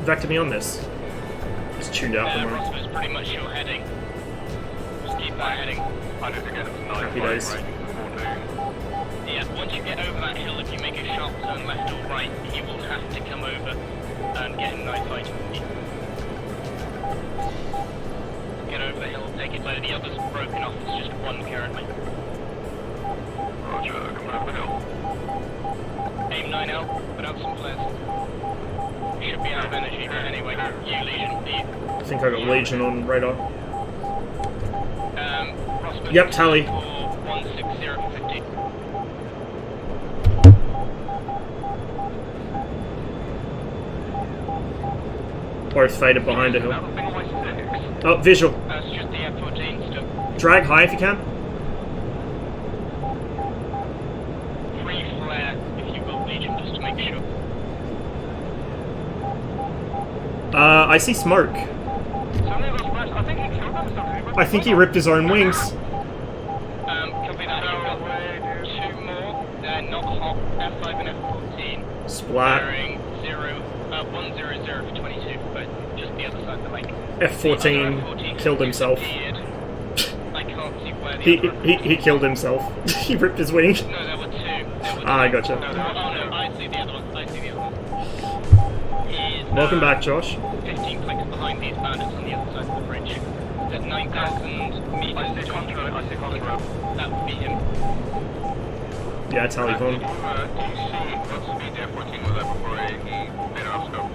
vector me on this? Just tuned out for a moment. Roscoe's pretty much your heading. Just keep that heading. Happy days. Yeah, once you get over that hill, if you make a sharp turn left or right, he will have to come over and get in knife fight with you. Get over the hill, take it low. The other's broken off, it's just one currently. Roger, coming over the hill. Aim 9L, put out some flares. Should be out of energy, but anyway, you Legion, lead. I think I got Legion on radar. Yep, tally. 16050. Both faded behind a hill. Oh, visual. That's just the F-14 still. Drag high if you can. Free flare, if you will, Legion, just to make sure. I see smoke. I think he ripped his own wings. Copy that. You've got two more. They're not hot. F5 and F14. Splat. Bearing 100 for 22, but just the other side of the lake. F14 killed himself. I can't see where the He killed himself. He ripped his wing. No, there were two. I gotcha. Oh no, I see the other one. I see the other one. He's, Welcome back, Josh. 15 clicks behind these bandits on the other side of the bridge. At 9,000 meters. I see contra. That would be him. Yeah, tally con. Do you see what speed the F-14 was at before he made an obstacle?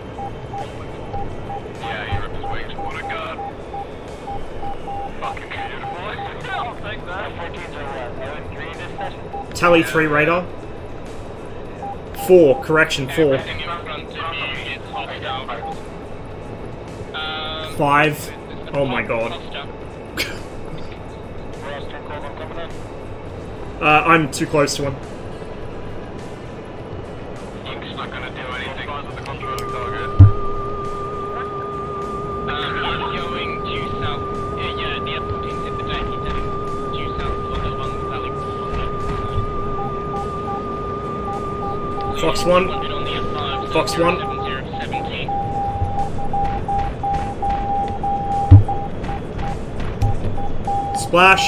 Yeah, he ripped his wings. What a god. Fucking beautiful. I'll take that. F-14s are what? 0-3 this session? Tally 3 radar. 4, correction, 4. Everything in front of you is hostile. 5. Oh my god. I'm too close to him. Ink's not gonna do anything with the controlling target. He's going due south. Yeah, the F-14's hit the deck. He's heading due south along the valley. Fox 1. Fox 1. Splash.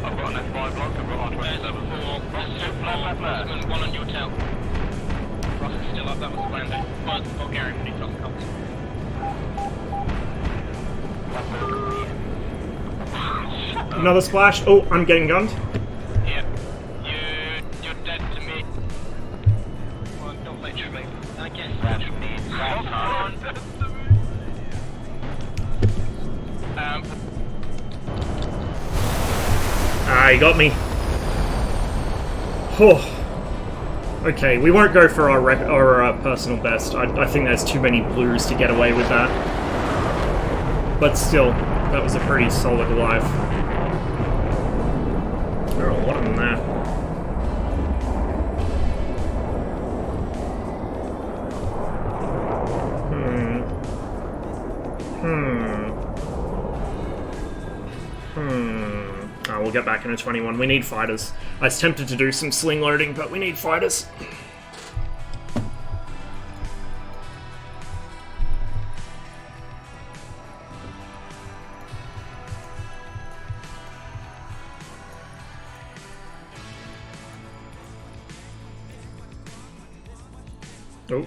I've got an F5 block, I've got R27. Rossman, one on your tail. Ross is still up, that was Brando. Well, Bulgarian, but he's not the comms. Another splash. Oh, I'm getting gunned. Yeah. You're dead to me. Well, don't literally. I guess that means Ah, he got me. Oh. Okay, we won't go for our personal best. I think there's too many blues to get away with that. But still, that was a pretty solid life. There are a lot of them there. Oh, we'll get back into 21. We need fighters. I was tempted to do some sling loading, but we need fighters. Oh,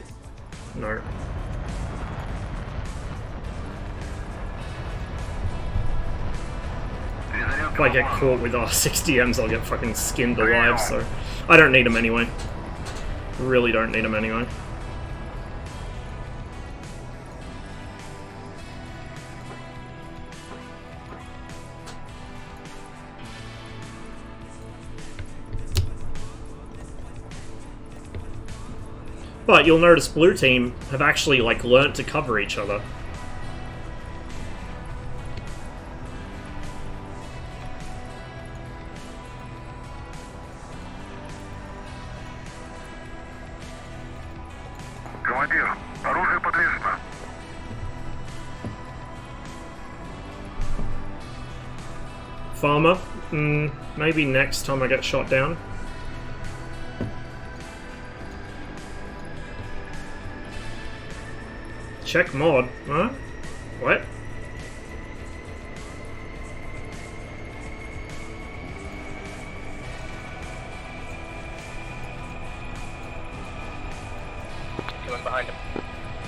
no. If I get caught with R60Ms, I'll get fucking skinned alive, so I don't need them anyway. Really don't need them anyway. But you'll notice blue team have actually, like, learnt to cover each other. Командир, оружие подвешено. Farmer? Maybe next time I get shot down. Check mod. Huh? What? Going behind him.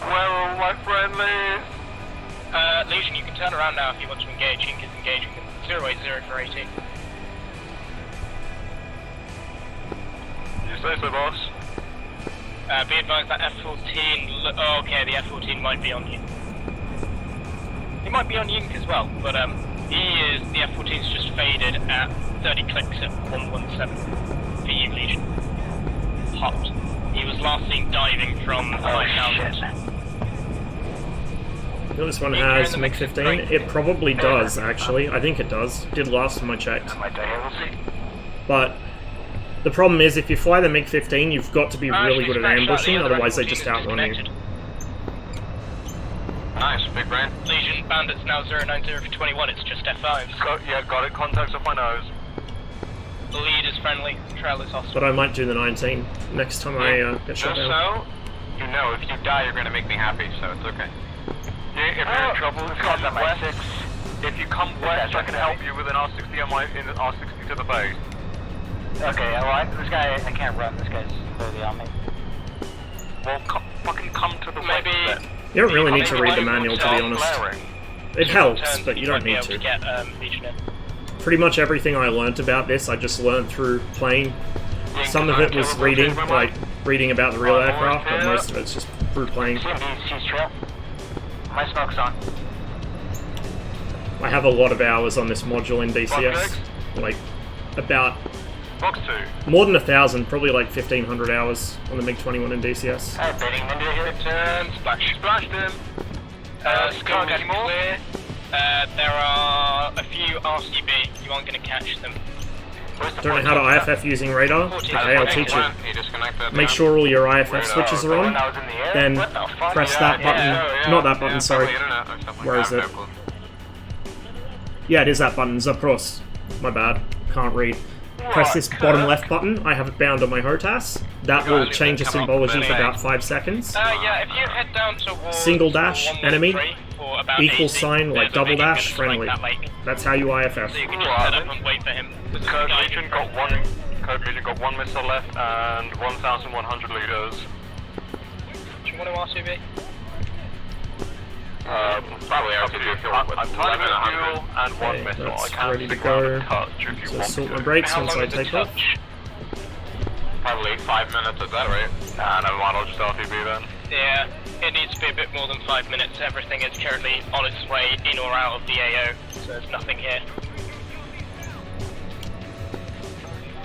Where are my friendlies? Legion, you can turn around now if you want to engage. Ink is engaging them. 080 for 18. You say so, boss? Be advised that F-14... Oh, okay, the F-14 might be on you. He might be on Yink as well, but the F-14's just faded at 30 clicks at 117 for you, Legion. Hot. He was last seen diving from 5,000. This one has MiG-15. It probably does, actually. I think it does. Did last time I checked. But the problem is, if you fly the MiG-15, you've got to be really good at ambushing, otherwise they just outrun you. Nice, big brain. Legion, bandits now 090 for 21, it's just F5s. Yeah, got it. Contacts off my nose. The lead is friendly, trail is hostile. But I might do the 19 next time I get shot down. Just so you know, if you die, you're going to make me happy, so it's okay. Yeah, if you're in trouble, come west. If you come west, I can help you with an R60 in an R60 to the base. Okay, well, this guy, I can't run. This guy's totally on me. Well, fucking come to the west then. You don't really need to read the manual, to be honest. It helps, but you don't need to. Pretty much everything I learnt about this, I just learned through playing. Some of it was reading, like reading about the real aircraft, but most of it's just through playing. My smoke's on. I have a lot of hours on this module in DCS. Like, about Box 2. More than 1,000, probably like 1,500 hours on the MiG-21 in DCS. Alright, baiting him into here. Turn, splash. Splashed him. Can't get more. There are a few RCB. You aren't going to catch them. Don't know how to IFF using radar? Okay, I'll teach you. Make sure all your IFF switches are on, then press that button. Not that button, sorry. Where is it? Yeah, it is that button, Zapros. My bad, can't read. Press this bottom left button, I have it bound on my HOTAS. That will change the symbology for about 5 seconds. Yeah, if you head down towards single dash, enemy. Equal sign, like double dash, friendly. That's how you IFF. So you can just head up and wait for him. Legion got one Code Legion got 1 missile left and 1,100 liters. Do you want to RCB? Probably RCB fuel with 11 fuel and 1 Okay, missile. I that's can't ready to stick around go. and touch if you So want salt to. my brakes How once long I is the take off. touch? Probably 5 minutes, is that right? Nah, never mind, I'll just RTB then. Yeah, it needs to be a bit more than 5 minutes. Everything is currently on its way in or out of the AO, so there's nothing here.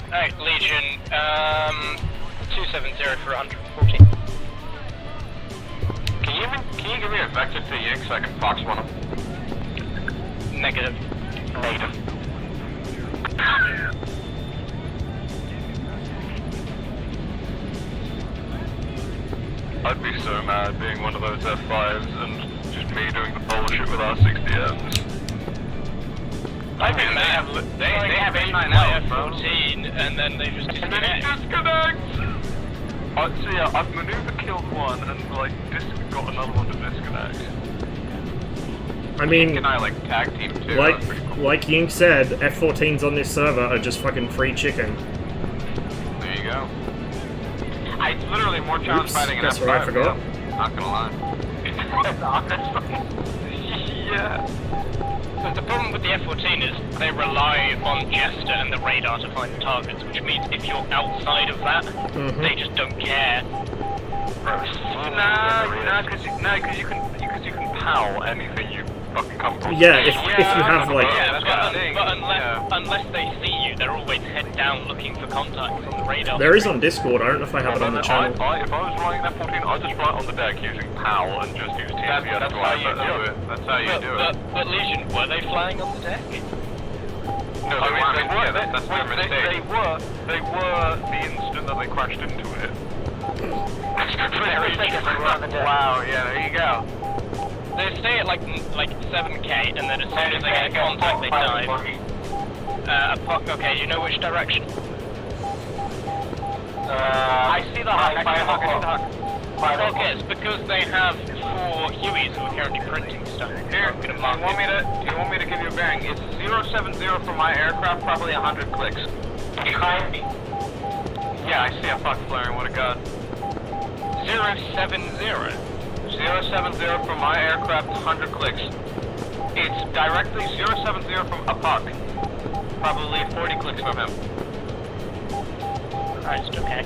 Alright, Legion, 270 for 140. Can you give me a vector to Ying so I can fox one of them? Negative. Negative. I'd be so mad being one of those F5s and just me doing the bullshit with our 60Ms. I mean, they have 8-9 and then they just disconnect. So yeah, I've maneuver killed one and like got another one to disconnect. I mean, and I like tag team too. That's pretty cool. like Yink said, F14s on this server are just fucking free chicken. There you go. It's literally more challenge Oops, fighting in that's F5. what I forgot. Yeah. Not gonna lie. Yeah. But the problem with the F-14 is they rely on Jester and the radar to find the targets, which means if you're outside of that, they just don't care. Nah, because you can POW anything you fucking come across. Yeah, if you have like... Unless they see you, they're always head down looking for contact from the radar. There is on Discord, I don't know if I have it on the channel. If I was flying an F-14, I'd just fly it on the deck using POW and just use TSVS That's to how you do it. That's how you do it. But Legion, were they flying on the deck? No, they weren't. That's their mistake. They were the instant that they crashed into it. Wow, yeah, there you go. They stay at like 7k, and then as soon as they get contact, they dive. Okay, you know which direction? I see the hawk. Okay, it's because they have 4 Hueys who are currently printing stuff. Here, do you want me to give you a bearing? It's 070 from my aircraft, probably 100 clicks. Behind me. Yeah, I see a fuck flaring, what a god. 070? 070 from my aircraft, 100 clicks. It's directly 070 from a puck. Probably 40 clicks from him. Christ, okay.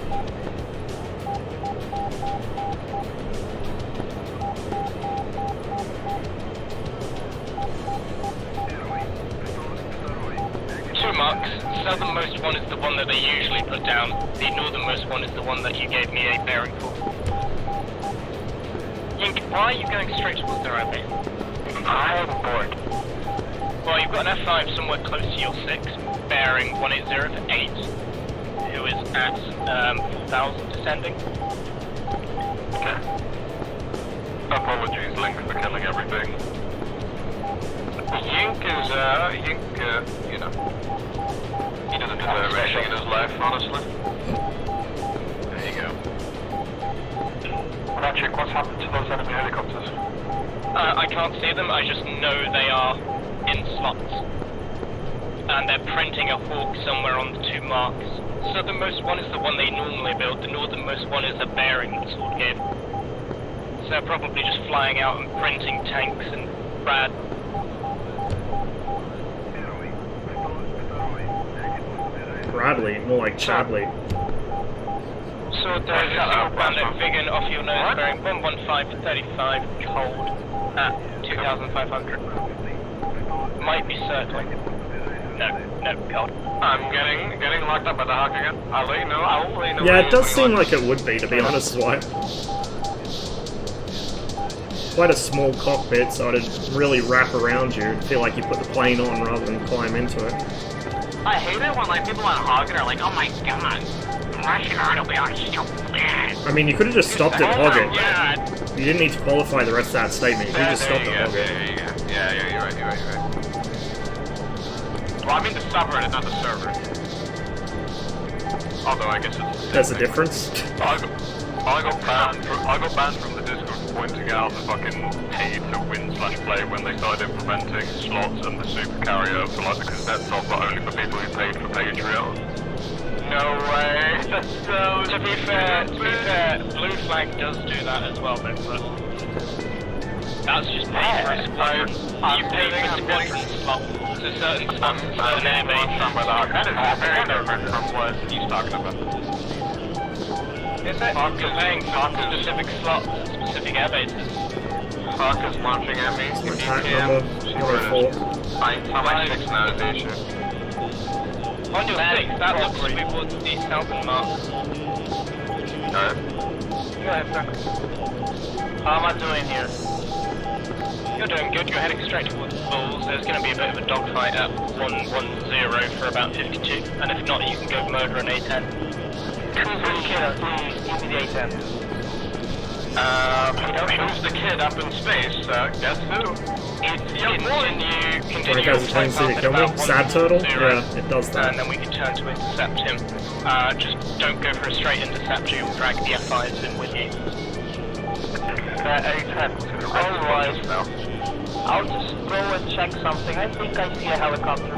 Two marks. Southernmost one is the one that they usually put down. The northernmost one is the one that you gave me a bearing for. Yink, why are you going straight towards their opening? I'm aboard. Well, you've got an F5 somewhere close to your 6, bearing 180 for 8, who is at 4,000 descending. Okay. Apologies, Link, for killing everything. Yink is, you know, he doesn't deserve anything in his life, honestly. There you go. Patrick, what's happened to those enemy helicopters? I can't see them, I just know they are in slots. And they're printing a hawk somewhere on the 2 marks. Southernmost one is the one they normally build, the northernmost one is a bearing that Sword gave. So they're probably just flying out and printing tanks and rad. Bradley, more like Chadley. So there's a single bandit Vigan off your nose bearing 115 for 35 cold at 2,500. Might be circling. No, cold. I'm getting locked up by the hawk again. I'll let you know, Yeah, it does seem like it would be, to be honest, White. Quite a small cockpit, so it'd really wrap around you. Feel like you put the plane on rather than climb into it. I hate it when like people on Hoggin are like, oh my god, Russian automobile are so bad. I mean, you could have just stopped at Hoggin. Yeah. You didn't need to qualify the rest of that statement. You could have just stopped at Hoggin. Yeah, you're right. Well, I mean the subreddit, not the server. Although I guess it's... There's a difference. I got banned from the Discord for pointing out the fucking pay-to-win/play when they started implementing slots and the super carrier for like the cassette software only for people who paid for Patreon. No way. So To be fair, blue flag does do that as well, but that's just pay for a squadron. You pay for squadron slots to certain slots, certain air bases. That is very different from what he's talking about. Is it? You're paying for specific slots, specific air bases. Hawk is launching at me. If you Attack can, number see where it 104. is. I'm like 6 now, station. On your 6, that looks towards the southern mark. Alright. Go ahead, sir. How am I doing here? You're doing good, you're heading straight towards the Bulls. There's going to be a bit of a dogfight at 110 for about 52, and if not, you can go murder an A10. Please, give me the A10. Who's the kid up in space? Guess who? Continue Sorry guys, your trying to see flight it path kill at me. about Sad turtle? 110, Yeah, it does that. and then we can turn to intercept him. Just don't go for a straight intercept, you'll drag the F5s in with you. A10. Alright. I'll just go and check something. I think I see a helicopter.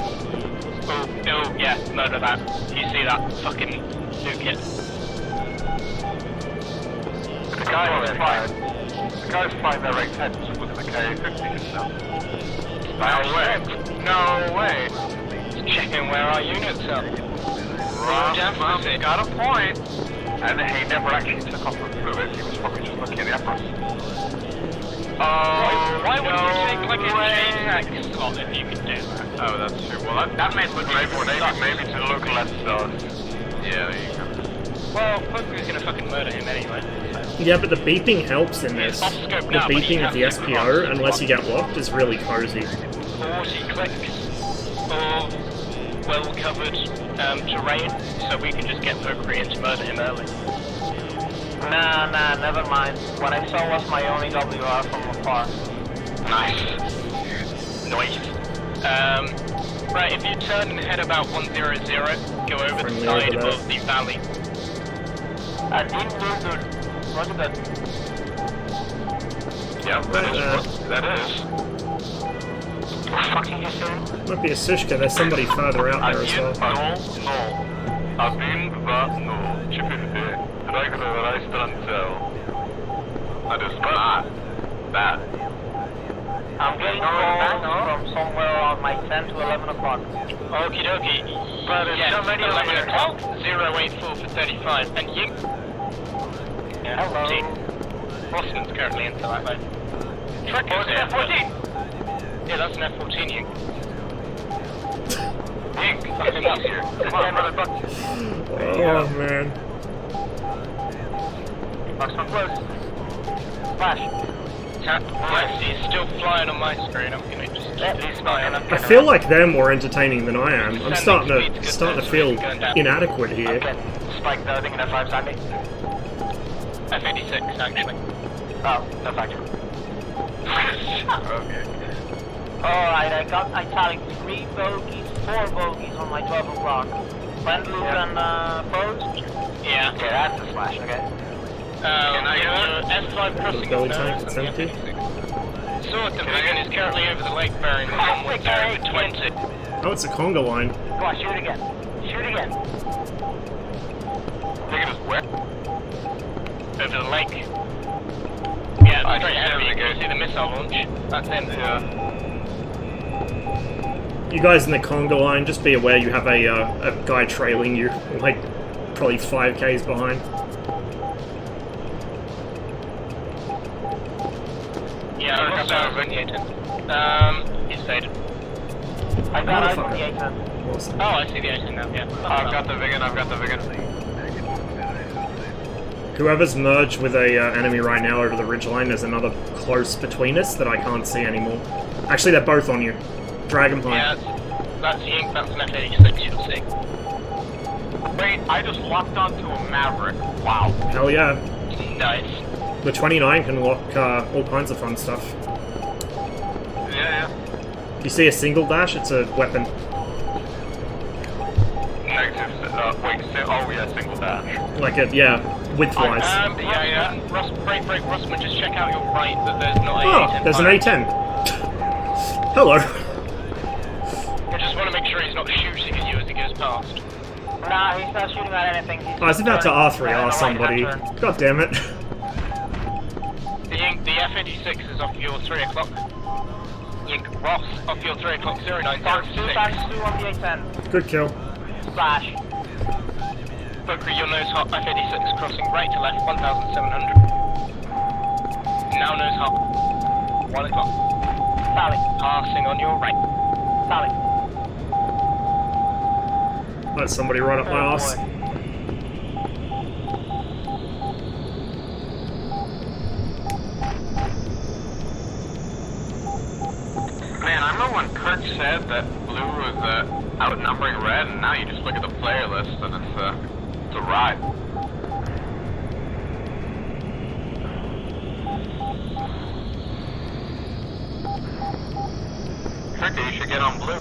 Oh, yeah, murder that. You see that fucking new kid. The guy's flying their A10 to look at the K-50 himself. No way. Checking where our units are. Ross got a point. And he never actually took off from through it, he was probably just looking at the Empress. Why would you take like a JTAG slot if you could do that? Oh, that's true. Well, that made look maybe to look less, yeah, there you go. Well, Poker's gonna fucking murder him anyway. Yeah, but the beeping helps in this. Off scope The now, but beeping you of the have to SPO, cross. unless you get locked, is really cozy. 40 clicks or well-covered terrain, so we can just get Poker in to murder him early. Nah, never mind. What I saw was my only WR from afar. Nice. Right, if you turn and head about 100, go over the Friendly side over of the valley. What is that? Yeah, that is. What the fuck are you saying? Might be a Sushka, there's somebody further out there as well. I'm getting calls from somewhere on my 10 to 11 o'clock. Okie dokie. But it's so many 11 over o'clock, 084 for 35, and you... Yeah, Hello. 14. Rossman's currently into that mode. Trick is here. F-14! Yeah, that's an F-14, you. Ink, fucking easier. Come on, motherfucker. Oh man. Marksman close. Flash. Yes, he's still flying on my screen. I'm gonna just keep this eye on him. I feel like they're more entertaining than I am. I'm starting to feel inadequate here. Okay. Spike though, I think an F5's on me. F-86, actually. Oh, no factor. Okay. Alright, I tallied 3 bogeys, 4 bogeys on my 12 o'clock. Friendly and foes? Yeah. Okay, that's a slash, okay. F5 crossing Belly is tank, it's empty. Sword Division is currently over the lake bearing 110 over 20. Oh, it's a conga line. Go on, shoot again. Shoot again. Taking us where? Over the lake. Yeah, straight ahead of you. You see the missile launch? That's in. Yeah. You guys in the conga line, just be aware you have a guy trailing you, like probably 5 Ks behind. Yeah, I got that on the A10. He's faded. I got eyes on the A10. Awesome. Oh, I see the A10 now, yeah. I've got the Vigan. Whoever's merged with a enemy right now over the ridgeline, there's another close between us that I can't see anymore. Actually, they're both on you. Drag them home. Yeah, that's the ink, that's an F-86 you'll see. Wait, I just locked onto a Maverick. Wow. Hell yeah. Nice. The 29 can lock all kinds of fun stuff. Yeah. You see a single dash, it's a weapon. Negative. Oh yeah, single dash. Like a, yeah, width-wise. Yeah. Break, Rossman, just check out your right that there's not a Oh, A10. there's an A10. Hello. I just want to make sure he's not shooting at you as he goes past. Nah, he's not shooting at anything. He's I was about to R3R right somebody. hand turn. God damn it. The F-86 is off fuel 3 o'clock. Ross, off fuel 3 o'clock, 0906. 2 times 2 on the 810. Good kill. Flash. Booker, your nose hot, F-86 crossing right to left, 1,700. Now nose hot. 1 o'clock. Sally. Passing on your right. Sally. Let somebody run up my ass. Man, I remember when Kirk said that blue was outnumbering red, and now you just look at the player list and it's a ride. Kirk, you should get on blue.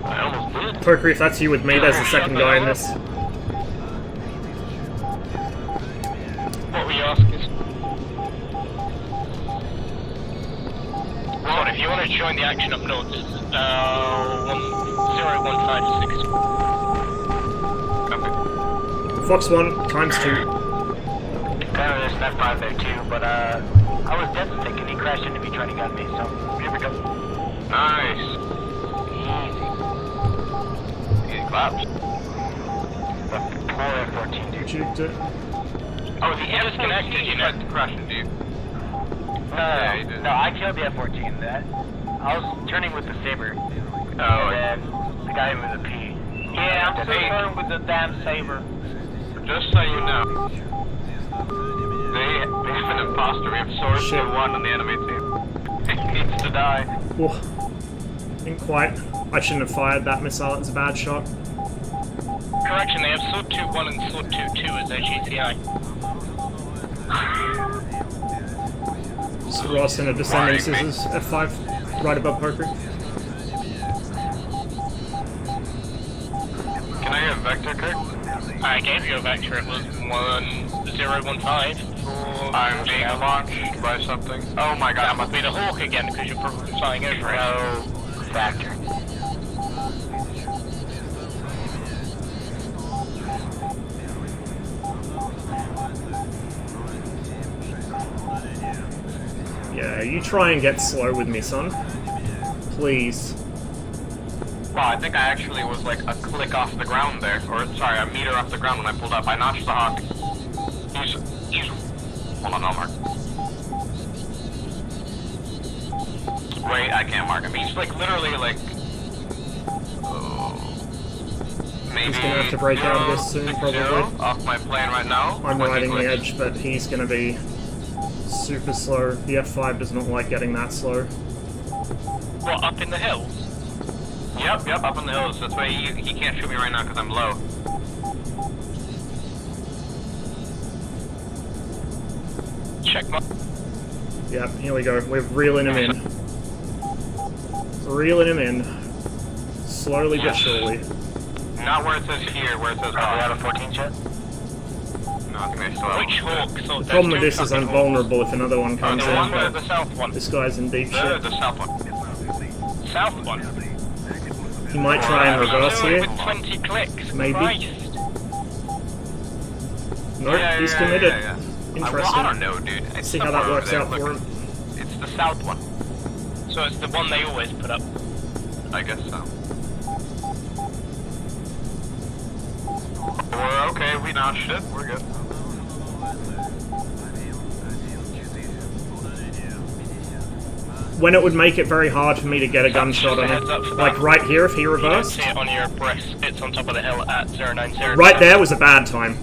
I almost did. Poker, if that's you with me, there's the second guy in this. What were you asking? Ron, if you want to join the action up north, 01560. Copy. Fox 1, times 2. Apparently there's an F5 there too, but I was dead thinking he crashed into me trying to gun me, so here we go. Nice. Easy claps. The poor F-14 dude. Juked it. Oh, the F disconnected, you tried to crash into you. Yeah, you did. No, I killed the F-14. I was turning with the Saber. Oh, and the guy with the P. Yeah, I'm still turning with the damn Saber. Just so you know, they have an imposter. We have Source 1 on the enemy team. He needs to die. Whoa. Didn't quite. I shouldn't have fired that missile, it was a bad shot. Correction, they have Sword 2-1 and Sword 2-2 as their GTI. So Ross in a descending scissors, F5, right above Poker. Can I get a vector, Kirk? I gave you a vector, it was 1015. I'm being launched by something. Oh my god, That must be the Hawk again, because you're probably flying over it. No factor. Yeah, you try and get slow with me, son. Please. Wow, I think I actually was like a click off the ground there. Or, sorry, a meter off the ground when I pulled up. I notched the Hawk. He's... Hold on, I'll mark. Wait, I can't mark him. He's like literally like... maybe... He's gonna have to break out of this soon, probably. Off my plane right now. I'm riding the edge, but he's gonna be super slow. The F5 does not like getting that slow. What, up in the hills? Yep, up in the hills. That's why he can't shoot me right now because I'm low. Check my... Yep, here we go. We're reeling him in. Reeling him in. Slowly but surely. Not where it says here, where it says Are we out of 14 yet? No, I think I still have Which Hawk? So The problem with this is I'm vulnerable if another one comes the one in, or but the south one? this guy's in deep shit. the south one. South one? He might try and reverse here. With 20 clicks. Maybe. Christ. Nope, he's committed. Well, Interesting. I don't know, dude. It's See how that somewhere works over out there. for Look, him. it's the south one. So it's the one they always put up. I guess so. We're okay, we notched it. We're good. When it would make it very hard for me to get a gunshot on him. Like right here if he You don't reversed. see it on your breast. It's on top of the hill at 090. Right there was a bad time.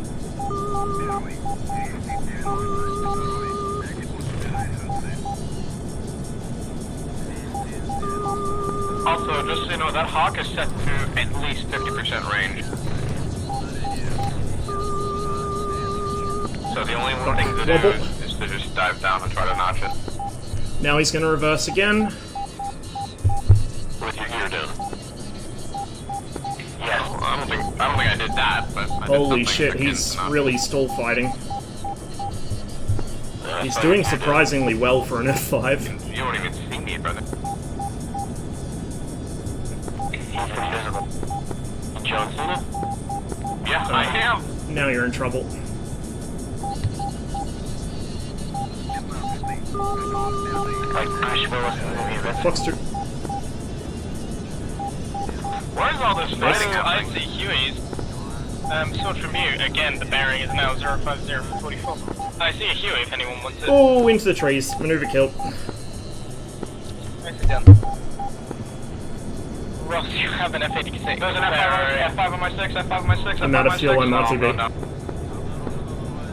Also, just so you know, that Hawk is set to at least 50% range. So the only one thing to do is to just dive down and try to notch it. Now he's gonna reverse again. With your gear down. Yes, well, I don't think I did that, but I did Holy something shit, akin he's to not. really stall fighting. He's doing surprisingly well for an F5. You don't even see me, brother. He's Yeah, I am. Now you're in trouble. Foxtrot. Where's all this I fighting happening? see Hueys. Sword from you. Again, the bearing is now 05044. I see a Huey if anyone wants it. Oh, into the trees. Maneuver kill. Nicely done. Ross, you have an F-86. There's an F5 on my 6, F5 on my 6, I'm out of fuel on my TV.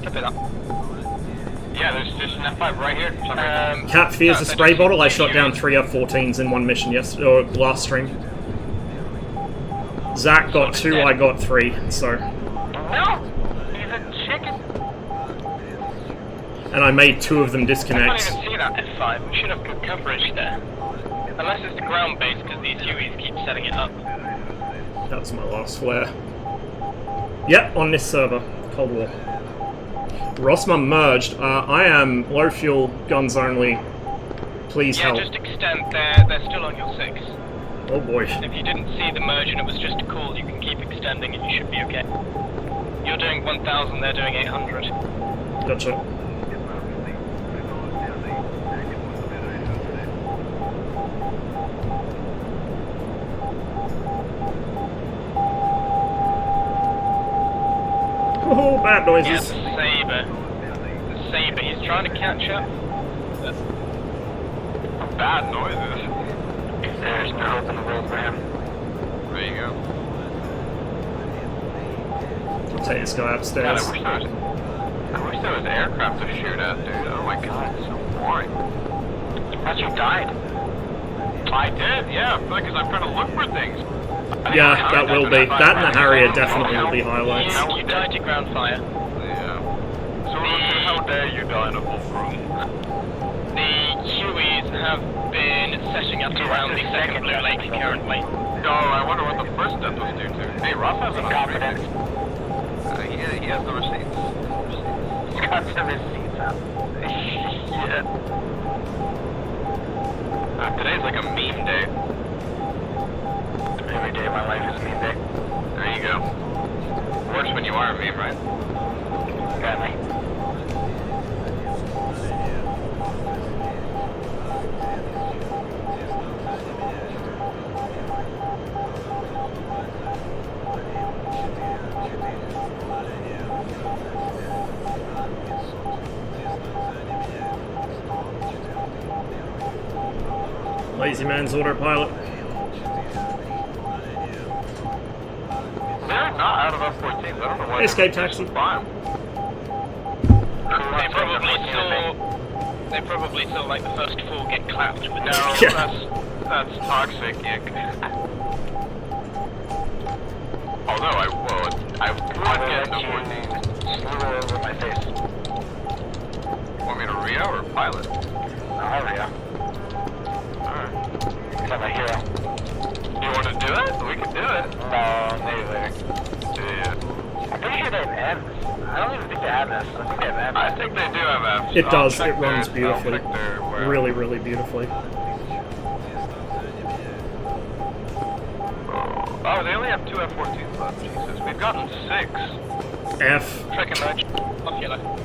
Keep it up. Yeah, there's an F5 right here. Cat fears a spray bottle. I shot down 3 F-14s in one mission or last stream. Zach got 2, I got 3, so... No! He's a chicken! And I made 2 of them I disconnect. can't even see that F5. We should have good coverage there. Unless it's the ground base, because these Hueys keep setting it up. That was my last flare. Yep, on this server. Cold War. Rosma merged. I am low fuel, guns only. Please help. Yeah, just extend. They're still on your 6. Oh boy. If you didn't see the merge and it was just a call, you can keep extending and you should be okay. You're doing 1,000, they're doing 800. Gotcha. Oh, bad noises. Yeah, the Sabre. The Sabre, he's trying to catch up. Bad noises. There's no hope in the world for him. There you go. I'll take this guy God, upstairs. I wish there was aircraft to shoot at, dude. Oh my god, it's so boring. Thought you died. I did, yeah, because I'm trying to look for things. Yeah, that will be. That and the Harrier definitely will be highlights. You died to ground fire. Yeah. So how dare you die in a full room? The Hueys have been setting up around the second Blue Lake currently. Oh, I wonder what the first death was due to. Hey, Ross has an Confidence. he has the receipts. He's got some receipts up. Yeah. Today's like a meme day. Every day of my life is a meme day. There you go. Works when you are a meme, right? Got me. Lazy man's autopilot. They're not out of F-14s. I don't know why. Escape taxi. Fine. They probably saw like the first 4 get clapped with No, Yeah. that's toxic, Yick. Although I would get into 14. Slew over my face. Want me to Rio or pilot? I'll Rio. Alright. Because I'm a hero. You want to do it? We can do it. No, maybe later. Yeah. I'm pretty sure they have M's. I don't even think they have this. I think they have M's. I think they do have F's. It I'll does. check It runs their- beautifully. I'll check their where- Really, really beautifully. Oh, they only have 2 F-14s left. Jesus, we've gotten 6. F. Trek and merge. Off yellow.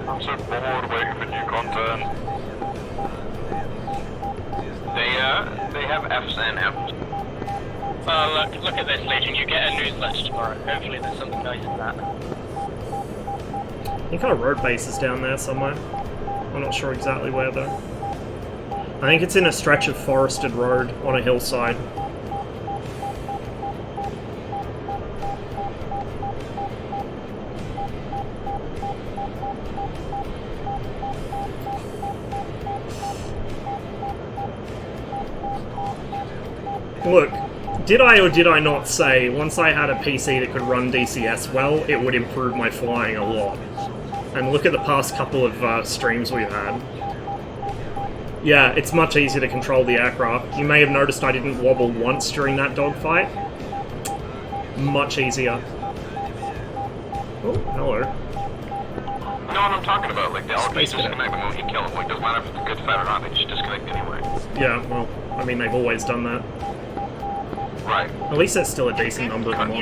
I'm so bored waiting for new content. They have F's and F's. Look at this, Legion. You get a newsletter tomorrow. Hopefully there's something nice in that. I think our road base is down there somewhere. I'm not sure exactly where though. I think it's in a stretch of forested road on a hillside. Look, did I or did I not say once I had a PC that could run DCS well, it would improve my flying a lot? And look at the past couple of streams we've had. Yeah, it's much easier to control the aircraft. You may have noticed I didn't wobble once during that dogfight. Much easier. Oh, hello. No, what I'm talking about, like, they'll just Space Cadet. disconnect the moment you kill them. Like, doesn't matter if it's a good fight or not, they just disconnect anyway. Yeah, well, I mean, they've always done that. Right. At least that's still a decent number of them on.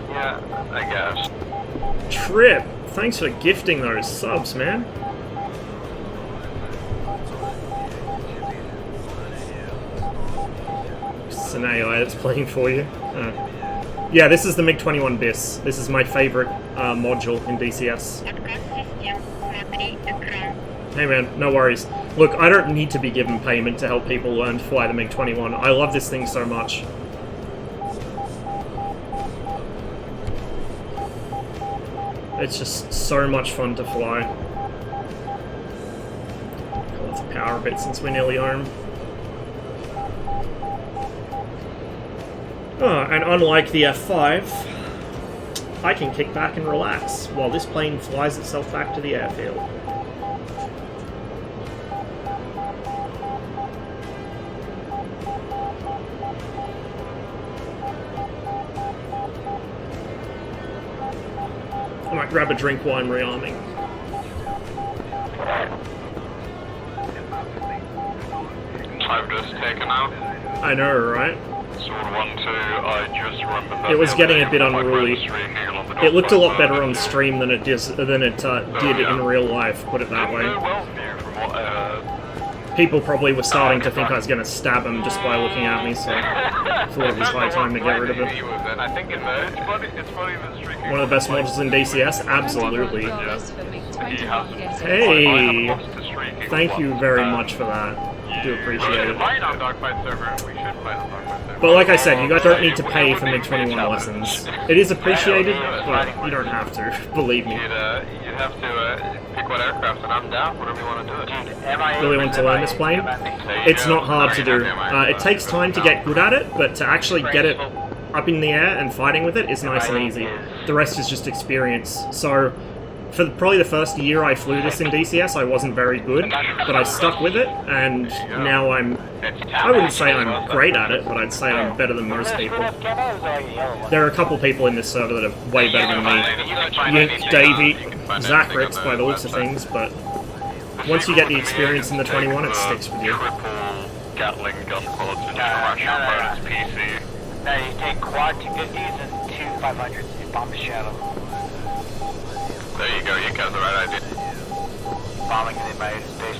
Yeah, I guess. Trip, thanks for gifting those subs, man. Just an AI that's playing for you. Yeah, this is the MiG-21 BIS. This is my favorite module in DCS. Hey man, no worries. Look, I don't need to be given payment to help people learn to fly the MiG-21. I love this thing so much. It's just so much fun to fly. Let's power a bit since we're nearly home. Oh, and unlike the F5, I can kick back and relax while this plane flies itself back to the airfield. I might grab a drink while I'm rearming. I've just taken out. I know, right? Sword 1-2, I just remembered that It was the getting other a bit day, my unruly. friend's streaking along the It looked a lot dock better by on stream than it did in real life, put it that way. well for you from what I heard. People probably were starting to think I was going to stab him just by looking at me, so I thought it was high time to get rid of it. I think it merged, but it's funny that streaking. One of the best modules in DCS? Absolutely. $21 for MiG-21 gifted. Hey! Thank you very much for that. Do appreciate it. Play it on Dogfight server. We should play it on Dogfight server. But like I said, you guys don't need to pay for MiG-21 lessons. It is appreciated, but you don't have to, believe me. You'd have to pick what aircraft, and I'm down. Whatever you want to do it. Really want to learn this plane? It's not hard to do. It takes time to get good at it, but to actually get it up in the air and fighting with it is nice and easy. The rest is just experience. So, for probably the first year I flew this in DCS, I wasn't very good, but I stuck with it, and now I wouldn't say I'm great at it, but I'd say I'm better than most people. There are a couple people in this server that are way better than me. Yink, Davey, Zachrix by the looks of things, but once you get the experience in the 21, it sticks with you. Gatling gun quads and bonus PC. Now you take quad 250s and two 500s. You bomb the shadow. There you go, you got the right idea. Bombing it in my space.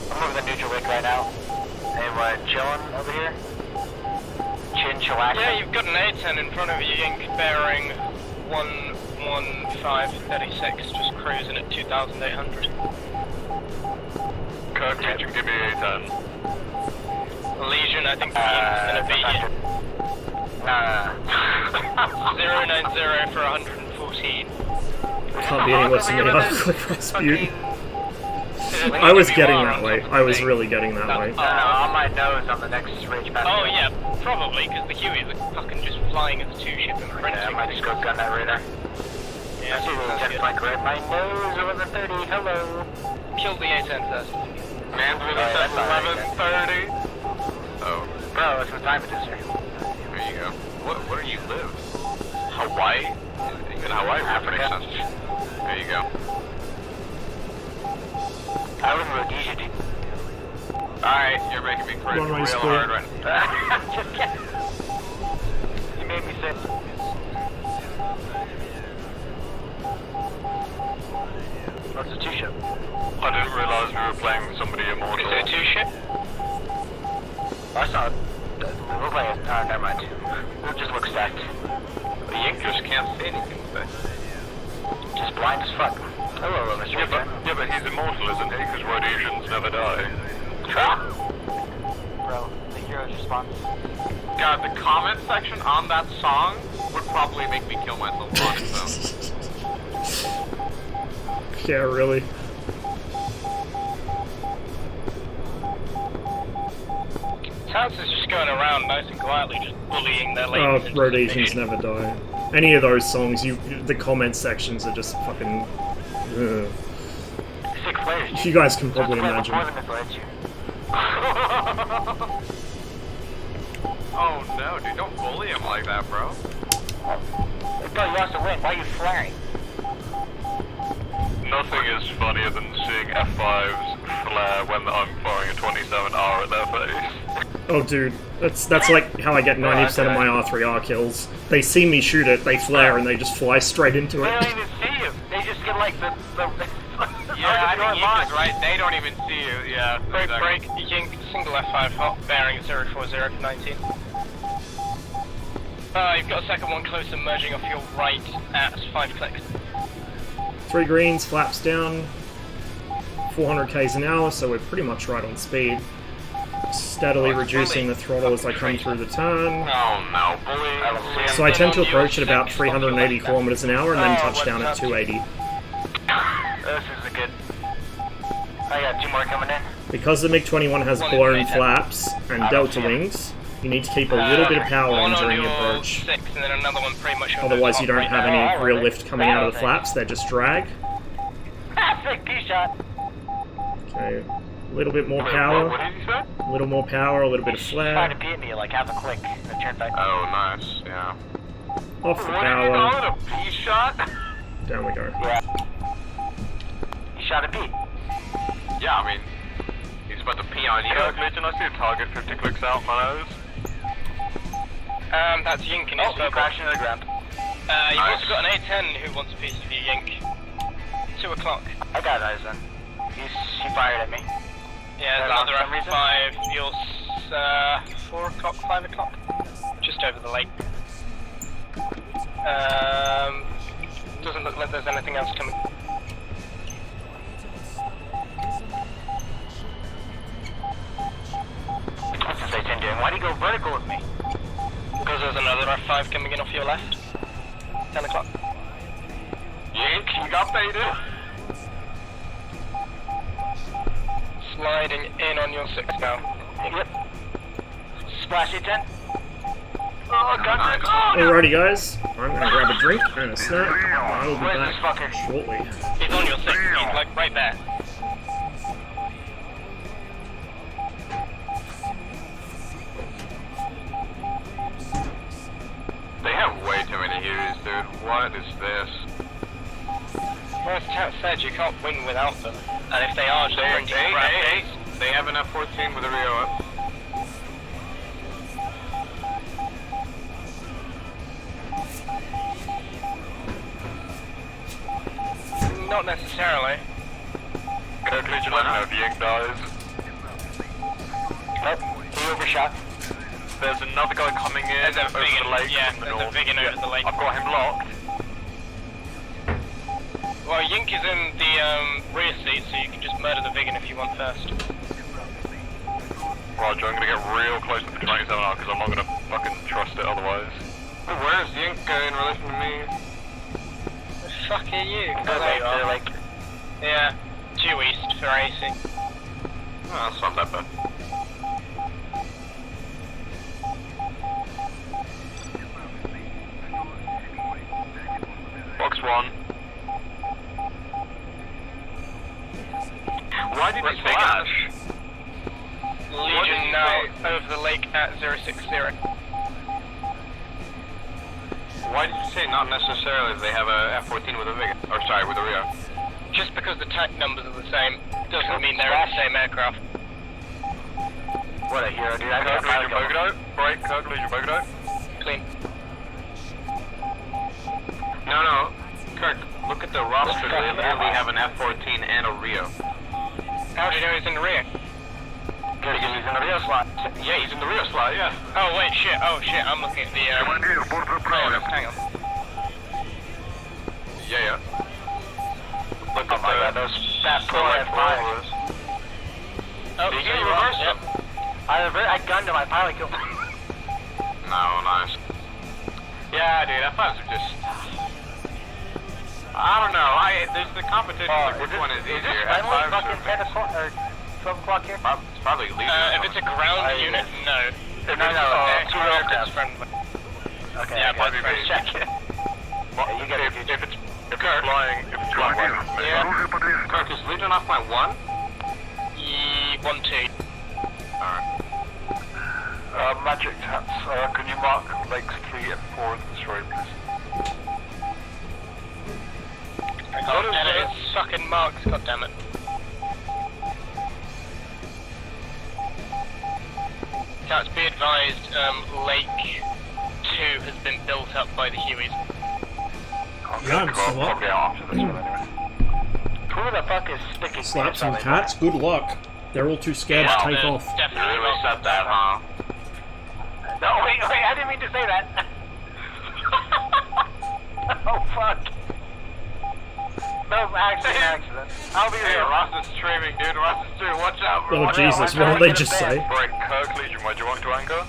I'm moving the neutral wing right now. Anyone chilling over here? Chin chillaxing? Yeah, you've got an A-10 in front of you, Yink, bearing 11536, just cruising at 2,800. Kirk, Legion, give me A-10. Legion, I think Yink's gonna beat you. 090 for 114. Can't be any worse than me. I click Rasputin. I was getting that way. I was really getting that way. On my nose on the next ridge back. Oh yeah, probably, because the Hueys are fucking just flying as a two-ship and printing. I might just go gun that radar. Yeah, I see the 10 flank right. My nose over the 30. Hello. Kill the A-10 first. Man's with us at 11:30. Oh. Bro, that's what time it is here. There you go. Where do you live? Hawaii? In Hawaii, Africa. There you go. I live in Rhodesia, dude. Alright, you're making me cringe real hard right now. Just kidding. You made me sick. What's a two-ship? I didn't realize we were playing with somebody immortal. Is it a two-ship? I saw it. We're playing. Never mind. It just looks stacked. The Yink just can't see anything today. Just blind as fuck. Hello, Mr. Yeah, but he's immortal, isn't he? Because Rhodesians never die. Bro, the hero's response. God, the comment section on that song would probably make me kill myself on its own. Yeah, really. Towns is just going around nice and quietly, just bullying their Oh, ladies. Rhodesians never die. Any of those songs, the comment sections are just fucking... Ugh. 6 players. You guys can probably imagine. Oh no, dude, don't bully him like that, bro. Bro, you lost a wing. Why are you flaring? Nothing is funnier than seeing F5s flare when I'm firing a 27R at their face. Oh, dude, that's like how I get 90% of my R3R kills. They see me shoot it, they flare, and they just fly straight into They it. don't even see you. They just get like the Yeah, I think Yink is right. They don't even see you. Yeah. Break, break. Yink, single F5, hot, bearing 040 for 19. You've got a second one closer, merging off your right at 5 clicks. 3 greens, flaps down, 400 k's an hour, so we're pretty much right on speed. Steadily reducing the throttle as I come through the turn. Oh no, bully. So I tend to approach at about 380 kilometers an hour and then touch down at 280. This is a good. I got 2 more coming in. Because the MiG-21 has blown flaps and delta wings, you need to keep a little bit of power in during the approach. Otherwise you don't have any real lift coming out of the flaps, they're just drag. Sick P-shot. Okay, a little bit more power. What did you say? A little more power, a little bit of Trying flare. to beat me like half a click and then turn back. Oh, nice, yeah. Off the What do you call power. it, a P-shot? Down we go. Yeah. You shot a P. Yeah, I mean, he's about to pee on you. Legend, I see a target 50 clicks out my nose. That's Yink and Oh, his he verbal. crashed into the ground. You've also got an A10 who wants a piece of you, Yink. 2 o'clock. I got eyes then. She fired at me. Yeah, there's another F5. You're 4 o'clock, 5 o'clock. Just over the lake. Doesn't look like there's anything else coming. What's this A10 doing? Why do you go vertical with me? Because there's another F5 coming in off your left. 10 o'clock. Yink, you got baited. Sliding in on your 6 now. Yep. Splash A10. Oh, God. Alrighty guys, I'm gonna grab a drink and a snack. I'll be Where's this back fucker? shortly. He's on your 6, he's like right there. They have way too many Hueys, dude. What is this? Well, as Tat said, you can't win without them. And if they are just bringing crap, They have an F-14 with a Rio up. not necessarily. Kirk Legion, let me know if Yink dies. Nope, he overshot. There's another guy coming in over the lake. Yeah, there's a Vigan over the lake. I've got him locked. Well, Yink is in the rear seat, so you can just murder the Vigan if you want first. Roger, I'm gonna get real close to the 27R because I'm not gonna fucking trust it otherwise. Where's Yink in relation to me? The fuck are you? They're like... Yeah, due east for AC. Oh, that's not that bad. Box 1. Why did he flash? Legion now over the lake at 060. Why did you say not necessarily they have a F-14 with a Vigan? Or sorry, with a Rio? Just because the TAC numbers are the same doesn't mean they're in the same aircraft. What a hero, dude. I Kirk got Legion Bogado. Break, Kirk Legion Bogado. Clean. No. Kirk, look at the roster. They literally have an F-14 and a Rio. How do you know he's in the rear? Because he's in the Rio slot. Yeah, he's in the Rio slot, yeah. Oh wait, shit. Oh shit, I'm looking at the hang on. Yeah. Look Oh my god, those fat poor F5s. Oh, Did so you you reverse are. him? I gunned him, I finally killed him. No, nice. Yeah, dude, F5s are just... I don't know, there's the competition, like which one is easier, Is this finally F5s fucking 10 o'clock, or 12 o'clock here? It's probably Legion. If it's a ground unit, no. No, two aircraft. Friendly. Okay, Yeah, okay, but first check it. Well, you get it, if it's flying, Yeah. Kirk, is Legion off my 1? 1, 2. Alright. Magic Tats, can you mark lakes 3 and 4 in this road, please? I can't edit its fucking marks, goddammit. Cats, be advised, Lake 2 has been built up by the Hueys. Yeah, I'm still up. Probably out after this one anyway. Who the fuck is sticking Slap some cats, good luck. They're all too scared to take off. Definitely Really said that, huh? No, wait, I didn't mean to say that. Oh, fuck. No, accident. I'll be real. Ross is streaming, dude. Ross is streaming. Watch out, bro. Oh Watch Jesus, out, what did they just say? Right, Kirkley, do you want to anchor?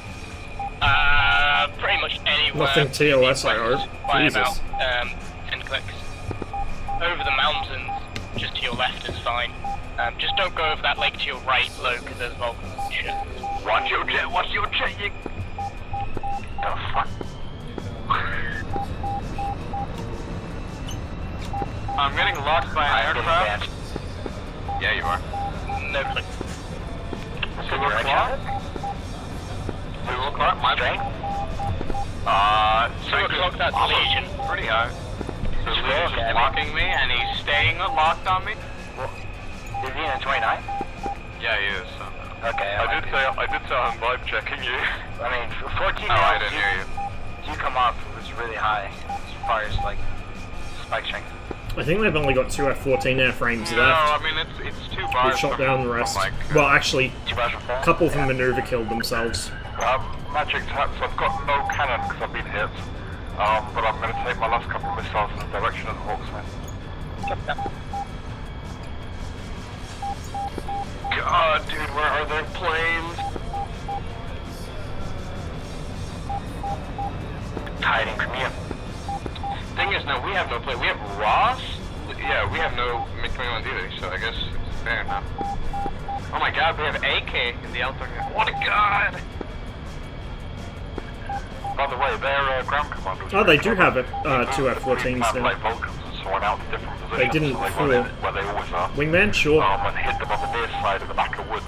Pretty much anywhere. Nothing TOS, I hope. By Jesus. about 10 clicks. Over the mountains, just to your left is fine. Just don't go over that lake to your right, low, because there's volcans and shit. Watch your jet, you... The fuck? I'm getting lost by an aircraft. Yeah, you are. No click. 2 o'clock? 2 o'clock, my strength? 2 o'clock, that's Legion. Pretty high. So Legion's is blocking me, and he's staying locked on me? Is he in a 29? Yeah, he is. Okay, I did say I'm vibe checking you. I mean, for 14 Oh, I rounds, didn't hear you. you come off, it was really high as far as, like, spike strength. I think they've only got 2 F-14 airframes No, left. I mean, it's 2 bars. We've shot down the rest. Like, Well, actually, 2 bars from 4? a couple from maneuver killed themselves. Magic taps, I've got no cannon because I've been hit. But I'm going to take my last couple of missiles in the direction of the Hawksman. God, dude, where are their planes? Hiding from you. Thing is, no, we have no plane. We have Ross? Yeah, we have no MiG-21 either, so I guess it's fair enough. Oh my god, we have AK in the outer. What a god! By the way, their ground commanders... Oh, they do have it, 2 F-14s have now. like Vulcans and so on out in different positions. They didn't so they fool. went in where they always are. Wingman, sure. And hit them on the near side of the back of woods.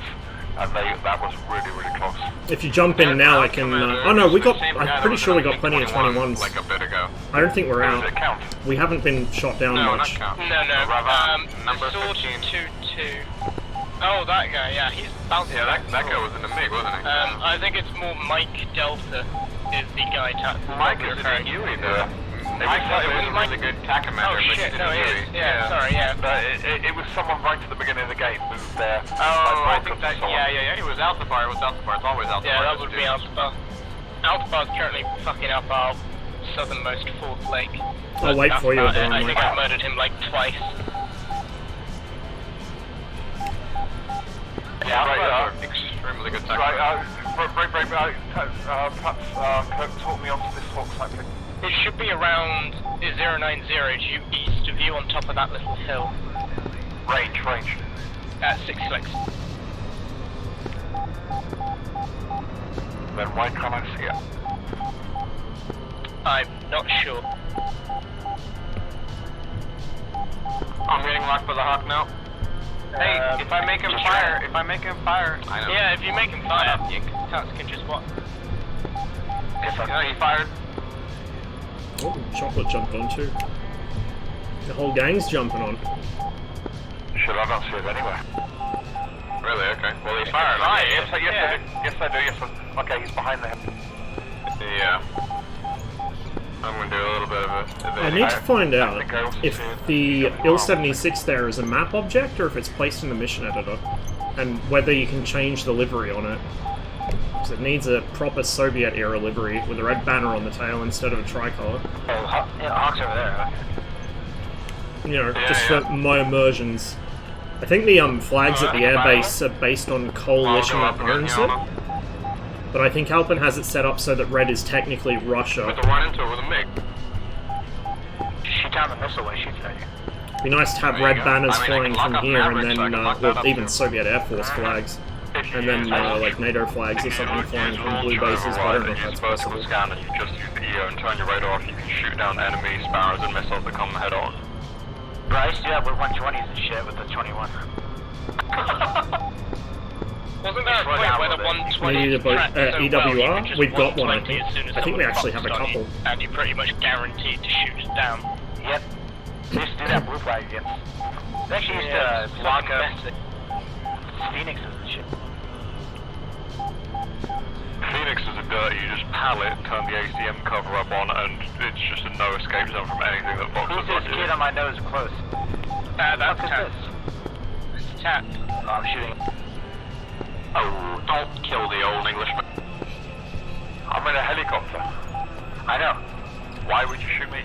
And that was really, really close. If you jump in now, I can... oh no, we got... I'm pretty sure we got plenty of 21s. Like a bit ago. I don't think we're Does out. it count? We haven't been shot down No, much. not count. No. Number Sword 15. 2-2. Oh, that guy, yeah, he's bouncing. Yeah, that guy was in the MiG, wasn't he? I think it's more Mike Delta is the guy Mike is in a Huey, though. I thought it was a really good TAC commander, Oh but shit, he's no, in a he Huey. is. Yeah, sorry, yeah. But it was someone right at the beginning of the game who's there. Oh, I think that, yeah, it was Altibar, it's always Altibar. Yeah, that would be Altibar. Altibar's currently fucking up our southernmost fourth lake. I'll wait for you at the wrong I think way. I murdered him like twice. Yeah, right, extremely good TAC Right, perhaps Kirk taught me onto this hawk cycling. It should be around 090 due east of you on top of that little hill. Range. 6 clicks. Then why can't I see it? I'm not sure. I'm getting locked by the Hawk now. Hey, if I make him fire, I know. Yeah, if you make him fire, Tats can just what? Yeah, he fired. Oh, chocolate jumped on too. The whole gang's jumping on. Should I not see it anyway? Really? Okay. Well, he fired. Yes, I do. Okay, he's behind the hill. Yeah. I'm gonna do a little bit of it. I need to find out if the Il-76 there is a map object or if it's placed in the mission editor, and whether you can change the livery on it. Because it needs a proper Soviet-era livery with a red banner on the tail instead of a tricolour. Oh, Hawk's over there. You know, just for my immersions. I think the flags at the airbase are based on coalition that owns it. But I think Alpin has it set up so that red is technically Russia. With the run into it with a MiG. Shoot down the missile when he shoots at you. It'd be nice to have red banners flying from here and then, well, even Soviet Air Force flags. And then, like, NATO flags or something flying from blue bases, but I don't know if that's possible. Scan and you just use the EO and turn your radar off, you can shoot down enemy sparrows and missiles that come head on. Bryce, yeah, we're 120s and shit with the 21. Wasn't there a point where the 120 We need a tracked so EWR? well, you could just We've got one, I 120 think. as soon as I think we someone actually have a pops on you, couple. And you're pretty much guaranteed to shoot it down. Yep. They used to do that blue flag against. They actually used to block up Phoenixes and shit. Phoenixes are dirty, you just pallet, turn the ACM cover up on, and it's just a no escape zone from anything that Fox Who's has this on kid you. on my nose close? That's What Tat. is this? It's Tat. Oh, I'm shooting. Oh, don't kill the old Englishman. I'm in a helicopter. I know. Why would you shoot me?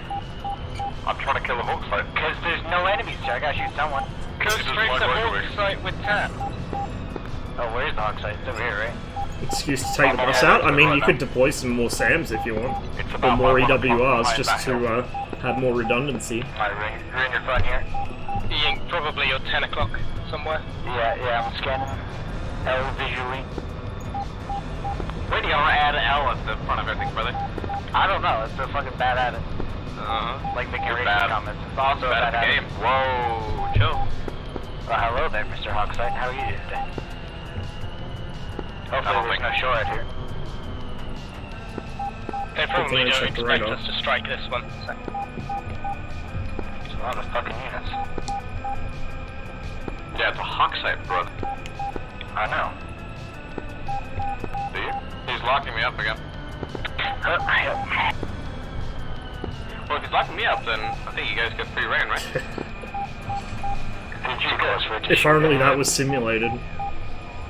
I'm trying to kill the Hawk site. Because there's no enemies here. I gotta shoot someone. Go straight to Hawk site with Tat. Oh, where's the Hawk site? It's over here, right? Excuse to take the bus out? I mean, you could deploy some more SAMs if you want. Or more EWRs, just to have more redundancy. Alright, you're in your front here. Ian, probably your 10 o'clock somewhere. Yeah, I'm scanning L visually. Where do y'all add an L at the front of everything, brother? I don't know, it's a fucking bad at it. Like making racist comments. It's also a bad at the at game. it. Whoa, chill. Well, hello there, Mr. Hawksite. How are you today? Hopefully there's no shore out here. They probably Good thing I don't checked the expect radar. us to strike this one. So. There's a lot of fucking units. Yeah, it's a Hawk site, brother. I know. Do you? He's locking me up again. Well, if he's locking me up, then I think you guys get free reign, right? Did you guys for If only that was simulated.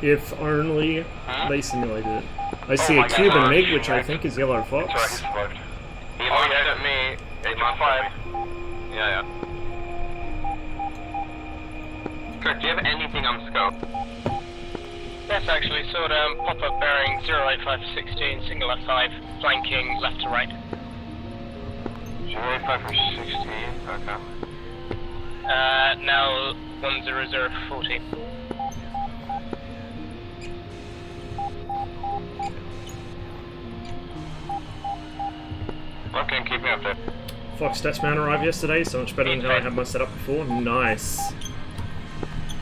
If only they simulated it. I see a Cuban MiG, which I think is Yellow Fox. Sorry, he survived. He launched at me. Agent 5. Yeah. Kirk, do you have anything on scope? Yes, actually, saw pop-up bearing 08516, single F5, flanking left to right. 085 for 16, okay. Now 10040. Okay, keep me updated. Fox test mount arrived yesterday, so much better than how I had my setup before. Nice.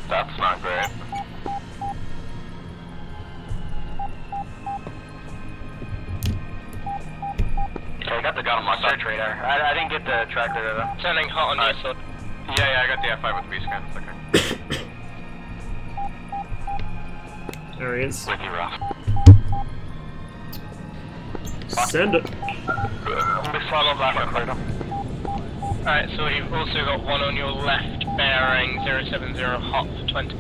That's not great. Okay, I got the gun on my search radar. I didn't get the tracker though. Turning hot on your sword. Yeah, I got the F5 with the B-scan. It's okay. There he is. With you, Ralph. Send it. Follow that radar. Alright, so you've also got one on your left bearing 070 hot for 20.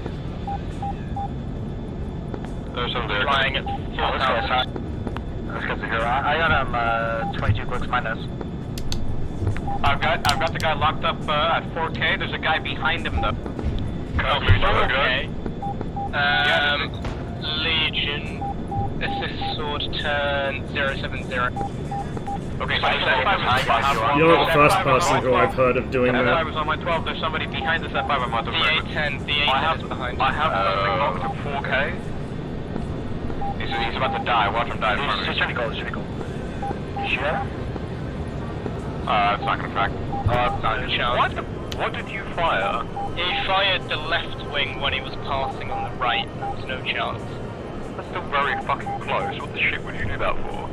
There's some there. Flying at 4,000. Let's get to here. I got him 22 clicks my nose. I've got the guy locked up at 4K. There's a guy behind him though. Oh, 4K. Legion. Assist sword turn 070. Okay, so You're not the first person who I've heard of doing F5 that. was on my 12. There's somebody behind this F5 I'm about to The A10 is behind. I have something locked at 4K. He's about to die. Watch him die in front of me. It's pretty cool. You sure? It's not gonna track. Not a chance. What did you fire? He fired the left wing when he was passing on the right. There's no chance. That's still very fucking close. What the shit would you do that for?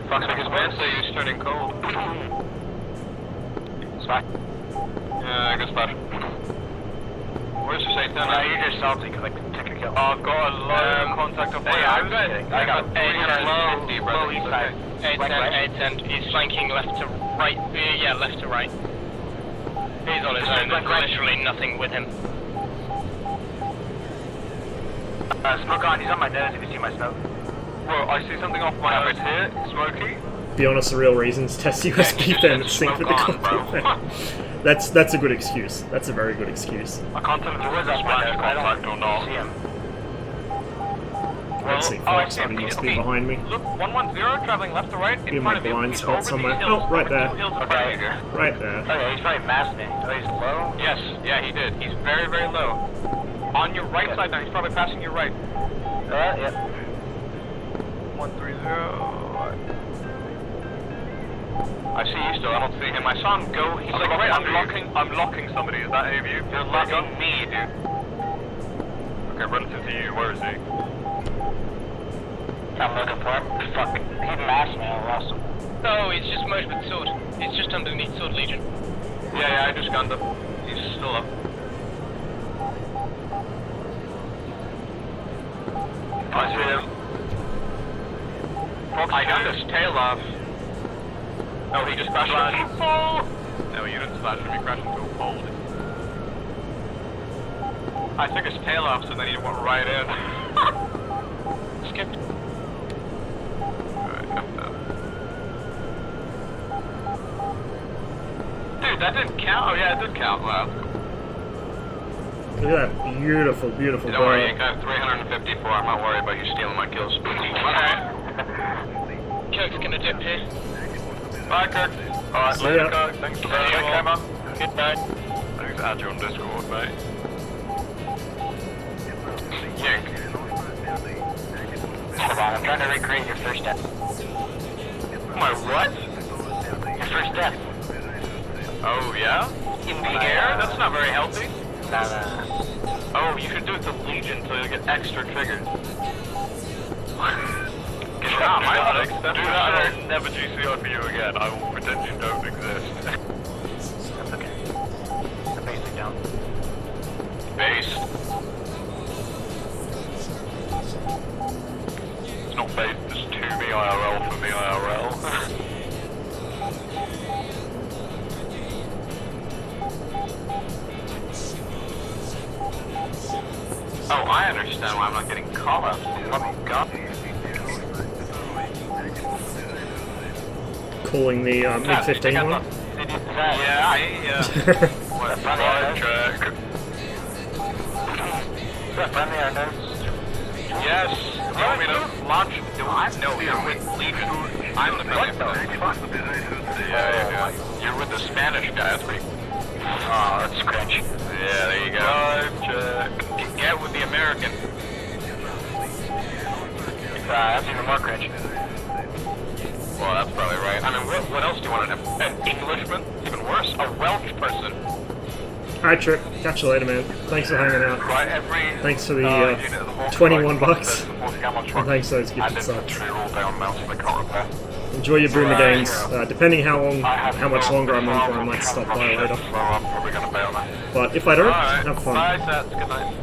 Fuck, because man say you're turning cold. Spot. Yeah, good spot. Where's your safe then? No, you're just salty because I took a kill. I've got a low contact up Hey, I'm I got 350, brother. low east side. A10. He's flanking left to right. Yeah, left to right. He's on his own. There's literally nothing with him. Smoke on. He's on my nose. If you see my smoke. Well, I see something off my nose here. Smoky. Be honest, the real reasons test USB then sync with the cockpit. That's a good excuse. That's a very good excuse. I can't tell if there was a splash contact or not. See him. Let's see, Fox, he must be behind me. Look, 110 traveling left to right. Be in my blind spot somewhere. Oh, right there. Okay. Right there. Oh yeah, he's probably masked me. Oh, he's low. Yes, yeah, he did. He's very, very low. On your right side now. He's probably passing your right. Yep. 130. I see you still. I don't see him. I saw him go. He's like right under you. I'm locking somebody. Is that any of you? You're locking me, dude. Okay, relative to you, where is he? I'm looking for him. Fuck. He masked me. I lost him. Oh, it's just merged with Sword. It's just underneath Sword Legion. Yeah, I just gunned him. He's still up. I see him. I got his tail off. Oh, he just crashed into a pole! No, you didn't splash him, he crashed into a pole. I took his tail off, so then he went right in. Skipped. Alright, jumped up. Dude, that didn't count? Oh yeah, it did count. Wow. Look at that beautiful, beautiful Don't worry, bird. you got 354. I'm not worried about you stealing my kills. Alright. Kirk's gonna dip here. Bye, Kirk. Alright, See later, ya. Kirk. Thanks for being here, man. Goodbye. Thanks to add you on Discord, mate. Yank. Hold on, I'm trying to recreate your first step. My what? Your first step. Oh, yeah? In the air? That's not very healthy. No. Oh, you should do it to Legion so you get extra triggers. Get out, my legs. Do that and I'll never GCR for you again. I will pretend you don't exist. That's okay. The basic down. Base. It's not base, it's 2 IRL for me IRL. Oh, I understand why I'm not getting call-ups. Oh, God. Calling the MiG-15 one. Yeah, what a sidetrack. Is that friendly or no? Yes. You want me to launch? No, you're with Legion. I'm the friendly person. Yeah. You're with the Spanish guy. That's pretty. Oh, that's cringe. Yeah, there you go. Get with the American. That's even more cringe. Well, that's probably right. I mean, what else do you want? An Englishman? Even worse, a Welsh person. Alright, Trip. Catch you later, man. Thanks for hanging out. Right, Thanks for the 21 bucks. And thanks for those gifted subs. Enjoy your boomer games. Depending how much longer I'm on for, I might stop by later. But if I don't, have fun. Bye, Sats. Good night.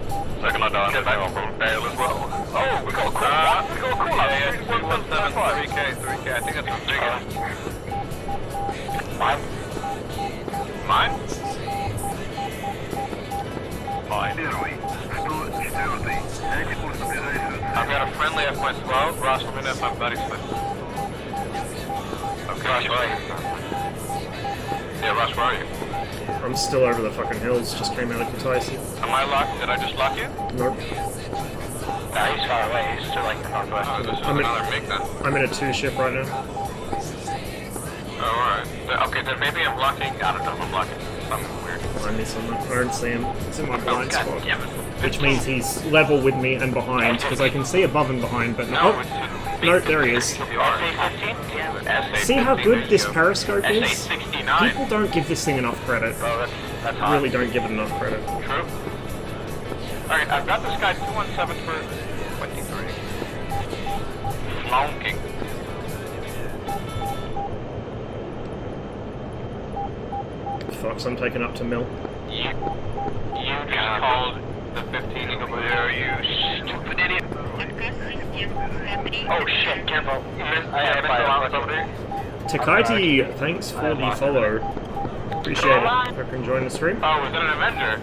Second I die, I'll probably bail as well. Oh, we got a call. We got a call. Yeah, 317, 3K. I think that's a big one. Mine? I've got a friendly F-12, Ross, let me know if I'm buddies with. Okay, Ross, where are you? Yeah, Ross, where are you? I'm still over the fucking hills, just came out of Kutaisi. Am I locked? Did I just lock you? Nope. Nah, he's far away, he's still like the northwest. Oh, this is another MiG then. I'm in a 2-ship right now. Oh, alright. Okay, then maybe I'm blocking. I don't know if I'm blocking. Something weird. Behind me somewhere. I don't see him. He's in my blind God spot. damn it. Which means he's level with me and behind, because I can see above and behind, but no. Oh, no, there he is. See how good this periscope is? People don't give this thing enough credit. That's Really don't give it enough credit. True. Alright, I've got this guy 217 for 23. Flonking. Fucks, I'm taking up to Mill. You just called the 15 over there, you stupid idiot. Oh shit, careful. I have over there. Takaiti, thanks for the follow. Appreciate it. Hope you're enjoying the stream. Oh, was it an Avenger?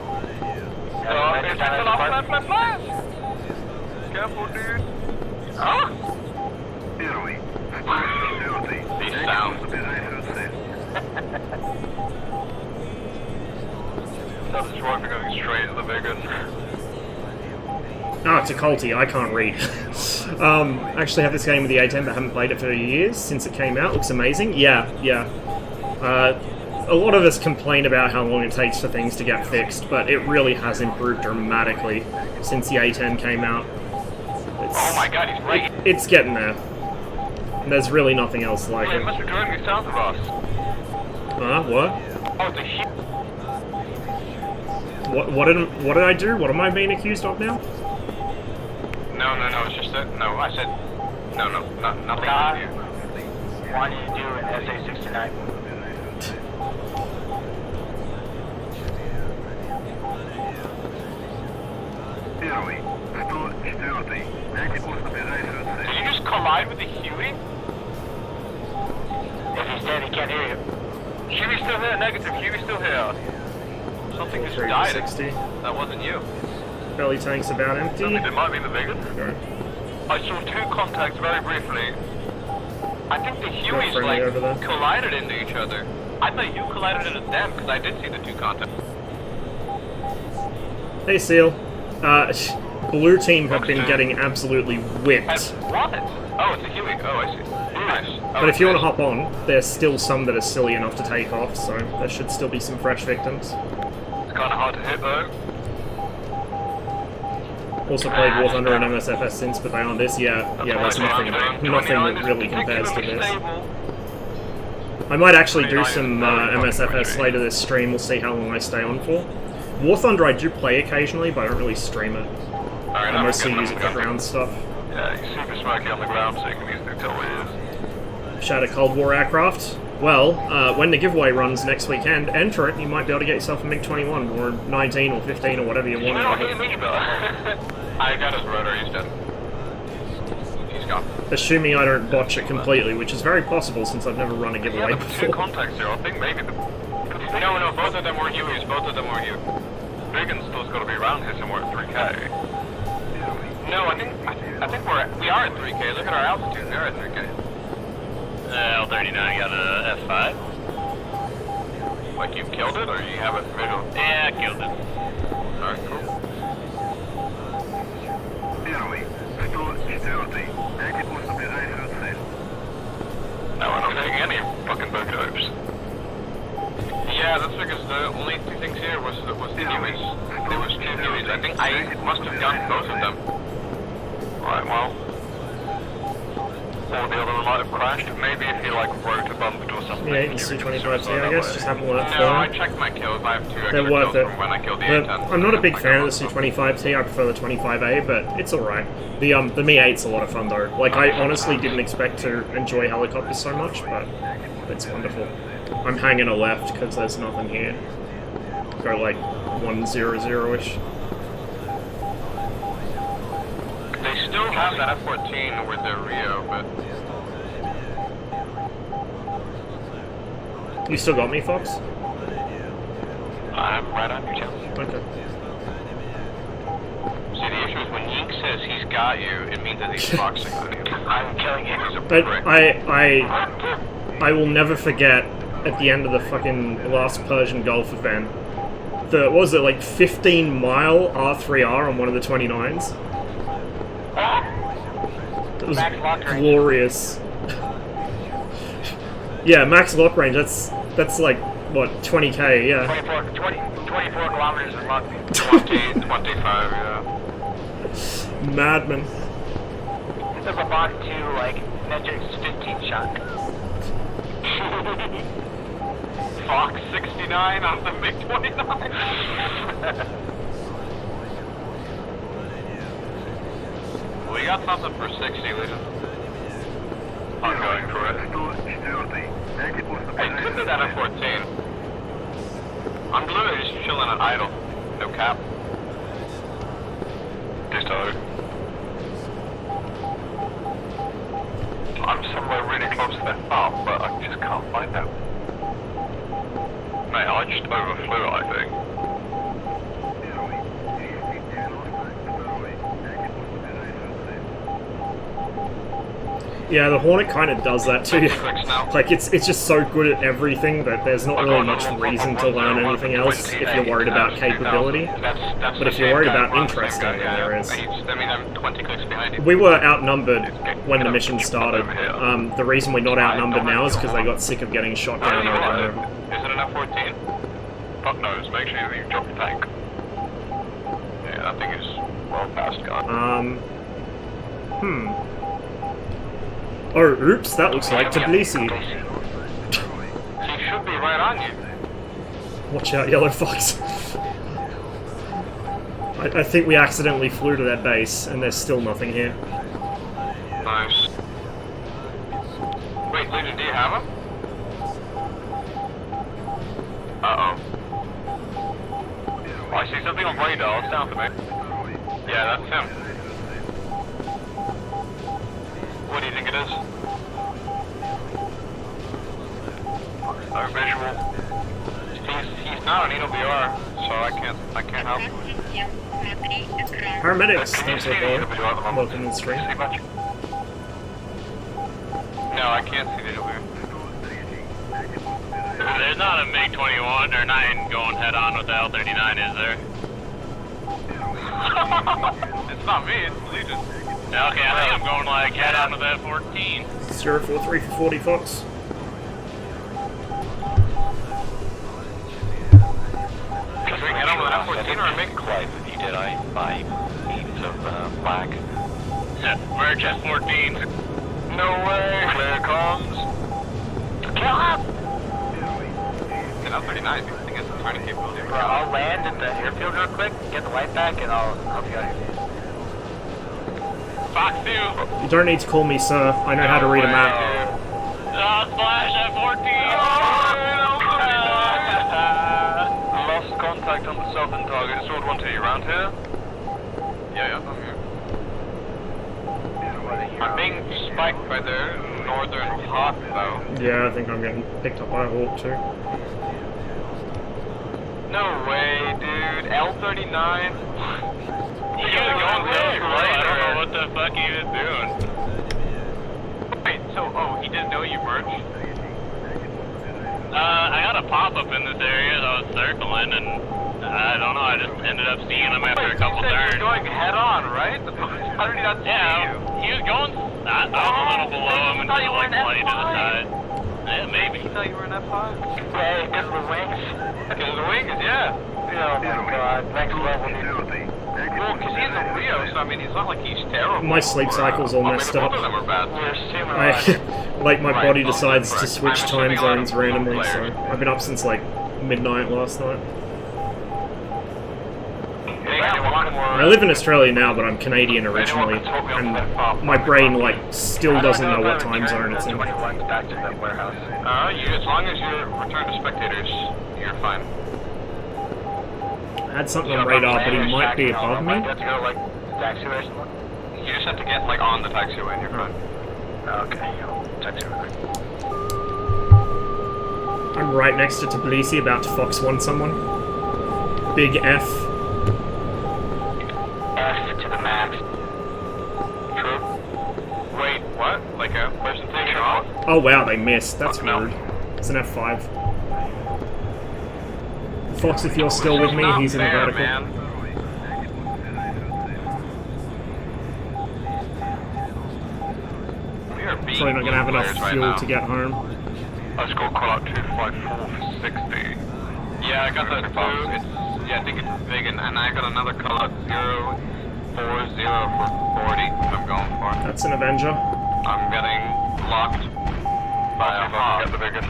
Careful, dude. Huh? These sounds. That destroyer going straight to the Vegas. Oh, it's a culty, I can't read. Actually have this game with the A10 but haven't played it for years since it came out. Looks amazing. Yeah. A lot of us complain about how long it takes for things to get fixed, but it really has improved dramatically since the A10 came out. Oh my god, he's right. It's getting there. There's really nothing else like He it. must be driving me south of us. What? Oh, it's a huge... What did I do? What am I being accused of now? No, it's just that... No, I said... No, nothing with you. wanted to do an SA-69. Did you just collide with the Huey? If he's dead, he can't hear you. Huey's still here, negative, Huey's still here. Something just died. 60. That wasn't you. Belly tank's about empty. It might be the Vegan. Right. I saw two contacts very briefly. I think the Hueys friendly over there. collided into each other. I thought you collided into them because I did see the two contacts. Hey, Seal. Blue team have been getting absolutely whipped. What? Oh, it's a Huey. Oh, I see. Nice. But if you want to hop on, there's still some that are silly enough to take off, so there should still be some fresh victims. It's kind of hard to hit though. Also played War Thunder and MSFS since, but they aren't this. Yeah, there's nothing that really compares to this. I might actually do some MSFS later this stream. We'll see how long I stay on for. War Thunder I do play occasionally, but I don't really stream it. I mostly use it for ground stuff. Yeah, you see the smoky on the ground, so you can easily tell what it is. Shadow Cold War aircraft. Well, when the giveaway runs next weekend, enter it, you might be able to get yourself a MiG-21, or 19, or 15, or whatever you want. I got his rotor, he's dead. He's gone. Assuming I don't botch it completely, which is very possible since I've never run a giveaway Yeah, before. two contacts here, I think maybe the... No, both of them were Hueys, both of them were Hueys. Vegan's still's got to be around here somewhere at 3k. No, I think we are at 3k, look at our altitude, we're at 3k. L39 got a F5. Like you've killed it, or you have it visual? Yeah, I killed it. Alright, cool. No, we're not hitting any fucking boat hopes. Yeah, that's because the only two things here was the Hueys. There was two Hueys. I think I must have done both of them. Right, well... Or the other one might have crashed. Maybe if he like rode a bumped or something. Yeah, it's C-25T, I guess, just have a look for No, I them. checked my kills. I have two extra They're worth kills it. from when I killed the But A10. I'm not a big fan of the C-25T, I prefer the 25A, but it's alright. The Mi-8's a lot of fun though. Like, I honestly didn't expect to enjoy helicopters so much, but it's wonderful. I'm hanging a left because there's nothing here. Go like 100-ish. They still have that F-14 with their Rio, but... You still got me, Fox? I'm right on your tail. Okay. See, the issue is when Yink says he's got you, it means that he's boxing on you. I'm killing him. He's a But prick. I will never forget at the end of the fucking last Persian Gulf event, what was it, like 15-mile R3R on one of the 29s? It was glorious. Yeah, max lock range, that's like, what, 20k, yeah. 24 kilometers a month. 25, yeah. Madman. This is a Mach 2, like, Nedric's 15 shot. Fox 69 on the MiG-29. We got something for 60, Legion. I'm going for it. Hey, could be that F-14. I'm literally just chilling at idle. No cap. Just I'm somewhere really close to that farm, but I just can't find them. Mate, I just overflew, I think. Yeah, the Hornet kind of does that too. Like, it's just so good at everything that there's not really much reason to learn anything else if you're worried about capability. But if you're worried about interest, then there is. I'm 20 clicks behind you. We were outnumbered when the mission started. The reason we're not outnumbered now is because they got sick of getting shot down over and over. Is it an F-14? Fuck knows, make sure you drop the tank. Yeah, that thing is well past gone. Oh, oops, that looks like Tbilisi. He should be right on you. Watch out, Yellow Fox. I think we accidentally flew to their base, and there's still nothing here. Nice. Wait, Legion, do you have him? Uh-oh. Oh, I see something on radar, it's down to me. Yeah, that's him. What do you think it is? No visual. He's not an EWR, so I can't help. Paramedics, thanks for calling. Welcome to the stream. No, I can't see the EWR. There's not a MiG-21 or 9 going head-on with the L-39, is there? It's not me, it's the Legion. Okay, I think I'm going like head-on with that 14. 043 for 40 Fox. Can we head on with an F-14 or a MiG? Quite that he did, I buy beans of black. Merge F-14. No way! Clear comms. Kill him! An L-39, I think it's a 20 capability. Bro, I'll land at the airfield real quick, get the light back, and I'll help you out here. Fox 2. You don't need to call me, sir. I know how to read a map. Splash F-14. Lost contact on the southern target. Sword 1 to you, round here? Yeah, I'm here. I'm being spiked by the northern hawk, though. Yeah, I think I'm getting picked up by a hawk too. No way, dude. L-39? He was going so slow, I don't know what the fuck he was doing. Wait, so, he didn't know you merged? I got a pop-up in this area that I was circling, and I don't know, I just ended up seeing him after a couple turns. You were going head-on, right? How did he not see you? He was going, I was a little below him and just like slightly to the side. Yeah, maybe. I thought you were in F5. Hey, because of the wings? Because of the wings, yeah. Oh my god, next level, dude. Well, because he's a Rio, so I mean, it's not like he's terrible. My sleep cycle's all messed up. Both of them are bad. Like my body decides to switch time zones randomly, so I've been up since like midnight last night. I live in Australia now, but I'm Canadian originally, and my brain like still doesn't know what time zone it's in. Back to the warehouse. As long as you return to spectators, you're fine. I had something on radar, but he might be above me. You have to go like taxiway or something? You just have to get like on the taxiway and you're fine. Okay, taxiway. I'm right next to Tbilisi, about to Fox 1 someone. Big F. F to the max. True. Wait, what? Like a person taking off? Oh wow, they missed. That's rude. It's an F5. Fox, if you're still with me, he's in a vertical. Man. Probably not gonna have enough fuel to get home. Let's go call out 254 for 60. Yeah, I got that too. I think it's vegan, and I got another call out 040 for 40. I'm going for it. That's an Avenger. I'm getting locked by a hawk. Get the vegan.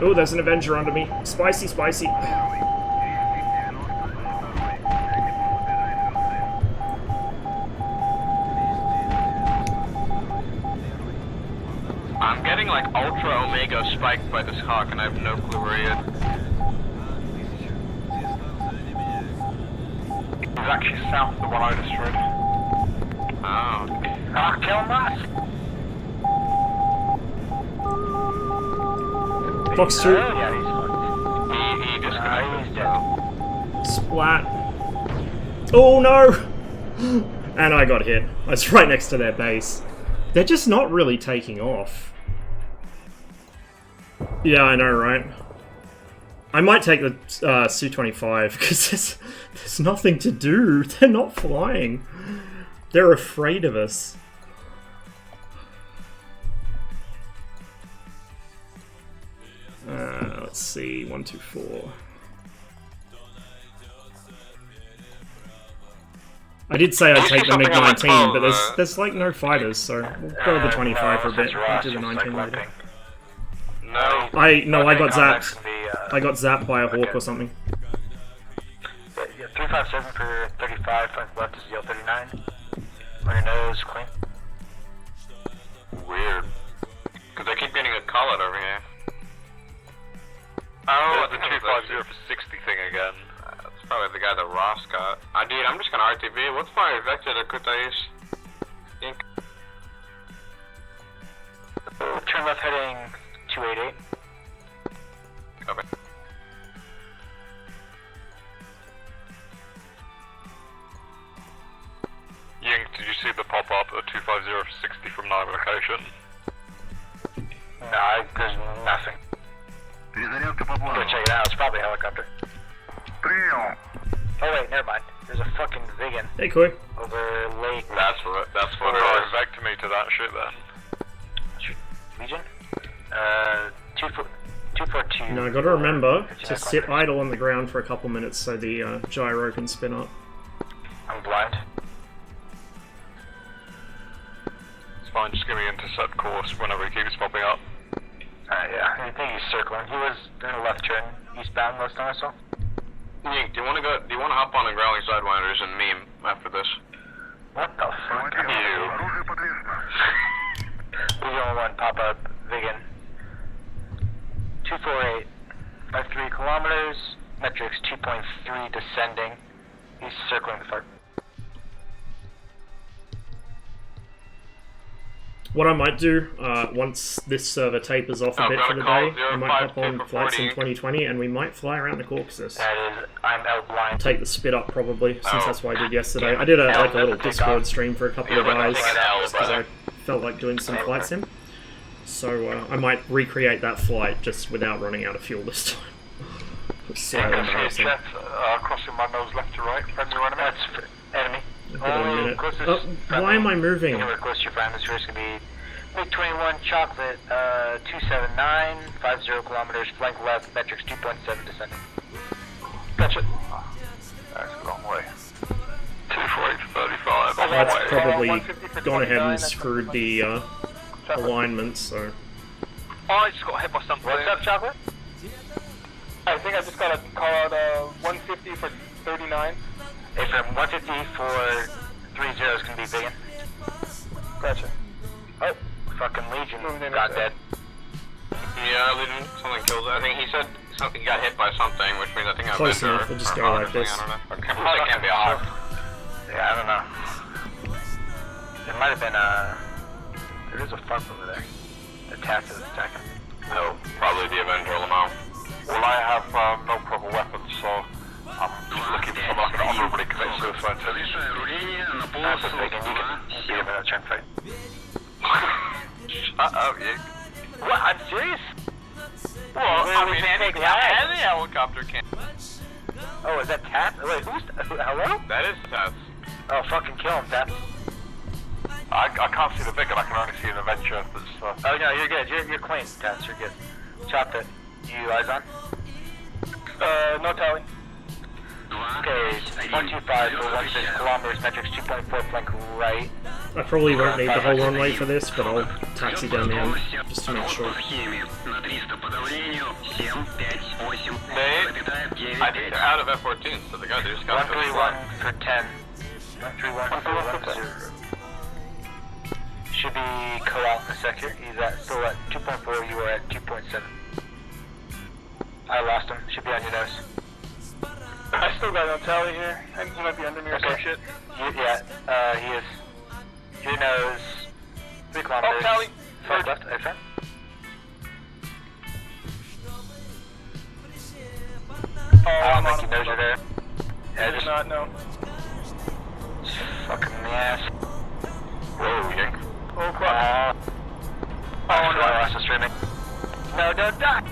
Oh, there's an Avenger under me. Spicy, spicy. I'm getting like Ultra Omega spiked by this hawk, and I have no clue where he is. He's actually south of the one I destroyed. Oh. Ah, kill Mask! Fox 2. Yeah, he disconnected. Splat. Oh no! And I got hit. I was right next to their base. They're just not really taking off. Yeah, I know, right? I might take the Su-25 because there's nothing to do. They're not flying. They're afraid of us. Let's see, 124. I did say I'd take the MiG-19, but there's like no fighters, so we'll go with the 25 for a bit. I'll do the 19 later. No. I got zapped. I got zapped by a hawk or something. Yeah, 357 for 35, front left is the L39. On your nose, clean. weird. Because I keep getting a call out over here. Oh, the 250 for 60 thing again. That's probably the guy that Ross got. Dude, I'm just gonna RTV. What's my vector to Kutais? Turn left heading 288. Copy. Ying, did you see the pop-up at 250 for 60 from 9 location? No, there's nothing. Go check it out, it's probably a helicopter. Oh wait, never mind. There's a fucking Vigan. Hey, Koi. Over lake. That's what it is. Vector me to that shit then. Legion? 242. Now I gotta remember to sit idle on the ground for a couple minutes so the gyro can spin up. I'm blind. It's fine, just give me intercept course whenever he keeps popping up. Yeah, I think he's circling. He was doing a left turn eastbound last time I saw. Ying, do you wanna hop on the Growling Sidewinders and meme after this? What the fuck? Legion 1, pop up, Vigan. 248, 53 kilometers, metrics 2.3 descending. He's circling the fart. What I might do, once this server tapers off a bit for the day, I might hop on flights in 2020 and we might fly around the Caucasus. That is, I'm L blind. Take the spit up probably, since that's what I did yesterday. I did a little Discord stream for a couple of guys, because I felt like doing some flight sim. So I might recreate that flight just without running out of fuel this time. It's slightly embarrassing. Crossing my nose left to right, friendly or enemy? That's enemy. Give it a minute. Why am I moving? Anywhere close to your friend, this is going to be MiG 21 Chocolate 279, 50 kilometers, flank left, metrics 2.7 descending. Gotcha. That's a long way. 248 to 35. That's probably gone ahead and screwed the alignment, so... Oh, I just got hit by something. What's up, Chocolate? I think I just got a call out 150 for 39. Hey, from 150 for 30 is going to be Vigan. Gotcha. Oh, fucking Legion got dead. Yeah, Legion, something killed it. I think he said something got hit by something, which means I think I Close enough, we'll just go like this. I don't know. It can't be a hawk. Yeah, I don't know. It might have been there is a fuck over there. The TAS is attacking. No, probably the Avenger Lamau. Well, I have no proper weapons, so I'm just looking for someone I can honorably commit suicide to. That's a Vigan. You can see him in a check fight. Shut up, you. What? I'm serious? Well, I mean, any helicopter can. Oh, is that TAS? Wait, who's... hello? That is TAS. Oh, fucking kill him, TAS. I can't see the Vigan, I can only see an Avenger that's... Oh, no, you're good. You're clean, TAS. You're good. Chocolate. You eyes on? No tally. Okay, 125 for 16 kilometers, metrics 2.4 flank right. I probably won't need the whole runway for this, but I'll taxi down the end, just to make sure. I think they're out of F-14, so the guy just got 131 for 10. 131 for 10. Should be co-op in a second. He's still at 2.4, you are at 2.7. I lost him. Should be on your nose. I still got no tally here. I think he might be under me or some shit. Yeah, he is. Your nose. 3 kilometers. Oh, tally. Far left, okay. Oh, I don't think he knows you're there. Yeah, I do not know. Fucking in the ass. Whoa, yank. Oh, crap. Oh, no. I lost the streaming. No, don't die.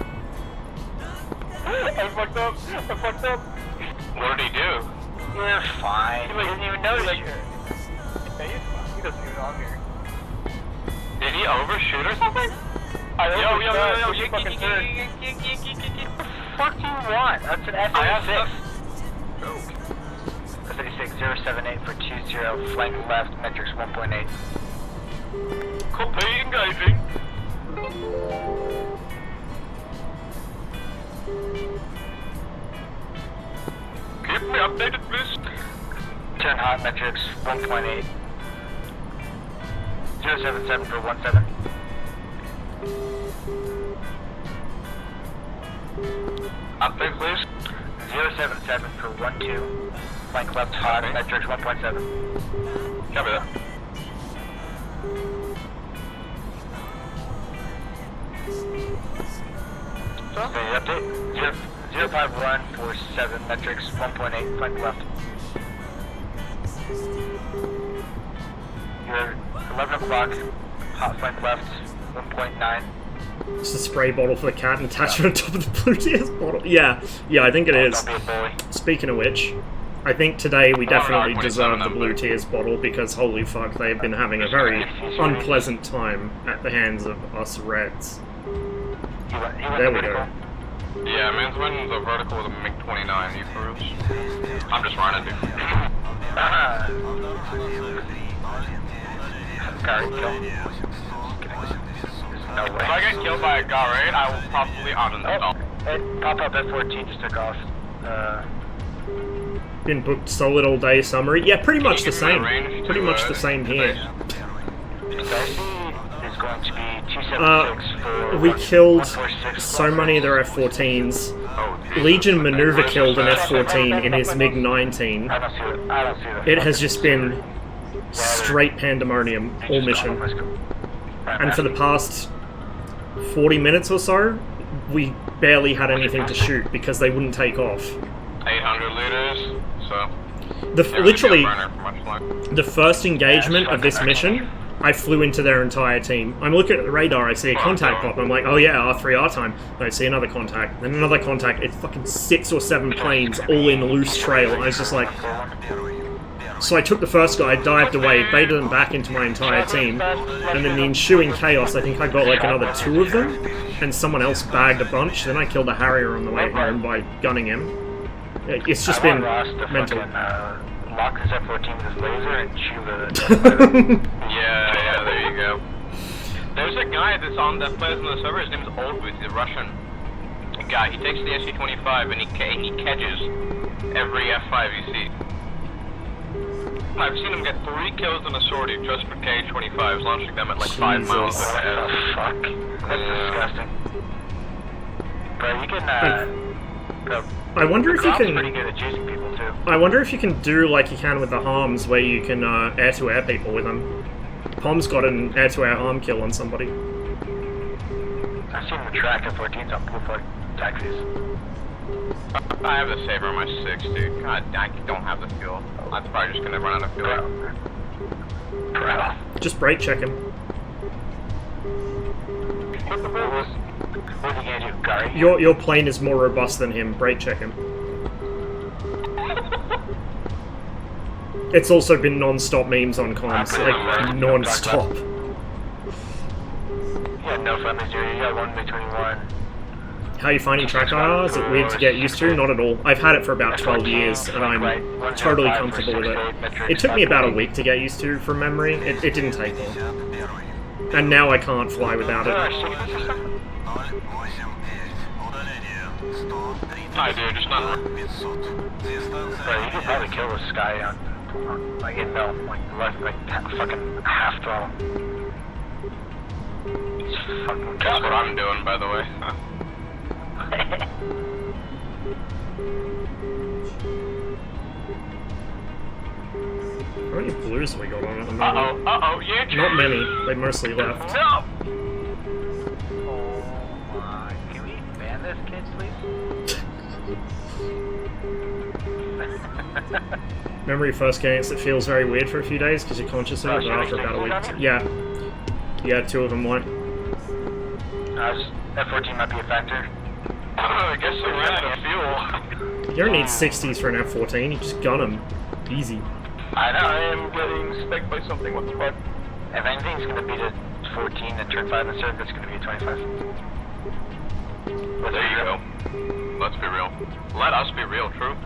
I fucked up. What did he do? You're fine. He didn't even notice you. Yeah, he's fine. He doesn't even on here. Did he overshoot or something? Yo, Fuck you want? That's an F-86. F-86 078 for 20, flank left, metrics 1.8. Copy, engaging. Keep me updated, please. Turn hot, metrics 1.8. 077 for 17. Update, please. 077 for 12. Flank left 5, metrics 1.7. Copy that. Okay, update. 051 for 7, metrics 1.8, flank left. You're 11 o'clock, hot flank left, 1.9. It's a spray bottle for the cat and attachment on top of the blue TS bottle. Yeah, I think it is. Don't be a bully. Speaking of which, I think today we definitely deserve the blue tears bottle because holy fuck, they've been having a very unpleasant time at the hands of us Reds. There we go. Yeah, man's winning the vertical with a MiG-29, you for real? I'm just running, dude. No way. If I get killed by a Garade, I will probably uninstall. Pop-up F-14 just took off. Been booked solid all day summary. Yeah, pretty much the same. Pretty much the same here. Is going to be 276 for we killed so many of their F-14s. Legion Maneuver killed an F-14 in his MiG-19. I don't see that. It has just been straight pandemonium all mission. And for the past 40 minutes or so, we barely had anything to shoot because they wouldn't take off. 800 liters, so... Literally, the first engagement of this mission, I flew into their entire team. I'm looking at the radar, I see a contact pop, I'm like, oh yeah, R3R time. And I see another contact, then another contact, it's fucking 6 or 7 planes all in loose trail. I was just like... So I took the first guy, dived away, baited them back into my entire team, and then the ensuing chaos, I think I got like another 2 of them, and someone else bagged a bunch, then I killed a Harrier on the way home by gunning him. It's just been mental. Lock his F-14 with his laser and shoot the... yeah, there you go. There's a guy that's on that plays on the server, his name is Oldwood, he's a Russian guy. He takes the SC-25 and he catches every F-5 you see. I've seen him get 3 kills in a sortie just for K-25s, launching them at like 5 miles ahead. What the fuck? That's disgusting. Bro, you can, I wonder if you can... pretty good at chasing people too. I wonder if you can do like you can with the harms, where you can air-to-air people with them. Pom's got an air-to-air harm kill on somebody. I've seen him track F-14s on blue flag taxis. I have the saber on my 6, dude. God, I don't have the fuel. I'm probably just gonna run out of fuel. Just brake check him. What are you gonna do, Gary? Your plane is more robust than him. Brake check him. It's also been non-stop memes on comms, like non-stop. Yeah, no friendlies, dude. You got 1 MiG-21. How are you finding track IR? Is it weird to get used to? Not at all. I've had it for about 12 years, and I'm totally comfortable with it. It took me about a week to get used to from memory. It didn't take long. And now I can't fly without it. Hi, dude, just not... Bro, you could probably kill this guy on like, in no, like, left, like, fucking half throttle. That's what I'm doing, by the way. How many blues have we got on at the moment? Yeah. Not many. They mostly left. No! Oh my, can we ban this kid, please? Remember your first games, it feels very weird for a few days because you're conscious of it, but after about a week... Yeah. Yeah, 2 of them went. F-14 might be a factor. I guess we ran out of fuel. You don't need 60s for an F-14, you just gun them. Easy. I know, I am getting spec'd by something, what the fuck? If anything's gonna beat a 14 and turn 5 in the circuit, it's gonna be a 25. Well, there you go. Let's be real. Let us be real, true.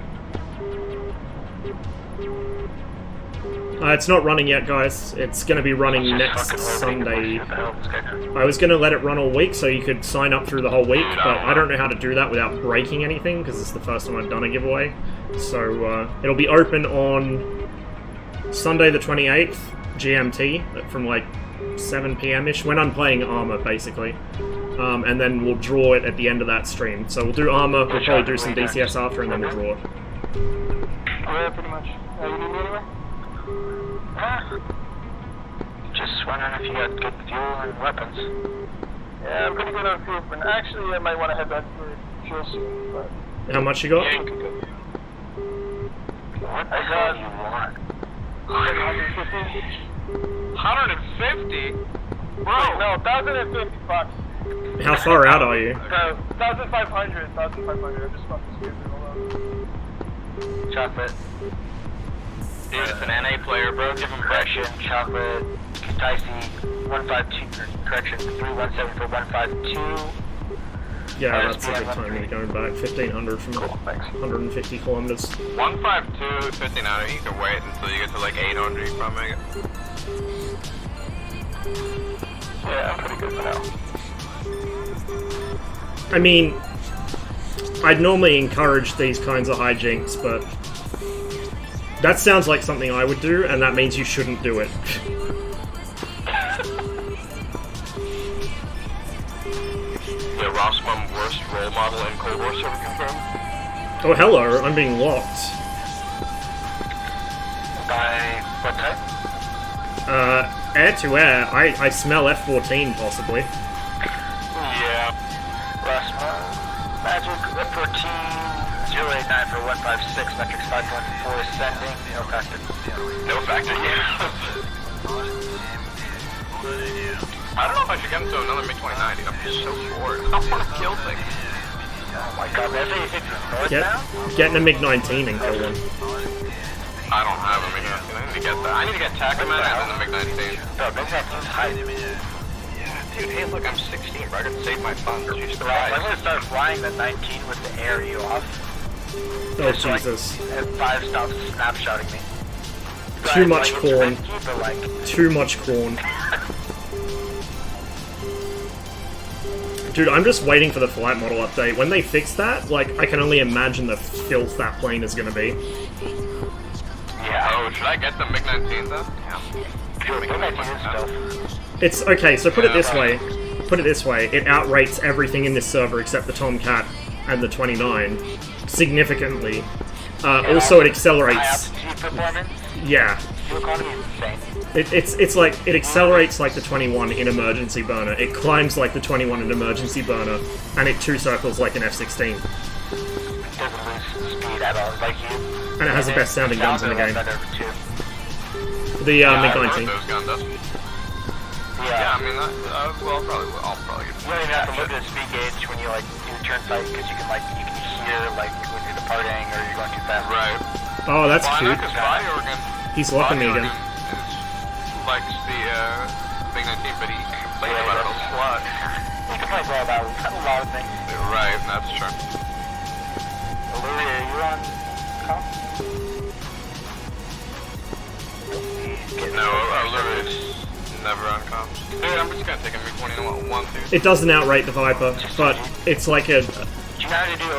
It's not running yet, guys. It's going to be running next Sunday. I was going to let it run all week so you could sign up through the whole week, but I don't know how to do that without breaking anything, because it's the first time I've done a giveaway. So it'll be open on Sunday the 28th, GMT, from like 7 p.m.-ish, when I'm playing armor, basically. And then we'll draw it at the end of that stream. So we'll do armor, we'll probably do some DCS after, and then we'll draw it. Yeah, pretty much. You need me anywhere? Just wondering if you got good fuel and weapons. Yeah, I'm pretty good on fuel, but actually I might want to head back for fuel soon, but... How much you got? What the hell do you want? 150? 150? Bro! No, 1,050 bucks. How far out are you? 1,500, 1,500. I'm just fucking stupid. Hold on. Chocolate. Dude, it's an NA player, bro. Give him Correction, chocolate. Ticey, 152, correction, 317 for 152. Yeah, that's a good time to be going back. 1,500 from 150 kilometers. 152, 1,500. You can wait until you get to like 800. You probably make it. Yeah, I'm pretty good for now. I mean, I'd normally encourage these kinds of hijinks, but that sounds like something I would do, and that means you shouldn't do it. Yeah, Rossman, worst role model in Cold War server confirmed. Oh, hello, I'm being locked. By what type? Air-to-air, I smell F-14, possibly. Yeah. Rossman, Magic, F-14, 089 for 156, metrics 5.4, sending, no factor. No factor, yeah. I don't know if I should get into another MiG-29, dude. I'm just so bored. I want to kill things. Oh my god, there's anything northbound? Get in a MiG-19 and kill one. I don't have a MiG-19. I need to get that. I need to get Tacoman and then the MiG-19. No, MiG-19's high. Dude, hey, look, I'm 16, bro. I gotta save my funds. Jesus Right, I'm Christ. gonna start flying the 19 with the air you off. Oh, Just so, like, Jesus. and 5 stops snapshotting me. Too much corn. But, like, Too much corn. Dude, I'm just waiting for the flight model update. When they fix that, like, I can only imagine the filth that plane is gonna be. Yeah. Oh, should I get the MiG-19 though? Yeah. It's, okay, so put it this way. Put it this way. It outrates everything in this server except the Tomcat and the 29 significantly. Also, it accelerates. Yeah. It's like, it accelerates like the 21 in emergency burner, it climbs like the 21 in emergency burner, and it 2-circles like an F-16. And it has the best sounding guns in the game. The MiG-19. Yeah, I mean, well, I'll probably get You don't even have to look at the speed gauge when you, like, do turnpike, because you can hear, like, when you're departing or you're going too fast. Right. Oh, that's cute. Body organ. He's locking me again. Likes the MiG-19, but he complains about it a lot. He complains about a lot of things. Right, that's true. Olivia, are you on comp? No, Olivia's never on comms. Dude, I'm just gonna take a MiG-21 It doesn't outrate the Viper, but it's like a...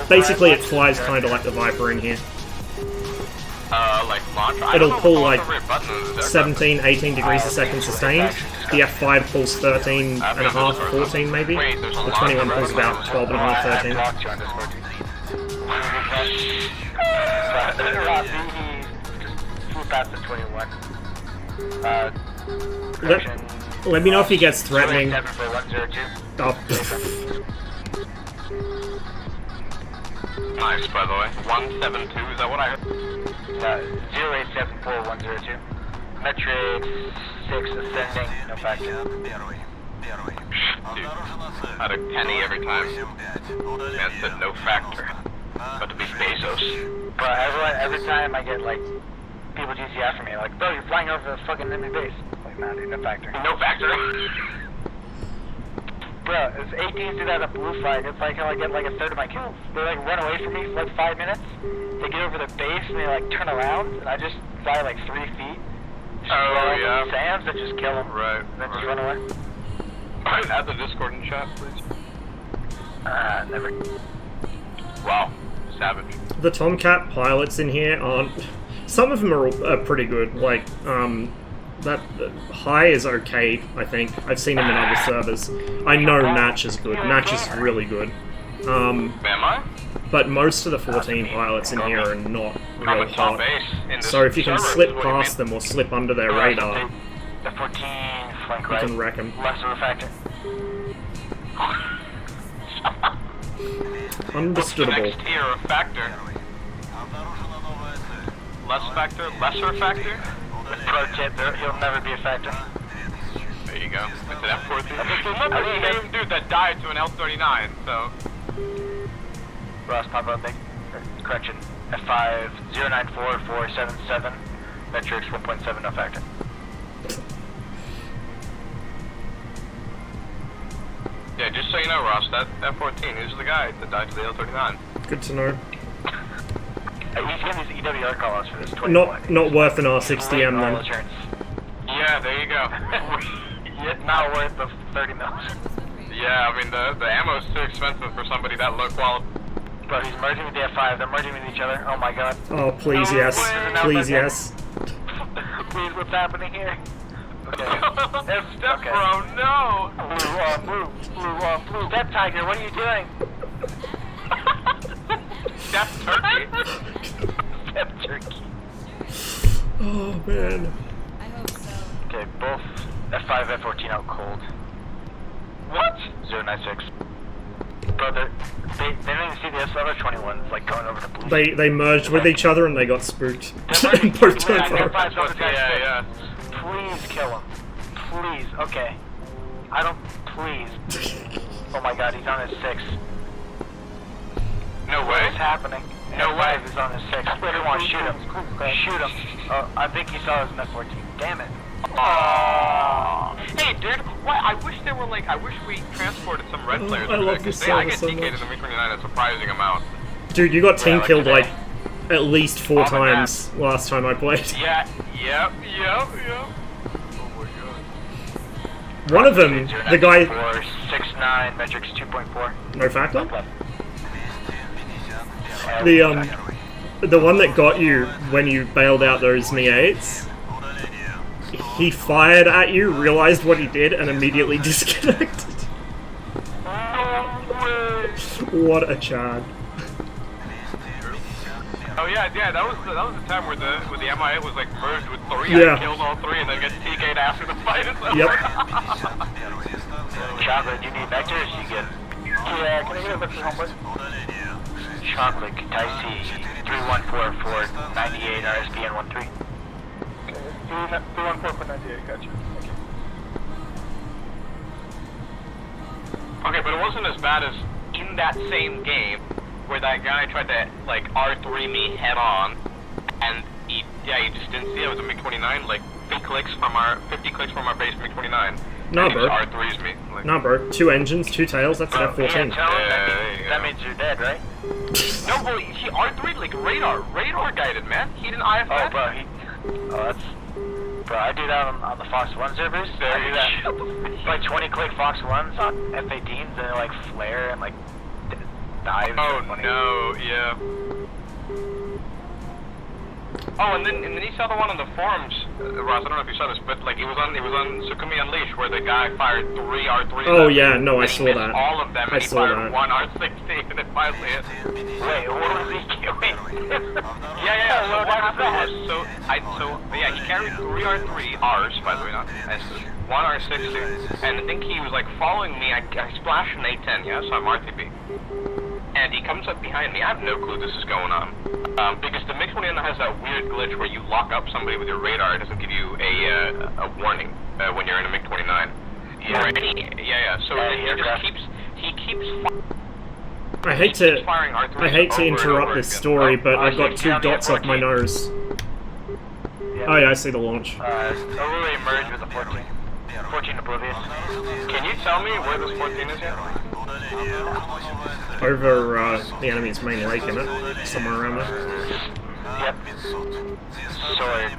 Basically, it flies kind of like the Viper in here. Like launch. It'll pull like 17, 18 degrees a second sustained. The F5 pulls 13 and a half, 14 maybe. The 21 pulls about 12 and a half, 13. Let me know if he gets threatening. Oh. Nice, by the way. 172, is that what I heard? 0874102. Metric 6 ascending, no factor. Dude, I'd a penny every time. Man said no factor. But to be Bezos. Bro, every time I get, like, people GC after me, like, bro, you're flying over the fucking enemy base. Like, nah, dude, no factor. No factor? Bro, if 18s do that at blue flag, it's like how I get like a third of my kills. They like run away from me for like 5 minutes, they get over the base and they like turn around, and I just fly like 3 feet. Oh, yeah. Sands and just kill them. Right. And then just run away. Alright, add the Discord in chat, please. Never. Wow. Savage. The Tomcat pilots in here aren't... Some of them are pretty good, like, That high is okay, I think. I've seen him in other servers. I know Natch is good. Natch is really good. Am I? But most of the 14 pilots in here are not I'm real a top hot. ace in this So if you can server, slip is what you past mean. them or slip under their radar, The 14 flank you right. can wreck them. Less of a factor. Understandable. Next tier of factor. Less factor? Lesser factor? Pro tip, he'll never be a factor. There you go. It's an F-14. Remember the same dude that died to an L-39, so... Ross, pop up, correction. F5 094477, metrics 1.7, no factor. Yeah, just so you know, Ross, that F-14 is the guy that died to the L-39. Good to know. He's getting his EWR call-outs for this 21. Not worth an R60M then. Insurance. Yeah, there you go. Yet not worth the 30 mils. Yeah, I mean, the ammo's too expensive for somebody that low quality. Bro, he's merging with the F5, they're merging with each other. Oh my god. Oh, please, yes. Please, yes. Please, what's happening here? Okay. Step Okay. bro, no! Blue. Step Tiger, what are you doing? Step turkey. Step Turkey. Oh, man. I hope so. Okay, both F5, F14 out cold. What? 096. Bro, they didn't even see the other 21s, like, going over the blue. They merged with each other and they got spooked. They're Both turned yeah, far. F5's over the Yeah. Please kill him. Please, okay. I don't, please. Oh my god, he's on his 6. No What way. is happening? No F5 way. is on his 6. Everyone, shoot him. Shoot him. Oh, I think he saw his F14. Damn it. Aww. Hey, dude, why? I wish there were like, I wish we transported some red players I over love there, because this I server get so TK'd in much. the MiG-29 a surprising amount. Dude, you got team like killed today. like at least 4 On the map. times last time I played. Yeah, yep. One of them, the guy... 469, metrics 2.4. No factor? Okay. The one that got you when you bailed out those Mi-8s, he fired at you, realized what he did, and immediately disconnected. What a chad. Oh yeah, that was the time where the MIA was like merged with 3. Yeah. I killed all 3 and then get TK'd after the fight. Yep. Chocolate, do you need vectors? You get. Yeah, can I get a vector homeward? Chocolate, Type C, 314498 RSPN 13. Okay, 314498, gotcha. Okay, but it wasn't as bad as in that same game where that guy tried to like R3 me head on, and he just didn't see it. It was a MiG-29, like 50 clicks from our base MiG-29. No, and he bro. just R3's me. Like, Nah, bro. 2 engines, 2 tails, that's an Yeah, F-14. tell him Yeah, that means you're dead, right? no, bro, he R3'd like radar guided, man. He didn't IF Oh, bro, that's... Bro, I do that on the Fox 1 servers. I do that. Like 20 click Fox 1s on F-18s, and they like flare and like dive. Oh no, yeah. Oh, and then you saw the one on the forums, Ross. I don't know if you saw this, but like it was on Sukumi Unleashed where the guy fired 3 R3s. Oh, yeah, no, I and he saw missed that. all of them, I and he saw fired that. 1 R16, and it finally hit. Wait, what was he doing? Yeah. So what happened was, he carried 3 R3s, by the way, not S's, 1 R16, and I think he was like following me. I splashed an A10, yeah, so I'm RTB. And he comes up behind me. I have no clue this is going on. Because the MiG-29 has that weird glitch where you lock up somebody with your radar. It doesn't give you a warning when you're in a MiG-29. Yeah. So he keeps I hate to firing R3s I hate to over and interrupt over this again. story, but Oh, I've got yeah, 2 yeah, dots off my 14. nose. Oh yeah, I see the launch. Overlay merged with the 14. 14 oblivious. Can you tell me where this 14 is here? Over the enemy's main lake, in it? Somewhere around there. Yep. Sword.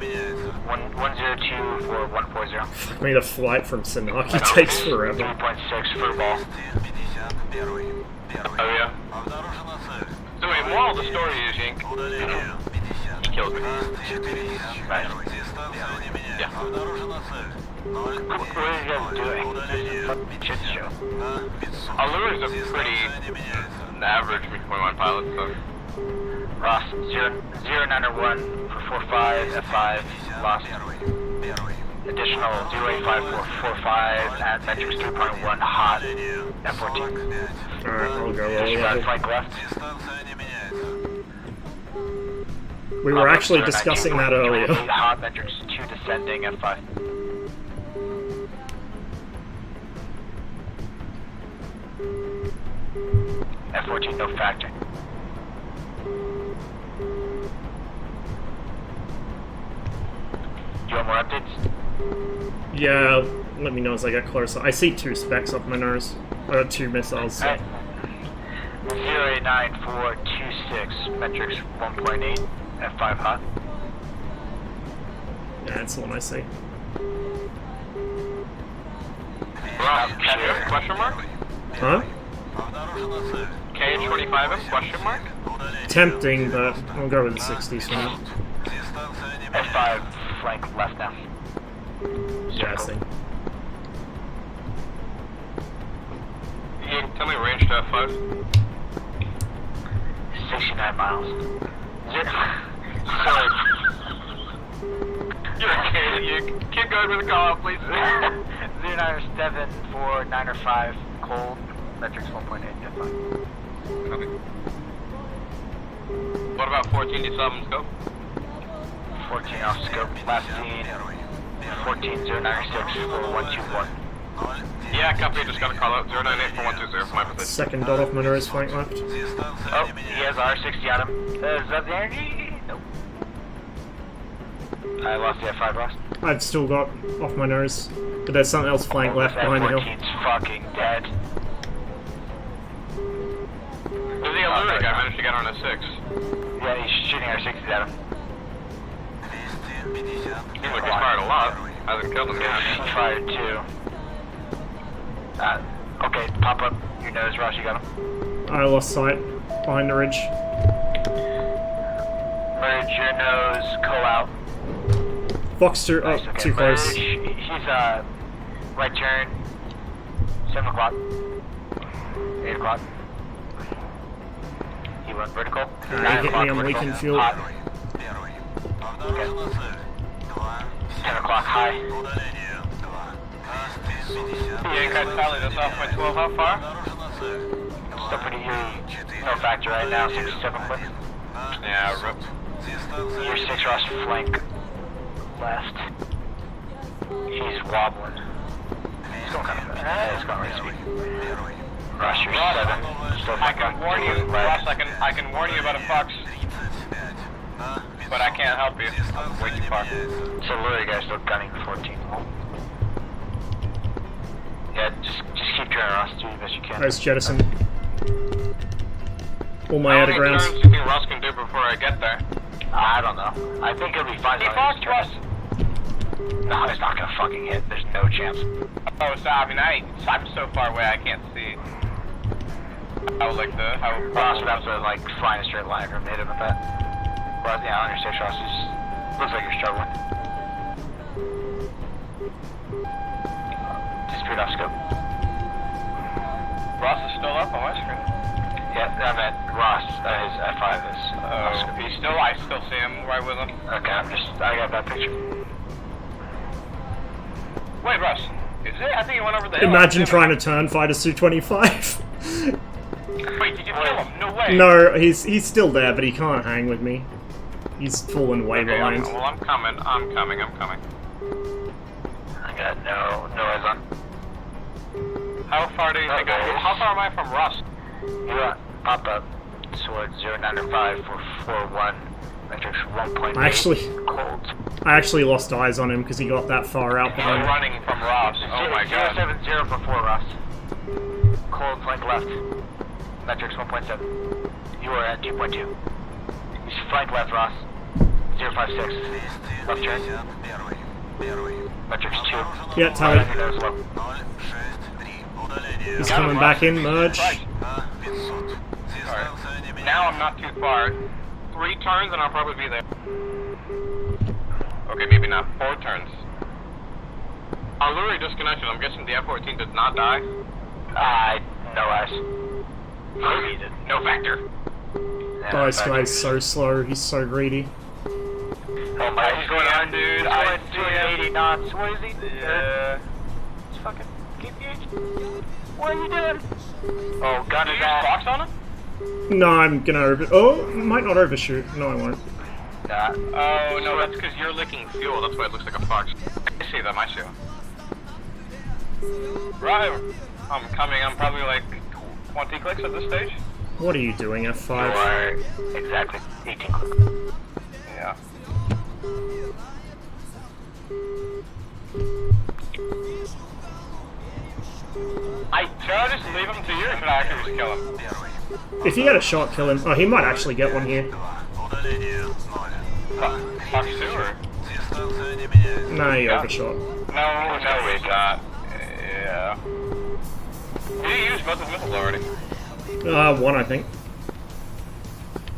102 for 140. I mean, a flight from Sanaki takes forever. 3.6 for ball. Oh yeah. So wait, moral of the story is, Yink, you killed me. Right. Yeah. What are you guys doing? Shit show. Allure is a pretty average MiG-21 pilot, so. Ross, 091 for 45, F5, lost. Additional 08545 at metrics 3.1 hot, F14. Alright, I'll go Disregard all flank left. We were actually discussing that earlier. Hot, metrics 2 descending, F5. F14, no factor. You want more updates? Yeah, let me know as I get closer. I see 2 specs off my nose. 2 missiles. So. Alright. 08926, metrics 1.8, F5 hot. Yeah, that's the one I see. KH question mark? Huh? KH-25M question mark? Tempting, but I'll go with the 60s for now. F5 flank left now. Yeah, I see. Tell me range to F5. 69 miles. Sorry. You're okay. You keep going with the call out, please. 097 for 9 or 5, cold, metrics 1.8, F5. Copy. What about 14? Do you still have them scope? 14 off scope, last scene, 14096 for 121. Yeah, copy. Just got a call out. 098 for 120. My position. Second dot off my nose, flank left. Oh, he has R60 on him. Is that the energy? Nope. I lost the F5 lost. I've still got off my nose, but there's something else flank left behind the hill. F14's fucking dead. There's the Allure guy managed to get on a 6. Yeah, he's shooting R60s at him. Seems like he's fired a lot. Hasn't killed him yet. He fired 2. Okay, pop up your nose, Ross, you got him. I lost sight behind the ridge. Merge your nose, call out. Fox 2, oh, Nice, okay. too close. Merge, he's, right turn, 7 o'clock, 8 o'clock. He went vertical. He 9 hit o'clock me, I'm vertical. leaking fuel. Hot. Okay. 10 o'clock high. Yeah, guys, tally this off by 12. How far? Still pretty no factor right now, 67 quick. Yeah, rip. Your 6 Ross flank left. He's wobbling. He's going kind of he's going right speed. Ross, your 7. Still I can warn you, Ross, I can warn you about a fox. But I can't help you. I'm way too far. So lure guys still gunning 14. Yeah, just keep trying, Ross. Do the best you can. Nice jettison. All my How other many grounds. turns do you think Ross can do before I get there? I don't know. I think he'll be fine. He fox, Ross! No, he's not gonna fucking hit. There's no chance. Oh, so I mean, I'm so far away I can't see. How Ross would have to like fly in a straight line or hit him with that. Well, yeah, on your 6 Ross, looks like you're struggling. Disappeared off scope. Ross is still up on my screen. Yeah, I meant Ross, his F5 is off scope. I still see him right with him. Okay, I got that picture. Wait, Ross, is it? I think he went over the hill. Imagine trying to turn fighter Su-25. Wait, did you kill him? No way. No, he's still there, but he can't hang with me. He's fallen way Okay, behind. well, I'm coming. I got no eyes on. How far do you think how far am I from Ross? You're pop up towards 095 for 41, metrics 1.8. I actually lost eyes on him because he got that far out I'm behind. running from Ross. Oh my god. 070 for 4, Ross. Cold flank left. Metrics 1.7. You are at 2.2. He's flank left, Ross. 056. Left turn. Metrics 2. Yeah, tally. He's He's coming back in, merge. Alright. Now I'm not too far. 3 turns and I'll probably be there. Okay, maybe not. 4 turns. Our lure disconnected. I'm guessing the F-14 did not die. No S. No factor. Oh, this guy's so slow. He's so greedy. Oh my, he's going on, dude. I doing 80 knots. What is he doing? Yeah. It's fucking KPH. What are you doing? Oh, gun is that. Box on him? No, I'm gonna might not overshoot. No, I won't. Oh, no, that's because you're licking fuel. That's why it looks like a fox. I see them, I see them. Right, I'm coming. I'm probably like 20 clicks at this stage. What are you doing, F5? Right, exactly. 18 clicks. Yeah. Should I just leave him to you, or should I actually just kill him? If you get a shot, kill him. Oh, he might actually get one here. Fox 2 or? Nah, he overshot. No, we got. Yeah. Did he use both his missiles already? One, I think.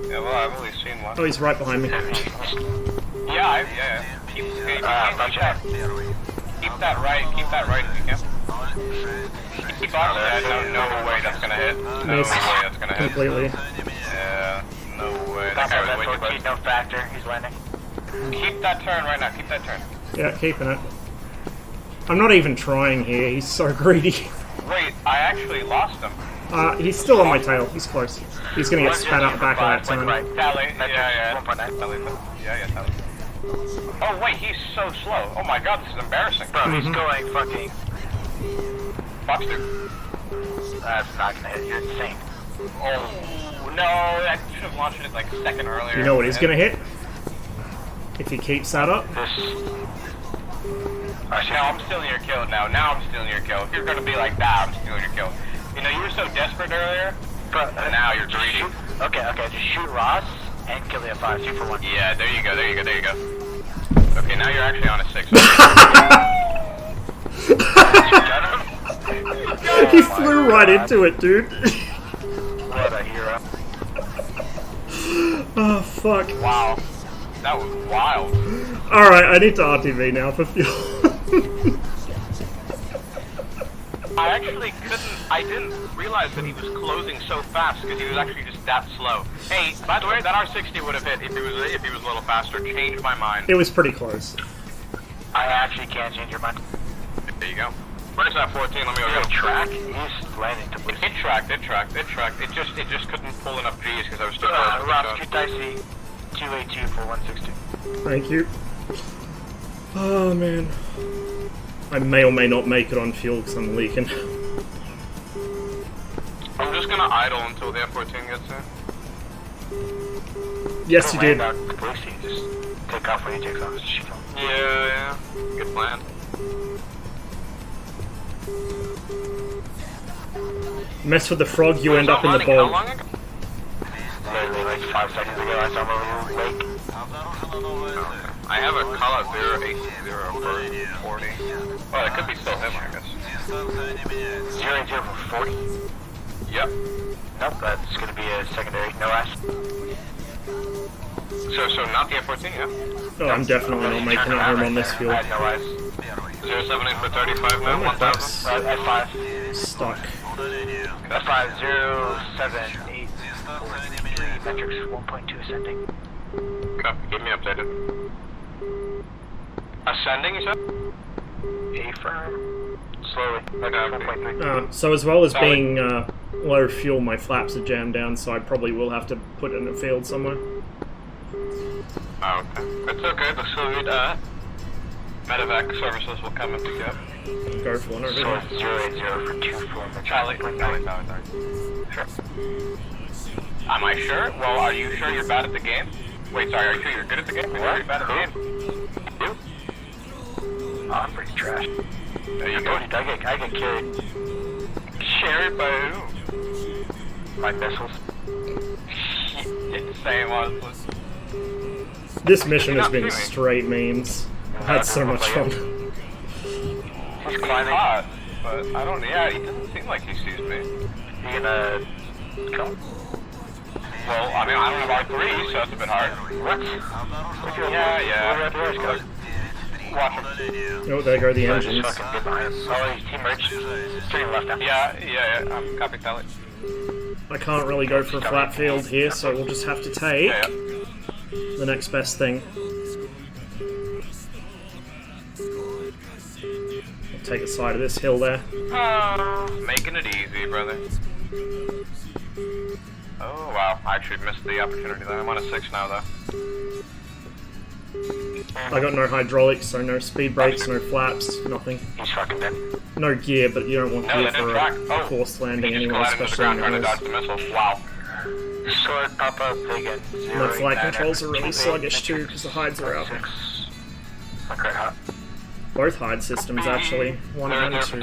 Yeah, well, I've only seen one. Oh, he's right behind me. Yeah. Keep that right if you can. Keep on that. No way that's gonna hit. No way that's gonna hit. Completely. Yeah, no way. That guy was way too close. No factor, he's landing. Keep that turn right now, keep that turn. Yeah, keeping it. I'm not even trying here, he's so greedy. Wait, I actually lost him. He's still on my tail, he's close. He's gonna get spat out the back of that turn. Tally, yeah. 1.9, tally. Yeah, tally. Oh wait, he's so slow. Oh my god, this is embarrassing. Bro, he's going fucking... Fox 2. That's not gonna hit, you're insane. Oh, no, I should have launched it like a second earlier. You know what he's gonna hit? If he keeps that up? Actually, no, I'm stealing your kill now. Now I'm stealing your kill. If you're gonna be like that, I'm stealing your kill. You know, you were so desperate earlier, but now you're greedy. Okay, just shoot Ross and kill the F5, 2 for 1. Yeah, there you go. Okay, now you're actually on a 6. He flew right into it, dude. What a hero. Oh, fuck. Wow. That was wild. Alright, I need to RTV now for fuel. I didn't realize that he was closing so fast because he was actually just that slow. Hey, by the way, that R60 would have hit if he was a little faster. Changed my mind. It was pretty close. I actually can't change your mind. There you go. Where's that 14? Let me go. Track? He's landing to push. It tracked. It just couldn't pull enough G's because I was too close. Rob, shoot dicey. 282 for 160. Thank you. Oh man. I may or may not make it on fuel because I'm leaking. I'm just gonna idle until the F-14 gets there. Yes, you did. Just take off when he takes off. Yeah. Good plan. Mess with the frog, you end up in the bog. Literally like 5 seconds ago, I saw him over the lake. I have a call out 080 for 40. Well, it could be still him, I guess. 080 for 40? Yep. Nope, that's gonna be a secondary, no S. So not the F-14, yeah? Oh, I'm definitely not making it home on this fuel. No S. 078 for 35 now, 1000. F5. Stuck. F5, 078 metrics, 1.2 ascending. Okay, keep me updated. Ascending, you said? A firm. Slowly. Like 1.3. So as well as being low fuel, my flaps are jammed down, so I probably will have to put it in a field somewhere. Oh, okay. It's okay, the fluid, medevac services will come and pick you up. Go for one over So here. it's 080 for 24. Charlie. Sure. Am I sure? Well, are you sure you're bad at the game? Wait, sorry, are you sure you're good at the game? Are you bad at the game? You? Oh, I'm pretty trash. There you go. I get carried. Carried by who? My missiles. Insane, honestly. This mission has been straight memes. I've had so much fun. He's climbing. Hot, but I don't. Yeah, he doesn't seem like he sees me. You gonna come? Well, I mean, I don't have R3, so that's a bit hard. What? Yeah. Watch him. Oh, there go the engines. Oh, he merged. Turning left now. Yeah. Copy, tally. I can't really go for a flat field here, so we'll just have to take the next best thing. I'll take the side of this hill there. Making it easy, brother. Oh, wow. I actually missed the opportunity there. I'm on a 6 now, though. I got no hydraulics, so no speed brakes, no flaps, nothing. He's fucking dead. No gear, but you don't want gear for a forced landing anyway, especially in the hills. Wow. Short, Papa, Vegan. My flight controls are really sluggish too, because the hides are out. Okay, hot. Both hide systems, actually. 1 and 2.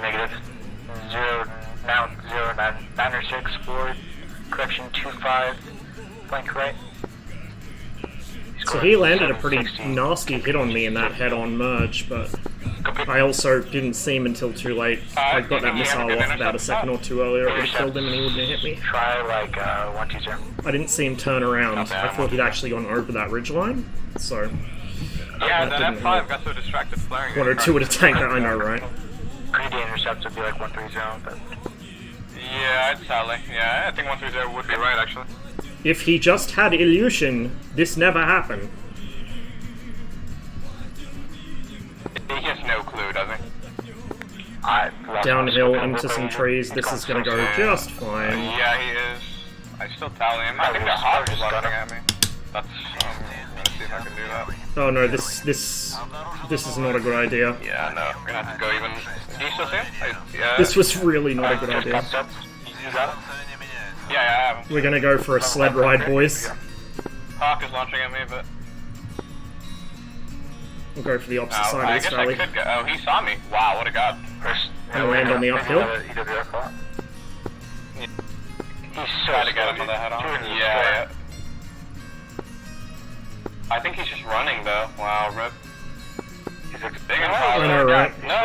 Negative. 0, now 0, 9 or 6, forward. Correction 25. Flank right. So he landed a pretty nasty hit on me in that head-on merge, but I also didn't see him until too late. I got that missile off about a second or two earlier, it would have killed him and he wouldn't have hit me. Try like 120. I didn't see him turn around. I thought he'd actually gone over that ridgeline, so... Yeah, that F5 got so distracted flaring. 102 with a tank, I know, right? Pretty intercept would be like 130, but... Yeah, I'd tally. Yeah, I think 130 would be right, actually. If he just had illusion, this never happened. He has no clue, does he? Downhill into some trees, this is gonna go just fine. Yeah, he is. I still tally him. I think the hawk is looking at me. That's, let's see if I can do that. Oh no, this is not a good idea. Yeah, no, we're gonna have to go even... Do you still see him? Yeah. This was really not a good idea. Yeah, I have him. We're gonna go for a sled ride, boys. Hawk is launching at me, but... We'll go for the opposite side of this valley. I could go. Oh, he saw me. Wow, what a god. And land on the uphill. He's trying to get him on the head on. Yeah. I think he's just running, though. Wow, rip. He's a big and I know, right? No,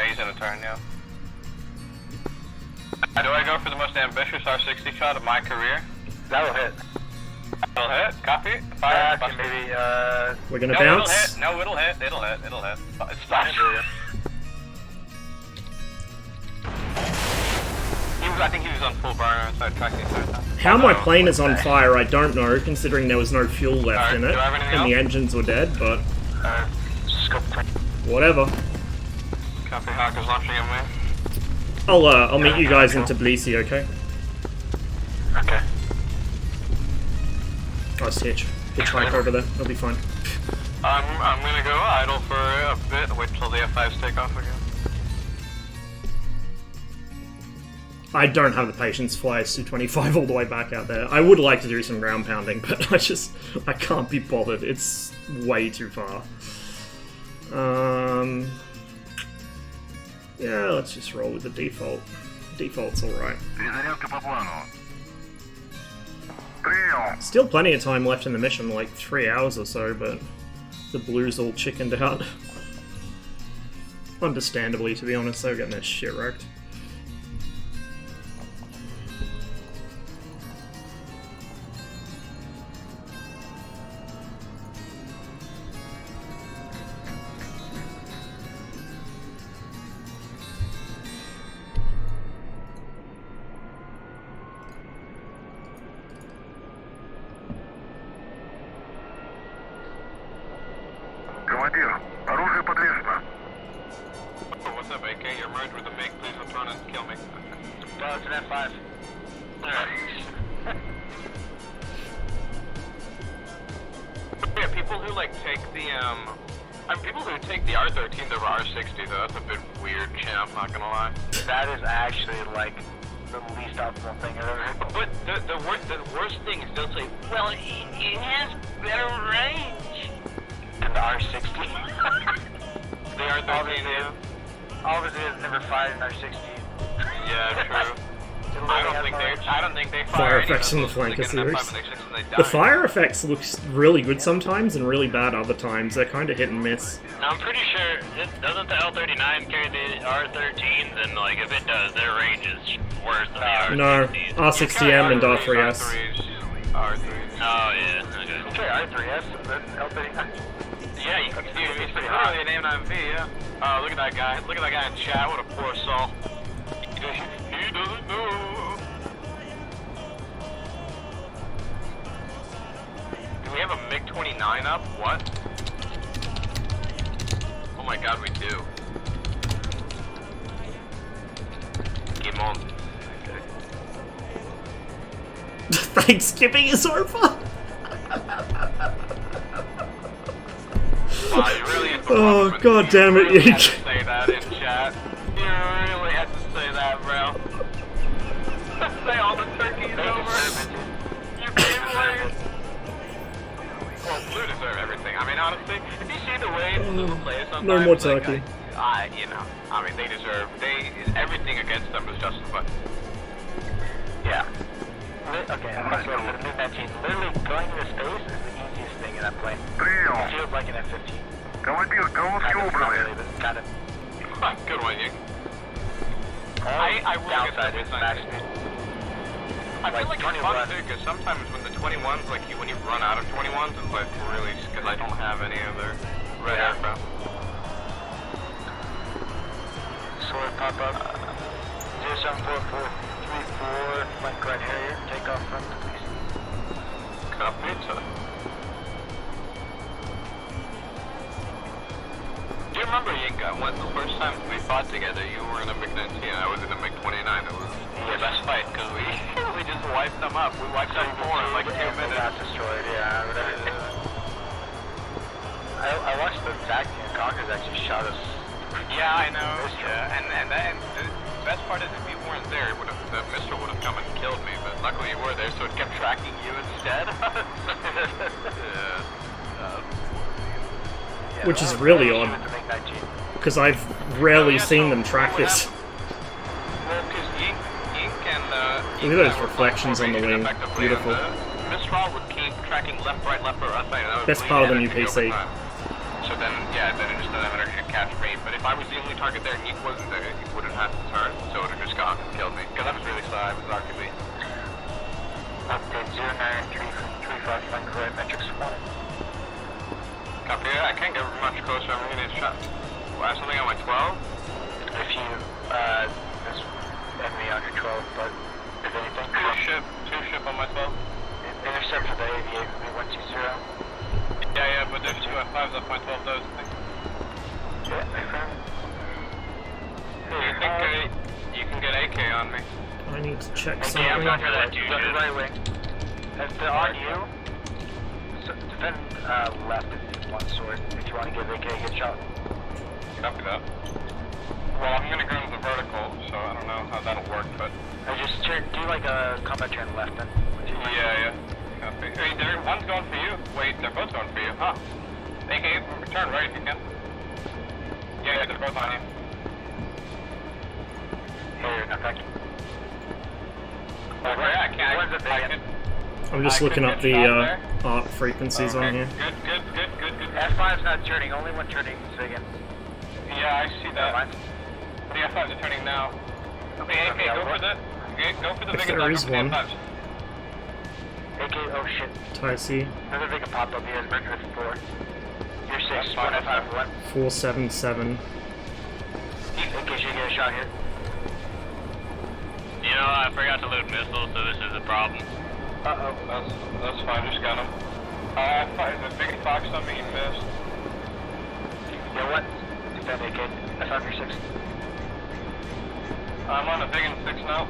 he's in a turn, yeah. Do I go for the most ambitious R60 shot of my career? That'll hit. It'll hit. Copy. Fire. Maybe, we're gonna bounce. It'll hit. It'll hit. It's fine. I think he was on full burner inside track the entire time. How my plane is on fire, I don't know, considering there was no fuel left in it, and the engines were dead, but... whatever. Copy, Hawk is launching at me. I'll meet you guys in Tbilisi, okay? Okay. Nice hitchhike over there, it'll be fine. I'm gonna go idle for a bit, wait till the F5s take off again. I don't have the patience to fly a Su-25 all the way back out there. I would like to do some ground pounding, but I can't be bothered. It's way too far. Yeah, let's just roll with the default. Default's alright. Still plenty of time left in the mission, like 3 hours or so, but the blues all chickened out. Understandably, to be honest, they're getting their shit wrecked. What's up, AK? You're merged with the MiG. Please return and kill me. No, it's an F5. Yeah, people who take the people who take the R13 over R60 though, that's a bit weird. Yeah, I'm not gonna lie. That is actually like the least optimal thing I've ever heard. But the worst thing is they'll say, well, it has better range. And the R60. The R13. All of it is never fired in R60. Yeah, true. I don't think they fire effects in the flanker series. The fire effects looks really good sometimes and really bad other times. They're kind of hit and miss. I'm pretty sure, doesn't the L39 carry the R13? Then, if it does, their range is worse than the No, R60s. R60M and R3S. R3s. Oh, yeah, okay. Okay, R3S and then L39. Yeah, you can see it's literally an M9V, yeah. Oh, look at that guy. Look at that guy in chat. What a poor soul. He doesn't know. Do we have a MiG-29 up? What? Oh my god, we do. Game on. Thanksgiving is over. Wow, you really had to Oh god damn it, you you. had to say that in chat. You really had to say that, bro. Say all the turkeys over. You gave away. Well, Blue deserve everything. I mean, honestly, if you see the way Blue plays sometimes, No more like, turkey. you know, I mean, they deserve. Everything against them is justified. Yeah. Okay, I'm going to go for the mid-19. Literally going into space is the easiest thing in that plane. It feels like an F-15. Kind of. Good one, you. I will downside get is the max design. speed. I feel like it's 21. fun too, because sometimes when the 21s, like when you run out of 21s, it's like really, because I don't have any other red aircraft. Sword pop up. 0744434, flank right Harrier, take off from the police. Copy, sir. Do you remember, Yinka, when the first time we fought together, you were in a MiG-19, I was in a MiG-29. It was the best fight, because we just wiped them up. We wiped them 4 in like 2 minutes. Got destroyed, yeah. I watched the Zach and Conkers actually shot us. Yeah, I know. Yeah, and the best part is if you weren't there, the missile would have come and killed me. But luckily you were there, so it kept tracking you instead. Which is really odd, because I've rarely seen them track this. Well, because Yink and Look at those reflections on the wing. Beautiful. Mistral would keep tracking left, right, right. Best part of the new PC. So then, yeah, then it just doesn't have energy to catch me. But if I was the only target there and Yink wasn't there, he wouldn't have to turn. So it would have just gone and killed me. Because I was really slow. I was arguably. Update 09335, flank right, metrics 1. Copy. I can't get much closer. I'm gonna need a shot. Wow, something on my 12? If you, this enemy on your 12, but if anything, Two ship on my 12. intercept for the AV8 would be 120. Yeah, but there's 2 F5s off my 12 those. Yeah, my friend. You can get AK on me. I need to check Okay, something. I'm not for that, dude. Right wing. If they're on you, so defend left is one sword. If you want to give AK a good shot. Copy that. Well, I'm gonna go to the vertical, so I don't know how that'll work, but... just turn, do like a combat turn left then. Yeah. Copy. Hey, one's going for you. Wait, they're both going for you, huh? AK, turn right if you can. Yeah, they're both on you. Here, no, thank you. Okay, I can't. I'm just looking up the arc frequencies on here. Good. F5's not turning, only one turning is Ziggin. Yeah, I see that. The F5s are turning now. Okay, AK, go for the If Vigan. there is one. AK, oh shit. Tyce Another Vigan popped up, he has Mercury 4. You're 6, 1 F5, 1. 477. AK, should get a shot here. You know, I forgot to load missiles, so this is a problem. Uh-oh. That's fine, just got him. The big fox on me, you missed. Yeah, what? Defend AK. F5, you're 6. I'm on a big and 6 now.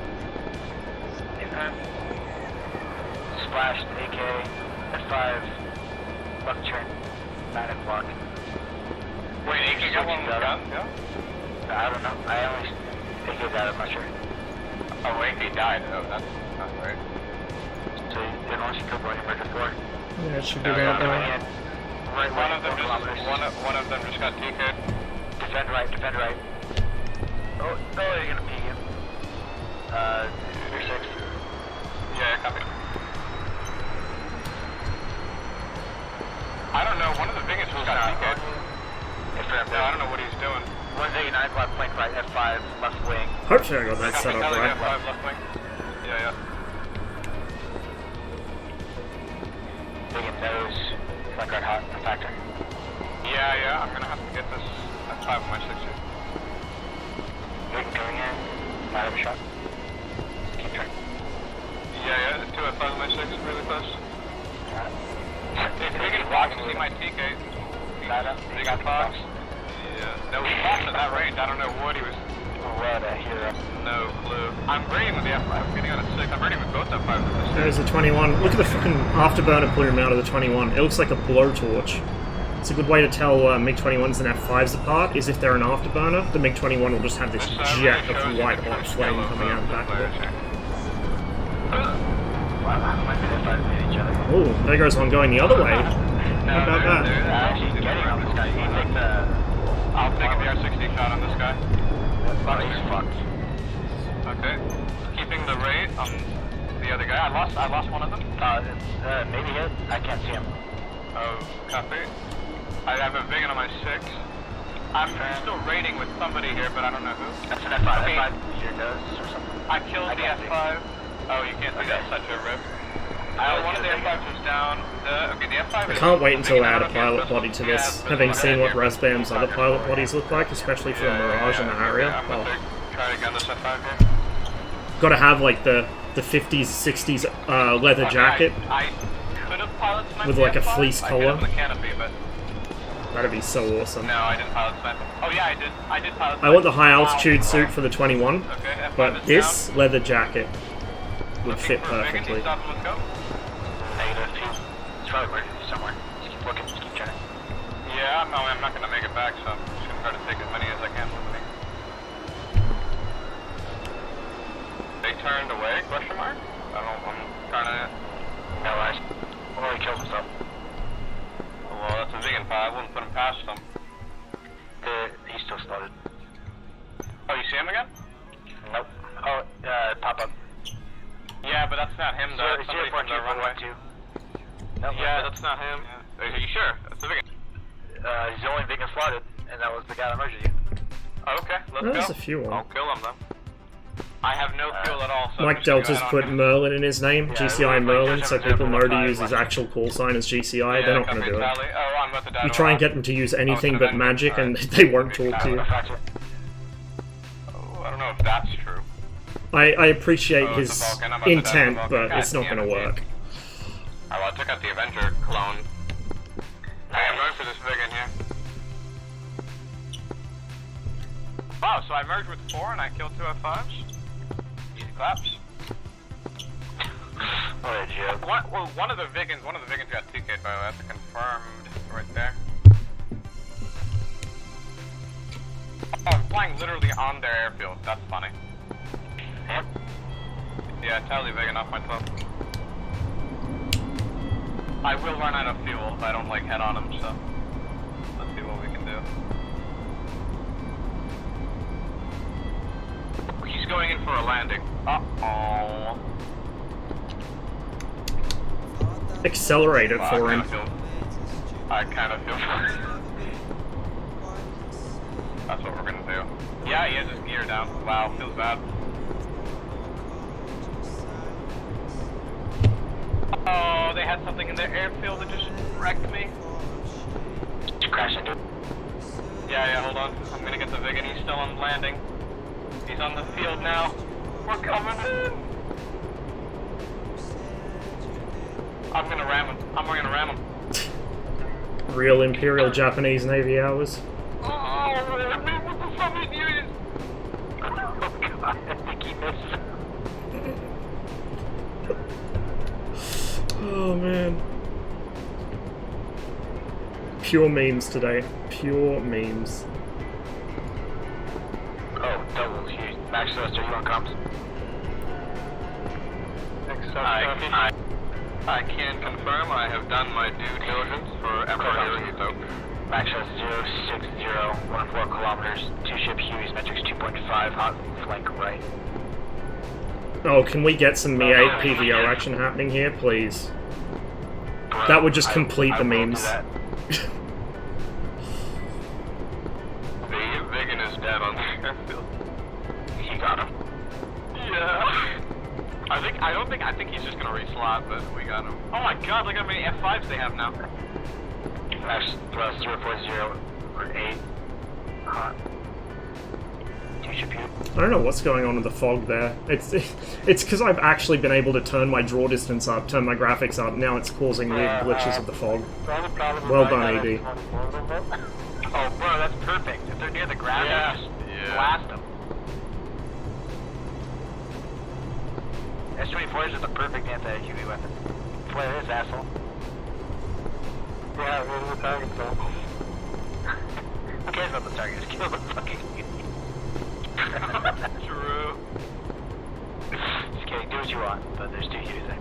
Splashed AK. F5. Left turn. 9 o'clock. Wait, AK got one gun? Yeah? I don't know. I only AK'd out, I'm not sure. Oh, AK died. Oh, that's not right. So you launched a couple on your Mercury 4. Yeah, it should be that way. Right, one of them just got TK'd. Defend right. Oh, you're gonna peek him. You're 6. Yeah, copy. I don't know, one of the biggest just got TK'd. Yeah, I don't know what he's doing. 189 left flank right, F5, left wing. Hopefully I got that set up Kelly, right. F5 left wing. Yeah. Big nose, flank right hot, factor. Yeah, I'm gonna have to get this F5 on my 6 here. Big coming in, fire up a shot. Keep track. Yeah, 2 F5 on my 6, really close. If we can box, see my TK. They got box. Yeah, no, he boxed at that range. I don't know what he was. What a hero. No clue. I'm raiding with the F5. I'm getting on a 6. I'm raiding with both F5s. There's the 21. Look at the fucking afterburner plume out of the 21. It looks like a blowtorch. It's a good way to tell MiG-21s and F5s apart, is if they're an afterburner, the MiG-21 will just have this jet of white hot flame coming out the back of it. Oh, there goes one going the other way. How about that? Actually getting on this guy. He takes I'll take a VR-60 shot on this guy. But he's fucked. Okay. Keeping the rate on the other guy. I lost one of them. Maybe hit. I can't see him. Oh, copy. I have a Vigan on my 6. I'm still raiding with somebody here, but I don't know who. That's an F5. Okay. F5. Your nose or something. I killed the F5. Oh, you can't see that. Such a rip. One of the F5s was down. Okay, the F5 I can't wait until I add a pilot body to this, having seen what Resbam's other pilot bodies look like, especially for a Mirage in the area. I'm going to try to gun this F5 here. Gotta have like the 50s, 60s leather jacket I could have pilot sniped with like a F5. fleece I collar. hit him in the canopy, but That'd be so awesome. no, I didn't pilot snipe him. Oh yeah, I did pilot snipe I want the high him. altitude suit for the 21, Okay, F5 but is this down. leather jacket would Looking fit for a Vigan. perfectly. He's stopping, let's go. Negative. It's probably where somewhere. Just keep looking, just keep trying. Yeah, I'm not gonna make it back, so I'm just gonna try to take as many as I can with me. They turned away, question mark? I'm trying to... No, oh, he killed himself. Well, that's a Vigan pie, I wouldn't put him past them. He's still spotted. Oh, you see him again? Nope. Oh, pop up. Yeah, but that's not him though, that's somebody from the runway. Nope, Yeah, that's not him. Are you sure? That's the Vigan. He's the only Vigan slotted, and that was the guy that murdered you. Oh, okay, let's There's go. a few on. I'll kill him then. I have no fuel at all, so... Mike Delta's put Merlin in his name, GCI Merlin, so people know to use his actual call sign as GCI. They're not going to do it. Oh, I'm about to die. You try and get them to use anything but magic, and they won't talk to you. Oh, I don't know if that's true. I appreciate his it's a Vulcan. I'm about to die intent, with a Vulcan. but it's not going to work. Oh, well, I took out the Avenger clone. Hey, I'm going for this Vigan here. Wow, so I merged with 4 and I killed 2 F5s? Easy claps. What a joke. One of the Vigans got TK'd by the way, that's confirmed right there. Oh, I'm flying literally on their airfield, that's funny. Yep. Yeah, totally Vigan off my 12. I will run out of fuel if I don't like head on him, so let's see what we can do. He's going in for a landing. Uh-oh. Accelerate it for him. I kind of feel that's what we're gonna do. Yeah, he has his gear down. Wow, feels bad. Oh, they had something in their airfield that just wrecked me. Just crash into it. Yeah, hold on. I'm gonna get the Vigan. He's still on landing. He's on the field now. We're coming in. I'm gonna ram him. Real Imperial Japanese Navy hours. Oh, man, what the fuck is you? Oh god, I think he missed. Oh man. Pure memes today. Pure memes. Oh, double, huge. Max Celeste, are you on comms? I can confirm I have done my due diligence for every so. Max Celeste 060, 14 kilometers, 2 ship Hueys, metrics 2.5, hot flank right. Oh, can we get some Mi-8 PVO action happening here, please? That would just complete the memes. The Vigan is dead on the airfield. You got him. Yeah. I think he's just gonna reslot, but we got him. Oh my god, look how many F5s they have now. Flash plus 040 or 8. Hot. I don't know what's going on with the fog there. It's because I've actually been able to turn my draw distance up, turn my graphics up. Now it's causing weird glitches of the fog. Well done, AD. Oh, bro, that's perfect. If they're near the ground, just blast them. S-24s are the perfect anti-QB weapon. Flare this, asshole. Yeah, where's the target though? Who cares about the target? Just kill the fucking... True. Just kidding, do what you want, but there's 2 Hueys there.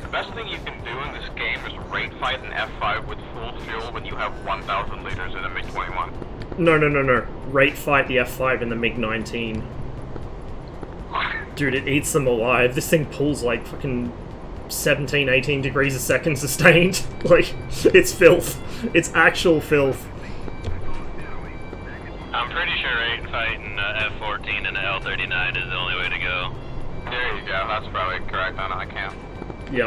The best thing you can do in this game is rate fight an F5 with full fuel when you have 1,000 liters in a MiG-21. No. Rate fight the F5 in the MiG-19. Dude, it eats them alive. This thing pulls like fucking 17, 18 degrees a second sustained. Like, it's filth. It's actual filth. I'm pretty sure rate fighting F-14 and L-39 is the only way to go. There you go, that's probably correct. I can't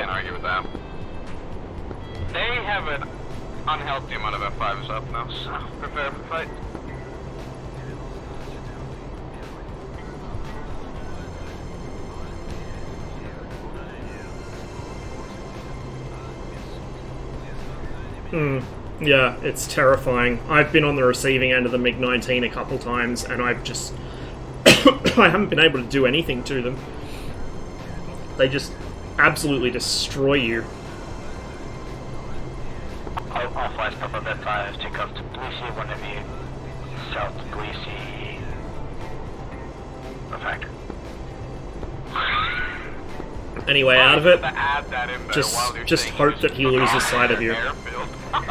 argue with that. They have an unhealthy amount of F5s up now, so prepare for fight. Yeah, it's terrifying. I've been on the receiving end of the MiG-19 a couple times, and I've just... I haven't been able to do anything to them. They just absolutely destroy you. All flights pop up F5, take off to Tbilisi, one of you, south to Tbilisi, perfect. Anyway, out of it, just hope that he loses sight of you.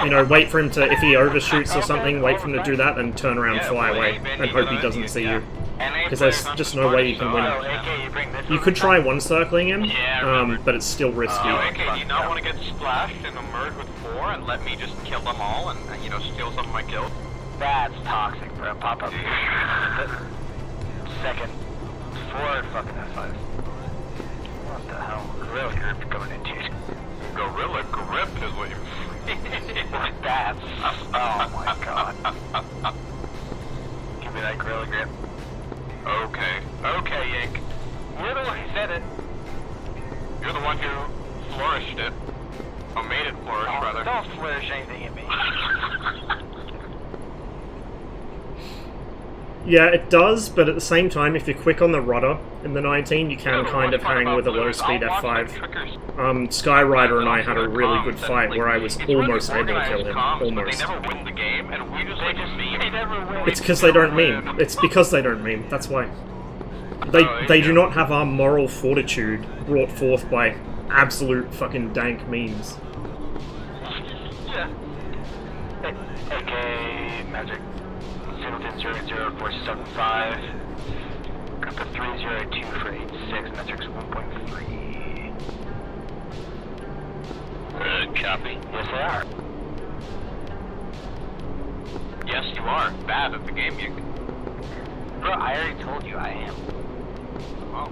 You know, wait for him to, if he overshoots or something, wait for him to do that, then turn around, fly away, and hope he doesn't see you. Because there's just no way you can win. You could try one-circling him, but it's still risky. AK, do you not want to get splashed and emerge with 4 and let me just kill them all and you know, steal some of my kills? That's toxic, bro. Pop up. Second. 4 fucking F5. What the hell? Gorilla grip coming in, dude. Gorilla grip is what you That's... Oh my god. Give me that gorilla grip. Okay. Okay, Yank. You're the one who said it. You're the one who flourished it. Or made it flourish, rather. Don't flourish anything in me. Yeah, it does, but at the same time, if you're quick on the rudder in the 19, you can kind of hang with a low-speed F5. Skyrider and I had a really good fight where I was almost able to kill him. Almost. They never win the game, and we just like They never win. It's because they don't meme. It's because they don't meme. That's why. They do not have our moral fortitude brought forth by absolute fucking dank memes. Yeah. AK Magic 00475. Got the 302 for 86. Metrics 1.3. Copy. Yes, they are. Yes, you are. Bad at the game, you. Bro, I already told you I am. Well,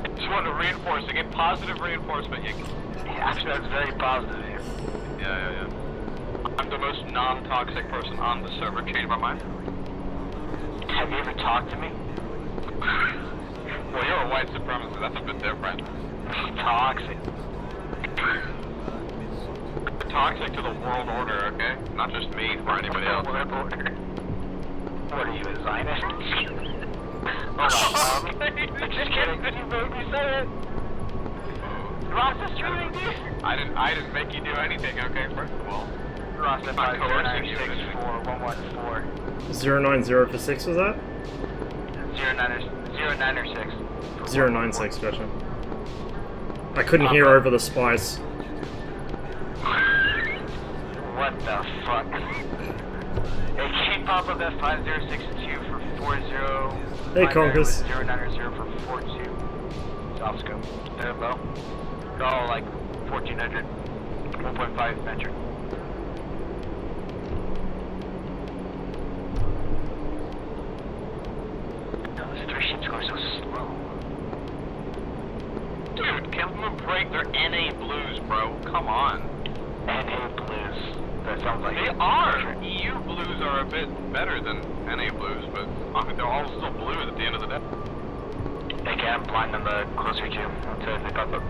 I just want to reinforce, to get positive reinforcement, you. Yeah, actually, that's very positive here. Yeah. I'm the most non-toxic person on the server. Change my mind. Have you ever talked to me? Well, you're a white supremacist. That's a bit different. Toxic. Toxic to the world order, okay? Not just me or anybody else. World order. What are you, a Zionist? Just kidding. You made me say it. Ross is trolling me. I didn't make you do anything, okay? First of all. Ross, that's 50964 090 for 6 was that? 09 or 6. 096, gotcha. I couldn't hear over the spies. What the fuck? AK pop up at 5062 for 40. Hey, Conkus. 090 for 42. Soft scope. They're low. They're all like 1400, 1.5 metric. Those three ships go so slow. Dude, give them a break. They're NA blues, bro. Come on. NA blues. That sounds like they are. EU blues are a bit better than NA blues, but they're all still blues at the end of the day. They can blind them closer to until they pop up.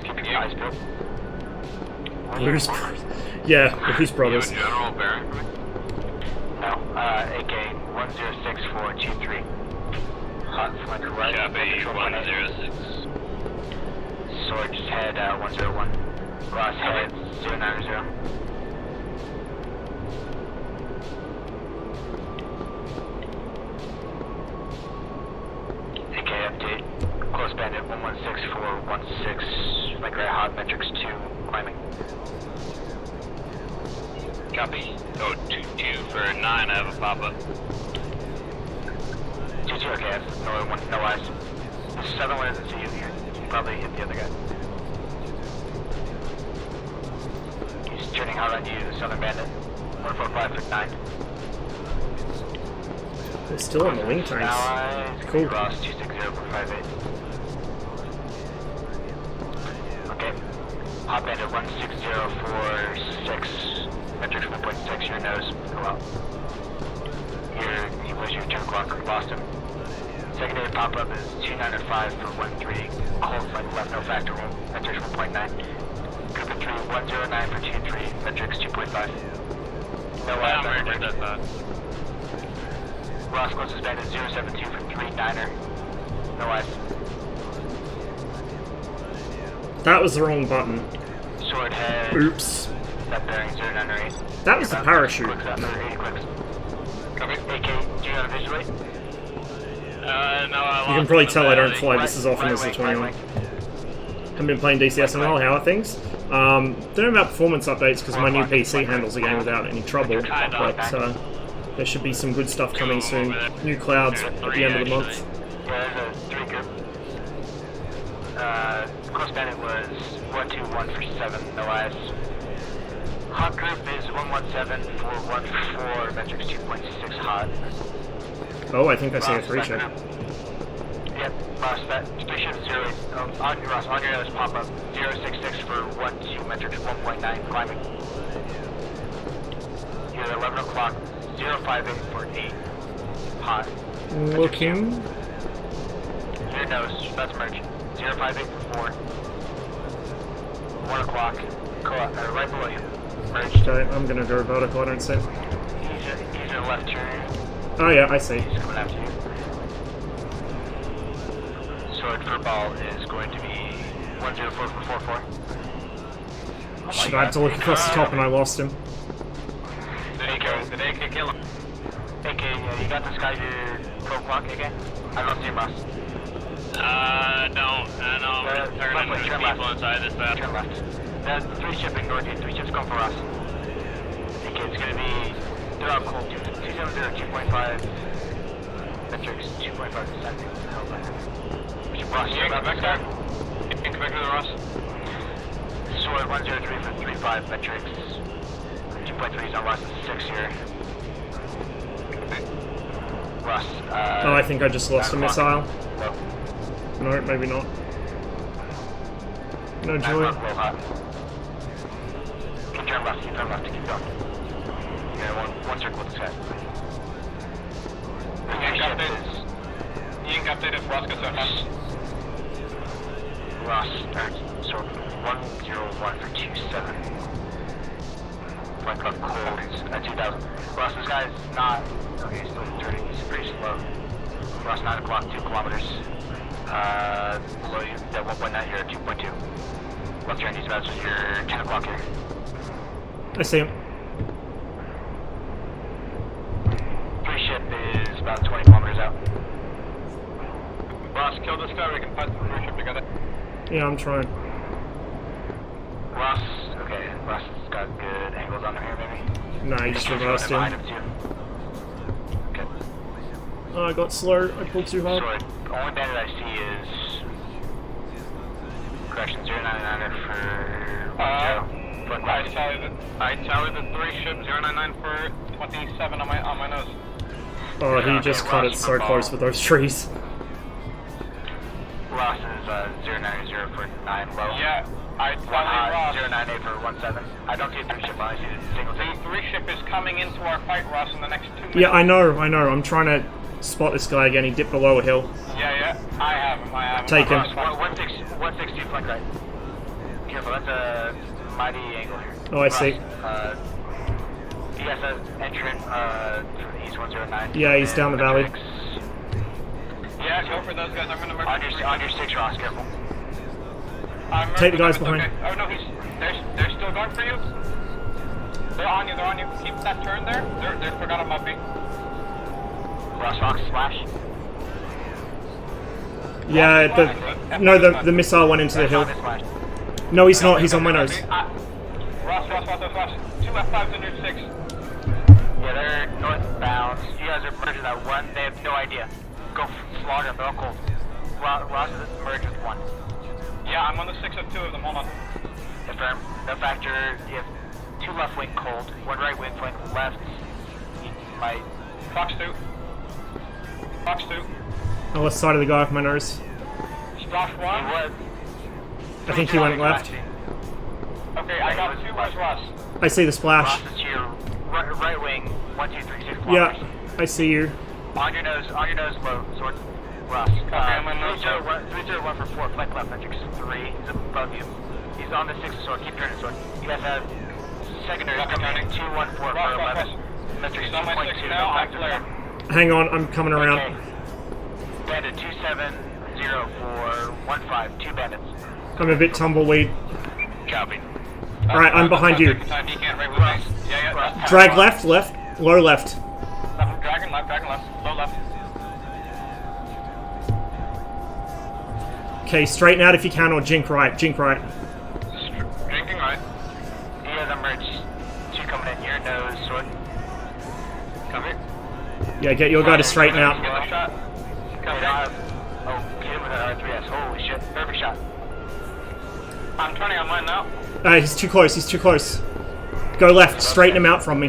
Keeping your eyes peeled. Blues yeah, Blues Brothers. You a general bearing for me? No, AK 106423. Hot flank right. Copy, 106. Sword just head 101. Ross head 090. AK update. Close bandit 116416. Flank right hot metrics 2 climbing. Copy. Code 22 for 9, I have a pop-up. 22, okay, no eyes. The southern one doesn't see you here. You probably hit the other guy. He's turning hard on you, the southern bandit. 145 for 9. They're still on the wing tanks. Cool. Cross 260 for 58. Okay. Hot bandit 16046. Metrics 1.6, your nose. Go out. He was your 2 o'clock, lost him. Secondary pop-up is 295 for 13. Cold flank left, no factor room. Metrics 1.9. Group of 3, 109 for 23. Metrics 2.5. No eyes on metrics. Ross closest bandit 072 for 39er. No eyes. That was the wrong button. Sword head. Oops. That bearing 098. That was the parachute. Clicks out, 80 clicks. Copy. AK, do you know visually? No, I You can probably tell I don't fly this as often as the 21. Haven't been playing DCS in a while. How are things? Don't know about performance updates because my new PC handles the game without any trouble, but there should be some good stuff coming soon. New clouds at the end of the month. Yeah, there's a 3 group. Close bandit was 121 for 7, no eyes. Hot group is 117 for 14, metrics 2.6 hot. Oh, I think I see a 3 ship. Yep, Ross, that 3 ship 0, Ross, on your nose pop up 066 for 12, metrics 1.9 climbing. You're at 11 o'clock, 058 for 8 hot. Looking. Your nose, that's merge. 058 for 4. 1 o'clock, right below you. Merge. Okay, I'm gonna go vertical, I don't see. He's in the left turn. Oh yeah, I see. He's coming after you. Sword for ball is going to be 104 for 44. Shit, I had to look across the top and I lost him. Did AK kill him? AK, yeah, you got this guy here, 12 o'clock, AK? I don't see him, Ross. No. Turn people inside this path. Turn left. That 3 ship ignored you. 3 ships come for us. AK, it's gonna be, they're out cold. 270, 2.5. Metrics, 2.5 descending. What the hell is that? Ross, You ain't come back there? You ain't come back to the Ross? Sword 103 for 35 metrics. 2.3 is on Ross 6 here. Ross, Oh, I think I just lost a missile. Low. No, maybe not. No joy. Low hot. Keep turn left, keep going. Yeah, one circle with this guy. You ain't got that if Ross gets that fast. Ross, so 101 for 27. Flank up cold at 2000. Ross, this guy's not. Okay, he's still turning. He's pretty slow. Ross, 9 o'clock, 2 kilometers. Below you, at 1.9 here, 2.2. Left turn, he's about to your 10 o'clock here. I see him. 3 ship is about 20 kilometers out. Ross, kill this guy, we can fight the cruise ship together. Yeah, I'm trying. Ross, okay, Ross has got good angles on here, maybe. No, he just reversed him. Okay. Oh, I got slow. I pulled too hard. Sorry, the only bandit I see is... Correction, 099er for... I tallied the 3 ship, 099 for 27 on my nose. Oh, he just cut it so close with those trees. Ross is 090 for 9 low. Yeah, I tallied Ross. 098 for 17. I don't see a 3 ship, I see a single The 3 ship is coming into our fight, Ross, in the next 2 minutes. Yeah, I know. I'm trying to spot this guy again. He dipped below a hill. Yeah, I have him. Take him. 160 flank right. Careful, that's a mighty angle here. Oh, I see. He has an entrant from East 109. Yeah, he's down the valley. Yeah, go for those guys. I'm gonna murder on your 6, Ross, careful. Take the guys behind. Okay. Oh no, they're still going for you. They're on you. Keep that turn there. They forgot about me. Ross, Fox, splash. Yeah, the missile went into the hill. No, he's not. He's on my nose. Ross. 2 F5s under 6. Yeah, they're northbound. You guys are merging that 1. They have no idea. Go slaughter them. They're all cold. Ross is merged with 1. Yeah, I'm on the 6 of 2 of them. Hold on. Confirm. No factor. You have 2 left wing cold. 1 right wing flank left. Might. Fox 2. On the side of the guy with my nose. Splash 1. I think he went left. Okay, I got 2. Where's Ross? I see the splash. Ross, it's your right wing. 1, 2, 3, 6 kilometers. Yeah, I see you. On your nose, low, sword. Ross. Okay, I'm on nose. 301 for 4, flank left, metrics 3. He's above you. He's on the 6 sword. Keep turning, sword. You guys have secondary coming. 214 for 11. Metrics 2.2. Now I'm flared. Hang on, I'm coming around. Okay. Bandit 270 for 15. 2 bandits. I'm a bit tumbleweed. Copy. Alright, I'm behind you. Drag left, low left. Dragon left, low left. Okay, straighten out if you can, or jink right. Drinking right. He has emerged. 2 coming in your nose, sword. Cover. Yeah, get your guy to straighten out. Oh, hit him with an R3S. Holy shit. Perfect shot. I'm turning on mine now. He's too close, Go left, straighten him out from me.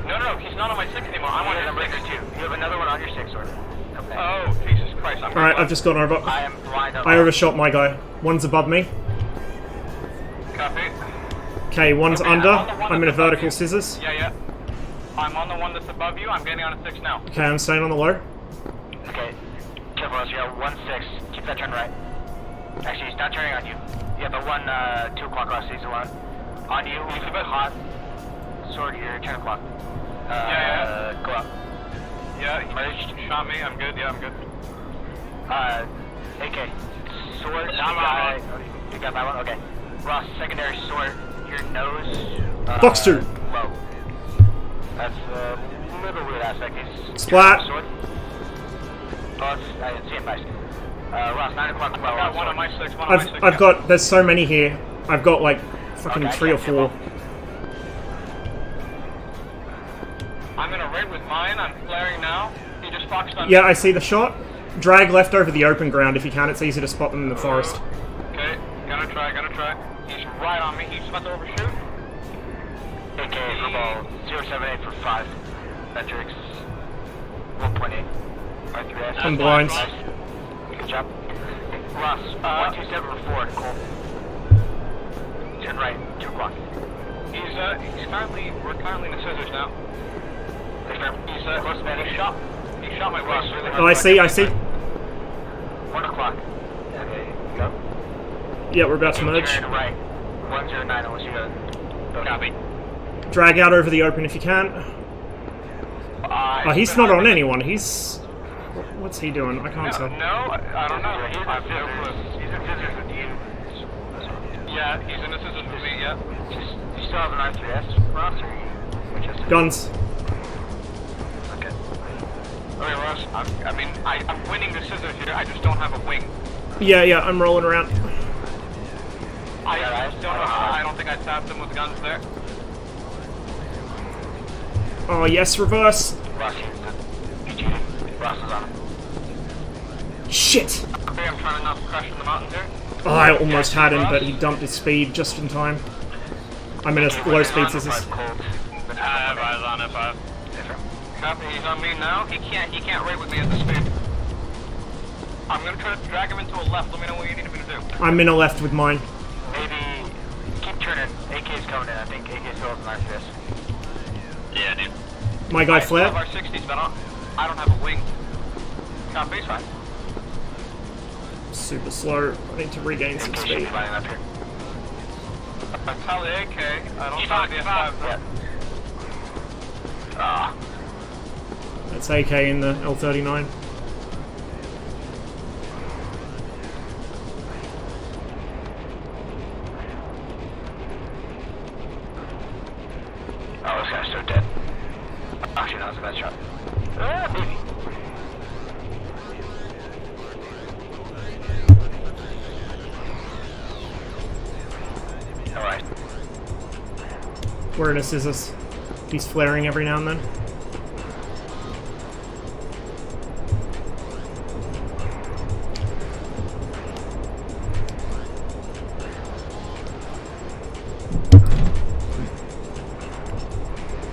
No, he's not on my 6 anymore. I'm on his 6 too. You have another one on your 6, sword. Okay. Oh, Jesus Christ. Alright, I've just gone over. I am blind up. I overshot my guy. One's above me. Copy. Okay, one's under. I'm in a vertical scissors. Yeah. I'm on the one that's above you. I'm getting on a 6 now. Okay, I'm staying on the low. Okay. Careful, you got 1-6. Keep that turn right. Actually, he's not turning on you. You have the 2 o'clock cross, he's alone. On you, he's a bit hot. Sword, you're 10 o'clock. Yeah. Go up. Yeah, he shot me. I'm good. AK. Sword, guy. You got that one? Okay. Ross, secondary sword. Your nose. Box 2. Low. That's a little weird aspect. Splat. Sword. Oh, I didn't see him, nice. Ross, 9 o'clock. I got one on my 6. I've got. There's so many here. I've got like fucking 3 or 4. I'm in a raid with mine. I'm flaring now. He just foxed on. Yeah, I see the shot. Drag left over the open ground if you can. It's easy to spot them in the forest. Okay, gonna try. He's right on me. He's about to overshoot. AK football 078 for 5. Metrics 1.8. R3S. I'm blind. Good job. Ross, 127 for 4. Cool. Turn right, 2 o'clock. We're currently in the scissors now. He's close to me. He shot my Ross really hard. Oh, I see. 1 o'clock. Okay, go. Yeah, we're about to merge. Turn right. 109 unless you go. Copy. Drag out over the open if you can. Oh, he's not on anyone. He's... What's he doing? I can't tell. No, I don't know. He's in scissors with you. Yeah, he's in the scissors with me, yeah. You still have an R3S, Ross, or you just... Guns. Okay. Okay, Ross, reverse. I'm winning the scissors here. I just don't have a wing. Yeah, I'm rolling around. I don't think I tapped them with guns there. Oh yes, reverse. Ross is on him. Shit! Okay, I'm trying not to crash in the mountains here. Oh, I almost had him, but he dumped his speed just in time. I'm in a low speed scissors. Eyes on F5. Copy, he's on me now. He can't rate with me at the speed. I'm gonna try to drag him into a left. Let me know what you need me to do. I'm in a left with mine. Maybe keep turning. AK's coming in. I think AK's still in our fist. Yeah, dude. My guy fled. I have our 60s, but I don't have a wing. Copy, fine. Super slow. I need to regain some speed. Up here. I tell the AK. I don't have the F5 yet. That's AK in the L39. Oh, this guy's so dead. Actually, no, it's a bad shot. Maybe. Alright. We're in a scissors. He's flaring every now and then.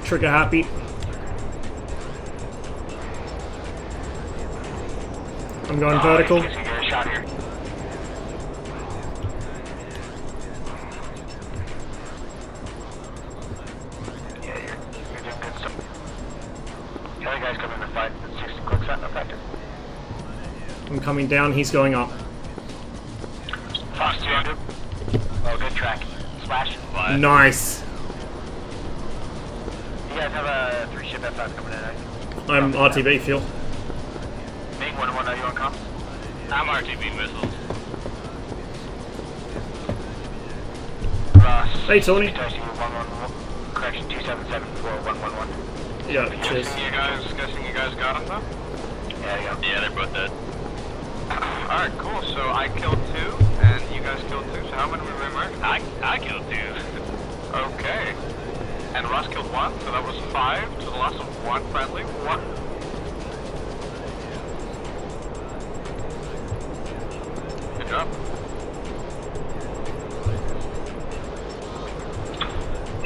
Trigger happy. I'm going vertical. Get a shot here. Yeah, you're doing good stuff. The other guy's coming to fight. 60 clicks on effective. I'm coming down, he's going up. Fox 200. Oh, good track. Slash. Nice. You guys have a 3-ship F5 coming in, right? I'm RTB, fuel. MiG 1-1, are you on comms? I'm RTB missiles. Ross. Hey, Tony. Correction, 2774111. Yeah, cheers. Guessing you guys got him though? Yeah, they're both dead. Alright, cool. So I killed 2, and you guys killed 2. So how many were we marked? I killed 2. Okay. And Ross killed 1, so that was 5 to the loss of 1 friendly. 1. Good job.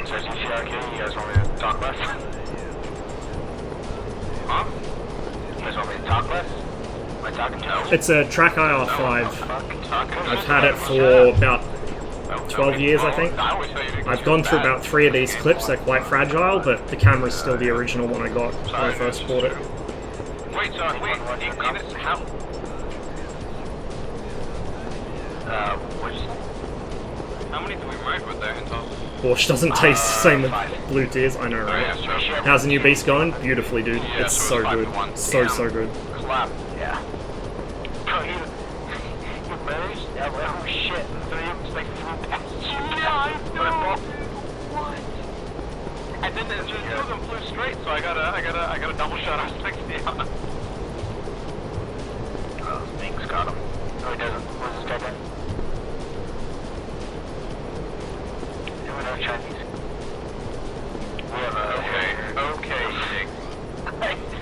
So is ECRK, you guys want me to talk less? Huh? You guys want me to talk less? Am I talking to you? It's a track IR5. I've had it for about 12 years, I think. I've gone through about 3 of these clips. They're quite fragile, but the camera's still the original one I got when I first bought it. Wait, how? How many do we ride with there in total? Borscht doesn't taste the same with blue tears, I know, right? How's the new beast going? Beautifully, dude. It's so good. So good. Clap. Yeah. Bro, you managed? Yeah, well, oh shit. So you just like flew past you. Yeah, I know. What? And then the 2 of them flew straight, so I got a double shot on 60 on him. Oh, Mink's got him. No, he doesn't. Where's this guy then? Yeah, we know Chinese. We have a... Okay, Nick.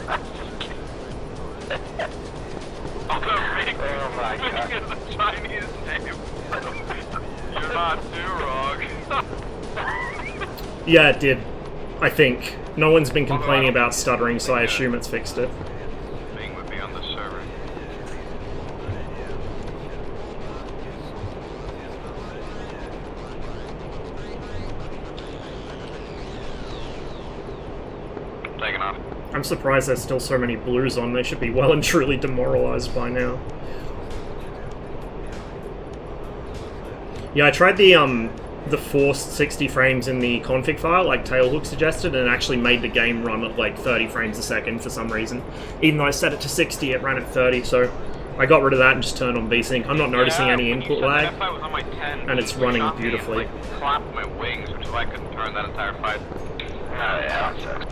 I'm just kidding. Oh my god. Look at the Chinese name. You're not too wrong. Yeah, it did. I think. No one's been complaining about stuttering, so I assume it's fixed it. Bing would be on the server. Taking off. I'm surprised there's still so many blues on. They should be well and truly demoralized by now. Yeah, I tried the forced 60 frames in the config file, like Tailhook suggested, and it actually made the game run at like 30 frames a second for some reason. Even though I set it to 60, it ran at 30, so I got rid of that and just turned on VSync. I'm not noticing any input lag, and it's running beautifully. Clap my wings, which is why I couldn't turn that entire fight. Oh yeah, that sucks.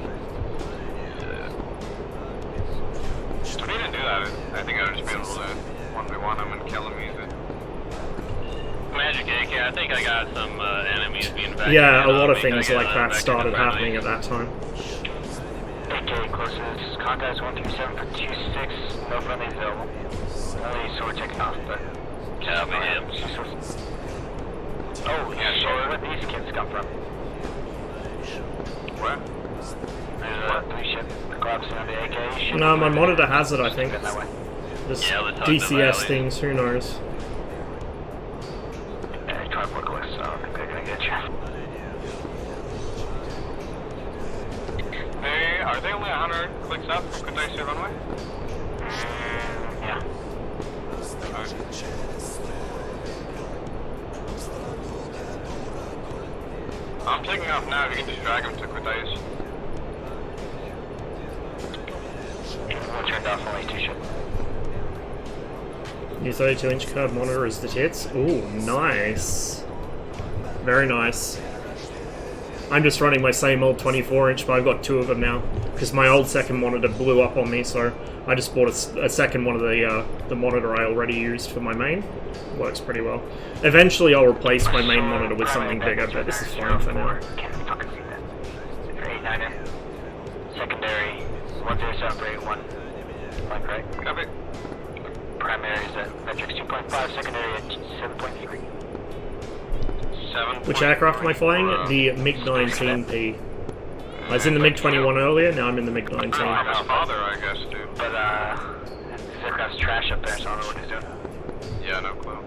I'll just be able to 1v1 him and kill him easy. Magic AK, I think I got some enemies being back. Yeah, a lot of things like that started happening at that time. AK closest, contacts 137 for 26, no friendly available. Only sword taken off, but... Copy him. Oh, yeah, sure. Where these kids come from? Where? There's a 3-ship collapsing on the AK. No, my monitor has it, I think. This Yeah, let's talk to DCS Valley. things, who knows? Yeah, try to work with, so I think they're gonna get you. Are they only 100 clicks up from Kutaisi runway? Yeah. I'm taking off now, if you can just drag him to Kutaisi. We'll turn off only 2 ship. New 32-inch curved monitor is the tits. Ooh, nice. Very nice. I'm just running my same old 24-inch, but I've got 2 of them now. Because my old second monitor blew up on me, so I just bought a second one of the monitor I already used for my main. Works pretty well. Eventually I'll replace my main monitor with something bigger, but this is fine for now. Can't fucking see that. For 89er. Secondary, 107 for 81. Like, right? Copy. Primary is at metrics 2.5, secondary at 7.3. 7. Which aircraft am I flying? The MiG-19P. I was in the MiG-21 earlier, now I'm in the MiG-19. I'm his father, I guess, dude. But, this aircraft's trash up there, so I don't know what he's doing. Yeah, no clue.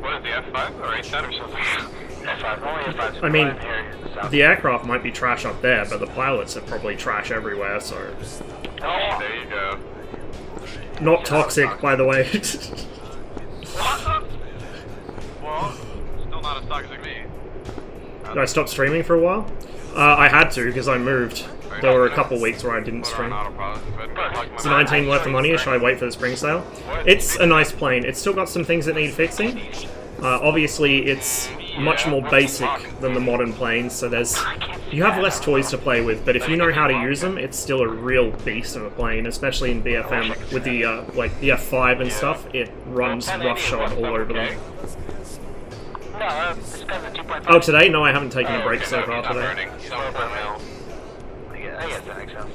What is the F5 or H10 or something? F5, only F5's I mean, here in the south. the aircraft might be trash up there, but the pilots are probably trash everywhere, so... Oh! There you go. Not toxic, by the way. Well, still not as toxic as me. Did I stop streaming for a while? I had to, because I moved. There were a couple weeks where I didn't stream. Is the 19 worth the money, or should I wait for the spring sale? It's a nice plane. It's still got some things that need fixing. Obviously, it's much more basic than the modern planes, so you have less toys to play with, but if you know how to use them, it's still a real beast of a plane, especially in BFM. With the, like, the F5 and stuff, it runs roughshod all over them. Oh, today? No, I haven't taken a break so far today. I guess that makes sense.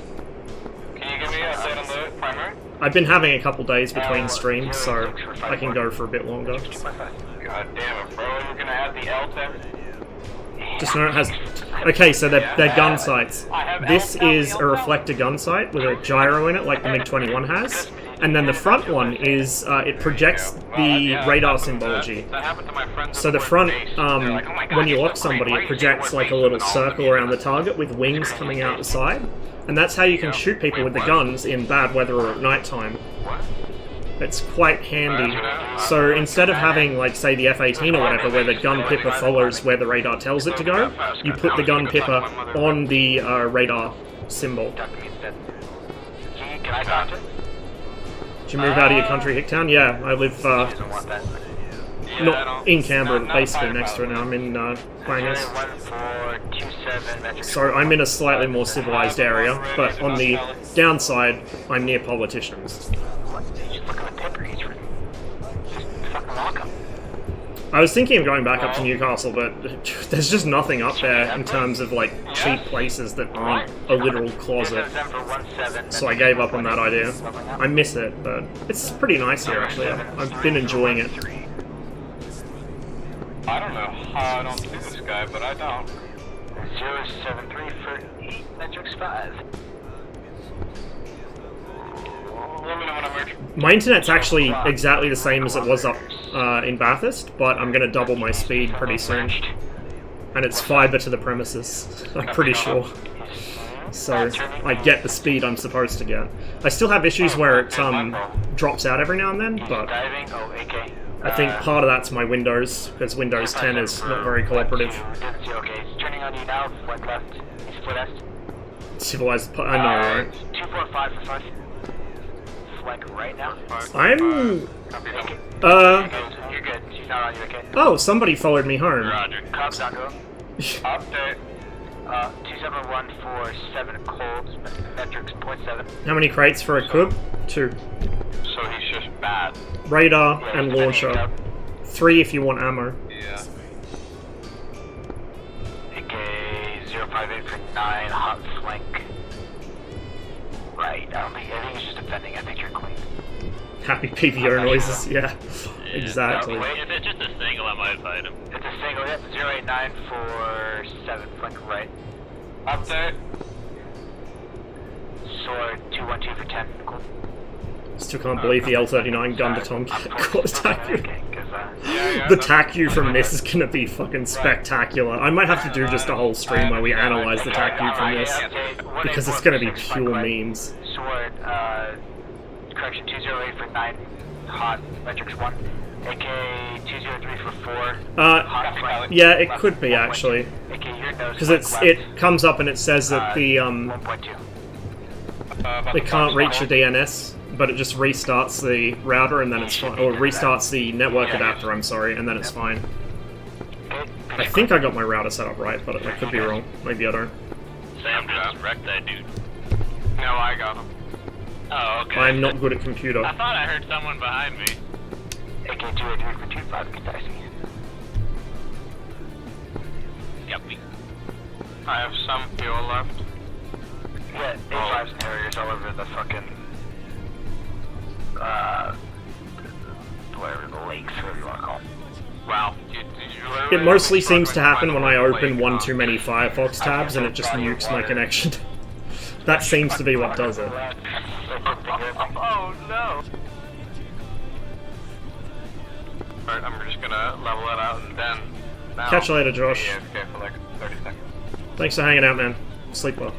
Can you give me a update on the primary? I've been having a couple days between streams, so I can go for a bit longer. God damn it, bro. You're gonna add the L10? Just know it has... Okay, so they're gun sights. This is a reflector gun sight with a gyro in it, like the MiG-21 has. And then the front one is, it projects the radar symbology. So the front, when you lock somebody, it projects like a little circle around the target with wings coming out the side. And that's how you can shoot people with the guns in bad weather or at night time. It's quite handy. So instead of having, like, say, the F-18 or whatever, where the gun pipper follows where the radar tells it to go, you put the gun pipper on the radar symbol. Did you move out of your country, Hicktown? Yeah, I live, not in Canberra, but basically next to it now. I'm in, Quangas. So I'm in a slightly more civilized area, but on the downside, I'm near politicians. I was thinking of going back up to Newcastle, but there's just nothing up there in terms of, like, cheap places that aren't a literal closet. So I gave up on that idea. I miss it, but it's pretty nice here, actually. I've been enjoying it. I don't know how I don't see this guy, but I don't. 073 for 8 metrics 5. Let me know when I'm ready. My internet's actually exactly the same as it was up in Bathurst, but I'm going to double my speed pretty soon. And it's fiber to the premises, I'm pretty sure. So I get the speed I'm supposed to get. I still have issues where it drops out every now and then, but I think part of that's my Windows, because Windows 10 is not very cooperative. Civilized, I know, right? 245 for 5. Flank right now. I'm... You're good. She's not on you, okay? Oh, somebody followed me home. Roger. Cops down to him. Update. 271 run for 7 cold, metrics 0.7. How many crates for a cub? 2. So he's just bad. Radar and launcher. 3 if you want ammo. Yeah. AK 058 for 9, hot flank. Right, I think he's just defending. I think you're clean. Happy PVO noises, yeah. Exactly. If it's just a single, I might fight him. It's a single, yep, 089 for 7, flank right. Update. Sword 212 for 10, cool. Still can't believe the L39 gun to Tomcat caught TACU. Yeah, The TACU from this is gonna be fucking spectacular. I might have to do just a whole stream where we analyze the TACU from this, because it's gonna be pure memes. Sword, correction, 208 for 9, hot, metrics 1. AK 203 for 4, hot flank. Yeah, it could be actually. AK, your nose Because flank it left, comes up and it says that the 1.2. they can't reach the DNS, but it just restarts the router and then it's fine, or restarts the network adapter, I'm sorry, and then it's fine. I think I got my router set up right, but I could be wrong. Maybe I don't. Sam just wrecked that dude. No, I got him. Oh, okay. I'm not good at computer. I thought I heard someone behind me. AK 283 for 25, Kitaisi. Yep. I have some fuel left. Yeah, A5s and Harriers all over the fucking, whatever the lakes, whatever you want to call them. Wow. It mostly seems to happen when I open one too many Firefox tabs and it just nukes my connection. That seems to be what does it. Oh no! Alright, I'm just gonna level it out and then... Now, Catch you later, Josh. AFK for like 30 seconds. Thanks for hanging out, man. Sleep well.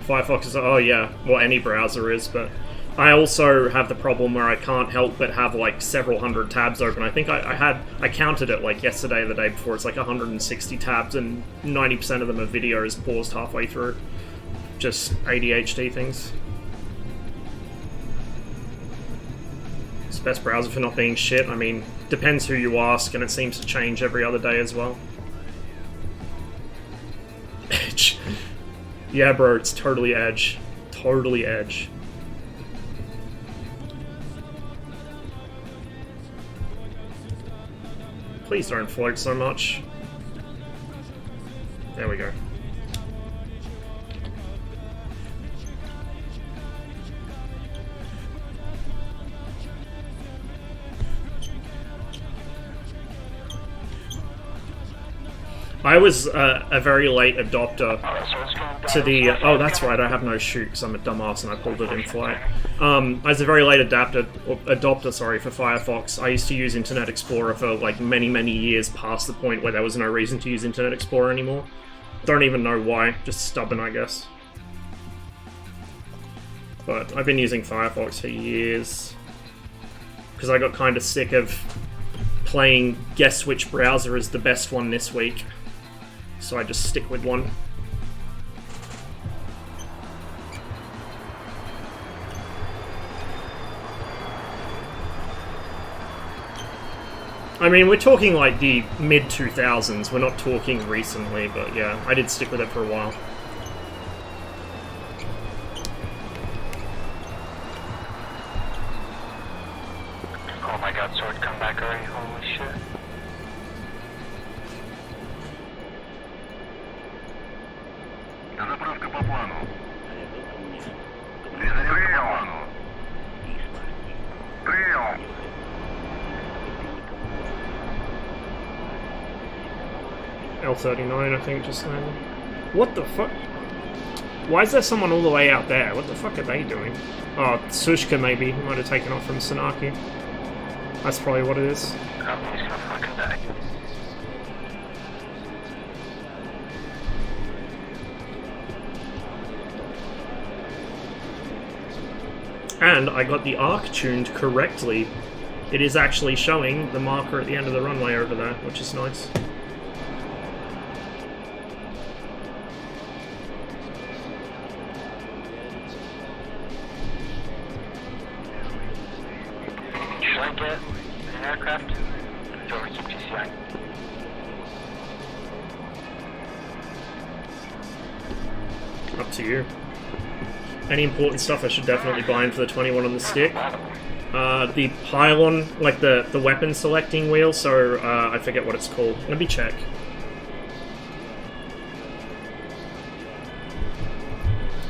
Firefox is... oh yeah, well any browser is, but... I also have the problem where I can't help but have like several hundred tabs open. I think I counted it like yesterday or the day before. It's like 160 tabs and 90% of them are videos paused halfway through. Just ADHD things. It's the best browser for not being shit. I mean, depends who you ask, and it seems to change every other day as well. Edge. Yeah, bro, it's totally Edge. Totally Edge. Please don't float so much. There we go. I was a very late adopter to the... oh, that's right, I have no chute because I'm a dumbass and I pulled it in flight. I was a very late adopter for Firefox. I used to use Internet Explorer for like many, many years past the point where there was no reason to use Internet Explorer anymore. Don't even know why, just stubborn, I guess. But I've been using Firefox for years because I got kind of sick of playing guess which browser is the best one this week. So I just stick with one. I mean, we're talking like the mid-2000s, we're not talking recently, but yeah, I did stick with it for a while. Oh my god, sword, come back already, holy shit. Заправка по плану. Перезарядка по плану. Прием. L39, I think, just landed. What the fuck? Why is there someone all the way out there? What the fuck are they doing? Oh, Sushka maybe. He might have taken off from Sanaki. That's probably what it is. Oh, he's gonna fucking die. And I got the arc tuned correctly. It is actually showing the marker at the end of the runway over there, which is nice. Should I get an aircraft? Over to PCI. Up to you. Any important stuff I should definitely bind for the 21 on the stick. The pylon, like the weapon selecting wheel, so I forget what it's called. Let me check.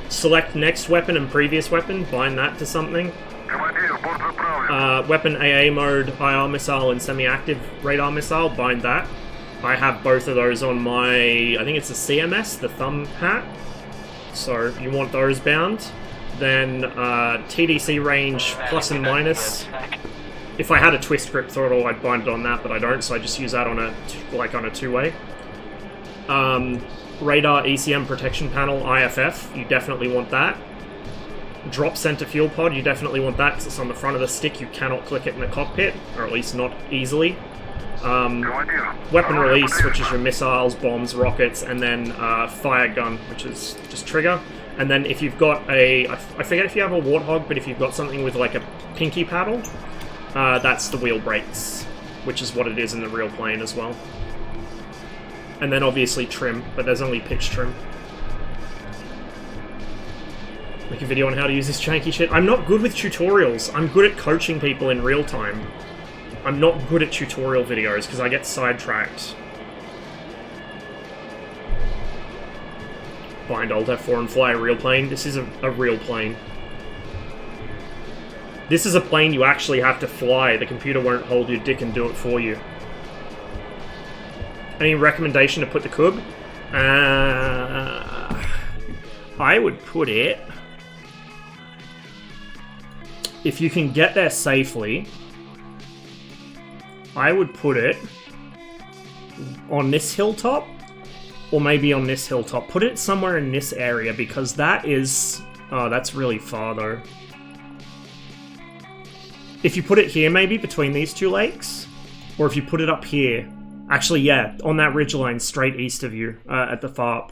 Select next weapon and previous weapon, bind that to something. Weapon AA mode, IR missile and semi-active radar missile, bind that. I have both of those on my, I think it's the CMS, the thumb hat. So you want those bound. Then TDC range plus and minus. If I had a twist grip throttle, I'd bind it on that, but I don't, so I just use that on a two-way. Radar ECM protection panel IFF, you definitely want that. Drop center fuel pod, you definitely want that because it's on the front of the stick. You cannot click it in the cockpit, or at least not easily. Weapon release, which is your missiles, bombs, rockets, and then fire gun, which is just trigger. And then if you've got a, I forget if you have a Warthog, but if you've got something with like a pinky paddle, that's the wheel brakes, which is what it is in the real plane as well. And then obviously trim, but there's only pitch trim. Make a video on how to use this janky shit. I'm not good with tutorials. I'm good at coaching people in real time. I'm not good at tutorial videos because I get sidetracked. Bind Alt F4 and fly a real plane. This is a real plane. This is a plane you actually have to fly. The computer won't hold your dick and do it for you. Any recommendation to put the cub? I would put it... If you can get there safely, I would put it on this hilltop, or maybe on this hilltop. Put it somewhere in this area, because that is... Oh, that's really far, though. If you put it here, maybe, between these two lakes, or if you put it up here... Actually, yeah, on that ridgeline straight east of you, at the FARP.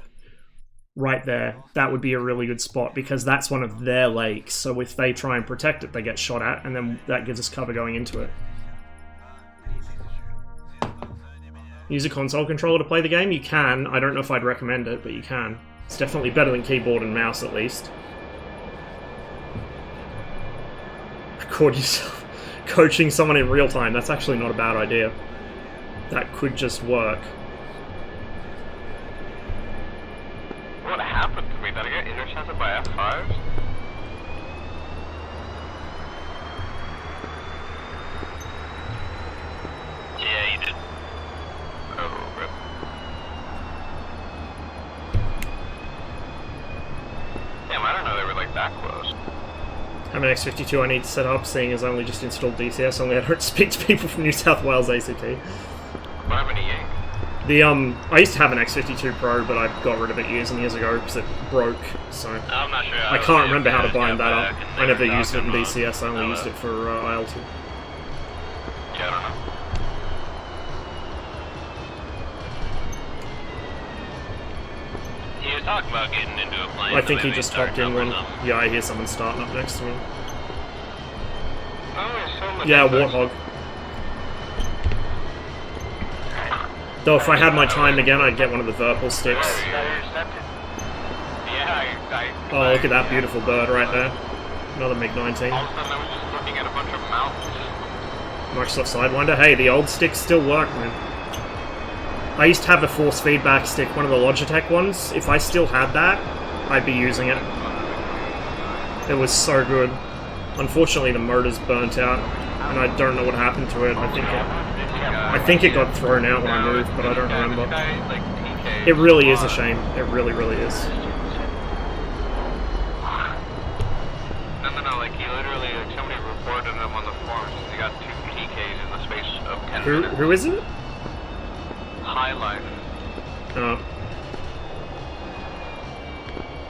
Right there. That would be a really good spot, because that's one of their lakes, so if they try and protect it, they get shot at, and then that gives us cover going into it. Use a console controller to play the game? You can. I don't know if I'd recommend it, but you can. It's definitely better than keyboard and mouse, at least. Record yourself coaching someone in real time. That's actually not a bad idea. That could just work. What happened to me? Did I get intercepted by F5s? Yeah, you did. Oh, rip. Damn, I don't know they were like that close. I'm an X52 I need to set up, seeing as I only just installed DCS, only I don't speak to people from New South Wales ACT. What happened to Yank? I used to have an X52 Pro, but I got rid of it years and years ago because it broke, so... I'm not sure. I can't remember how to bind that up. I never used it in DCS, I only used it for IL2. Yeah, I don't know. He was talking about getting into a plane. I think he just hopped in when... Yeah, I hear someone starting up next to me. Oh, so much. Yeah, Warthog. Though if I had my time again, I'd get one of the Verpal sticks. Oh, look at that beautiful bird right there. Another MiG-19. All of a sudden I was just looking at a bunch of mountains. Microsoft Sidewinder. Hey, the old sticks still work, man. I used to have the force feedback stick, one of the Logitech ones. If I still had that, I'd be using it. It was so good. Unfortunately, the motor's burnt out, and I don't know what happened to it. I think it got thrown out when I moved, but I don't remember. It really is a shame. It really, really is. No, like he literally, like somebody reported him on the forums. He got 2 PKs in the space of 10 minutes. Who is it? High Life. Oh.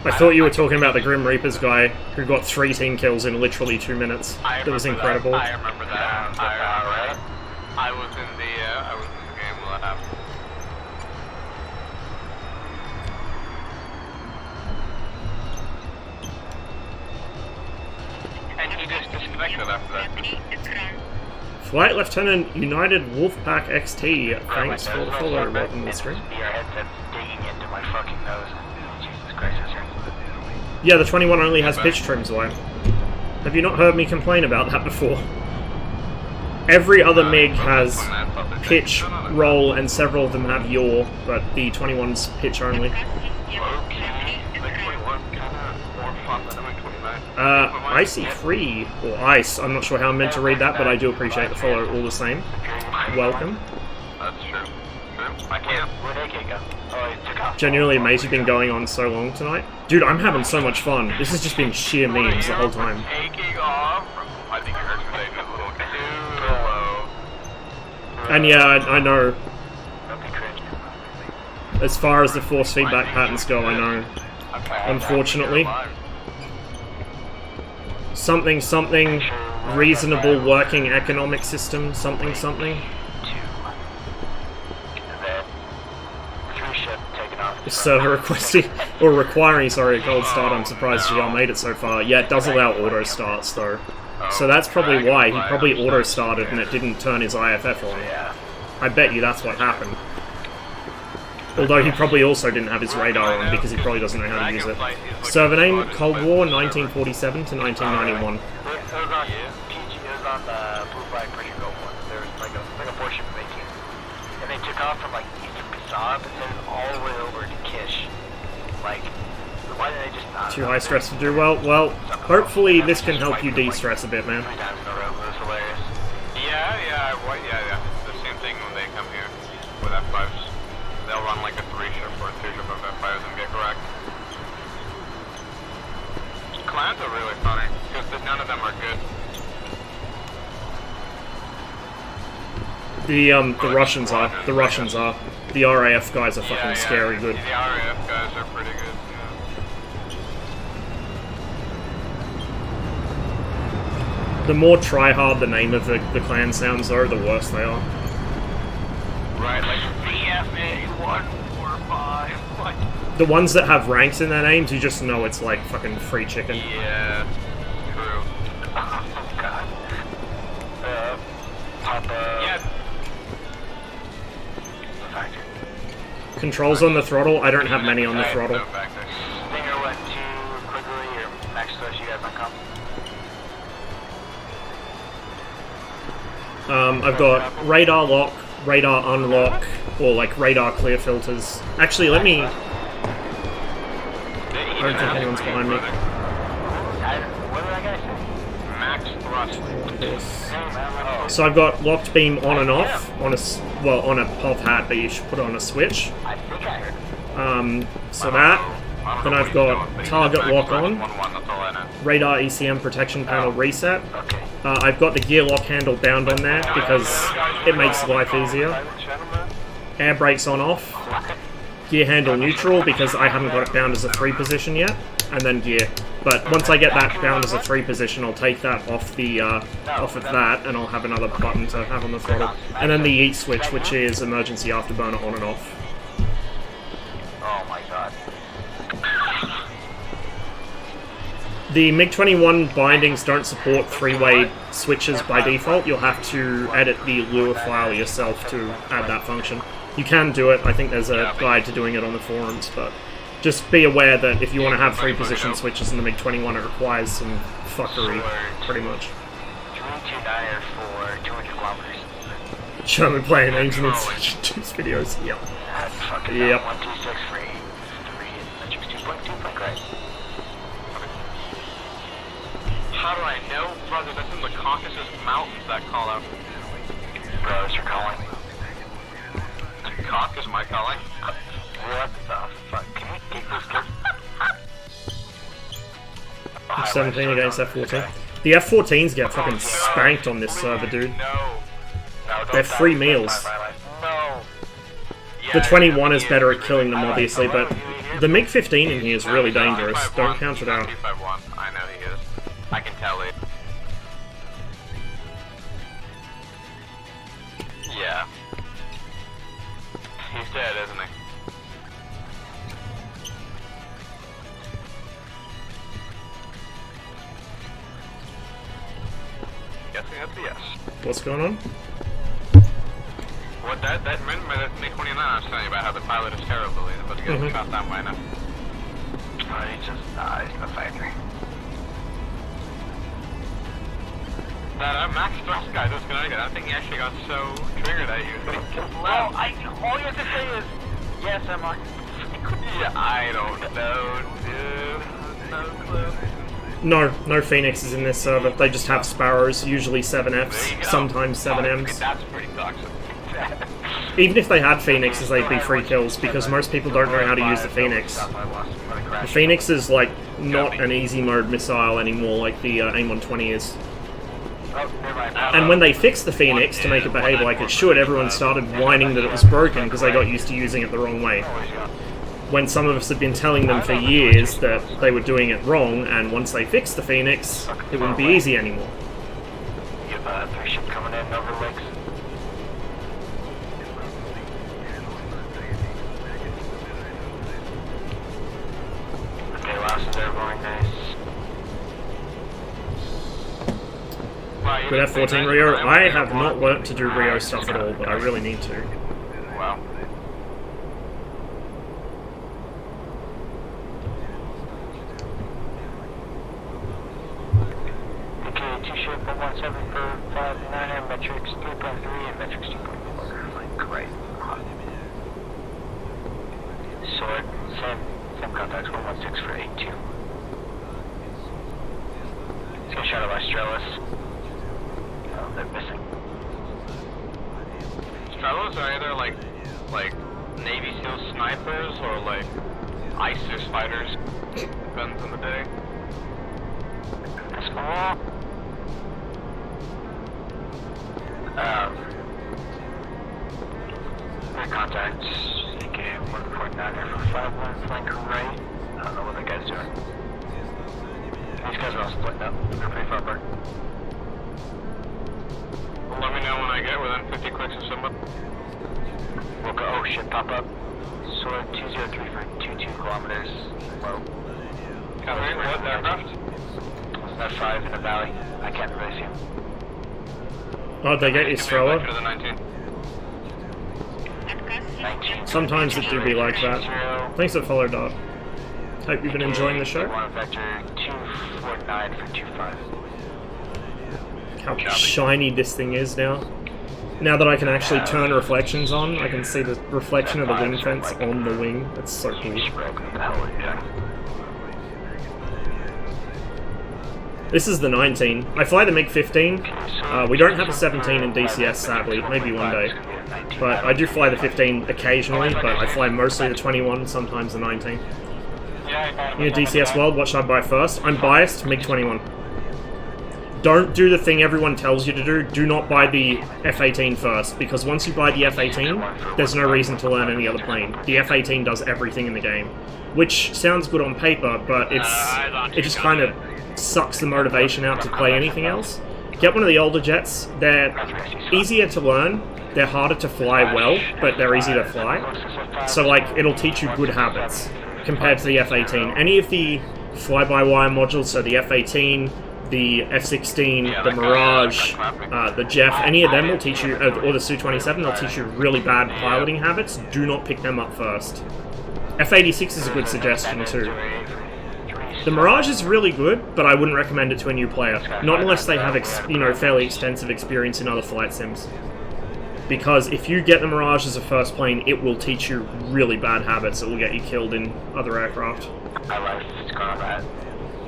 I thought you were talking about the Grim Reapers guy who got 3 team kills in literally 2 minutes. That was incredible. That. I remember that. I was in the game when that happened. And he just disconnected after that. Flight Lieutenant United Wolfpack XT, thanks for the follow. Welcome to the stream. Your headset's digging into my fucking nose. Jesus Christ, that's right. Yeah, the 21 only has pitch trims, Wyatt. Have you not heard me complain about that before? Every other MiG has pitch, roll, and several of them have yaw, but the 21's pitch only. Icy Free, or Ice, I'm not sure how I'm meant to read that, but I do appreciate the follow all the same. Welcome. That's true. I can't. Where'd AK go? Oh, he took off. Genuinely amazed you've been going on so long tonight. Dude, I'm having so much fun. This has just been sheer memes the whole time. Taking off. I think you heard me say a little too low. And yeah, I know. As far as the force feedback patterns go, I know. Unfortunately. Something, something, reasonable working economic system, something, something. Server requesting, or requiring, sorry, a cold start. I'm surprised GL made it so far. Yeah, it does allow auto starts though. So that's probably why. He probably auto started and it didn't turn his IFF on. I bet you that's what happened. Although he probably also didn't have his radar on because he probably doesn't know how to use it. Server name, Cold War, 1947 to 1991. It was on PG, it was on the Blue Flag Pressure Gulf one. There was like a portion of 18. And they took off from like east of Kasab and sent it all the way over to Kish. Like, why did they just not? Too high stress to do well? Well, hopefully this can help you de-stress a bit, man. 3 times in a row, it was hilarious. Yeah. The same thing when they come here with F5s. They'll run like a 3-ship or a 2-ship of F5s and get correct. Clans are really funny, because none of them are good. The Russians are. The Russians are. The RAF guys are fucking scary good. The RAF guys are pretty good, The more try-hard the name of the clan sounds though, the worse they are. Right, like VFA 145. Like... The ones that have ranks in their names, you just know it's like fucking free chicken. Yeah, true. Oh god. Papa. Yeah. Controls on the throttle? I don't have many on the throttle. Stinger went too quickly, or Max Source, you guys on comp? I've got radar lock, radar unlock, or like radar clear filters. Actually, let me... I don't think anyone's behind me. What did that guy say? Max thrust. So I've got locked beam on and off, on a POV hat, but you should put it on a switch. I think I heard. So that. Then I've got target lock on, radar ECM protection panel reset. I've got the gear lock handle bound on there because it makes life easier. Air brakes on off. Gear handle neutral because I haven't got it bound as a 3 position yet. And then gear. But once I get that bound as a 3 position, I'll take that off the off of that, and I'll have another button to have on the throttle. And then the eat switch, which is emergency afterburner on and off. Oh my god. The MiG-21 bindings don't support 3-way switches by default. You'll have to edit the Lua file yourself to add that function. You can do it. I think there's a guide to doing it on the forums, but just be aware that if you want to have 3-position switches in the MiG-21, it requires some fuckery, pretty much. 329 for 200 kilometers. German player names and insertion juice videos. Yep. Yep. 126 for 3 Matrix 2.2, great. How do I know? Brother, that's in the Caucasus Mountains, that call out. Bros, you're calling. Cock is my calling. What the fuck? Can you kick this kid? 17 against F-14. The F-14s get fucking spanked on this server, dude. They're free meals. The 21 is better at killing them, obviously, but the MiG-15 in here is really dangerous. Don't count it out. I know he is. I can tell it. Yeah. He's dead, isn't he? Guessing that's a yes. What's going on? What remember that MiG-29 I was telling you about how the pilot is terrible, he's about to get shot down by now. He's in the factory. That Max Thrust guy does Connecticut. I think he actually got so triggered at you that he killed him. Well, all you have to say is, yes, I'm on. Yeah, I don't know, dude. No clue. No Phoenixes in this server. They just have Sparrows, usually 7Fs, sometimes 7Ms. That's pretty toxic. Even if they had Phoenixes, they'd be free kills, because most people don't know how to use the Phoenix. The Phoenix is, like, not an easy mode missile anymore like the AIM-120 is. And when they fixed the Phoenix to make it behave like it should, everyone started whining that it was broken because they got used to using it the wrong way. When some of us had been telling them for years that they were doing it wrong, and once they fixed the Phoenix, it wouldn't be easy anymore. You have 3 ship coming in over lakes. Okay, last is airborne, guys. Good F-14 Rio. I have not learnt to do Rio stuff at all, but I really need to. Wow. Okay, 2 ship 117 for 59, metrics 3.3 and metrics 2.4. Like, great. Sword, same contacts, 116 for 82. Let's get a shot of Australis. Oh, they're missing. Stralos are either like Navy SEAL snipers or like ISIS fighters. Depends on the day. Small. My contacts. Okay, 1.9 here for 5-1 flank right. I don't know what that guy's doing. These guys are all splitting up. They're pretty far apart. Let me know when I get within 50 clicks of someone. We'll go. Oh shit, pop up. Sword 203 for 22 kilometers. Low. Covering what aircraft? It's that 5 in the valley. I can't really see him. Oh, they get you, Stroller? 19. Sometimes it do be like that. Thanks for the follow, Dog. Hope you've been enjoying the show. One vector 249 for 25. How shiny this thing is now. Now that I can actually turn reflections on, I can see the reflection of the wing fence on the wing. That's so cool. This is the 19. I fly the MiG-15. We don't have a 17 in DCS, sadly. Maybe one day. But I do fly the 15 occasionally, but I fly mostly the 21, sometimes the 19. You know, DCS World, what should I buy first? I'm biased, MiG-21. Don't do the thing everyone tells you to do. Do not buy the F-18 first, because once you buy the F-18, there's no reason to learn any other plane. The F-18 does everything in the game, which sounds good on paper, but it just kind of sucks the motivation out to play anything else. Get one of the older jets. They're easier to learn. They're harder to fly well, but they're easy to fly. So, like, it'll teach you good habits compared to the F-18. Any of the fly-by-wire modules, so the F-18, the F-16, the Mirage, the Jeff, any of them will teach you, or the Su-27, they'll teach you really bad piloting habits. Do not pick them up first. F-86 is a good suggestion too. The Mirage is really good, but I wouldn't recommend it to a new player. Not unless they have, fairly extensive experience in other flight sims. Because if you get the Mirage as a first plane, it will teach you really bad habits that will get you killed in other aircraft. My life is combat.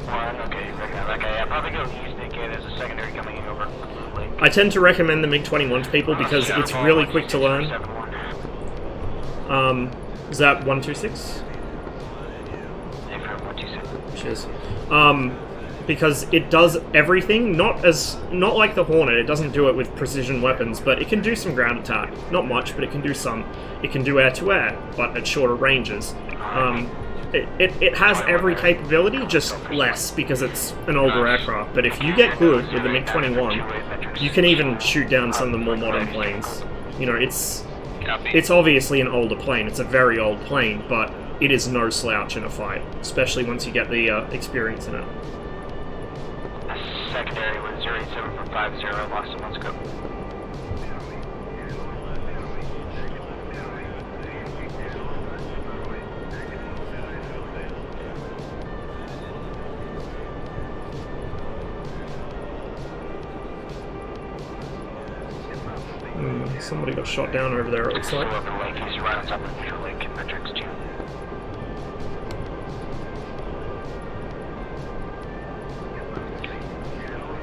One, okay, I'm probably going to use Nikkei as a secondary coming in over. I tend to recommend the MiG-21 to people because it's really quick to learn. Is that 126? Cheers. Because it does everything, not like the Hornet. It doesn't do it with precision weapons, but it can do some ground attack. Not much, but it can do some. It can do air-to-air, but at shorter ranges. It has every capability, just less, because it's an older aircraft. But if you get good with the MiG-21, you can even shoot down some of the more modern planes. You know, it's obviously an older plane. It's a very old plane, but it is no slouch in a fight, especially once you get the experience in it. Secondary was 087 from 50, lost him, let's go. Somebody got shot down over there, it looks like. Over the lake, he's right on top of the lake in metrics 2.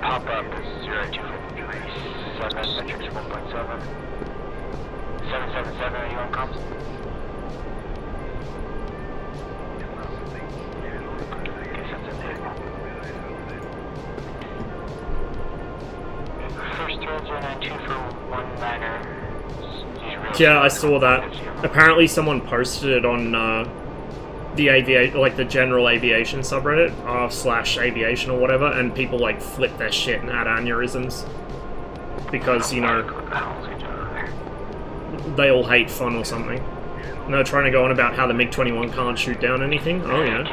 Pop up 0257, metrics 1.7. 777, are you on comms? First thread 092 for 19er. Yeah, I saw that. Apparently someone posted it on the general aviation subreddit, /aviation or whatever, and people like flipped their shit and had aneurysms. Because, you know, they all hate fun or something. And they're trying to go on about how the MiG-21 can't shoot down anything. Oh yeah.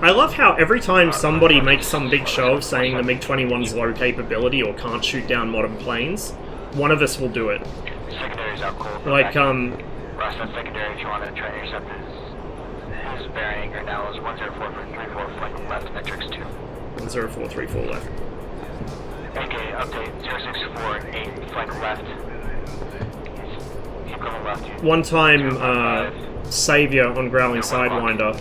I love how every time somebody makes some big show of saying the MiG-21's low capability or can't shoot down modern planes, one of us will do it. Secondary's out cold. Like, Ross, that's secondary if you want to try and intercept his bearing right now is 10434, flight left, metrics 2. 10434 left. Okay, update 0648, flight left. Keep going left. One time, Savior on Growling Sidewinder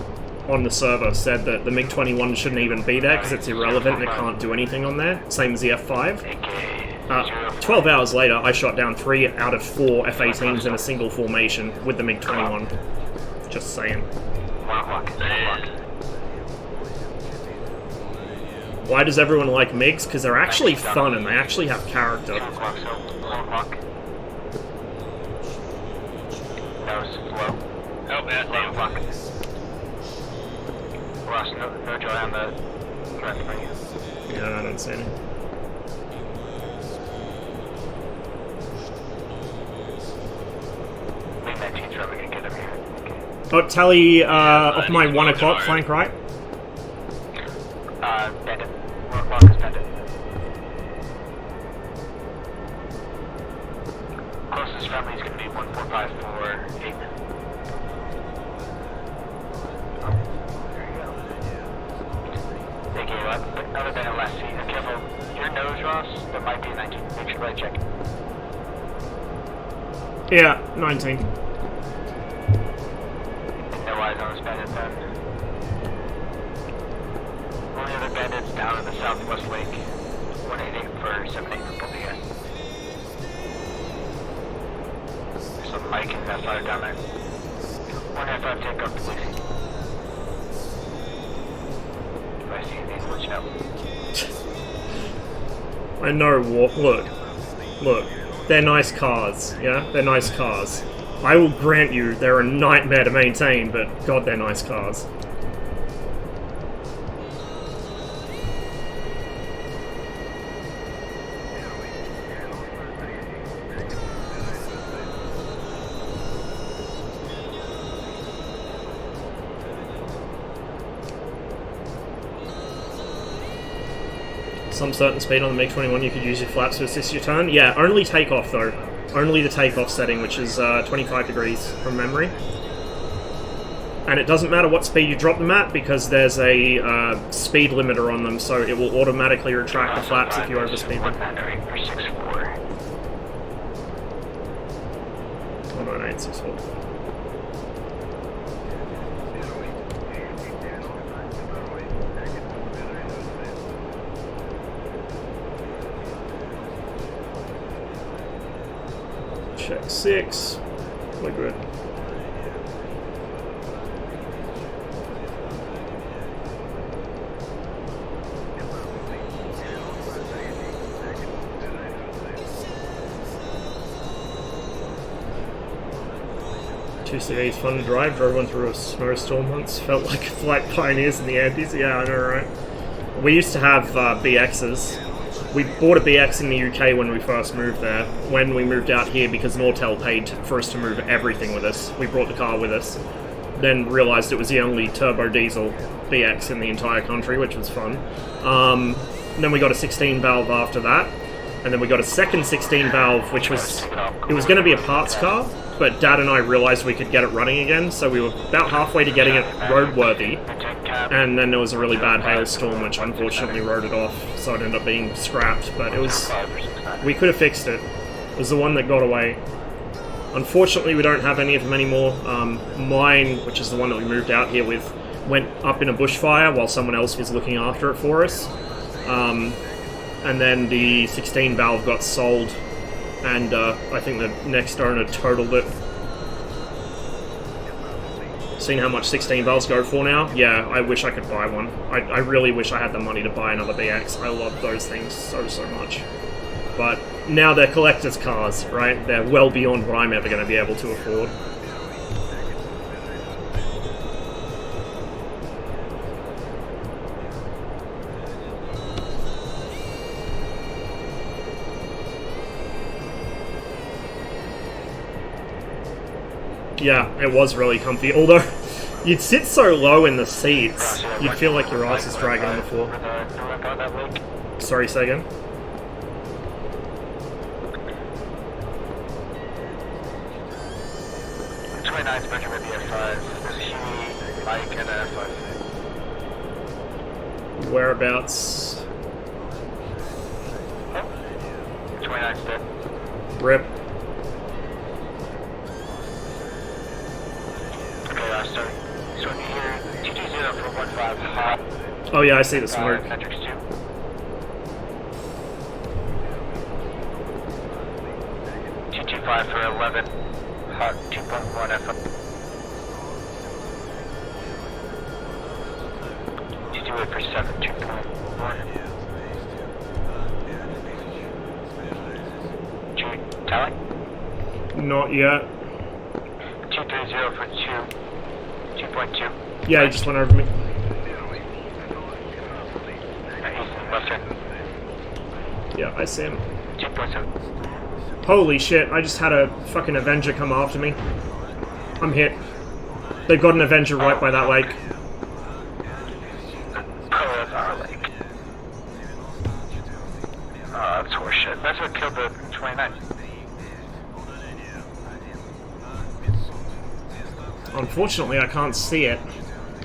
on the server said that the MiG-21 shouldn't even be there because it's irrelevant and it can't do anything on there, same as the F-5. 12 hours later, I shot down 3 out of 4 F-18s in a single formation with the MiG-21. Just saying. Why does everyone like MiGs? Because they're actually fun and they actually have character. That was slow. Oh, man, 11 o'clock. Ross, no joy on the correct thing. Yeah, I don't see any. Lean 19's probably gonna get him here. Okay. Oh, tally off my 1 o'clock, flank right. Bandit. 1 o'clock is bandit. Closest friendly is gonna be 14548. Other than a last seat. Careful. Your nose, Ross. There might be a 19. Make sure right check. Yeah, 19. No eyes on this bandit then. Only other bandits down in the southwest lake. 188 for 78 for both of you guys. There's a Mike and that fire down there. 195 take up, please. I see you need to watch out. I know, look, they're nice cars, yeah? They're nice cars. I will grant you they're a nightmare to maintain, but god, they're nice cars. Some certain speed on the MiG-21 you could use your flaps to assist your turn. Yeah, only takeoff though. Only the takeoff setting, which is 25 degrees from memory. And it doesn't matter what speed you drop them at, because there's a speed limiter on them, so it will automatically retract the flaps if you overspeed them. 19864. Check 6. We're good. Fun to drive. Drove one through a snowstorm once. Felt like flight pioneers in the Andes. Yeah, I know, right? We used to have BXs. We bought a BX in the UK when we first moved there. When we moved out here, because Nortel paid for us to move everything with us, we brought the car with us. Then realised it was the only turbo diesel BX in the entire country, which was fun. Then we got a 16 valve after that. And then we got a second 16 valve, which was... It was going to be a parts car, but Dad and I realised we could get it running again, so we were about halfway to getting it roadworthy. And then there was a really bad hailstorm, which unfortunately wrote it off, so it ended up being scrapped. But it was, we could have fixed it. It was the one that got away. Unfortunately, we don't have any of them anymore. Mine, which is the one that we moved out here with, went up in a bushfire while someone else was looking after it for us. And then the 16 valve got sold, and I think the next owner totaled it. Seen how much 16 valves go for now? Yeah, I wish I could buy one. I really wish I had the money to buy another BX. I love those things so much. But now they're collector's cars, right? They're well beyond what I'm ever going to be able to afford. Yeah, it was really comfy, although you'd sit so low in the seats, you'd feel like your ass is dragging on the floor. Sorry, say again? Spectrum with the F5. There's a Huey, Mike, and an F5. Whereabouts? 29's dead. Rip. Okay, start. So here, 220-415, hot. Oh yeah, I see the smoke. Metrics 2. 225 for 11. Hot 2.1 F5. 228 for 7, 2.1. Tally? Not yet. 230 for 2. 2.2. Yeah, he just went over me. Left turn. Yeah, I see him. 2.7. Holy shit, I just had a fucking Avenger come after me. I'm hit. They've got an Avenger right by that lake. Oh, that's our lake. Oh, that's horseshit. That's what killed the 29. Unfortunately, I can't see it.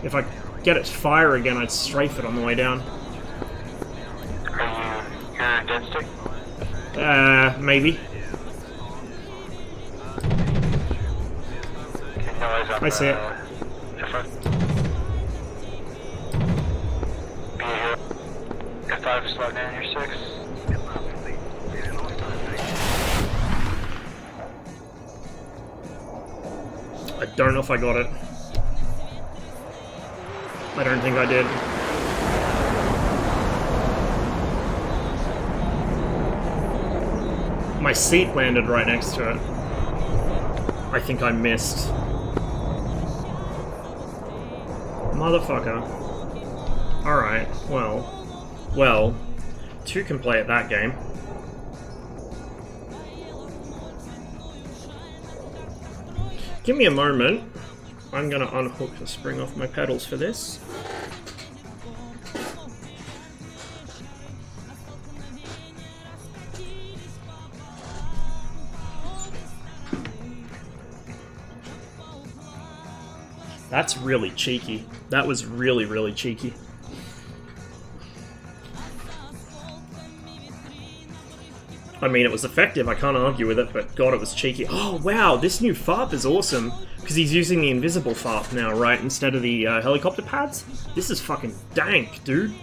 If I get it to fire again, I'd strafe it on the way down. Are you your dead stick? Maybe. I see it. F5 is slowed down, you're 6. I don't know if I got it. I don't think I did. My seat landed right next to it. I think I missed. Motherfucker. Alright, well, two can play at that game. Give me a moment. I'm gonna unhook the spring off my pedals for this. That's really cheeky. That was really, really cheeky. I mean, it was effective, I can't argue with it, but god, it was cheeky. Oh, wow, this new FARP is awesome, because he's using the invisible FARP now, right, instead of the helicopter pads? This is fucking dank, dude.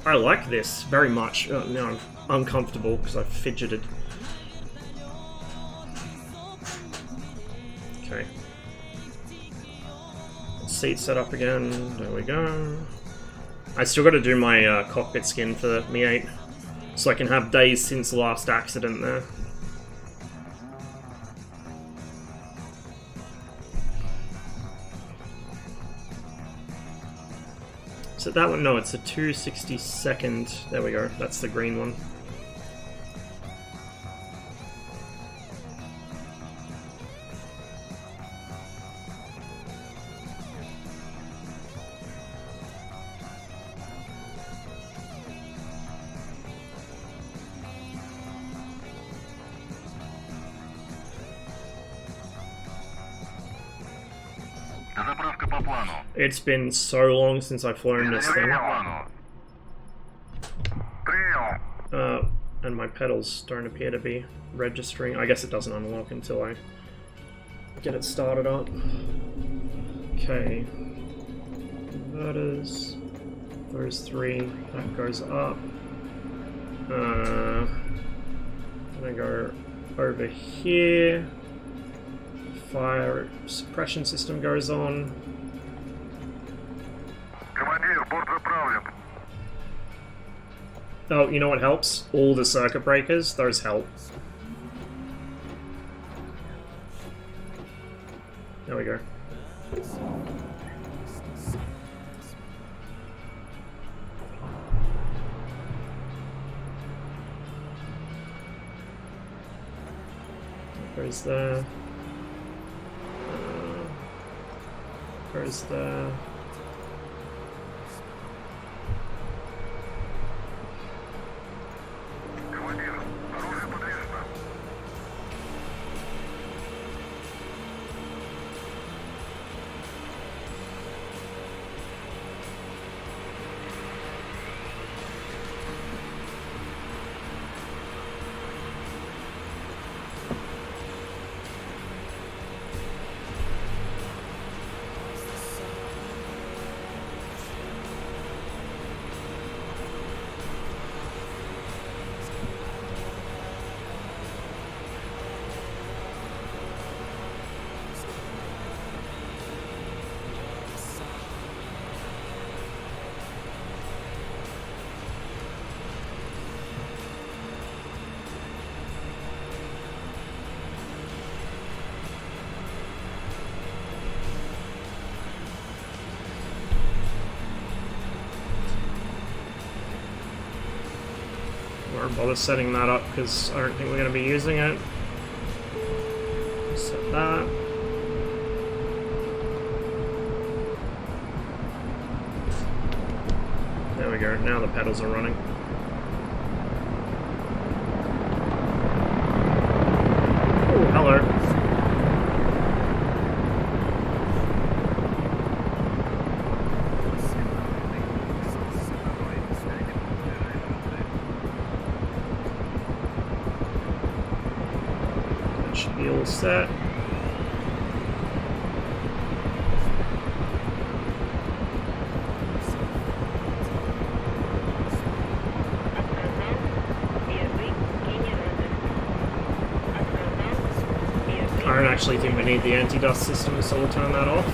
I like this very much. Oh, now I'm uncomfortable, because I've fidgeted. Okay. Seat set up again, there we go. I still got to do my cockpit skin for the Mi 8, so I can have days since the last accident there. So that one, no, it's a 262nd, there we go, that's the green one. It's been so long since I've flown this thing. And my pedals don't appear to be registering. I guess it doesn't unlock until I get it started up. Okay. Inverters. Those three. That goes up. I'm gonna go over here. Fire suppression system goes on. Oh, you know what helps? All the circuit breakers, those help. There we go. Goes there. Goes there. Won't bother setting that up because I don't think we're going to be using it. Set that. There we go, now the pedals are running. Oh, hello. Should be all set. I don't actually think we need the anti-dust system, so we'll turn that off.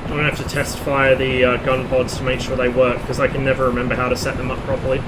I'm going to have to test fire the gun pods to make sure they work, because I can never remember how to set them up properly.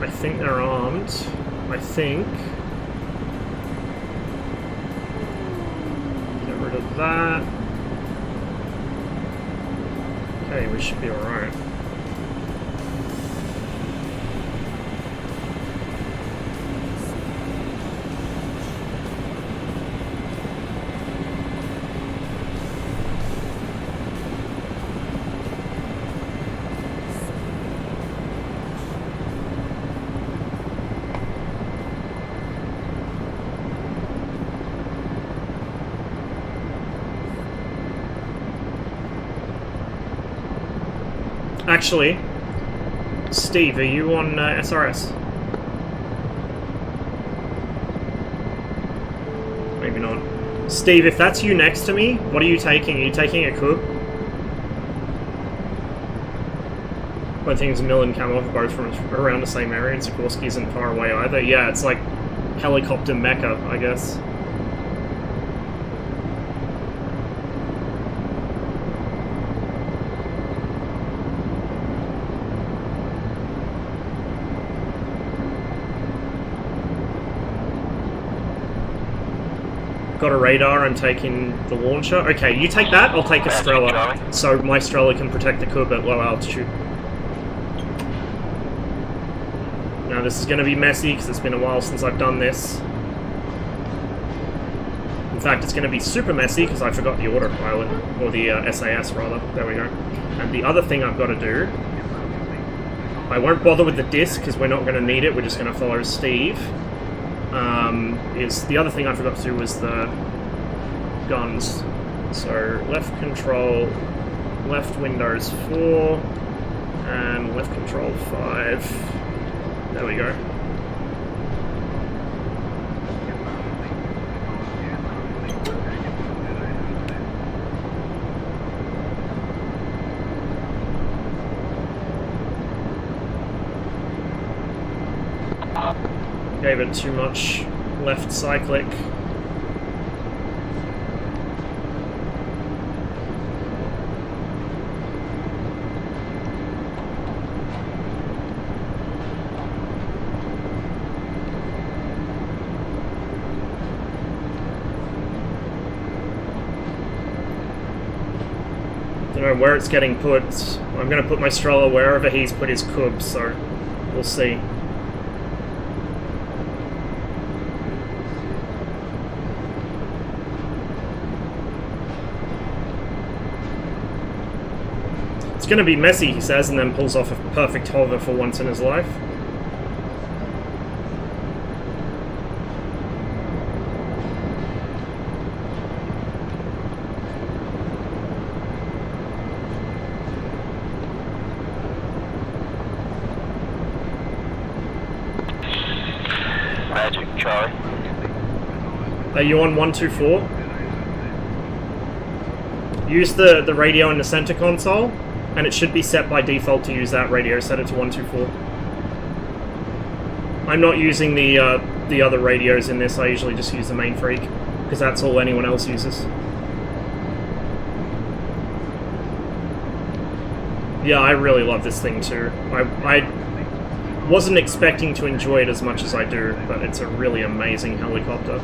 I think they're armed. I think. Get rid of that. Okay, we should be alright. Actually, Steve, are you on SRS? Maybe not. Steve, if that's you next to me, what are you taking? Are you taking a coup? I think it's Mill and Kamov are both from around the same area, and Sikorsky isn't far away either. Yeah, it's like helicopter mecca, I guess. Got a radar, I'm taking the launcher. Okay, you take that, I'll take a Strela. So my Strela can protect the Cub at low altitude. Now this is going to be messy because it's been a while since I've done this. In fact, it's going to be super messy because I forgot the autopilot, or the SAS rather. There we go. And the other thing I've got to do, I won't bother with the disc because we're not going to need it, we're just going to follow Steve. Is the other thing I forgot to do was the guns. So left control, left Windows 4, and left control 5. There we go. Gave it too much left cyclic. Don't know where it's getting put. I'm going to put my Strela wherever he's put his Cub, so we'll see. It's going to be messy, he says, and then pulls off a perfect hover for once in his life. Magic, Charlie. Are you on 124? Use the radio in the center console, and it should be set by default to use that radio. Set it to 124. I'm not using the other radios in this. I usually just use the main freak, because that's all anyone else uses. Yeah, I really love this thing too. I wasn't expecting to enjoy it as much as I do, but it's a really amazing helicopter.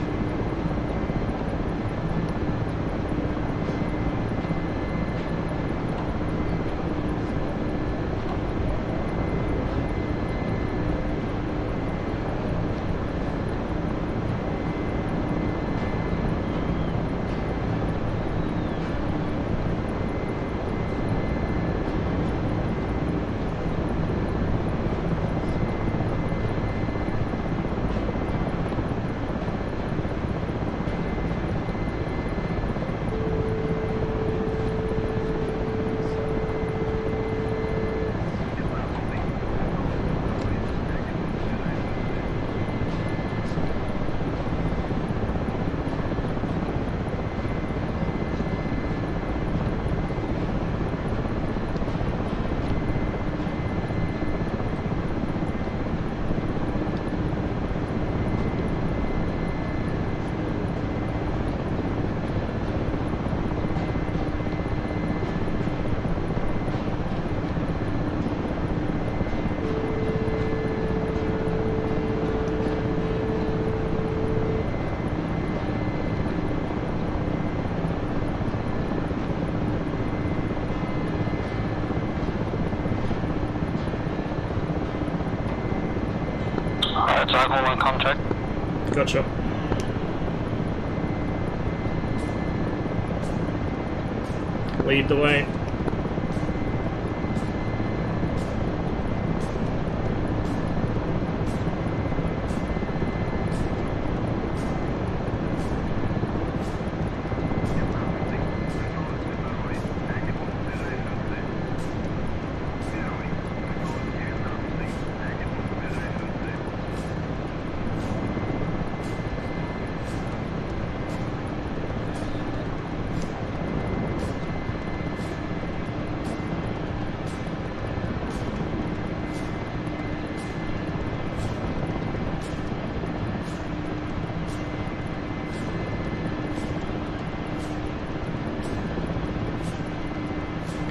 Cycle 1 contact. Gotcha. Lead the way.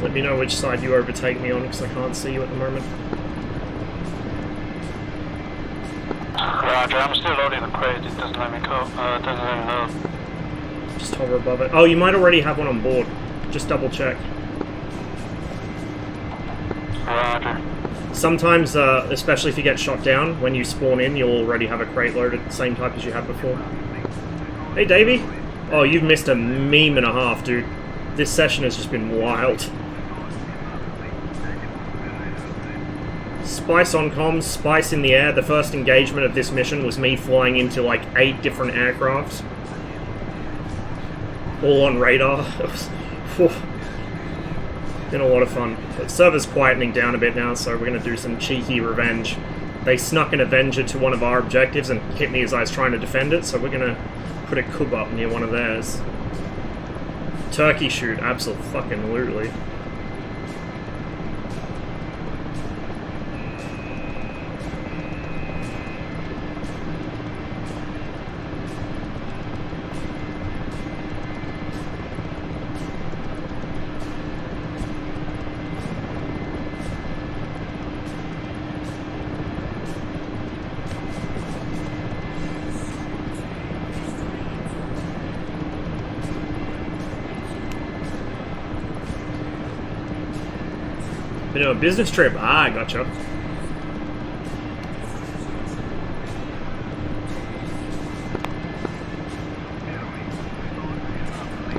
Let me know which side you overtake me on, because I can't see you at the moment. Roger, I'm still loading the crate. It doesn't let me go. Doesn't let me load. Just hover above it. Oh, you might already have one on board. Just double check. Roger. Sometimes, especially if you get shot down, when you spawn in, you'll already have a crate loaded, same type as you had before. Hey, Davey. Oh, you've missed a meme and a half, dude. This session has just been wild. Spice on comms, Spice in the air. The first engagement of this mission was me flying into like 8 different aircrafts. All on radar. Been a lot of fun. The server's quietening down a bit now, so we're going to do some cheeky revenge. They snuck an Avenger to one of our objectives and hit me as I was trying to defend it, so we're going to put a cub up near one of theirs. Turkey shoot, absolutely. Been on a business trip. Ah, I gotcha.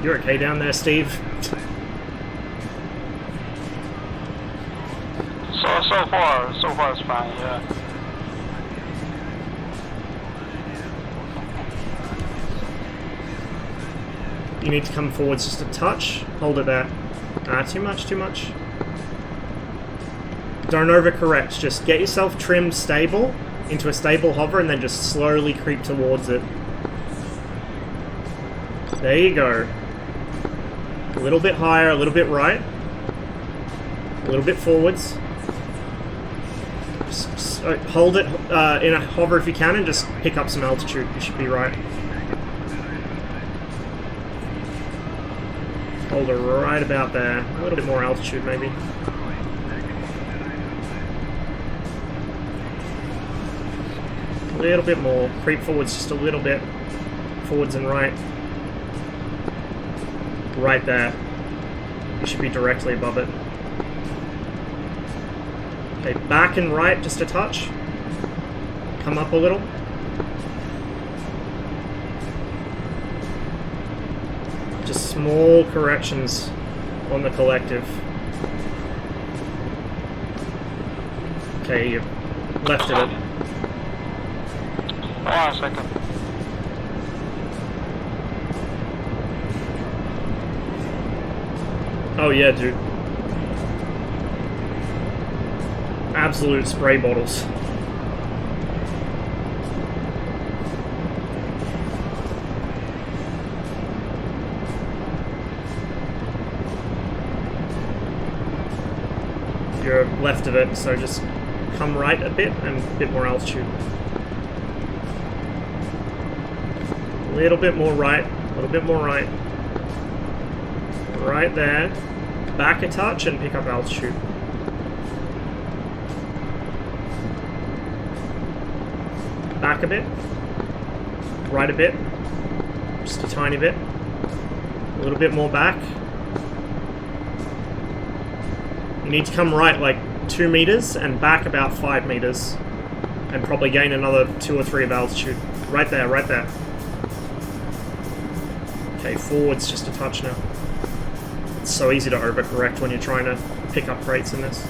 You're okay down there, Steve? So far it's fine, yeah. You need to come forwards just a touch. Hold it there. Ah, too much. Don't overcorrect, just get yourself trimmed stable, into a stable hover, and then just slowly creep towards it. There you go. A little bit higher, a little bit right. A little bit forwards. Just hold it in a hover if you can, and just pick up some altitude. You should be right. Hold it right about there. A little bit more altitude, maybe. A little bit more. Creep forwards just a little bit. Forwards and right. Right there. You should be directly above it. Okay, back and right just a touch. Come up a little. Just small corrections on the collective. Okay, you left of it. Hold on a second. Oh yeah, dude. Absolute spray bottles. You're left of it, so just come right a bit and a bit more altitude. A little bit more right, a little bit more right. Right there. Back a touch and pick up altitude. Back a bit. Right a bit. Just a tiny bit. A little bit more back. You need to come right like 2 meters and back about 5 meters. And probably gain another 2 or 3 of altitude. Right there, right there. Okay, forwards just a touch now. It's so easy to overcorrect when you're trying to pick up rates in this.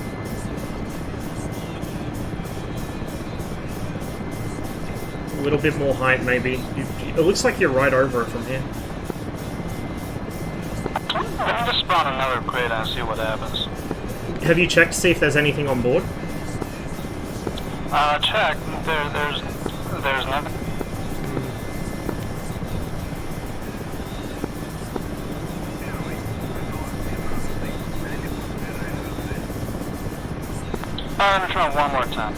A little bit more height maybe. It looks like you're right over it from here. Let me just spawn another crate and see what happens. Have you checked to see if there's anything on board? Check. There's nothing. I'm gonna try one more time.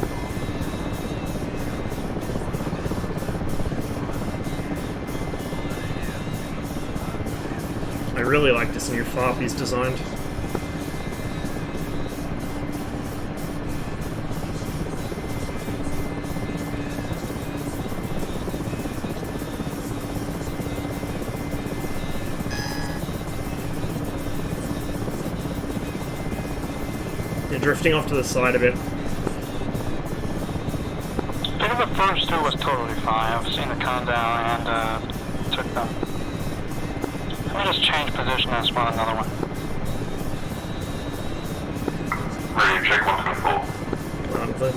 I really like this new FARP he's designed. You're drifting off to the side a bit. I think the first two was totally fine. I've seen the countdown and took them. Let me just change position and spawn another one. Ready, check 124. Round clear.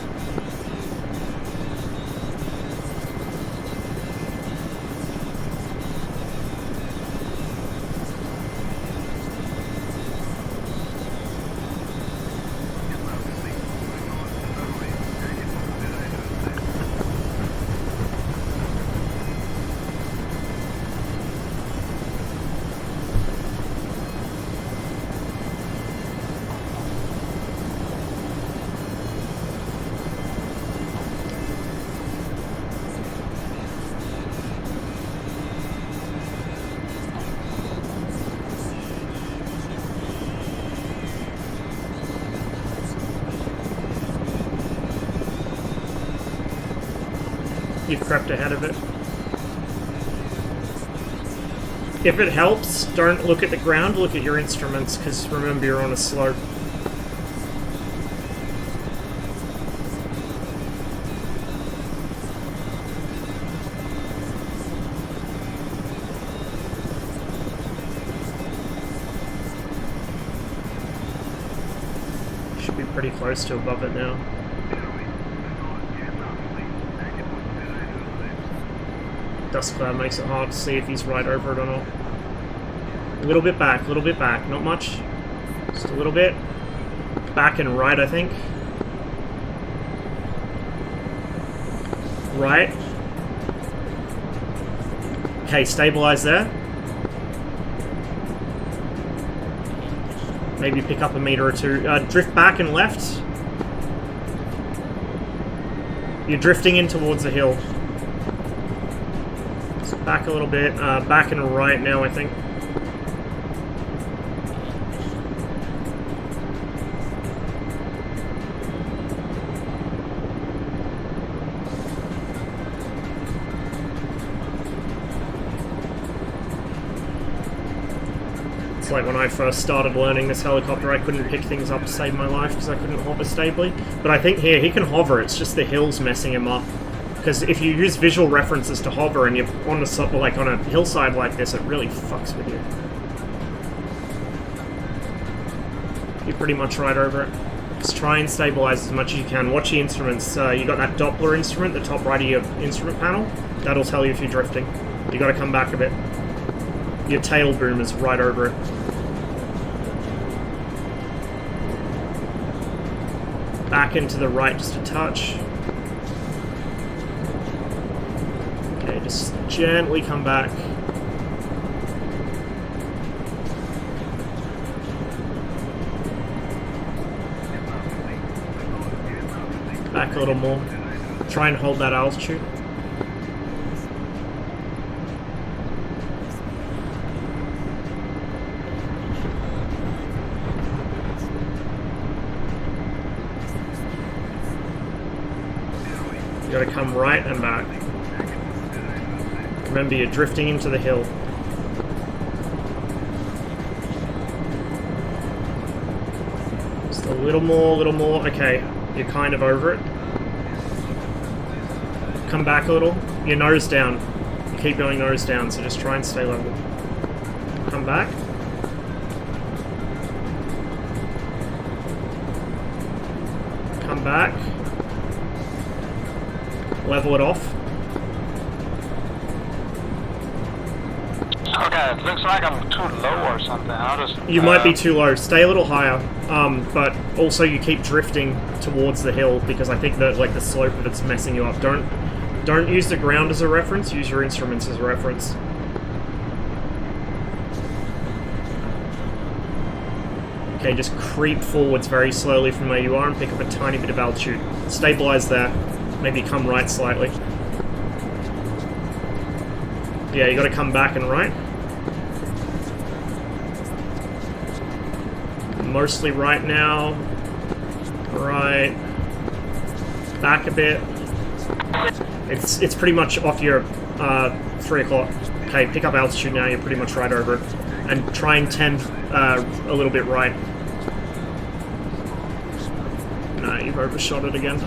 You've crept ahead of it. If it helps, don't look at the ground, look at your instruments, because remember you're on a slope. Should be pretty close to above it now. Dust cloud makes it hard to see if he's right over it or not. A little bit back, not much. Just a little bit. Back and right, I think. Right. Okay, stabilize there. Maybe pick up a meter or two. Drift back and left. You're drifting in towards the hill. Back a little bit, back and right now, I think. It's like when I first started learning this helicopter, I couldn't pick things up to save my life because I couldn't hover stably. But I think here, he can hover, it's just the hills messing him up. Because if you use visual references to hover and you're on a, like on a hillside like this, it really fucks with you. You're pretty much right over it. Just try and stabilize as much as you can. Watch the instruments. You got that Doppler instrument, the top right of your instrument panel. That'll tell you if you're drifting. You got to come back a bit. Your tail boom is right over it. Back into the right just a touch. Just gently come back. Back a little more. Try and hold that altitude. You gotta come right and back. Remember, you're drifting into the hill. Just a little more, Okay, you're kind of over it. Come back a little. Your nose down. You keep going nose down, so just try and stay level. Come back. Come back. Level it off. Okay, it looks like I'm too low or something. I'll just... You might be too low. Stay a little higher. But also you keep drifting towards the hill because I think that like the slope of it's messing you up. Don't use the ground as a reference. Use your instruments as a reference. Okay, just creep forwards very slowly from where you are and pick up a tiny bit of altitude. Stabilize there. Maybe come right slightly. Yeah, you gotta come back and right. Mostly right now. Right. Back a bit. It's pretty much off your 3 o'clock. Okay, pick up altitude now, you're pretty much right over it. And try and tend a little bit right. Nah, you've overshot it again.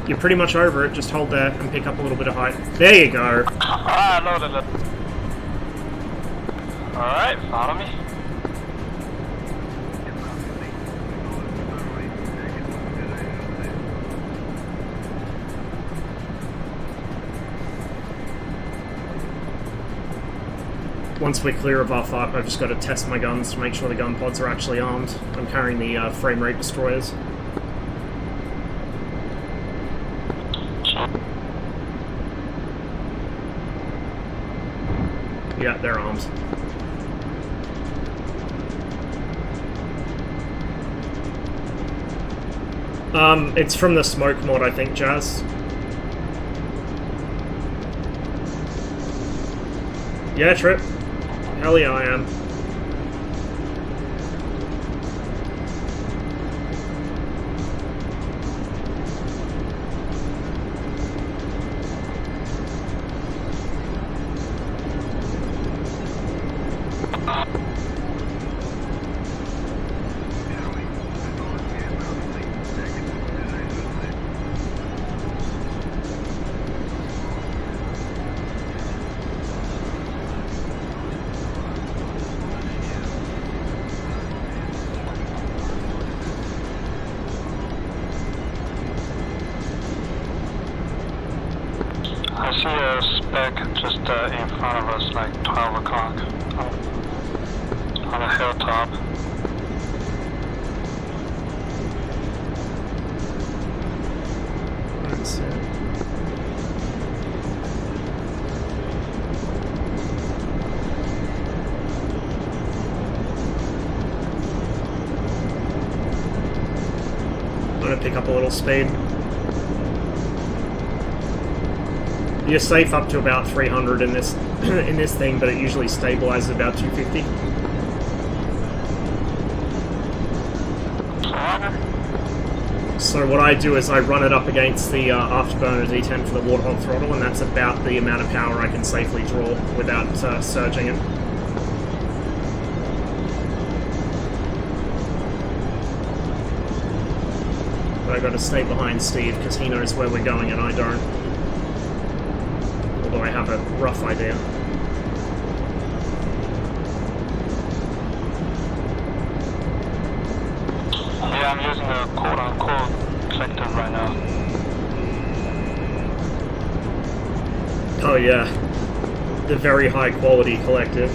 You're pretty much over it, just hold there and pick up a little bit of height. There you go! Ah, loaded it. Alright, follow me. Once we're clear of our FARP, I've just got to test my guns to make sure the gun pods are actually armed. I'm carrying the frame rate destroyers. Yeah, they're armed. It's from the smoke mod, I think, Jazz. Yeah, Trip. Hell yeah, I am. I see a spec just in front of us, like 12 o'clock, on a hilltop. That's it. I'm gonna pick up a little speed. You're safe up to about 300 in this in this thing, but it usually stabilizes about 250. So what I do is I run it up against the afterburner D10 for the Warthog throttle, and that's about the amount of power I can safely draw without surging it. But I got to stay behind Steve because he knows where we're going and I don't. Although I have a rough idea. Yeah, I'm using a quote-unquote collective right now. Oh yeah, the very high quality collective.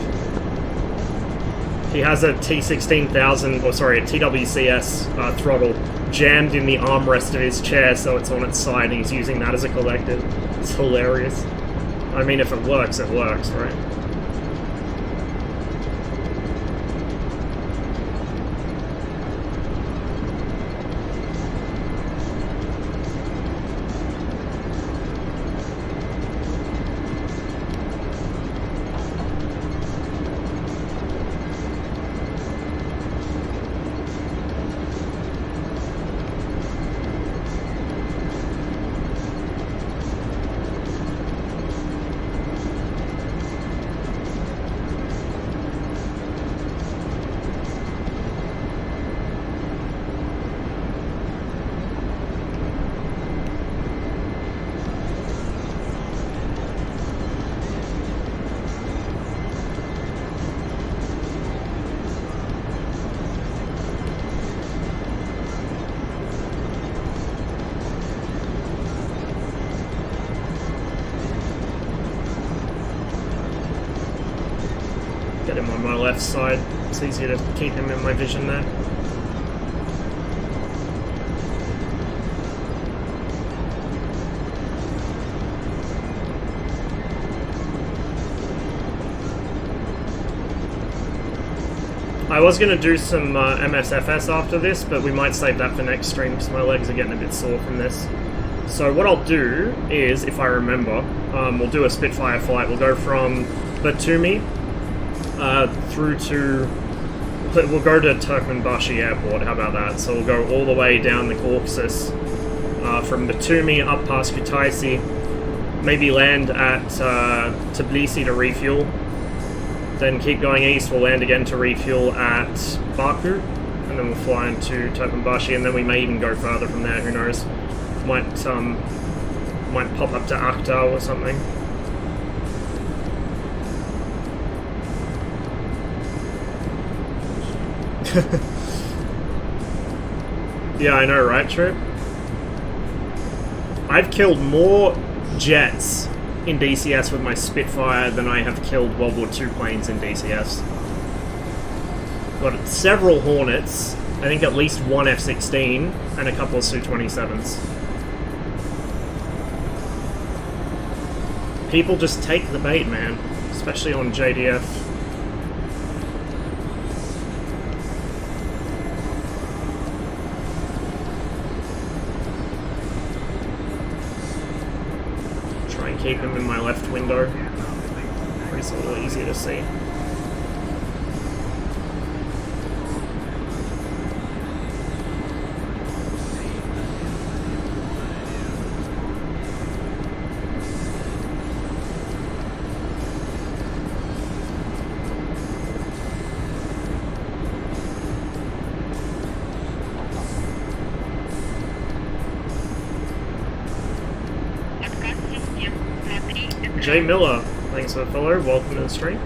He has a T16,000, or sorry, a TWCS throttle jammed in the armrest of his chair so it's on its side, and he's using that as a collective. It's hilarious. I mean, if it works, right? Get him on my left side. It's easier to keep him in my vision there. I was going to do some MSFS after this, but we might save that for next stream because my legs are getting a bit sore from this. So what I'll do is, if I remember, we'll do a Spitfire flight. We'll go from Batumi through to... We'll go to Turkmenbashi Airport, how about that? So we'll go all the way down the Caucasus, from Batumi up past Kutaisi, maybe land at Tbilisi to refuel, Then keep going east, we'll land again to refuel at Baku, and then we'll fly into Turkmenbashi, and then we may even go further from there, who knows. Might pop up to Akhtar or something. Yeah, I know, right, Trip? I've killed more jets in DCS with my Spitfire than I have killed World War II planes in DCS. Got several Hornets, I think at least one F-16, and a couple of Su-27s. People just take the bait, man. Especially on JDF. Try and keep him in my left window, where he's a little easier to see. Jay Miller, thanks for the follow, welcome to the stream.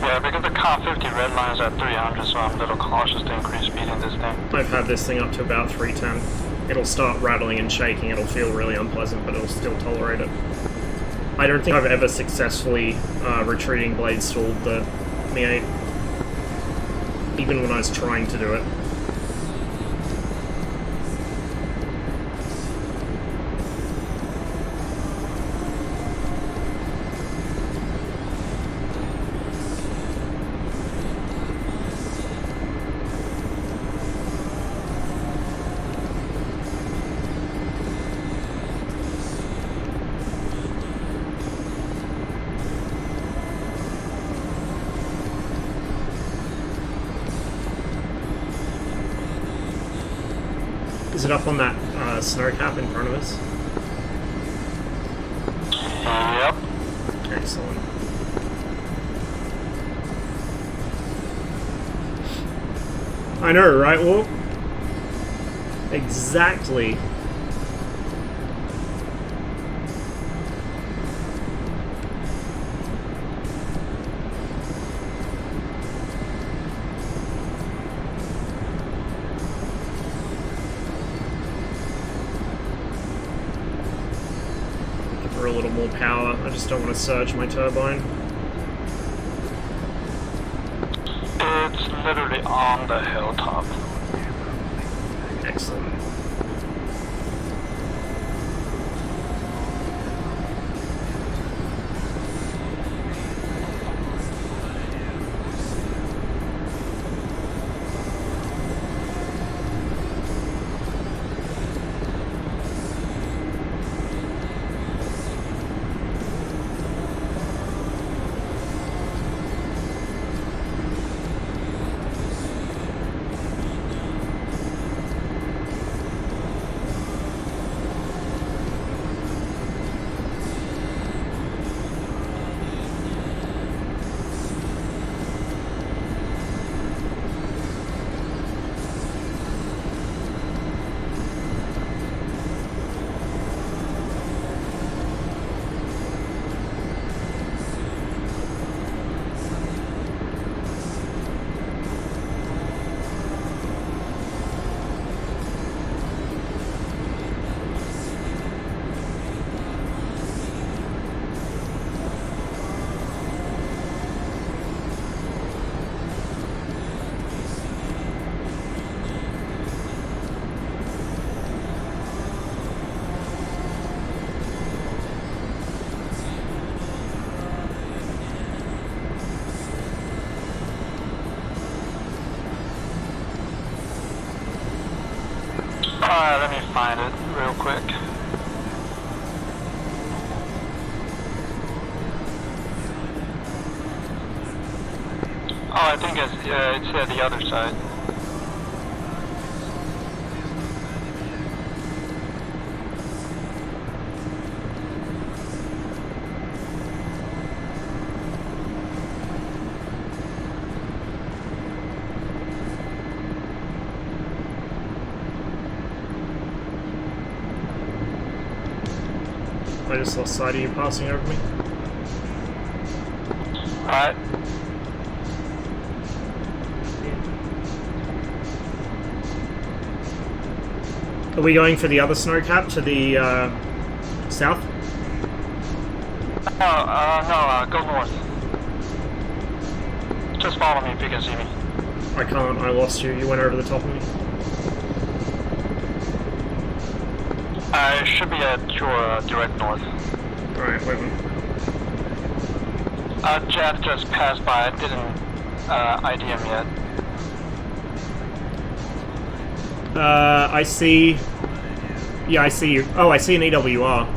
Yeah, because the car 50 red line is at 300, so I'm a little cautious to increase speed in this thing. I've had this thing up to about 310. It'll start rattling and shaking, it'll feel really unpleasant, but it'll still tolerate it. I don't think I've ever successfully retreating blade stalled the Mi-8. Even when I was trying to do it. Is it up on that snow cap in front of us? Yep. Excellent. I know, right, Wolf? Exactly. A little more power. I just don't want to surge my turbine. It's literally on the hilltop. Excellent. Let me find it real quick. Oh, I think it's the other side. I just lost sight of you passing over me. Alright. Are we going for the other snow cap to the south? No, go north. Just follow me if you can see me. I can't, I lost you. You went over the top of me. I should be at your direct north. Alright, wait. Jet just passed by. I didn't ID him yet. I see... Yeah, I see you. Oh, I see an EWR.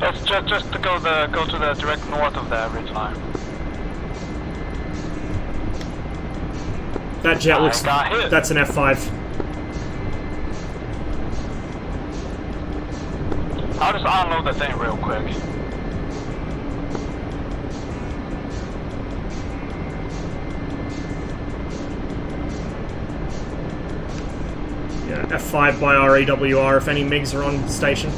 It's just to go to the direct north of that ridge line. That jet looks... got hit. That's an F5. I'll just unload the thing real quick. Yeah, F5 by our EWR if any MiGs are on station.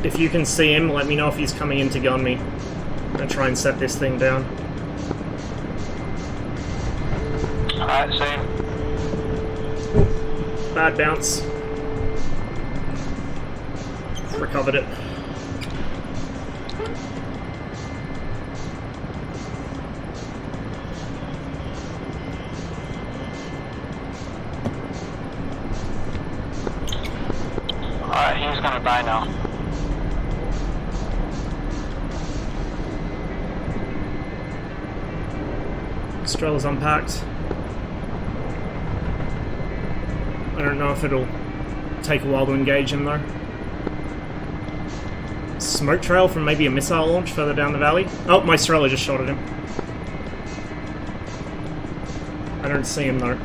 If you can see him, let me know if he's coming in to gun me. I'm gonna try and set this thing down. Alright, same. Bad bounce. Recovered it. Alright, he's gonna die now. Strella's unpacked. I don't know if it'll take a while to engage him though. Smoke trail from maybe a missile launch further down the valley. Oh, my Strela just shot at him. I don't see him though.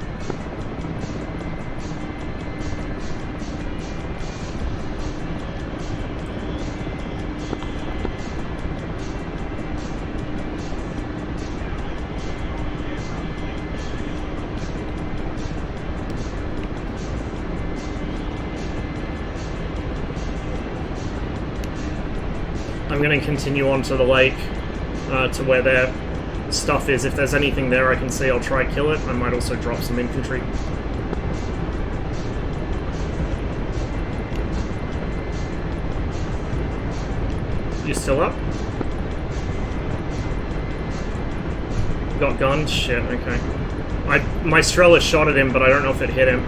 I'm going to continue on to the lake, to where their stuff is. If there's anything there I can see, I'll try kill it. I might also drop some infantry. You still up? Got gunned? Shit, okay. My Strela shot at him, but I don't know if it hit him.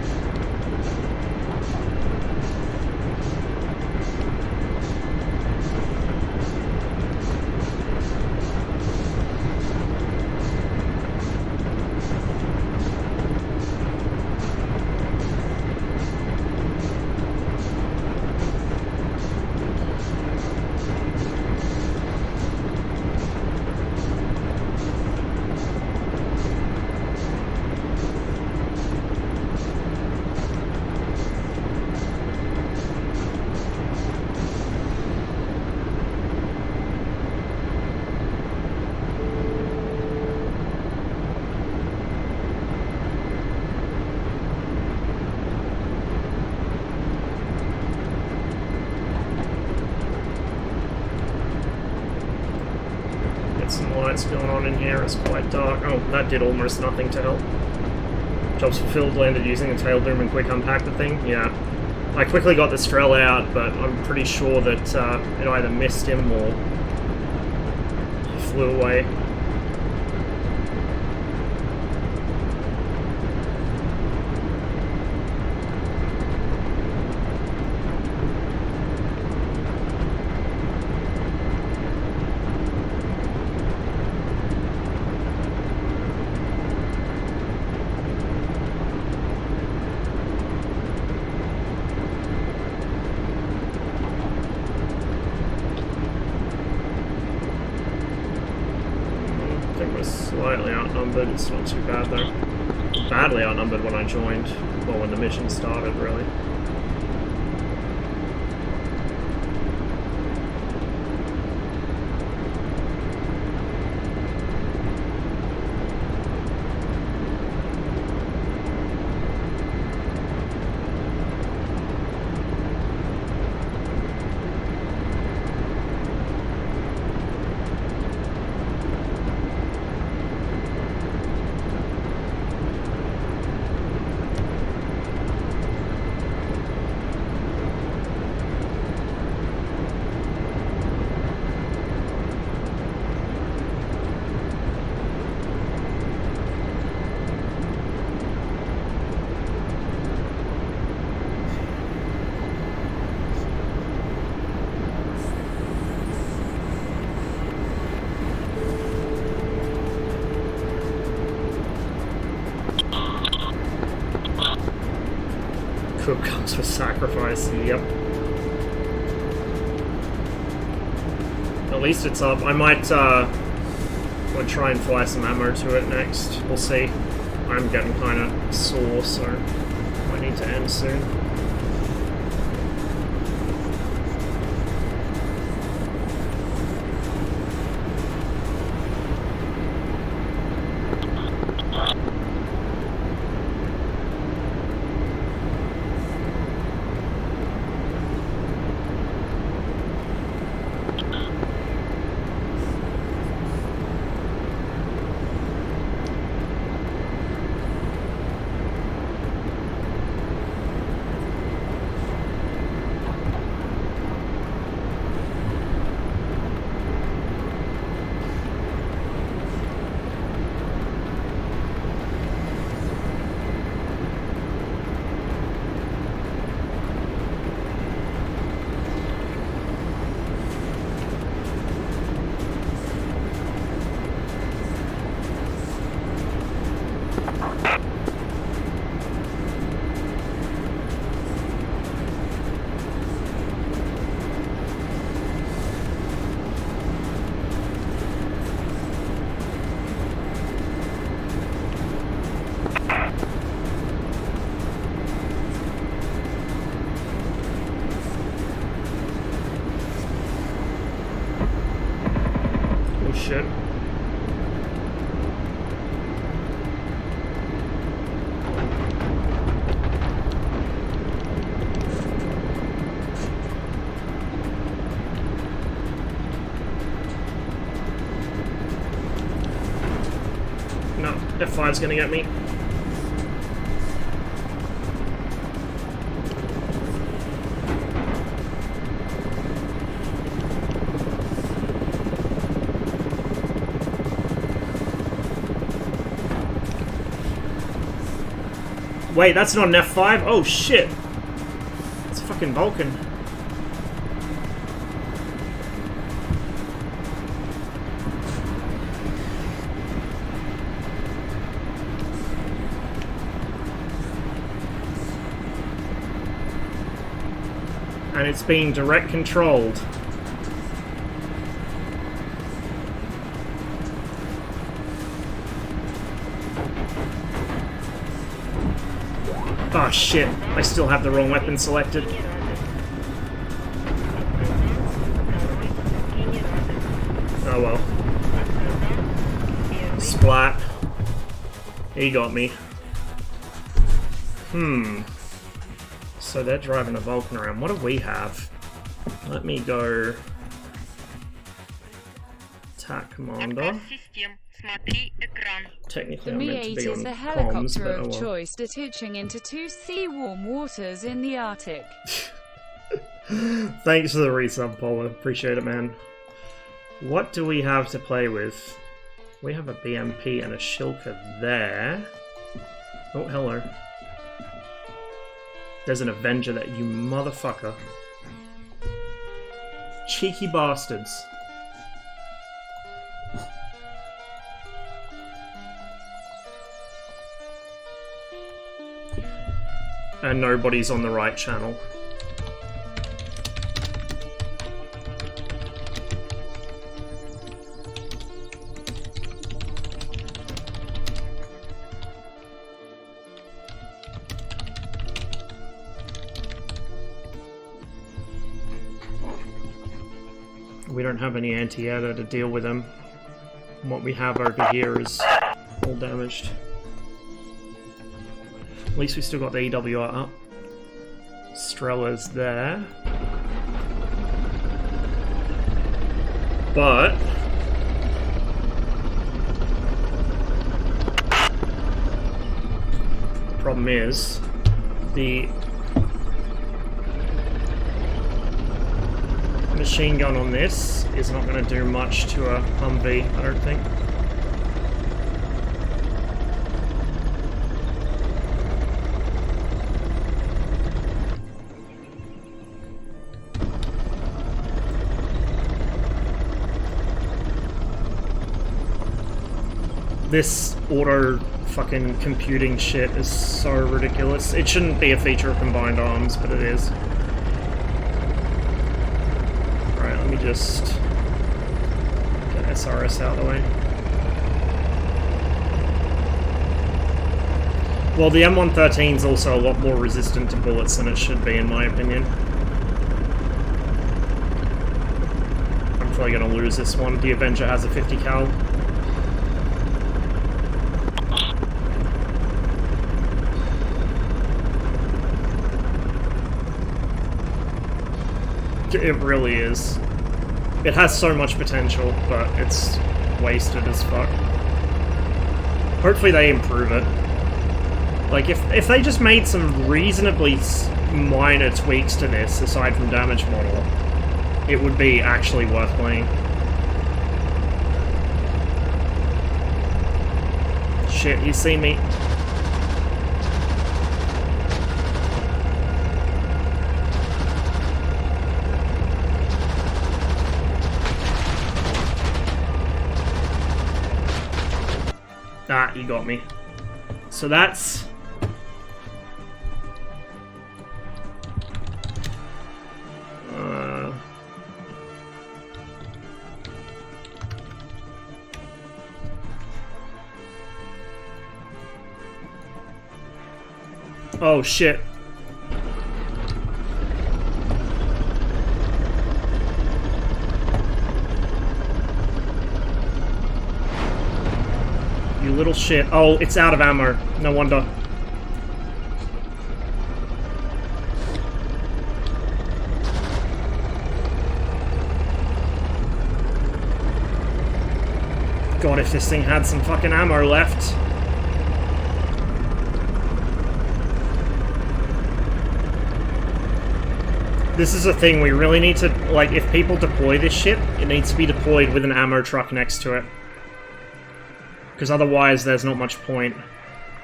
Some lights going on in here. It's quite dark. Oh, that did almost nothing to help. Jobs fulfilled, landed using the tail boom and quick unpacked the thing. Yeah. I quickly got the Strela out, but I'm pretty sure that it either missed him or flew away. think we're slightly outnumbered. It's not too bad though. Badly outnumbered when I joined. Well, when the mission started, really. Cook comes with sacrifice, yep. At least it's up. I might try and fly some ammo to it next. We'll see. I'm getting kind of sore, so I need to end soon. Shit. No, F5's gonna get me. Wait, that's not an F5? Oh shit! It's a fucking Vulcan. And it's being direct controlled. Oh shit, I still have the wrong weapon selected. Oh well. Splat. He got me. So they're driving a Vulcan around. What do we have? Let me go... Attack Commander. Technically, the I'm meant to be Mi-8 on is a comms, helicopter but of choice detaching into 2 sea-warm waters in the Arctic. Thanks for the resub, Polo. Appreciate it, man. What do we have to play with? We have a BMP and a Shilka there. Oh, hello. There's an Avenger there, you motherfucker. Cheeky bastards. And nobody's on the right channel. we don't have any anti-air to deal with them. And what we have over here is all damaged. At least we still got the EWR up. Strella's there. But the problem is the machine gun on this is not going to do much to a Humvee, I don't think. This auto fucking computing shit is so ridiculous. It shouldn't be a feature of Combined Arms, but it is. Alright, let me just get SRS out of the way. Well, the M113 is also a lot more resistant to bullets than it should be, in my opinion. I'm probably gonna lose this one. The Avenger has a 50 cal. It really is. It has so much potential, but it's wasted as fuck. Hopefully they improve it. Like, if they just made some reasonably minor tweaks to this, aside from damage model, it would be actually worth playing. Shit, you see me? Ah, you got me. So that's... Oh, shit. You little shit. Oh, it's out of ammo. No wonder. God, if this thing had some fucking ammo left. This is a thing we really need to, like, if people deploy this shit, it needs to be deployed with an ammo truck next to it. Because otherwise there's not much point.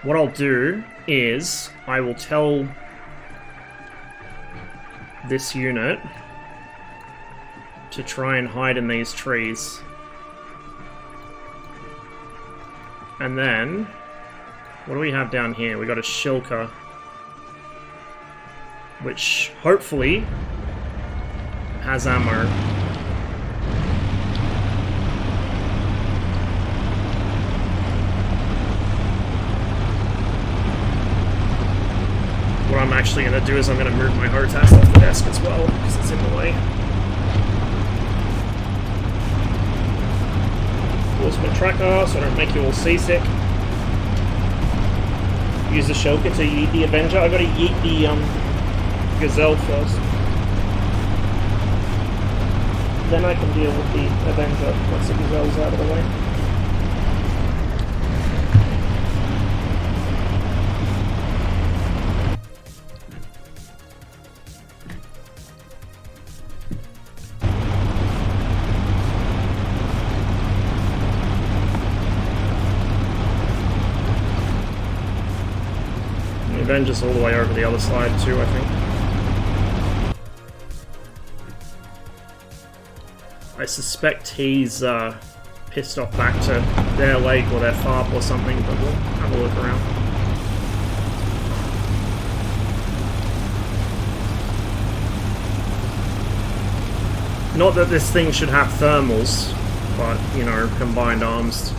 What I'll do is, I will tell this unit to try and hide in these trees. And then, what do we have down here? We got a Shilka, which hopefully has ammo. What I'm actually going to do is I'm going to move my HOTAS off the desk as well, because it's in the way. Pause my tracker so I don't make you all seasick. Use the Shilka to yeet the Avenger. I've got to yeet the Gazelle first. Then I can deal with the Avenger once the Gazelle's out of the way. The Avenger's all the way over the other side too, I think. I suspect he's pissed off back to their lake or their FARP or something, but we'll have a look around. Not that this thing should have thermals, but, you know, combined arms.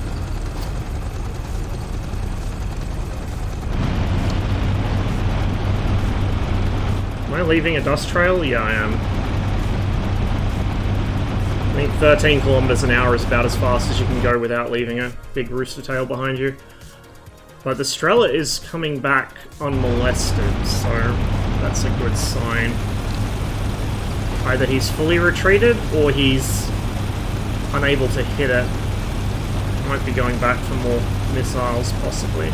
Am I leaving a dust trail? Yeah, I am. think 13 kilometers an hour is about as fast as you can go without leaving a big rooster tail behind you. But the Strela is coming back unmolested, so that's a good sign. Either he's fully retreated, or he's unable to hit it. Might be going back for more missiles, possibly.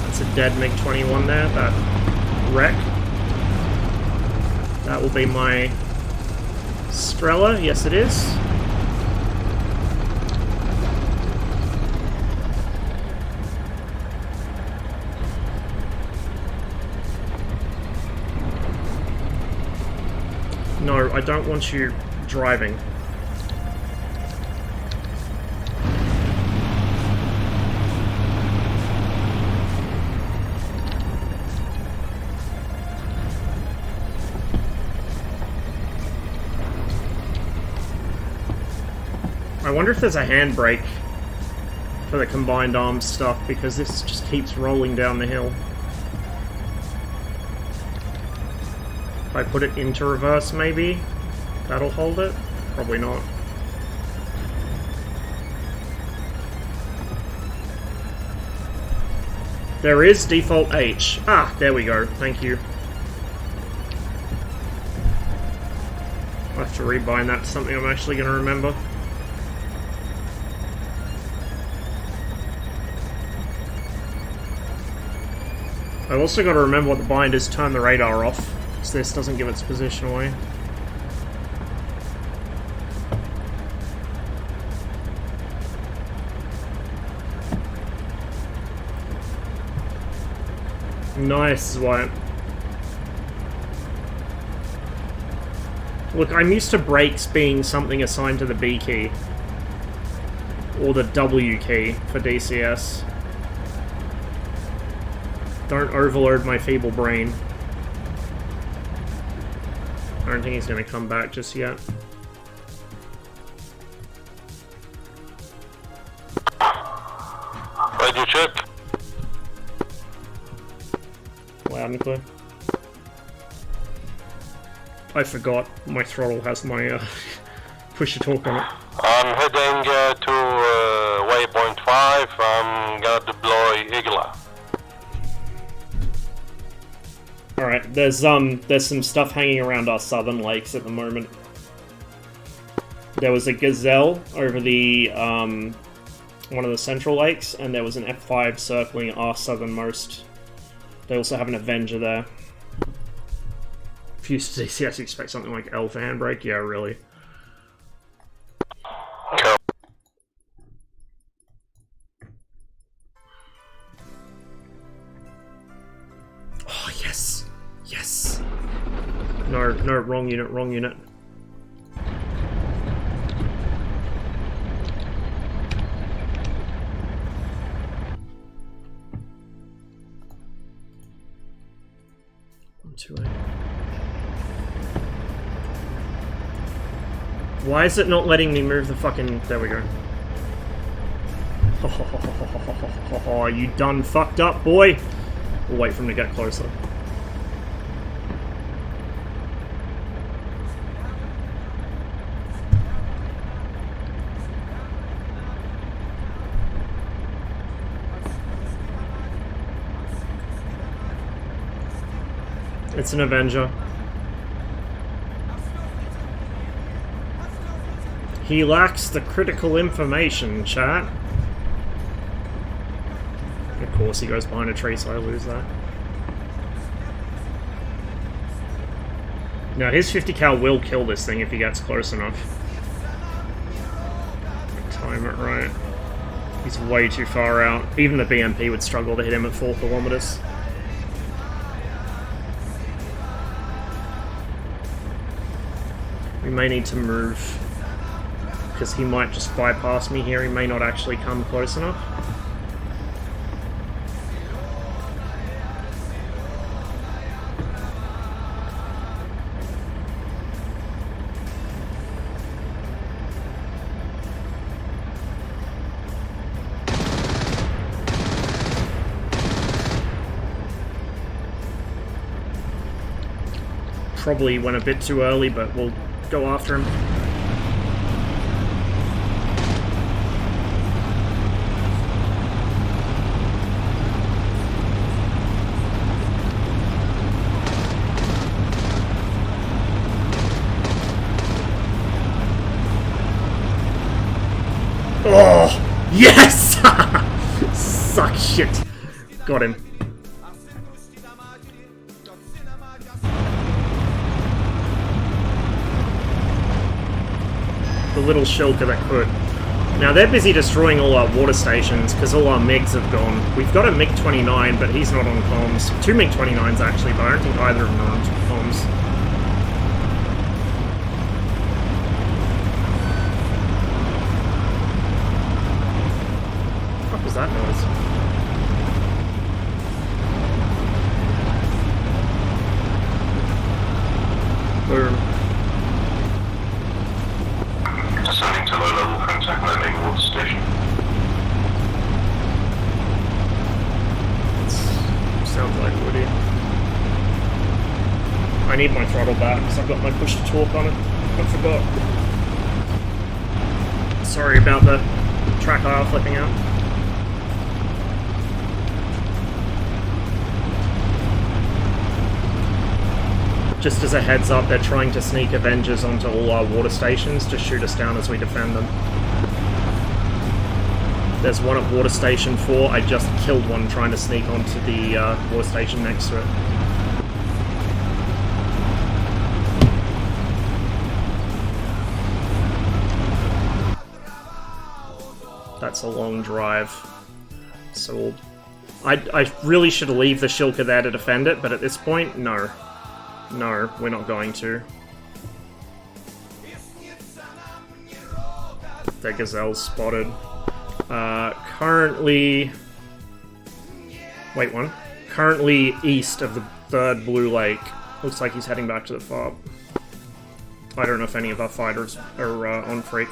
That's a dead MiG-21 there, that wreck. That will be my Strela, yes it is. No, I don't want you driving. I wonder if there's a handbrake for the combined arms stuff, because this just keeps rolling down the hill. If I put it into reverse, maybe that'll hold it? Probably not. There is default H. Ah, there we go. Thank you. I'll have to rebind that to something I'm actually going to remember. I've also got to remember what the bind is, turn the radar off, so this doesn't give its position away. Nice, Wyatt. Look, I'm used to brakes being something assigned to the B key. Or the W key for DCS. Don't overload my feeble brain. I don't think he's going to come back just yet. Radio check. Loud and clear. I forgot my throttle has my push-to-talk on it. I'm heading to waypoint 5. I'm gonna deploy Igla. Alright, there's some stuff hanging around our southern lakes at the moment. There was a Gazelle over the one of the central lakes, and there was an F5 circling our southernmost. They also have an Avenger there. If you use DCS, you expect something like L for handbrake? Yeah, really. Oh, yes! Yes! No, wrong unit, wrong unit. Why is it not letting me move the fucking... There we go. Oh, you done fucked up, boy! We'll wait for him to get closer. It's an Avenger. He lacks the critical information, chat. Of course, he goes behind a tree, so I lose that. Now, his 50 cal will kill this thing if he gets close enough. Time it right. He's way too far out. Even the BMP would struggle to hit him at 4 kilometers. We may need to move, because he might just bypass me here. He may not actually come close enough. probably went a bit too early, but we'll go after him. Oh, yes! Suck shit. Got him. The little shulker that could. Now they're busy destroying all our water stations because all our MiGs have gone. We've got a MiG-29, but he's not on comms. 2 MiG-29s actually, but I don't think either of them are on comms. What was that noise? Boom. Descending to low level contact landing water station. Sounds like Woody. I need my throttle back because I've got my push to torque on it. I forgot. Sorry about the track aisle flipping out. Just as a heads up, they're trying to sneak Avengers onto all our water stations to shoot us down as we defend them. There's one at Water Station 4. I just killed one trying to sneak onto the water station next to it. That's a long drive. So I really should leave the Shilka there to defend it, but at this point, no. No, we're not going to. The Gazelle's spotted. Currently... Wait, one. Currently east of the 3rd Blue Lake. Looks like he's heading back to the FOB. I don't know if any of our fighters are on Freak.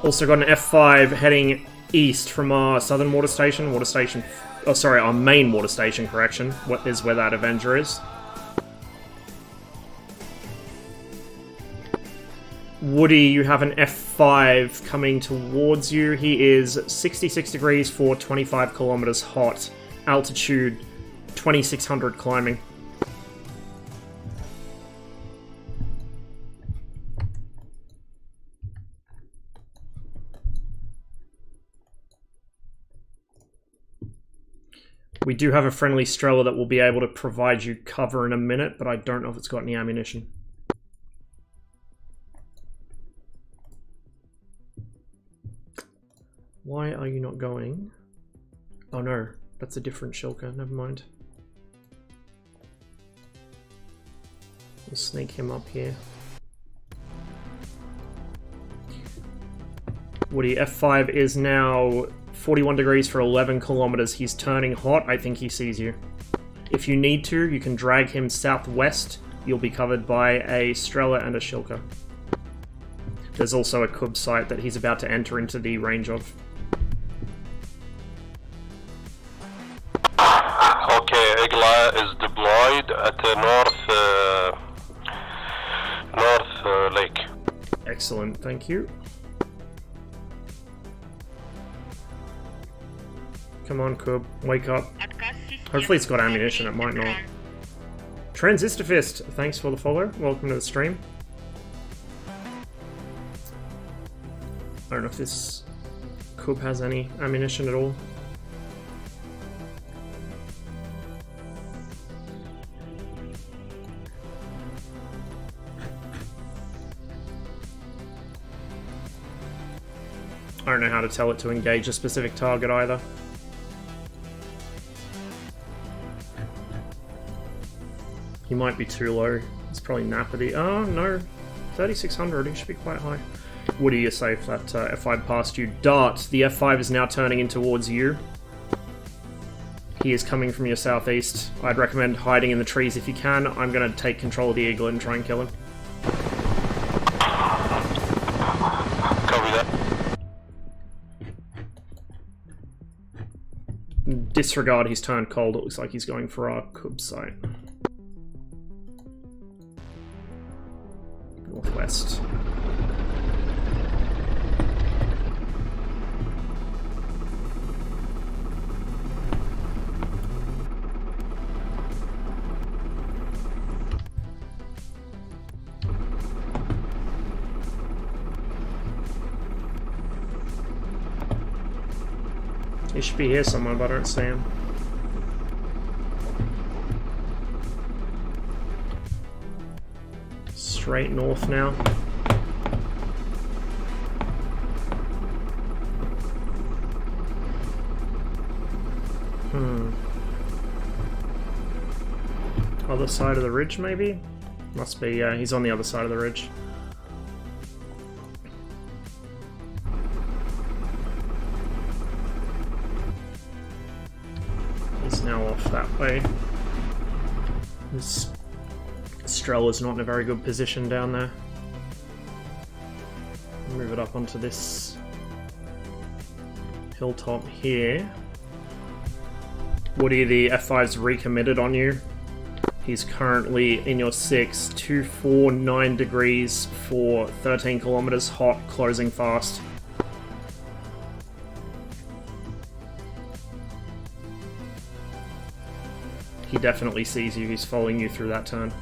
Also got an F5 heading east from our southern water station. Oh, sorry, our main water station, correction. What is where that Avenger is. Woody, you have an F5 coming towards you. He is 66 degrees for 25 kilometers hot. Altitude 2600 climbing. We do have a friendly Strela that will be able to provide you cover in a minute, but I don't know if it's got any ammunition. Why are you not going? Oh no, that's a different Shilka, never mind. We'll sneak him up here. Woody, F5 is now 41 degrees for 11 kilometers. He's turning hot. I think he sees you. If you need to, you can drag him southwest. You'll be covered by a Strela and a Shilka. There's also a Kub site that he's about to enter into the range of. Okay, Igla is deployed at the north lake. Excellent, thank you. Come on, Kub, wake up. Hopefully it's got ammunition, it might not. Transistor Fist, thanks for the follow. Welcome to the stream. I don't know if this Kub has any ammunition at all. I don't know how to tell it to engage a specific target either. He might be too low. It's probably nappity. Oh no, 3600. He should be quite high. Woody, you're safe. That F5 passed you. Dart, the F5 is now turning in towards you. He is coming from your southeast. I'd recommend hiding in the trees if you can. I'm going to take control of the Eagle and try and kill him. Copy that. Disregard, he's turned cold. It looks like he's going for our Kub site. He should be here somewhere, but I don't see him. Straight north now. Other side of the ridge, maybe? Must be, yeah, he's on the other side of the ridge. He's now off that way. This Strella's not in a very good position down there. Move it up onto this hilltop here. Woody, the F5's recommitted on you. He's currently in your 6, 249 degrees for 13 kilometers, hot, closing fast. He definitely sees you, he's following you through that turn.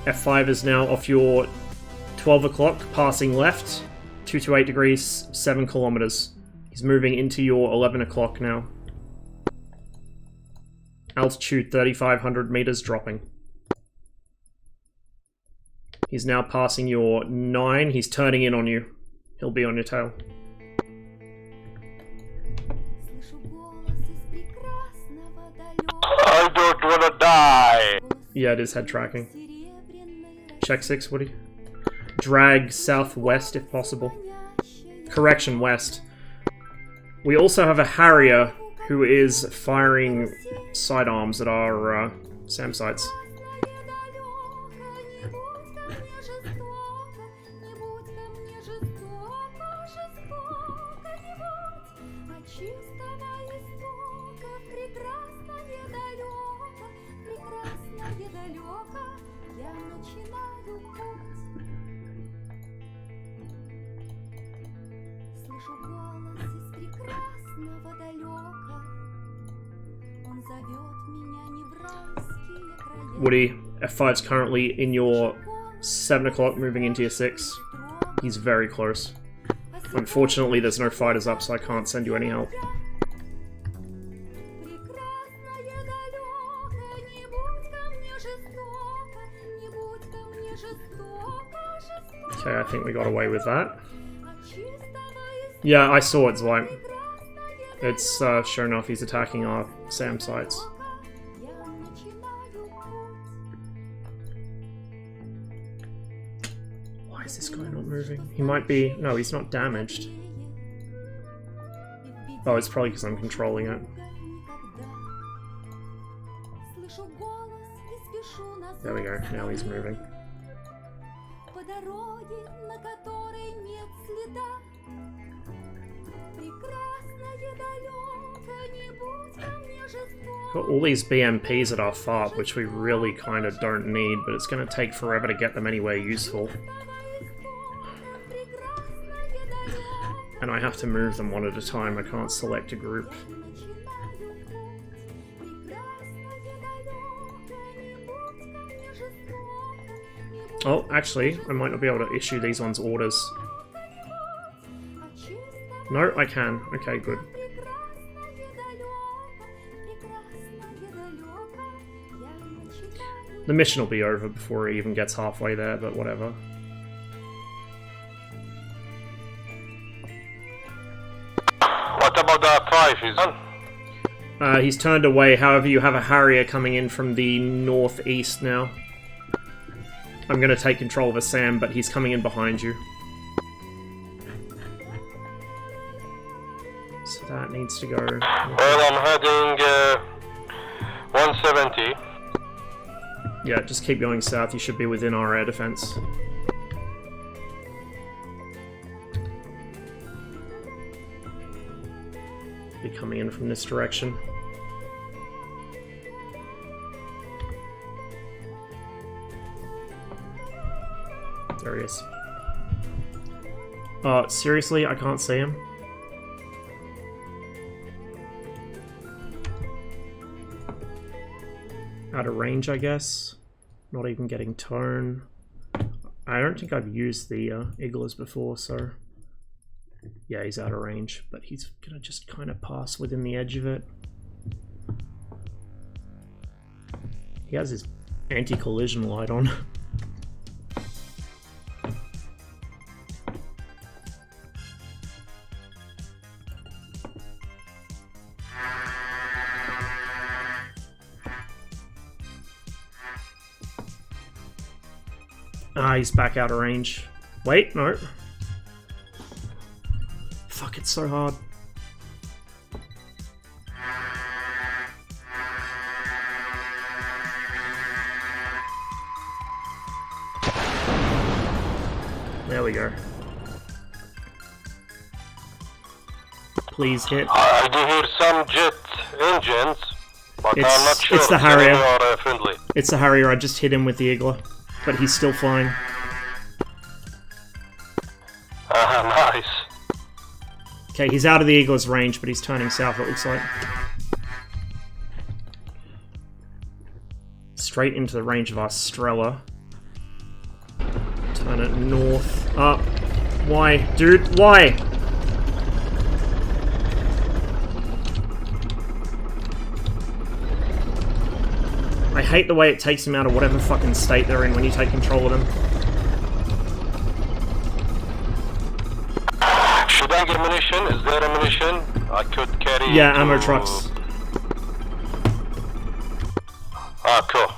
F5 is now off your 12 o'clock, passing left, 228 degrees, 7 kilometers. He's moving into your 11 o'clock now. Altitude 3,500 meters, dropping. He's now passing your 9, he's turning in on you. He'll be on your tail. I don't wanna die! Yeah, it is head tracking. Check 6, Woody. Drag southwest if possible. Correction, west. We also have a Harrier who is firing sidearms at our SAM sites. Woody, F5's currently in your 7 o'clock, moving into your 6. He's very close. Unfortunately, there's no fighters up, so I can't send you any help. Okay, I think we got away with that. Yeah, I saw it's white. It's, sure enough, he's attacking our SAM sites. Why is this guy not moving? He might be... No, he's not damaged. Oh, it's probably because I'm controlling it. There we go, now he's moving. Got all these BMPs at our FARP, which we really kind of don't need, but it's going to take forever to get them anywhere useful. And I have to move them one at a time, I can't select a group. Oh, actually, I might not be able to issue these ones orders. No, I can. Okay, good. The mission will be over before it even gets halfway there, but whatever. What about the price? Is done? He's turned away, however you have a Harrier coming in from the northeast now. I'm going to take control of a SAM, but he's coming in behind you. So that needs to go... Well, I'm heading 170. Yeah, just keep going south, you should be within our air defense. Be coming in from this direction. There he is. Seriously, I can't see him. Out of range, I guess. Not even getting tone. I don't think I've used the Iglas before, so... Yeah, he's out of range, but he's gonna just kind of pass within the edge of it. He has his anti-collision light on. Ah, he's back out of range. Wait, no. Fuck, it's so hard. There we go. Please hit. I do hear some jet engines, but I'm not sure. It's the Harrier. Are, friendly. It's the Harrier. I just hit him with the Igla, but he's still flying. Nice. Okay, he's out of the Igla's range, but he's turning south, it looks like. Straight into the range of our Strela. Turn it north. Up. Why? Dude, why? I hate the way it takes him out of whatever fucking state they're in when you take control of them. Should I get ammunition? Is there ammunition? I could carry. Yeah, ammo trucks. Ah, cool.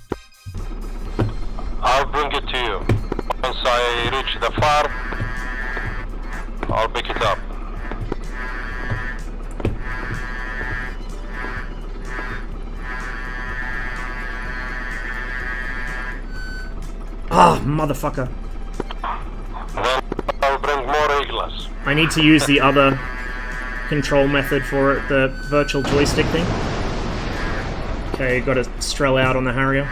I'll bring it to you. Once I reach the farm, I'll pick it up. Ah, motherfucker. Then I'll bring more Iglas. I need to use the other control method for it, the virtual joystick thing. Okay, got to Strel out on the Harrier.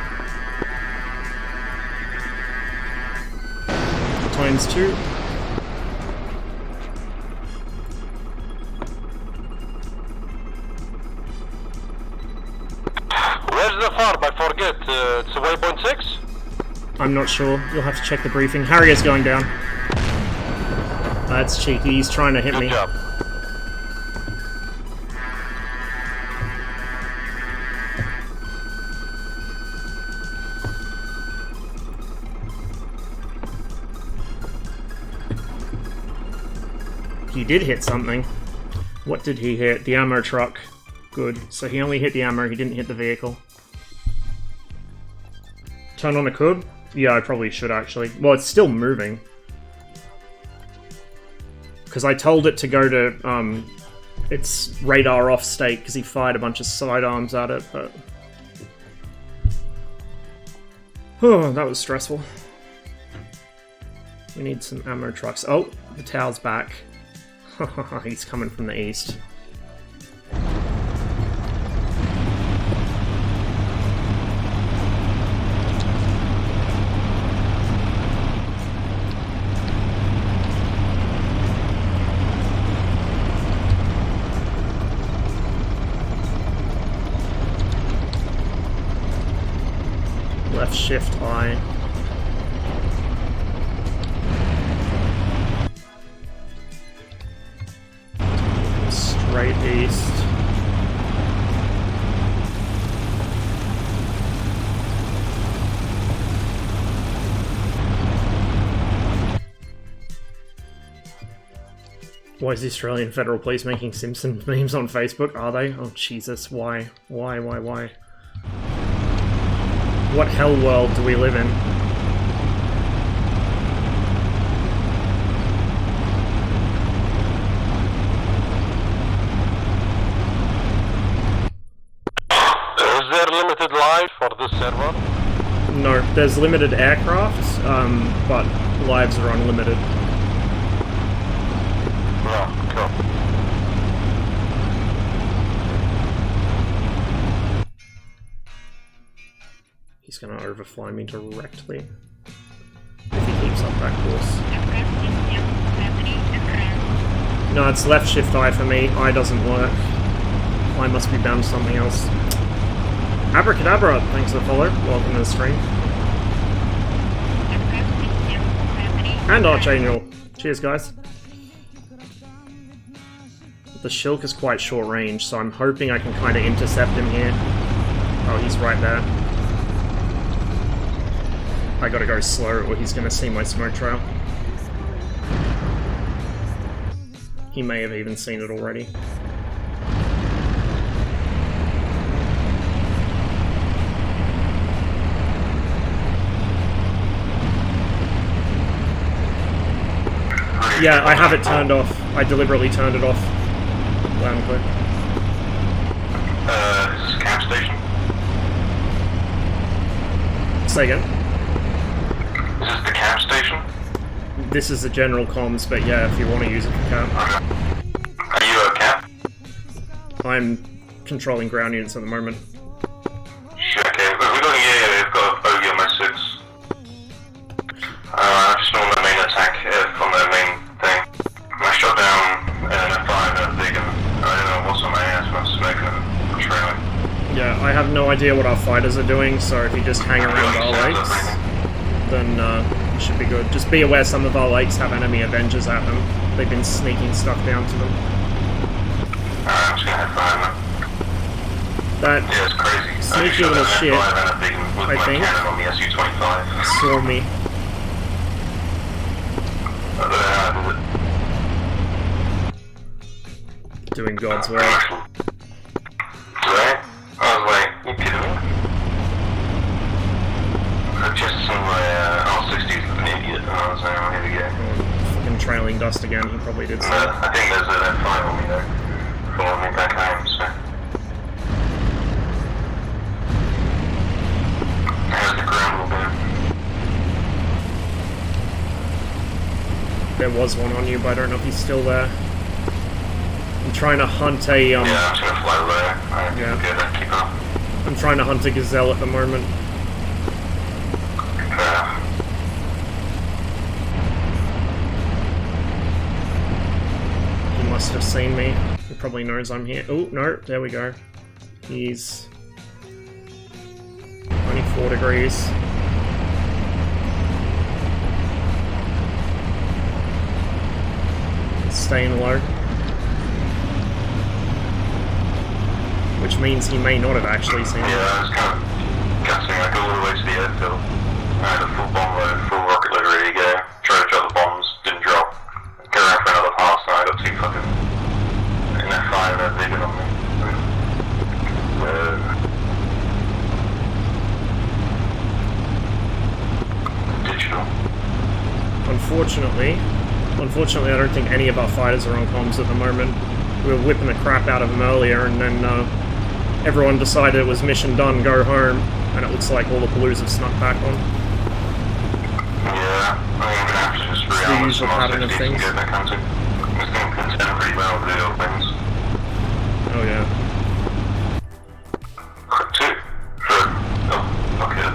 ×2. Where's the farm? I forget. It's waypoint 6? I'm not sure. You'll have to check the briefing. Harrier's going down. That's cheeky. He's trying to hit me. Good job. He did hit something. What did he hit? The ammo truck. Good. So he only hit the ammo, he didn't hit the vehicle. Turn on the cub? Yeah, I probably should actually. Well, it's still moving. Because I told it to go to its radar off state because he fired a bunch of sidearms at it, but... Oh, that was stressful. We need some ammo trucks. Oh, the Tau's back. He's coming from the east. Left shift I. Straight east. Why is the Australian Federal Police making Simpson memes on Facebook? Are they? Oh Jesus, why? Why? What hell world do we live in? Is there limited life for this server? No, there's limited aircraft, but lives are unlimited. Yeah, cool. He's gonna overfly me directly. If he keeps up that course. No, it's left shift I for me. I doesn't work. I must be bound to something else. Abracadabra, thanks for the follow. Welcome to the stream. And Archangel. Cheers, guys. The Shilk is quite short range, so I'm hoping I can kind of intercept him here. Oh, he's right there. I gotta go slow or he's gonna see my smoke trail. He may have even seen it already. Yeah, I have it turned off. I deliberately turned it off. Loud and clear. Is this a camp station? Say again? Is this the camp station? This is the general comms, but yeah, if you want to use it for camp. Okay. Are you a camp? I'm controlling ground units at the moment. Shit, okay. We've got a bogey on my 6. I just know the main attack from the main thing. I shot down an F5 and a big, and I don't know what's on my ass, but I'm smoking and trailing. Yeah, I have no idea what our fighters are doing, so if you just hang around our lakes, then it should be good. Just be aware some of our lakes have enemy Avengers at them. They've been sneaking stuff down to them. I'm just gonna head behind them. That yeah, it's crazy. sneaky little shit, I think, saw me. Doing God's work. Today? I was like, you kidding me? I just saw my R60s with an idiot, and I was like, oh, here we go. Fucking trailing dust again, he probably did so. I think there's an F5 on me though, following me back home, so. How's the ground been? There was one on you, but I don't know if he's still there. I'm trying to hunt a Yeah, I'm just gonna fly low. Yeah. Keep up. I'm trying to hunt a gazelle at the moment. He must have seen me. He probably knows I'm here. Oh, no, there we go. He's 24 degrees. Staying low. Which means he may not have actually seen it. Yeah, I was kind of guessing. I got all the way to the airfield. I had a full bomb load, full rocket load ready to go. Tried to drop the bombs, didn't drop. Go around for another pass, and I got 2 fucking in that fire and they're digging on me. Digital. Unfortunately, I don't think any of our fighters are on comms at the moment. We were whipping the crap out of them earlier, and then everyone decided it was mission done, go home, and it looks like all the blues have snuck back on. Yeah, I'm gonna have to just it's the usual pattern of things. It's going to contend pretty well with the little things. Oh yeah. Quick 2 for okay.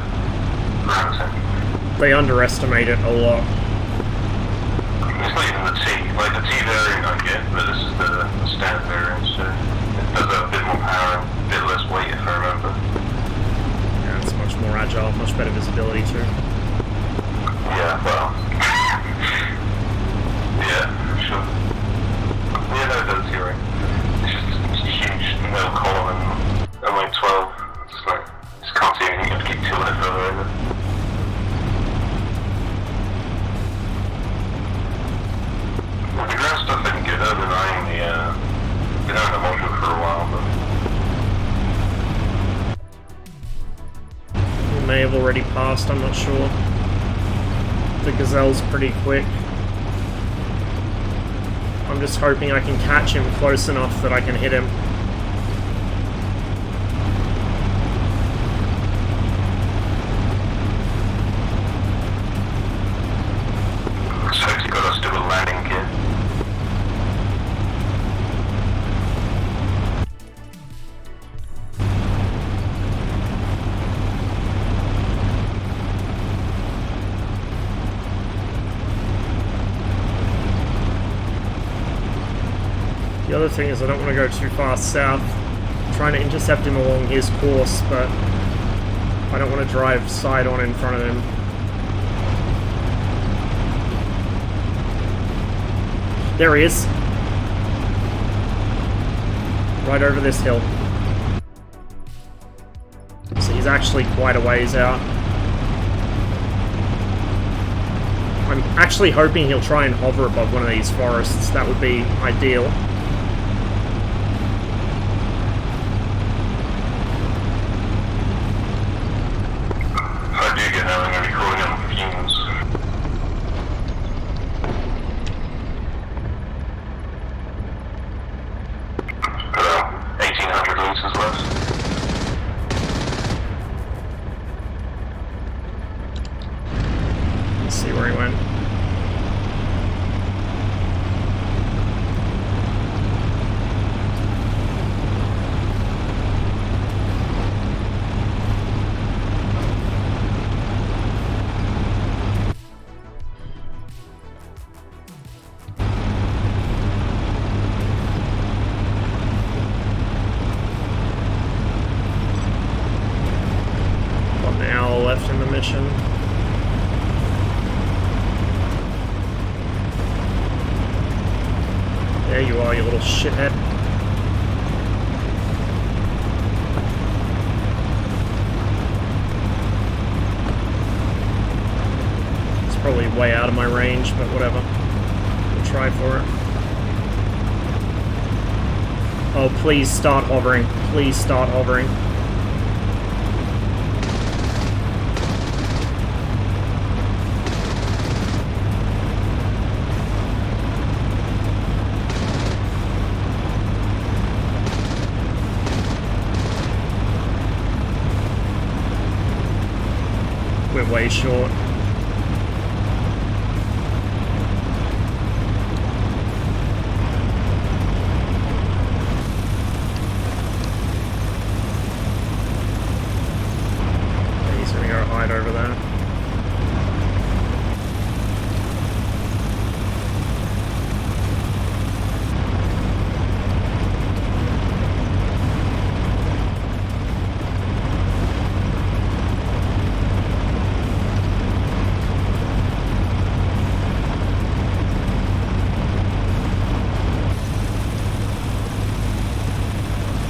They underestimate it a lot. It's not even the T. Like the T variant I get, but this is the standard variant, so it does have a bit more power and a bit less weight if I remember. Yeah, it's much more agile, much better visibility too. Yeah, well. yeah, sure. Yeah, no, it does, you're right. It's just a huge metal column and I'm like 12. It's like, just can't see anything, you have to keep tilting it further over. The ground stuff I can get overnighting been out of the module for a while, but... We may have already passed, I'm not sure. The gazelle's pretty quick. I'm just hoping I can catch him close enough that I can hit him. Looks like he got us to a landing gear. The other thing is I don't want to go too far south. I'm trying to intercept him along his course, but I don't want to drive side on in front of him. There he is. Right over this hill. So he's actually quite a ways out. I'm actually hoping he'll try and hover above one of these forests. That would be ideal. I do get now, I'm going to be calling him fumes. About 1,800 litres left. Let's see where he went. Got an hour left in the mission. There you are, you little shithead. It's probably way out of my range, but whatever. We'll try for it. Oh, please start hovering. Please start hovering. We're way short. He's gonna go hide over there.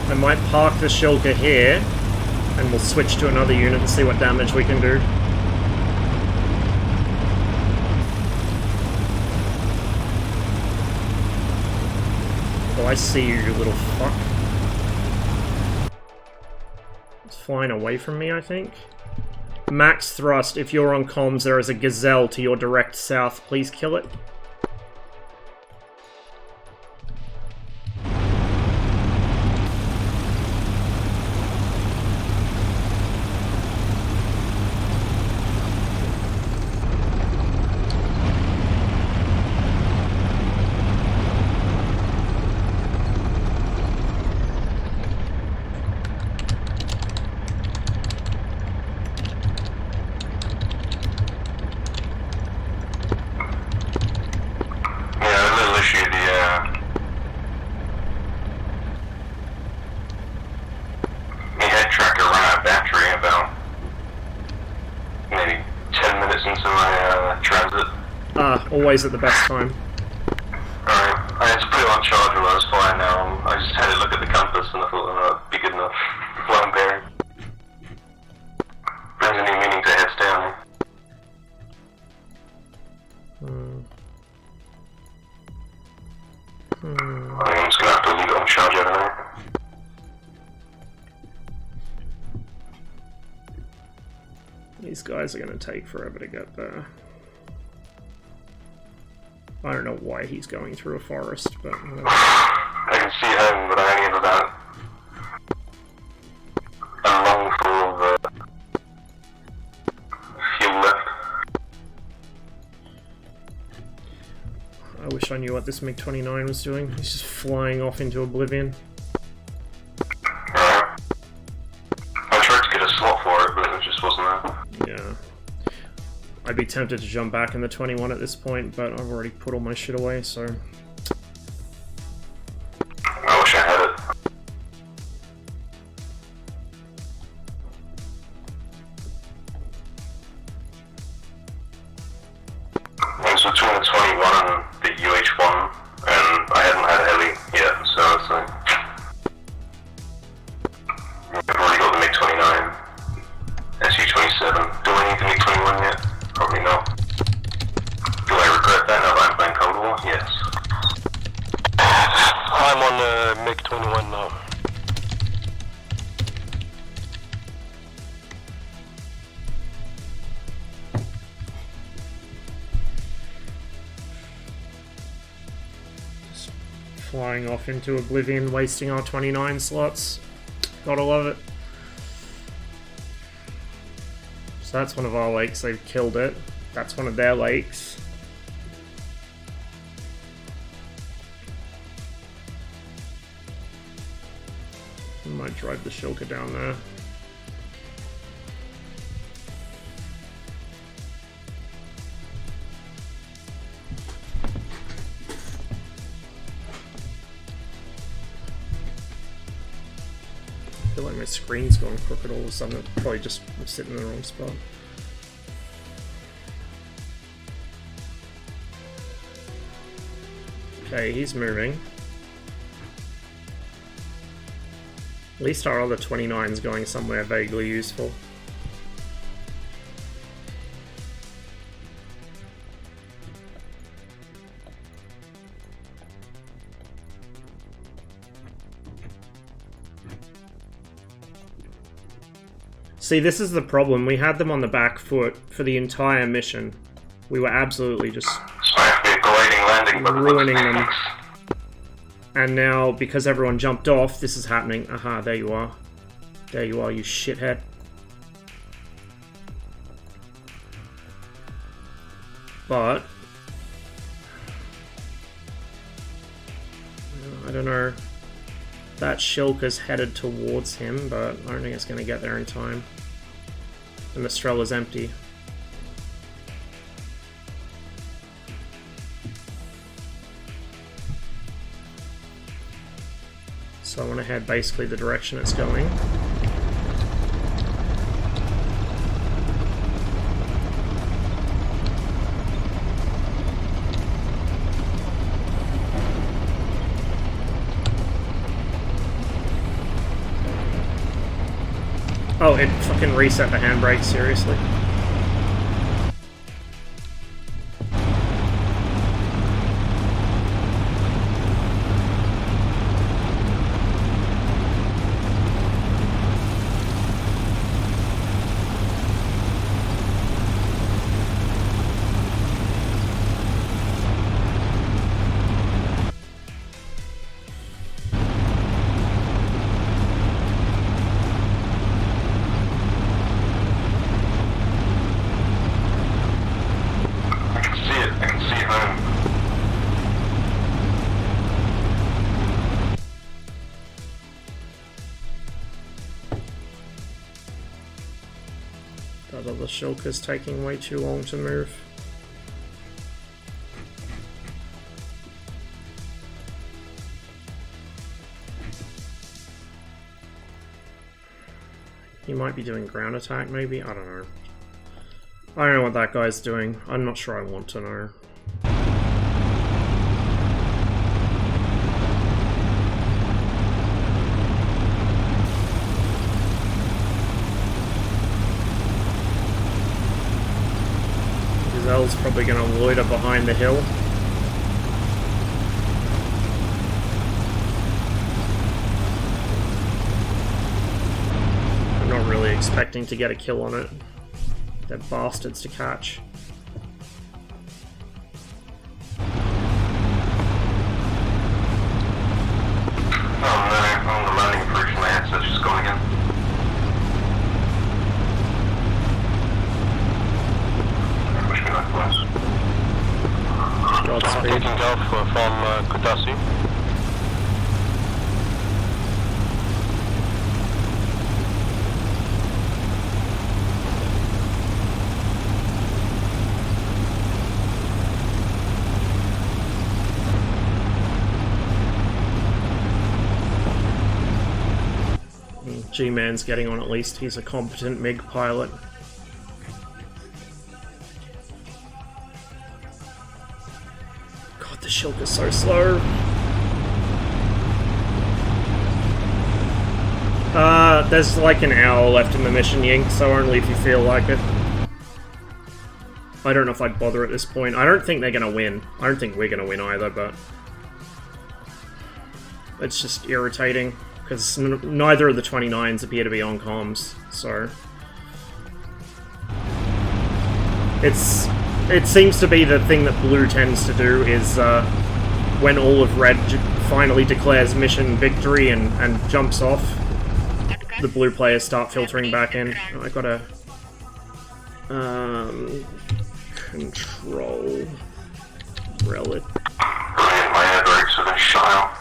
I might park the shulker here, and we'll switch to another unit and see what damage we can do. Oh, I see you, you little fuck. It's flying away from me, I think. Max thrust, if you're on comms, there is a gazelle to your direct south. Please kill it. Always at the best time. Alright, I had to put it on charge while I was flying now. I just had a look at the compass and I thought that would be good enough. Flying bearing. Brings a new meaning to heads down. I think I'm just gonna have to leave it on charge over there. These guys are going to take forever to get there. I don't know why he's going through a forest, but... I can see home, but I only have about a lungful of fuel left. I wish I knew what this MiG-29 was doing. He's just flying off into oblivion. Alright. I tried to get a slot for it, but it just wasn't there. Yeah. I'd be tempted to jump back in the 21 at this point, but I've already put all my shit away, so... I wish I had it. It's between the 21 and the UH-1. Do I need to meet 21 yet? Probably not. Do I regret that now that I'm playing Cold War? Yes. I'm on MiG-21 now. Flying off into oblivion, wasting our 29 slots. Gotta love it. So that's one of our lakes, they've killed it. That's one of their lakes. I might drive the shulker down there. I feel like my screen's gone crooked all of a sudden. It's probably just sitting in the wrong spot. Okay, he's moving. At least our other 29's going somewhere vaguely useful. See, this is the problem. We had them on the back foot for the entire mission. We were absolutely just ruining them. And now, because everyone jumped off, this is happening. Aha, there you are. There you are, you shithead. But I don't know. That shulker's headed towards him, but I don't think it's going to get there in time. The Mistral is empty. So I want to head basically the direction it's going. Oh, it fucking reset the handbrake, seriously? That other shulker's taking way too long to move. He might be doing ground attack, maybe? I don't know. I don't know what that guy's doing. I'm not sure I want to know. Gazelle's probably going to loiter behind the hill. I'm not really expecting to get a kill on it. They're bastards to catch. Oh no, on the landing approach my headset's just gone again. Wish me luck, boys. Godspeed. Taking off from Kutaisi. G-Man's getting on at least. He's a competent MiG pilot. God, the shulker's so slow. There's like an hour left in the mission, Yink, so only if you feel like it. I don't know if I'd bother at this point. I don't think they're gonna win. I don't think we're gonna win either, but... it's just irritating, because neither of the 29s appear to be on comms, so... It seems to be the thing that Blue tends to do is, when all of Red finally declares mission victory and jumps off, the Blue players start filtering back in. I gotta... control... relic... My air brakes have been shut out.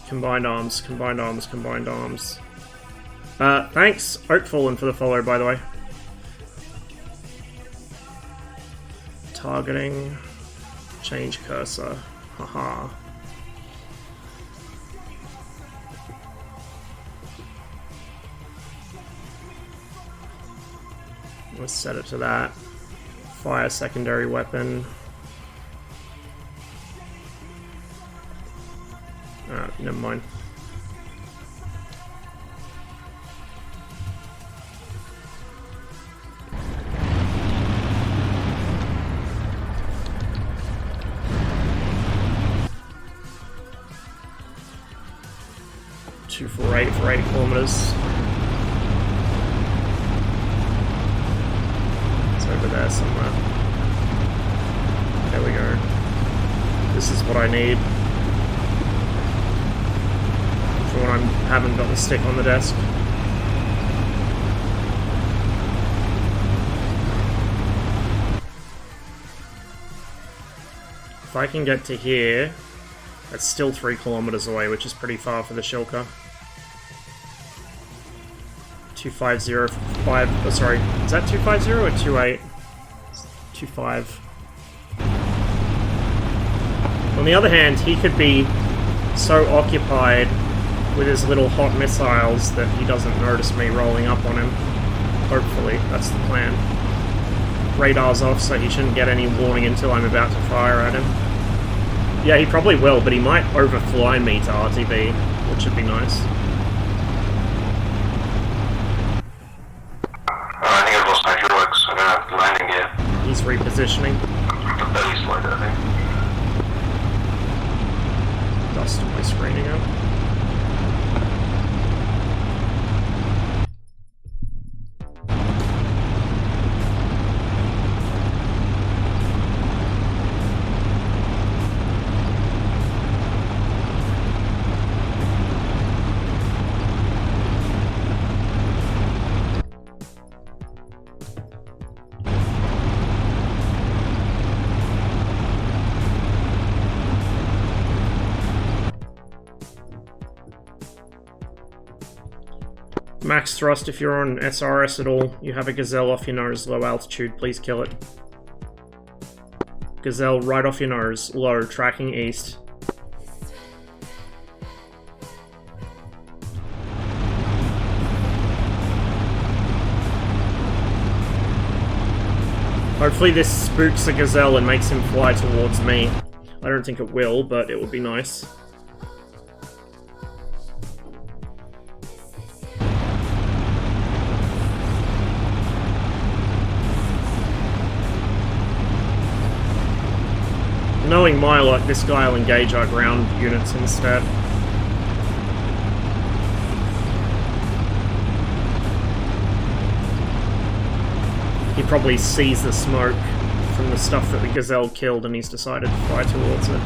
Combined arms, combined arms, combined arms. Thanks, Oakfallen, for the follow, by the way. Targeting. Change cursor. Haha. Let's set it to that. Fire secondary weapon. Never mind. Two for 8 kilometers. It's over there somewhere. There we go. This is what I need. For when I haven't got the stick on the desk. If I can get to here, that's still 3 kilometers away, which is pretty far for the Shilka. 2505. Oh, sorry, is that 250 or 28? 25. On the other hand, he could be so occupied with his little hot missiles that he doesn't notice me rolling up on him. Hopefully, that's the plan. Radar's off, so he shouldn't get any warning until I'm about to fire at him. Yeah, he probably will, but he might overfly me to RTB, which would be nice. I think I've lost my hydraulics. I don't have the landing gear. He's repositioning. The belly slide, I think. Dust on my screening out. Max thrust, if you're on SRS at all, you have a Gazelle off your nose, low altitude, please kill it. Gazelle right off your nose, low, tracking east. Hopefully this spooks the Gazelle and makes him fly towards me. I don't think it will, but it would be nice. Knowing my luck, this guy will engage our ground units instead. He probably sees the smoke from the stuff that the Gazelle killed and he's decided to fly towards it.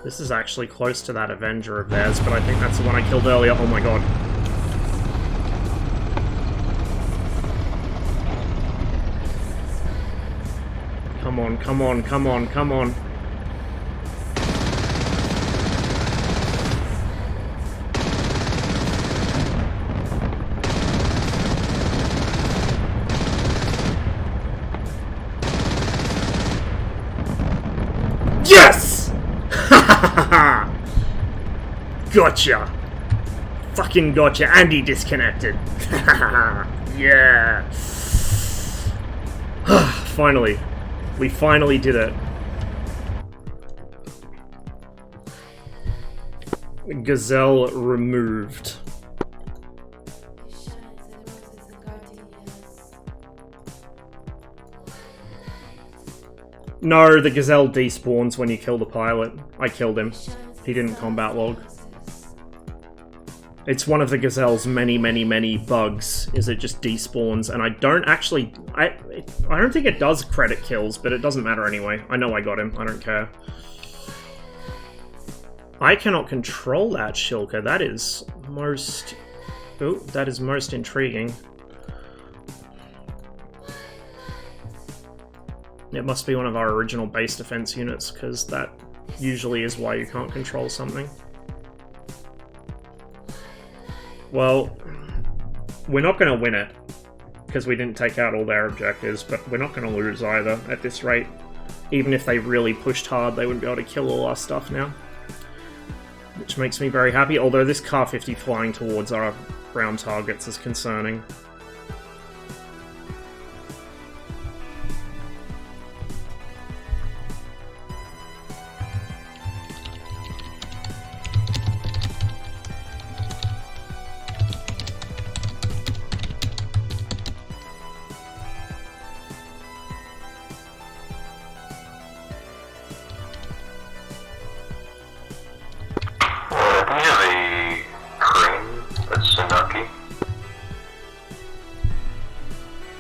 This is actually close to that Avenger of theirs, but I think that's the one I killed earlier. Oh my god. Come on, come on, come on, come on. Yes! Gotcha! Fucking gotcha, and he disconnected. Yeah! Finally. We finally did it. Gazelle removed. No, the Gazelle despawns when you kill the pilot. I killed him. He didn't combat log. It's one of the Gazelle's many, many, many bugs, is it just despawns, and I don't actually... I don't think it does credit kills, but it doesn't matter anyway. I know I got him, I don't care. I cannot control that Shilka, that is most... Oh, that is most intriguing. It must be one of our original base defense units, because that usually is why you can't control something. Well, we're not going to win it, because we didn't take out all their objectives, but we're not going to lose either at this rate. Even if they really pushed hard, they wouldn't be able to kill all our stuff now. Which makes me very happy, although this Kar-50 flying towards our ground targets is concerning.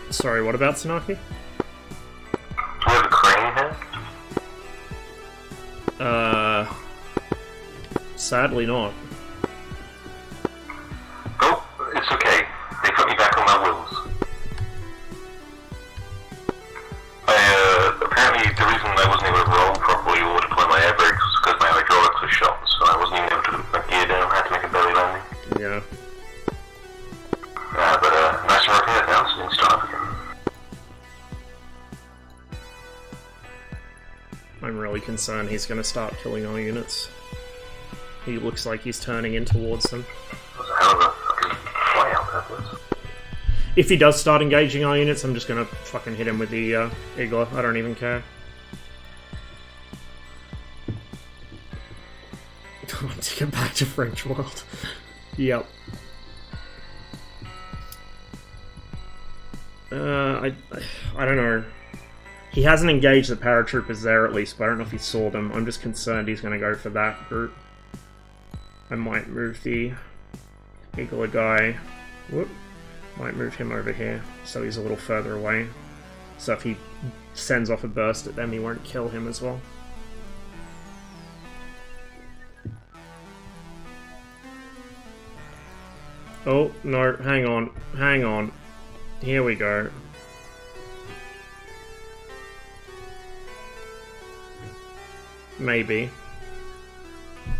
Sorry, what about Tsunaki? Do we have a crane here? Sadly not. Oh, it's okay. They put me back on my wheels. Apparently the reason I wasn't able to roll properly or deploy my air brakes was because my hydraulics were shot, so I wasn't even able to put my gear down. I had to make a belly landing. Yeah. But nice and repaired now, so we can start up again. I'm really concerned he's going to start killing our units. He looks like he's turning in towards them. That was a hell of a fucking flyout that was. If he does start engaging our units, I'm just going to fucking hit him with the Igla. I don't even care. I want to get back to French world. Yep. I don't know. He hasn't engaged the paratroopers there at least, but I don't know if he saw them. I'm just concerned he's going to go for that group. I might move the Igla guy. Whoop. Might move him over here, so he's a little further away. So if he sends off a burst at them, he won't kill him as well. Oh, no, hang on, hang on. Here we go. Maybe.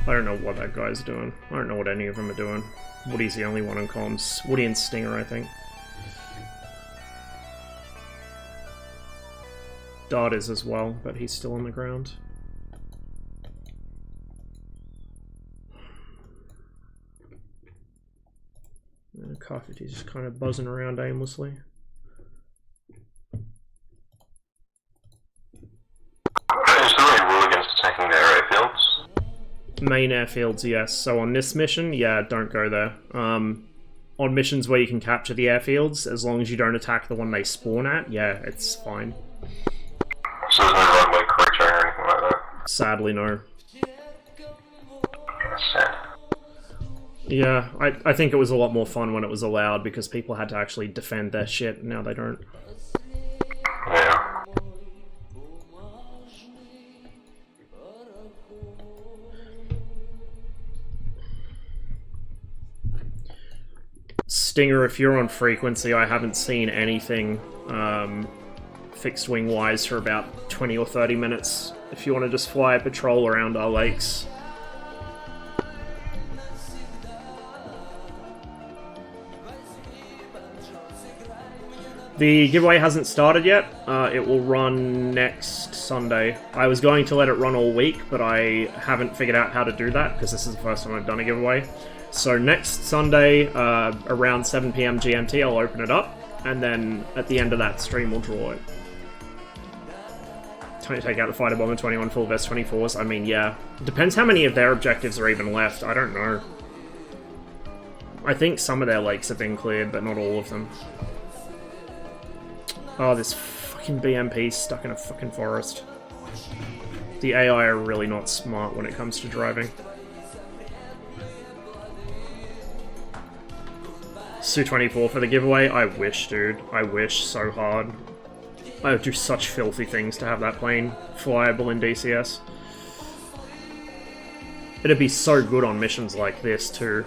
I don't know what that guy's doing. I don't know what any of them are doing. Woody's the only one on comms. Woody and Stinger, I think. Dart is as well, but he's still on the ground. Kar-50's just kind of buzzing around aimlessly. Is there any rule against attacking their airfields? Main airfields, yes. So on this mission, yeah, don't go there. On missions where you can capture the airfields, as long as you don't attack the one they spawn at, yeah, it's fine. So there's no runway correction or anything like that? Sadly, no. That's sad. Yeah, I think it was a lot more fun when it was allowed because people had to actually defend their shit, now they don't. Yeah. Stinger, if you're on frequency, I haven't seen anything fixed wing wise for about 20 or 30 minutes. If you want to just fly a patrol around our lakes. The giveaway hasn't started yet. It will run next Sunday. I was going to let it run all week, but I haven't figured out how to do that because this is the first time I've done a giveaway. So next Sunday, around 7 PM GMT, I'll open it up. and then at the end of that stream we'll draw it. 20 take out the fighter bomber, 21 full vest 24s. I mean, yeah. Depends how many of their objectives are even left. I don't know. I think some of their lakes have been cleared, but not all of them. Oh, this fucking BMP's stuck in a fucking forest. The AI are really not smart when it comes to driving. Su-24 for the giveaway? I wish, dude. I wish so hard. I would do such filthy things to have that plane flyable in DCS. It'd be so good on missions like this, too.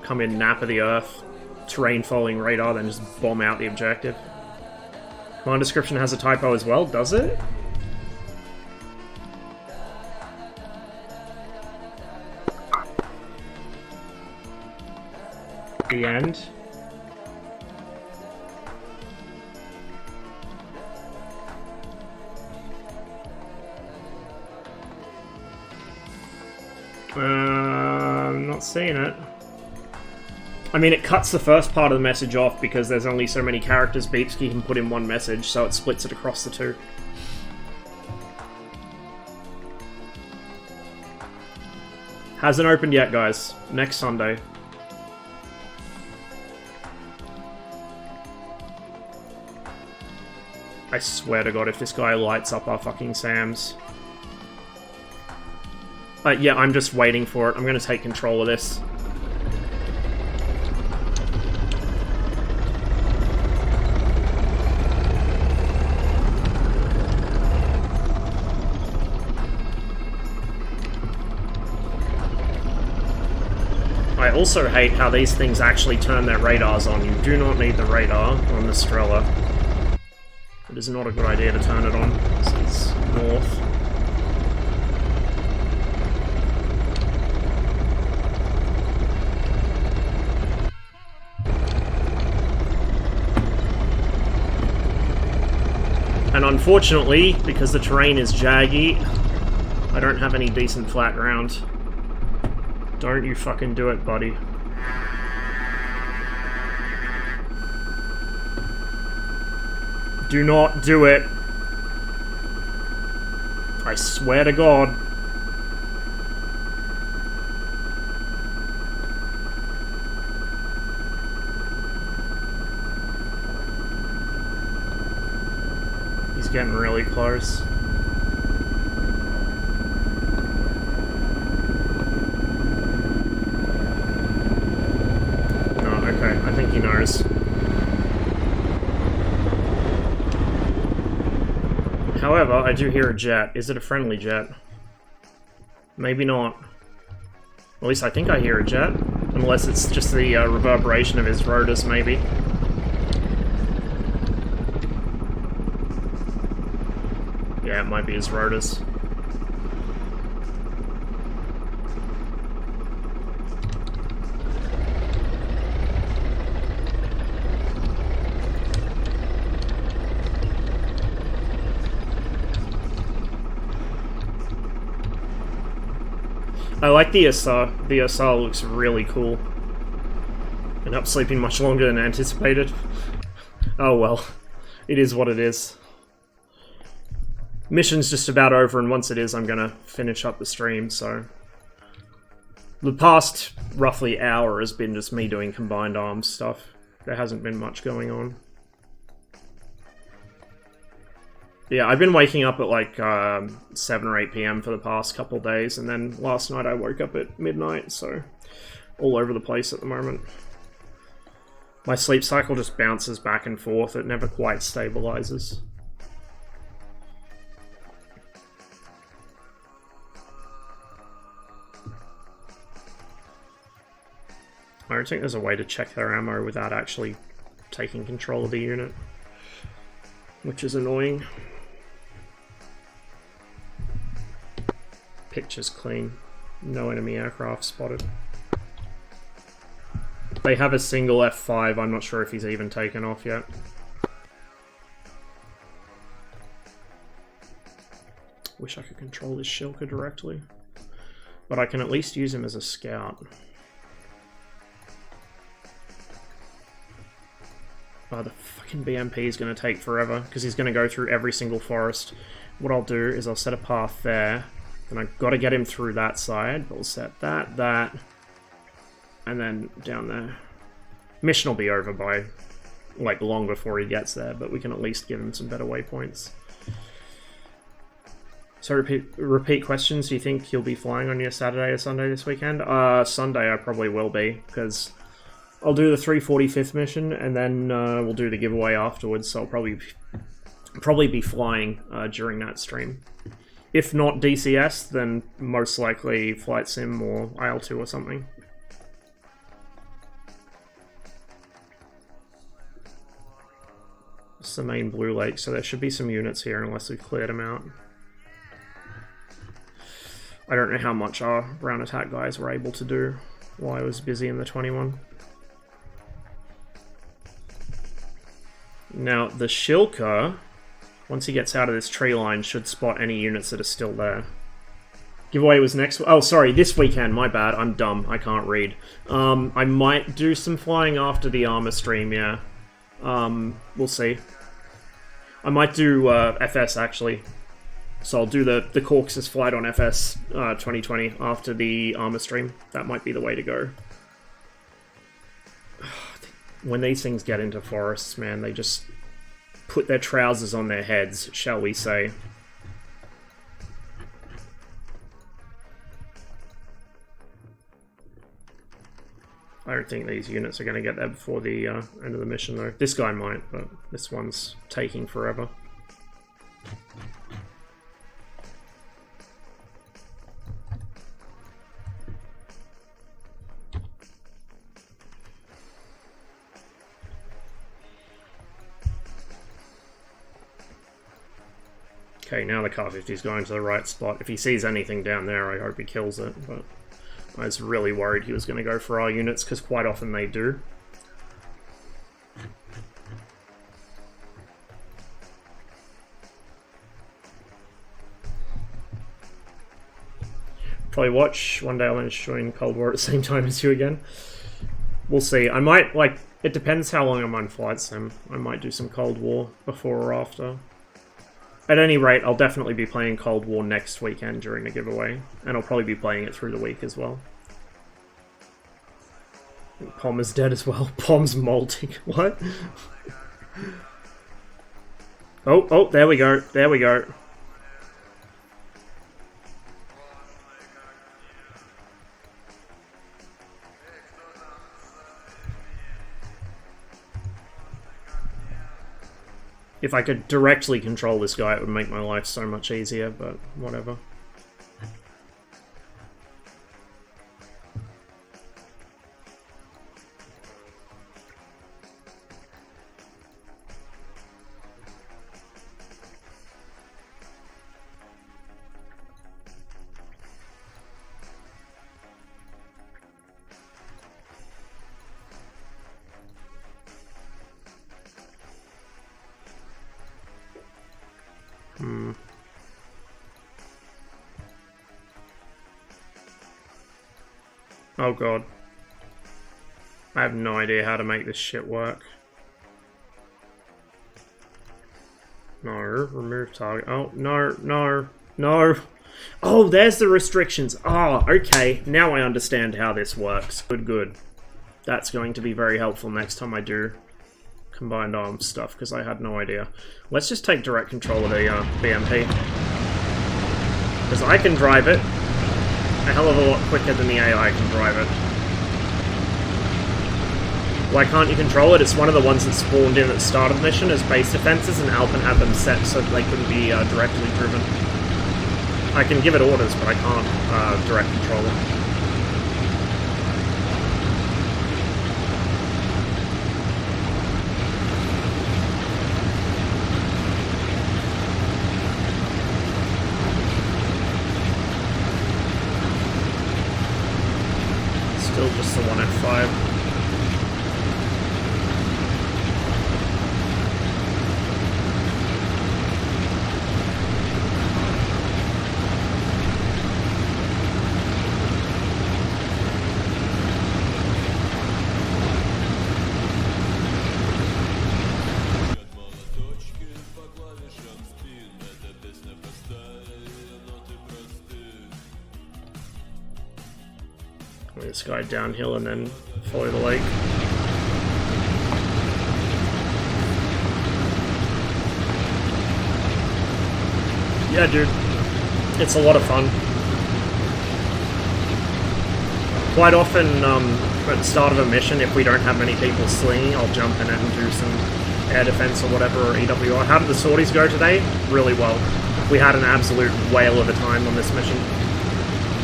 Come in, nap of the Earth, terrain following radar, then just bomb out the objective. Command description has a typo as well, does it? The end. I'm not seeing it. I mean, it cuts the first part of the message off because there's only so many characters Beepsky can put in one message, so it splits it across the two. Hasn't opened yet, guys. Next Sunday. I swear to God, if this guy lights up our fucking SAMs. Yeah, I'm just waiting for it. I'm gonna take control of this. I also hate how these things actually turn their radars on. You do not need the radar on the Strela. It is not a good idea to turn it on. This is north. And unfortunately, because the terrain is jaggy, I don't have any decent flat ground. Don't you fucking do it, buddy. Do not do it. I swear to God. He's getting really close. No, okay, I think he knows. However, I do hear a jet. Is it a friendly jet? Maybe not. At least I think I hear a jet. Unless it's just the reverberation of his rotors, maybe. Yeah, it might be his rotors. I like the SR. The SR looks really cool. Ended up sleeping much longer than anticipated. Oh well. It is what it is. Mission's just about over, and once it is, I'm gonna finish up the stream, so... The past, roughly, hour has been just me doing combined arms stuff. There hasn't been much going on. Yeah, I've been waking up at like 7 or 8 PM for the past couple days, and then last night I woke up at midnight, so all over the place at the moment. My sleep cycle just bounces back and forth, it never quite stabilizes. I don't think there's a way to check their ammo without actually taking control of the unit, which is annoying. Picture's clean. No enemy aircraft spotted. They have a single F5, I'm not sure if he's even taken off yet. Wish I could control this Shilka directly. But I can at least use him as a scout. the fucking BMP is going to take forever, because he's going to go through every single forest. What I'll do is I'll set a path there, and I've got to get him through that side, but we'll set that, and then down there. Mission will be over by, like, long before he gets there, but we can at least give him some better waypoints. So repeat questions, do you think you'll be flying on your Saturday or Sunday this weekend? Sunday I probably will be, because I'll do the 345th mission, and then we'll do the giveaway afterwards, so I'll probably be flying during that stream. If not DCS, then most likely Flight Sim or IL-2 or something. It's the main Blue Lake, so there should be some units here unless we've cleared them out. I don't know how much our ground attack guys were able to do while I was busy in the 21. Now, the Shilka, once he gets out of this tree line, should spot any units that are still there. Giveaway was next... Oh, sorry, this weekend, my bad. I'm dumb, I can't read. I might do some flying after the armor stream, yeah. We'll see. I might do FS, actually. So I'll do the Caucasus flight on FS 2020 after the armor stream. That might be the way to go. When these things get into forests, man, they just put their trousers on their heads, shall we say. I don't think these units are going to get there before the end of the mission, though. This guy might, but this one's taking forever. Okay, now the Car 50 is going to the right spot. If he sees anything down there, I hope he kills it, but I was really worried he was going to go for our units, because quite often they do. Probably watch. One day I'll join Cold War at the same time as you again. We'll see. I might, like, it depends how long I'm on Flight Sim. I might do some Cold War before or after. At any rate, I'll definitely be playing Cold War next weekend during the giveaway, and I'll probably be playing it through the week as well. Pom is dead as well. Pom's molting. What? Oh, there we go. There we go. If I could directly control this guy, it would make my life so much easier, but whatever. Oh god. I have no idea how to make this shit work. No, remove target. Oh, no. Oh, there's the restrictions. Oh, okay. Now I understand how this works. Good. That's going to be very helpful next time I do combined arms stuff, because I had no idea. Let's just take direct control of the BMP. Because I can drive it a hell of a lot quicker than the AI can drive it. Why can't you control it? It's one of the ones that spawned in at the start of the mission as base defenses, and Alpin had them set so that they couldn't be directly driven. I can give it orders, but I can't direct control it. Still just the 1F5. This guy downhill and then follow the lake. Yeah, dude. It's a lot of fun. Quite often, at the start of a mission, if we don't have many people slinging, I'll jump in it and do some air defense or whatever, or EWR. How did the sorties go today? Really well. We had an absolute whale of a time on this mission.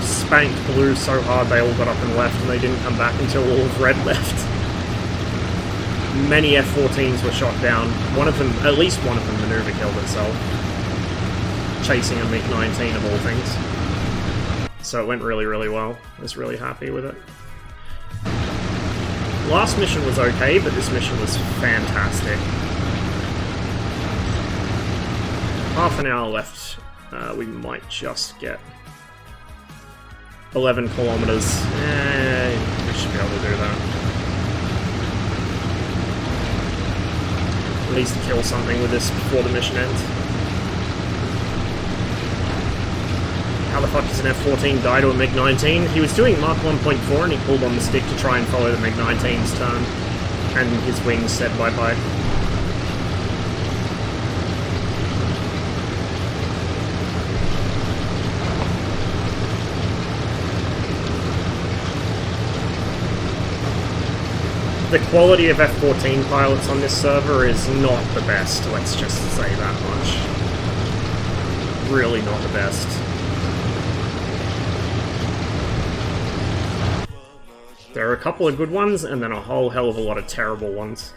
Spanked blue so hard they all got up and left, and they didn't come back until all of red left. Many F-14s were shot down. One of them, at least one of them, maneuver killed itself. Chasing a MiG-19 of all things. So it went really, really well. I was really happy with it. Last mission was okay, but this mission was fantastic. Half an hour left. We might just get 11 kilometers. We should be able to do that. At least kill something with this before the mission ends. How the fuck does an F-14 die to a MiG-19? He was doing Mark 1.4 and he pulled on the stick to try and follow the MiG-19's turn. And his wings said bye-bye. The quality of F-14 pilots on this server is not the best, let's just say that much. Really not the best. There are a couple of good ones, and then a whole hell of a lot of terrible ones.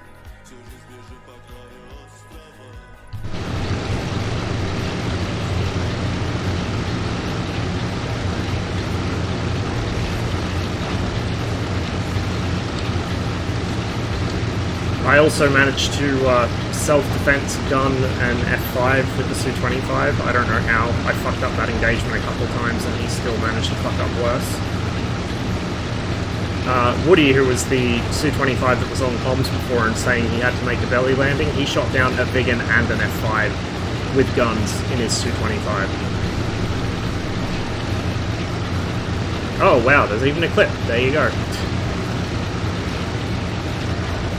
I also managed to self-defense gun an F5 with the Su-25. I don't know how. I fucked up that engagement a couple times, and he still managed to fuck up worse. Woody, who was the Su-25 that was on comms before and saying he had to make a belly landing, he shot down a Vigan and an F5 with guns in his Su-25. Oh wow, there's even a clip. There you go.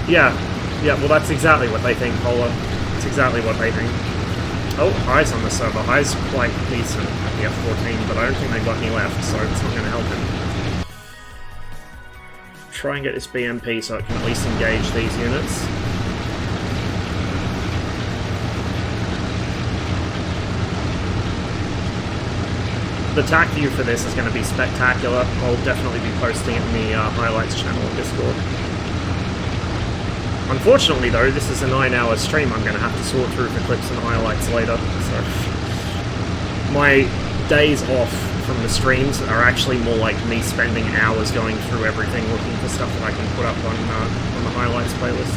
Yeah, well that's exactly what they think, Polar. It's exactly what they think. Oh, High's on the server. High's quite decent at the F-14, but I don't think they've got any left, so it's not going to help him. Try and get this BMP so it can at least engage these units. The TAC view for this is going to be spectacular. I'll definitely be posting it in the highlights channel on Discord. Unfortunately though, this is a 9-hour stream I'm going to have to sort through for clips and highlights later, so... My days off from the streams are actually more like me spending hours going through everything, looking for stuff that I can put up on the highlights playlist.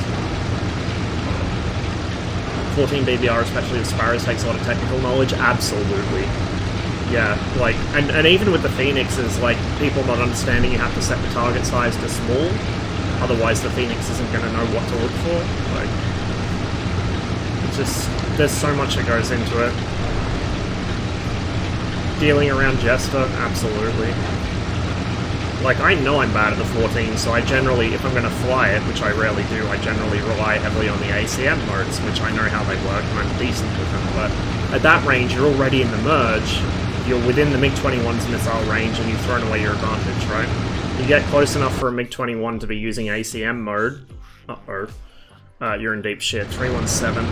14 BBR, especially with Sparrows, takes a lot of technical knowledge. Absolutely. Yeah, like, and even with the Phoenixes, like, people not understanding you have to set the target size to small, otherwise the Phoenix isn't going to know what to look for. Like, it's just, there's so much that goes into it. Dealing around Jester, absolutely. Like, I know I'm bad at the 14, so I generally, if I'm going to fly it, which I rarely do, I generally rely heavily on the ACM modes, which I know how they work, and I'm decent with them, but at that range, you're already in the merge, you're within the MiG-21's missile range, and you've thrown away your advantage, right? You get close enough for a MiG-21 to be using ACM mode, you're in deep shit. 317.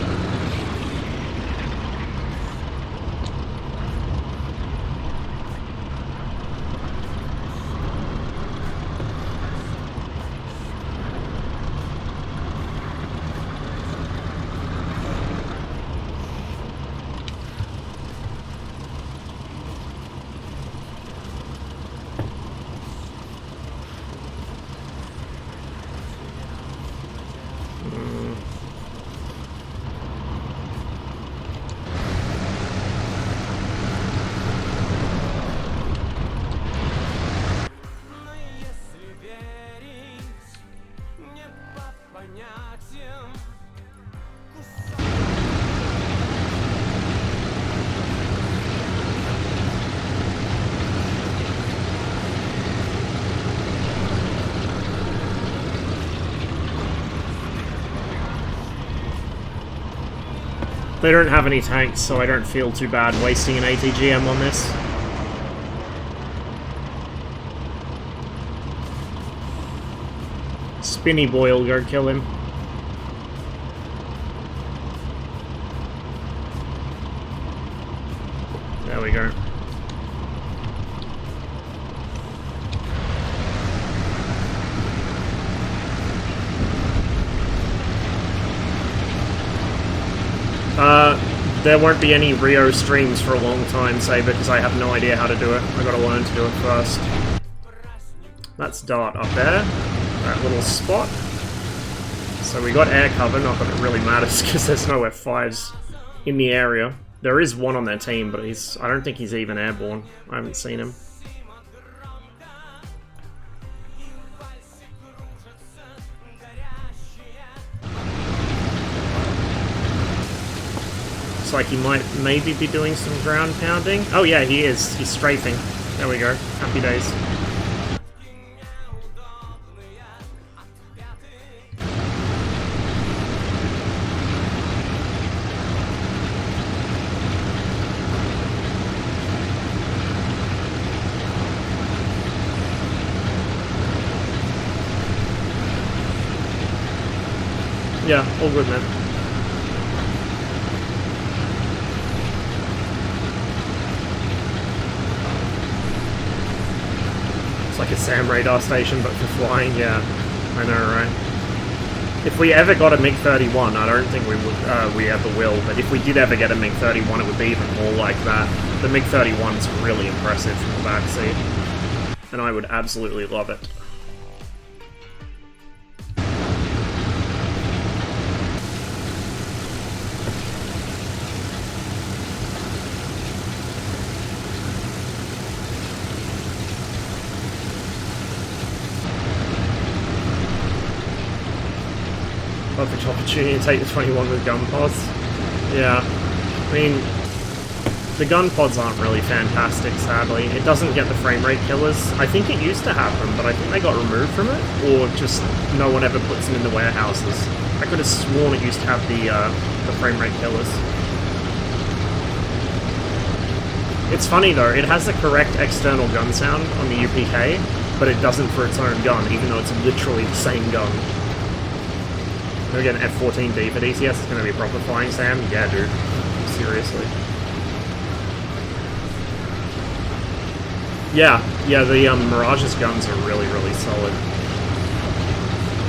They don't have any tanks, so I don't feel too bad wasting an ATGM on this. Spinny boy will go kill him. There we go. There won't be any Rio streams for a long time, Saber, because I have no idea how to do it. I gotta learn to do it first. That's Dart up there. That little spot. So we got air cover, not that it really matters because there's no F5s in the area. There is one on their team, but I don't think he's even airborne. I haven't seen him. Looks like he might maybe be doing some ground pounding. Oh yeah, he is. He's strafing. There we go. Happy days. Yeah, all good, man. It's like a SAM radar station, but for flying, yeah. I know, right? If we ever got a MiG-31, I don't think we would, we ever will, but if we did ever get a MiG-31, it would be even more like that. The MiG-31 is really impressive from the backseat, and I would absolutely love it. Perfect opportunity to take the 21 with gun pods. Yeah, I mean, the gun pods aren't really fantastic, sadly. It doesn't get the frame rate killers. I think it used to have them, but I think they got removed from it, or just no one ever puts them in the warehouses. I could have sworn it used to have the frame rate killers. It's funny though, it has the correct external gun sound on the UPK, but it doesn't for its own gun, even though it's literally the same gun. We're going to get an F-14B for DCS, it's going to be proper flying, Sam? Yeah, dude. Seriously. Yeah, the Mirage's guns are really, really solid.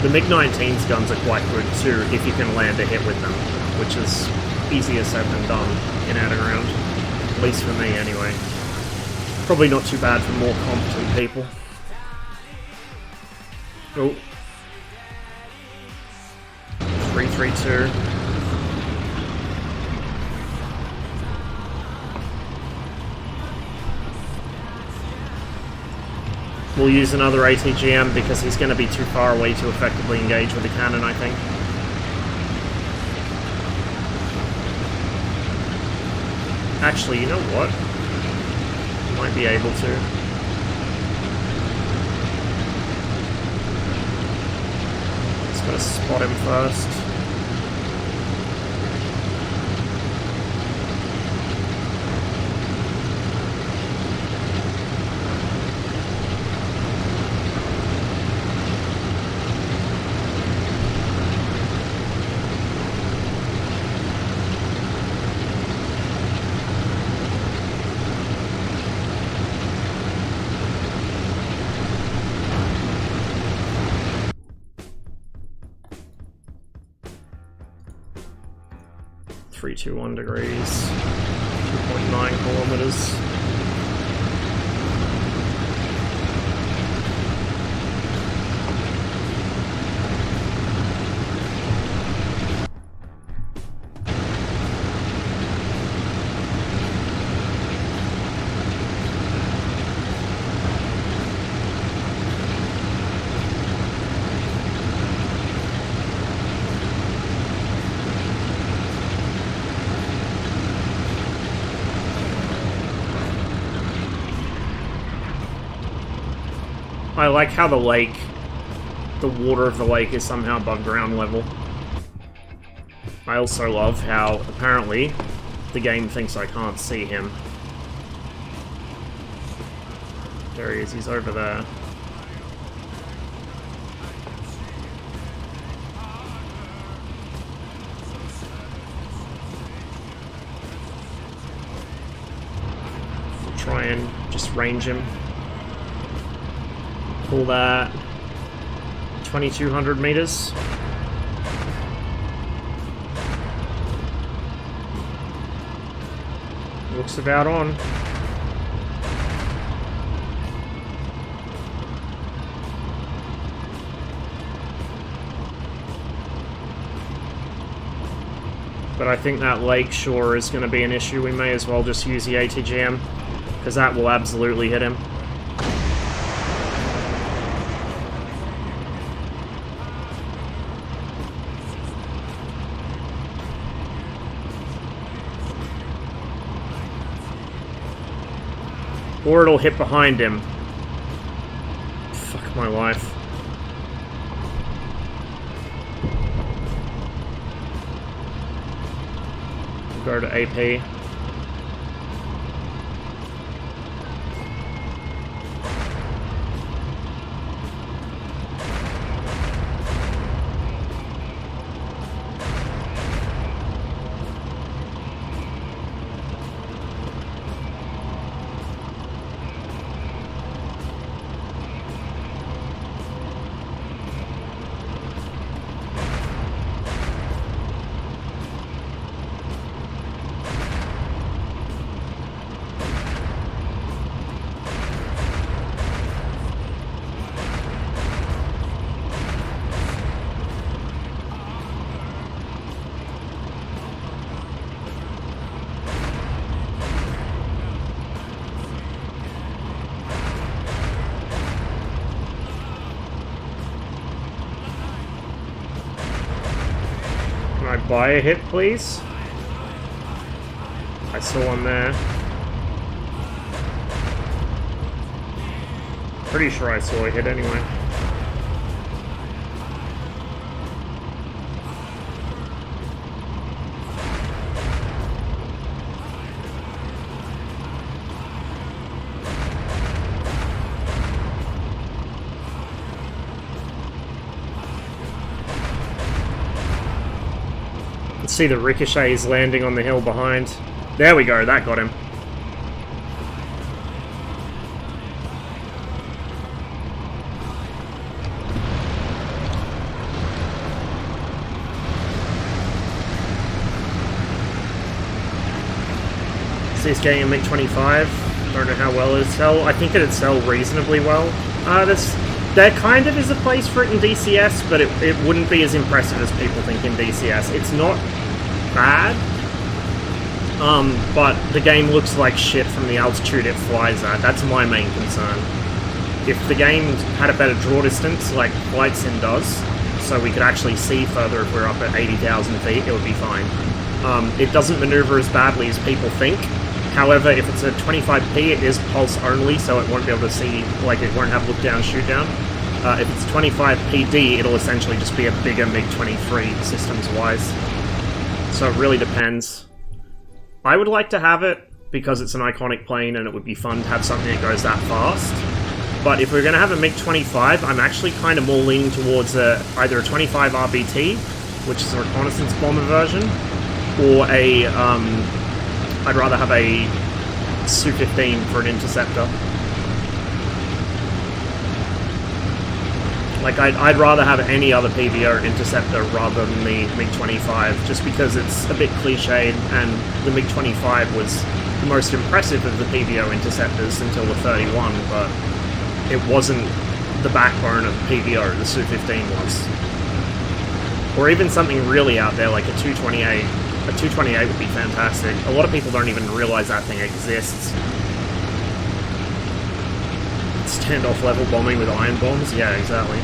The MiG-19's guns are quite good too, if you can land a hit with them, which is easier said than done in out and around. At least for me, anyway. Probably not too bad for more competent people. Oh. 332. We'll use another ATGM because he's going to be too far away to effectively engage with the cannon, I think. Actually, you know what? Might be able to. Just gotta spot him first. .321 degrees, 2.9 kilometers. I like how the water of the lake is somehow above ground level. I also love how, apparently, the game thinks I can't see him. There he is, he's over there. We'll try and just range him. Pull that 2,200 meters. Looks about on. But I think that lake shore is going to be an issue. We may as well just use the ATGM, because that will absolutely hit him. Or it'll hit behind him. Fuck my life. We'll go to AP. Can I buy a hit, please? I saw one there. Pretty sure I saw a hit anyway. See the ricochets landing on the hill behind. There we go, that got him. So he's getting a MiG-25. Don't know how well it'd sell. I think it'd sell reasonably well. There kind of is a place for it in DCS, but it wouldn't be as impressive as people think in DCS. It's not bad, but the game looks like shit from the altitude it flies at. That's my main concern. If the game had a better draw distance, like Flight Sim does, so we could actually see further if we're up at 80,000 feet, it would be fine. It doesn't maneuver as badly as people think. However, if it's a 25p, it is pulse only, so it won't be able to see, like, it won't have look down, shoot down. If it's 25PD, it'll essentially just be a bigger MiG-23 systems-wise. So it really depends. I would like to have it because it's an iconic plane and it would be fun to have something that goes that fast. But if we're going to have a MiG-25, I'm actually kind of more leaning towards either a 25 RBT, which is a reconnaissance bomber version, or a... I'd rather have a Su-15 for an interceptor. Like, I'd rather have any other PVO interceptor rather than the MiG-25, just because it's a bit cliched, and the MiG-25 was the most impressive of the PVO interceptors until the 31, but it wasn't the backbone of PVO, the Su-15 was. Or even something really out there, like a 228. A 228 would be fantastic. A lot of people don't even realize that thing exists. Standoff level bombing with iron bombs? Yeah, exactly.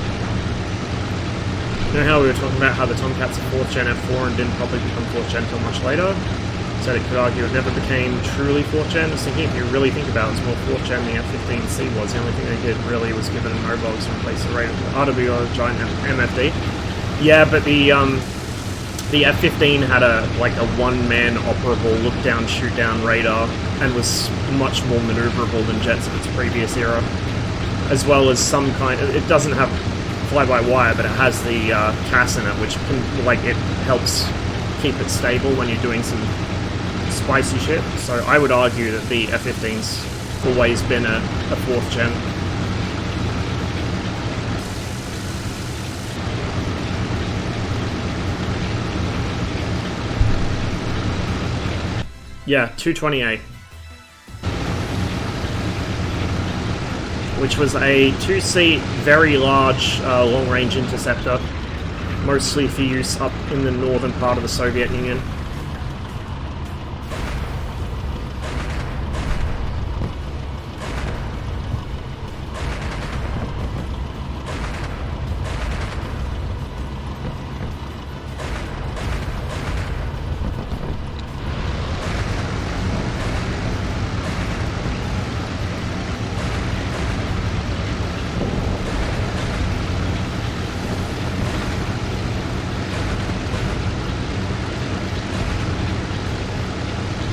You know how we were talking about how the Tomcats are 4th gen F4 and didn't probably become 4th gen until much later? So it could argue it never became truly 4th gen. Just thinking, if you really think about it, it's more 4th gen than the F-15C was. The only thing they did really was give it an O-box and replace the RWO giant MFD. Yeah, but the The F-15 had a one-man operable look-down, shoot-down radar, and was much more maneuverable than jets of its previous era. As well as some kind of... It doesn't have fly-by-wire, but it has the CAS in it, which can, like, it helps keep it stable when you're doing some spicy shit. So I would argue that the F-15's always been a 4th gen. Yeah, 228. Which was a 2-seat, very large, long-range interceptor. Mostly for use up in the northern part of the Soviet Union.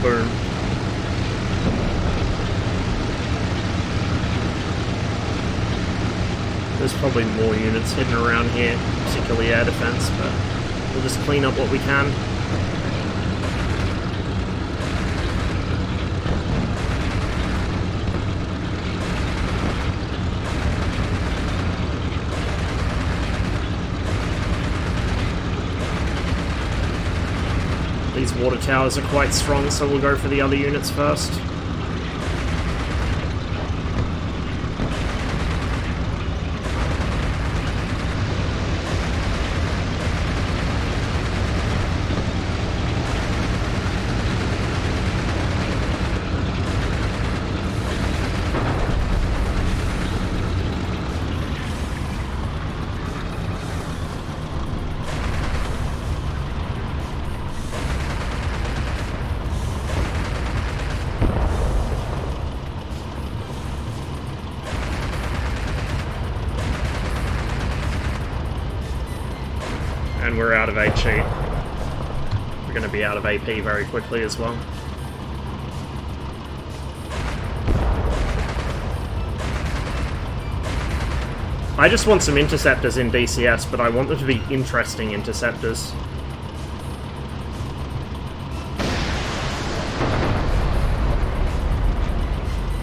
Boom. There's probably more units hidden around here, particularly air defense, but we'll just clean up what we can. These water towers are quite strong, so we'll go for the other units first. And we're out of HE. We're going to be out of AP very quickly as well. I just want some interceptors in DCS, but I want them to be interesting interceptors.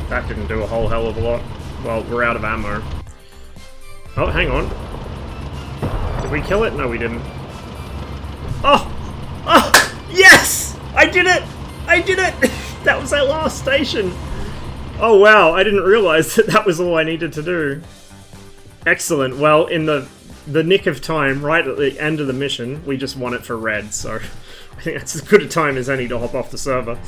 That didn't do a whole hell of a lot. Well, we're out of ammo. Oh, hang on. Did we kill it? No, we didn't. Oh! Oh! Yes! I did it! I did it! That was our last station! Oh wow, I didn't realize that that was all I needed to do. Excellent. Well, in the nick of time, right at the end of the mission, we just won it for red, so I think that's as good a time as any to hop off the server.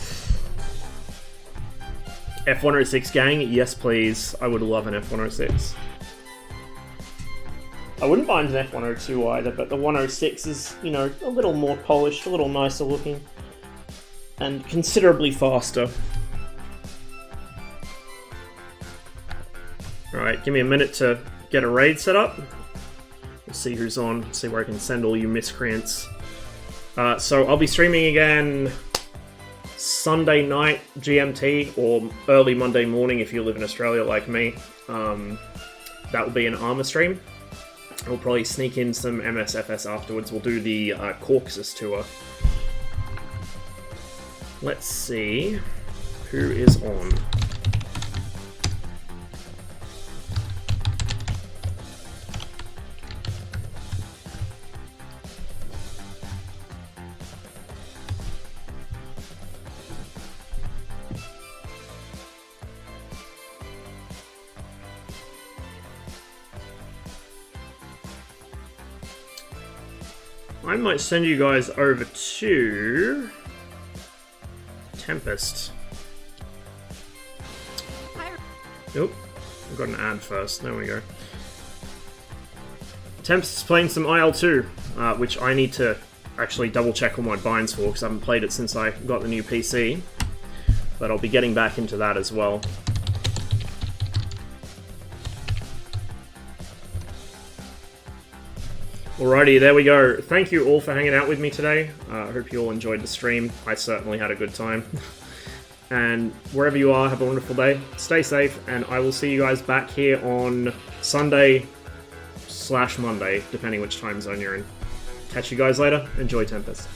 F-106 gang? Yes please. I would love an F-106. I wouldn't mind an F-102 either, but the 106 is, you know, a little more polished, a little nicer looking, and considerably faster. Alright, give me a minute to get a raid set up. We'll see who's on, see where I can send all you miscreants. So I'll be streaming again Sunday night GMT, or early Monday morning if you live in Australia like me. That will be an armor stream. We'll probably sneak in some MSFS afterwards. We'll do the Caucasus tour. Let's see who is on. I might send you guys over to Tempest. Nope, I've got an ad first. There we go. Tempest is playing some IL-2, which I need to actually double check all my binds for because I haven't played it since I got the new PC. But I'll be getting back into that as well. Alrighty, there we go. Thank you all for hanging out with me today. I hope you all enjoyed the stream. I certainly had a good time. And wherever you are, have a wonderful day. Stay safe, and I will see you guys back here on Sunday/Monday, depending which time zone you're in. Catch you guys later. Enjoy Tempest.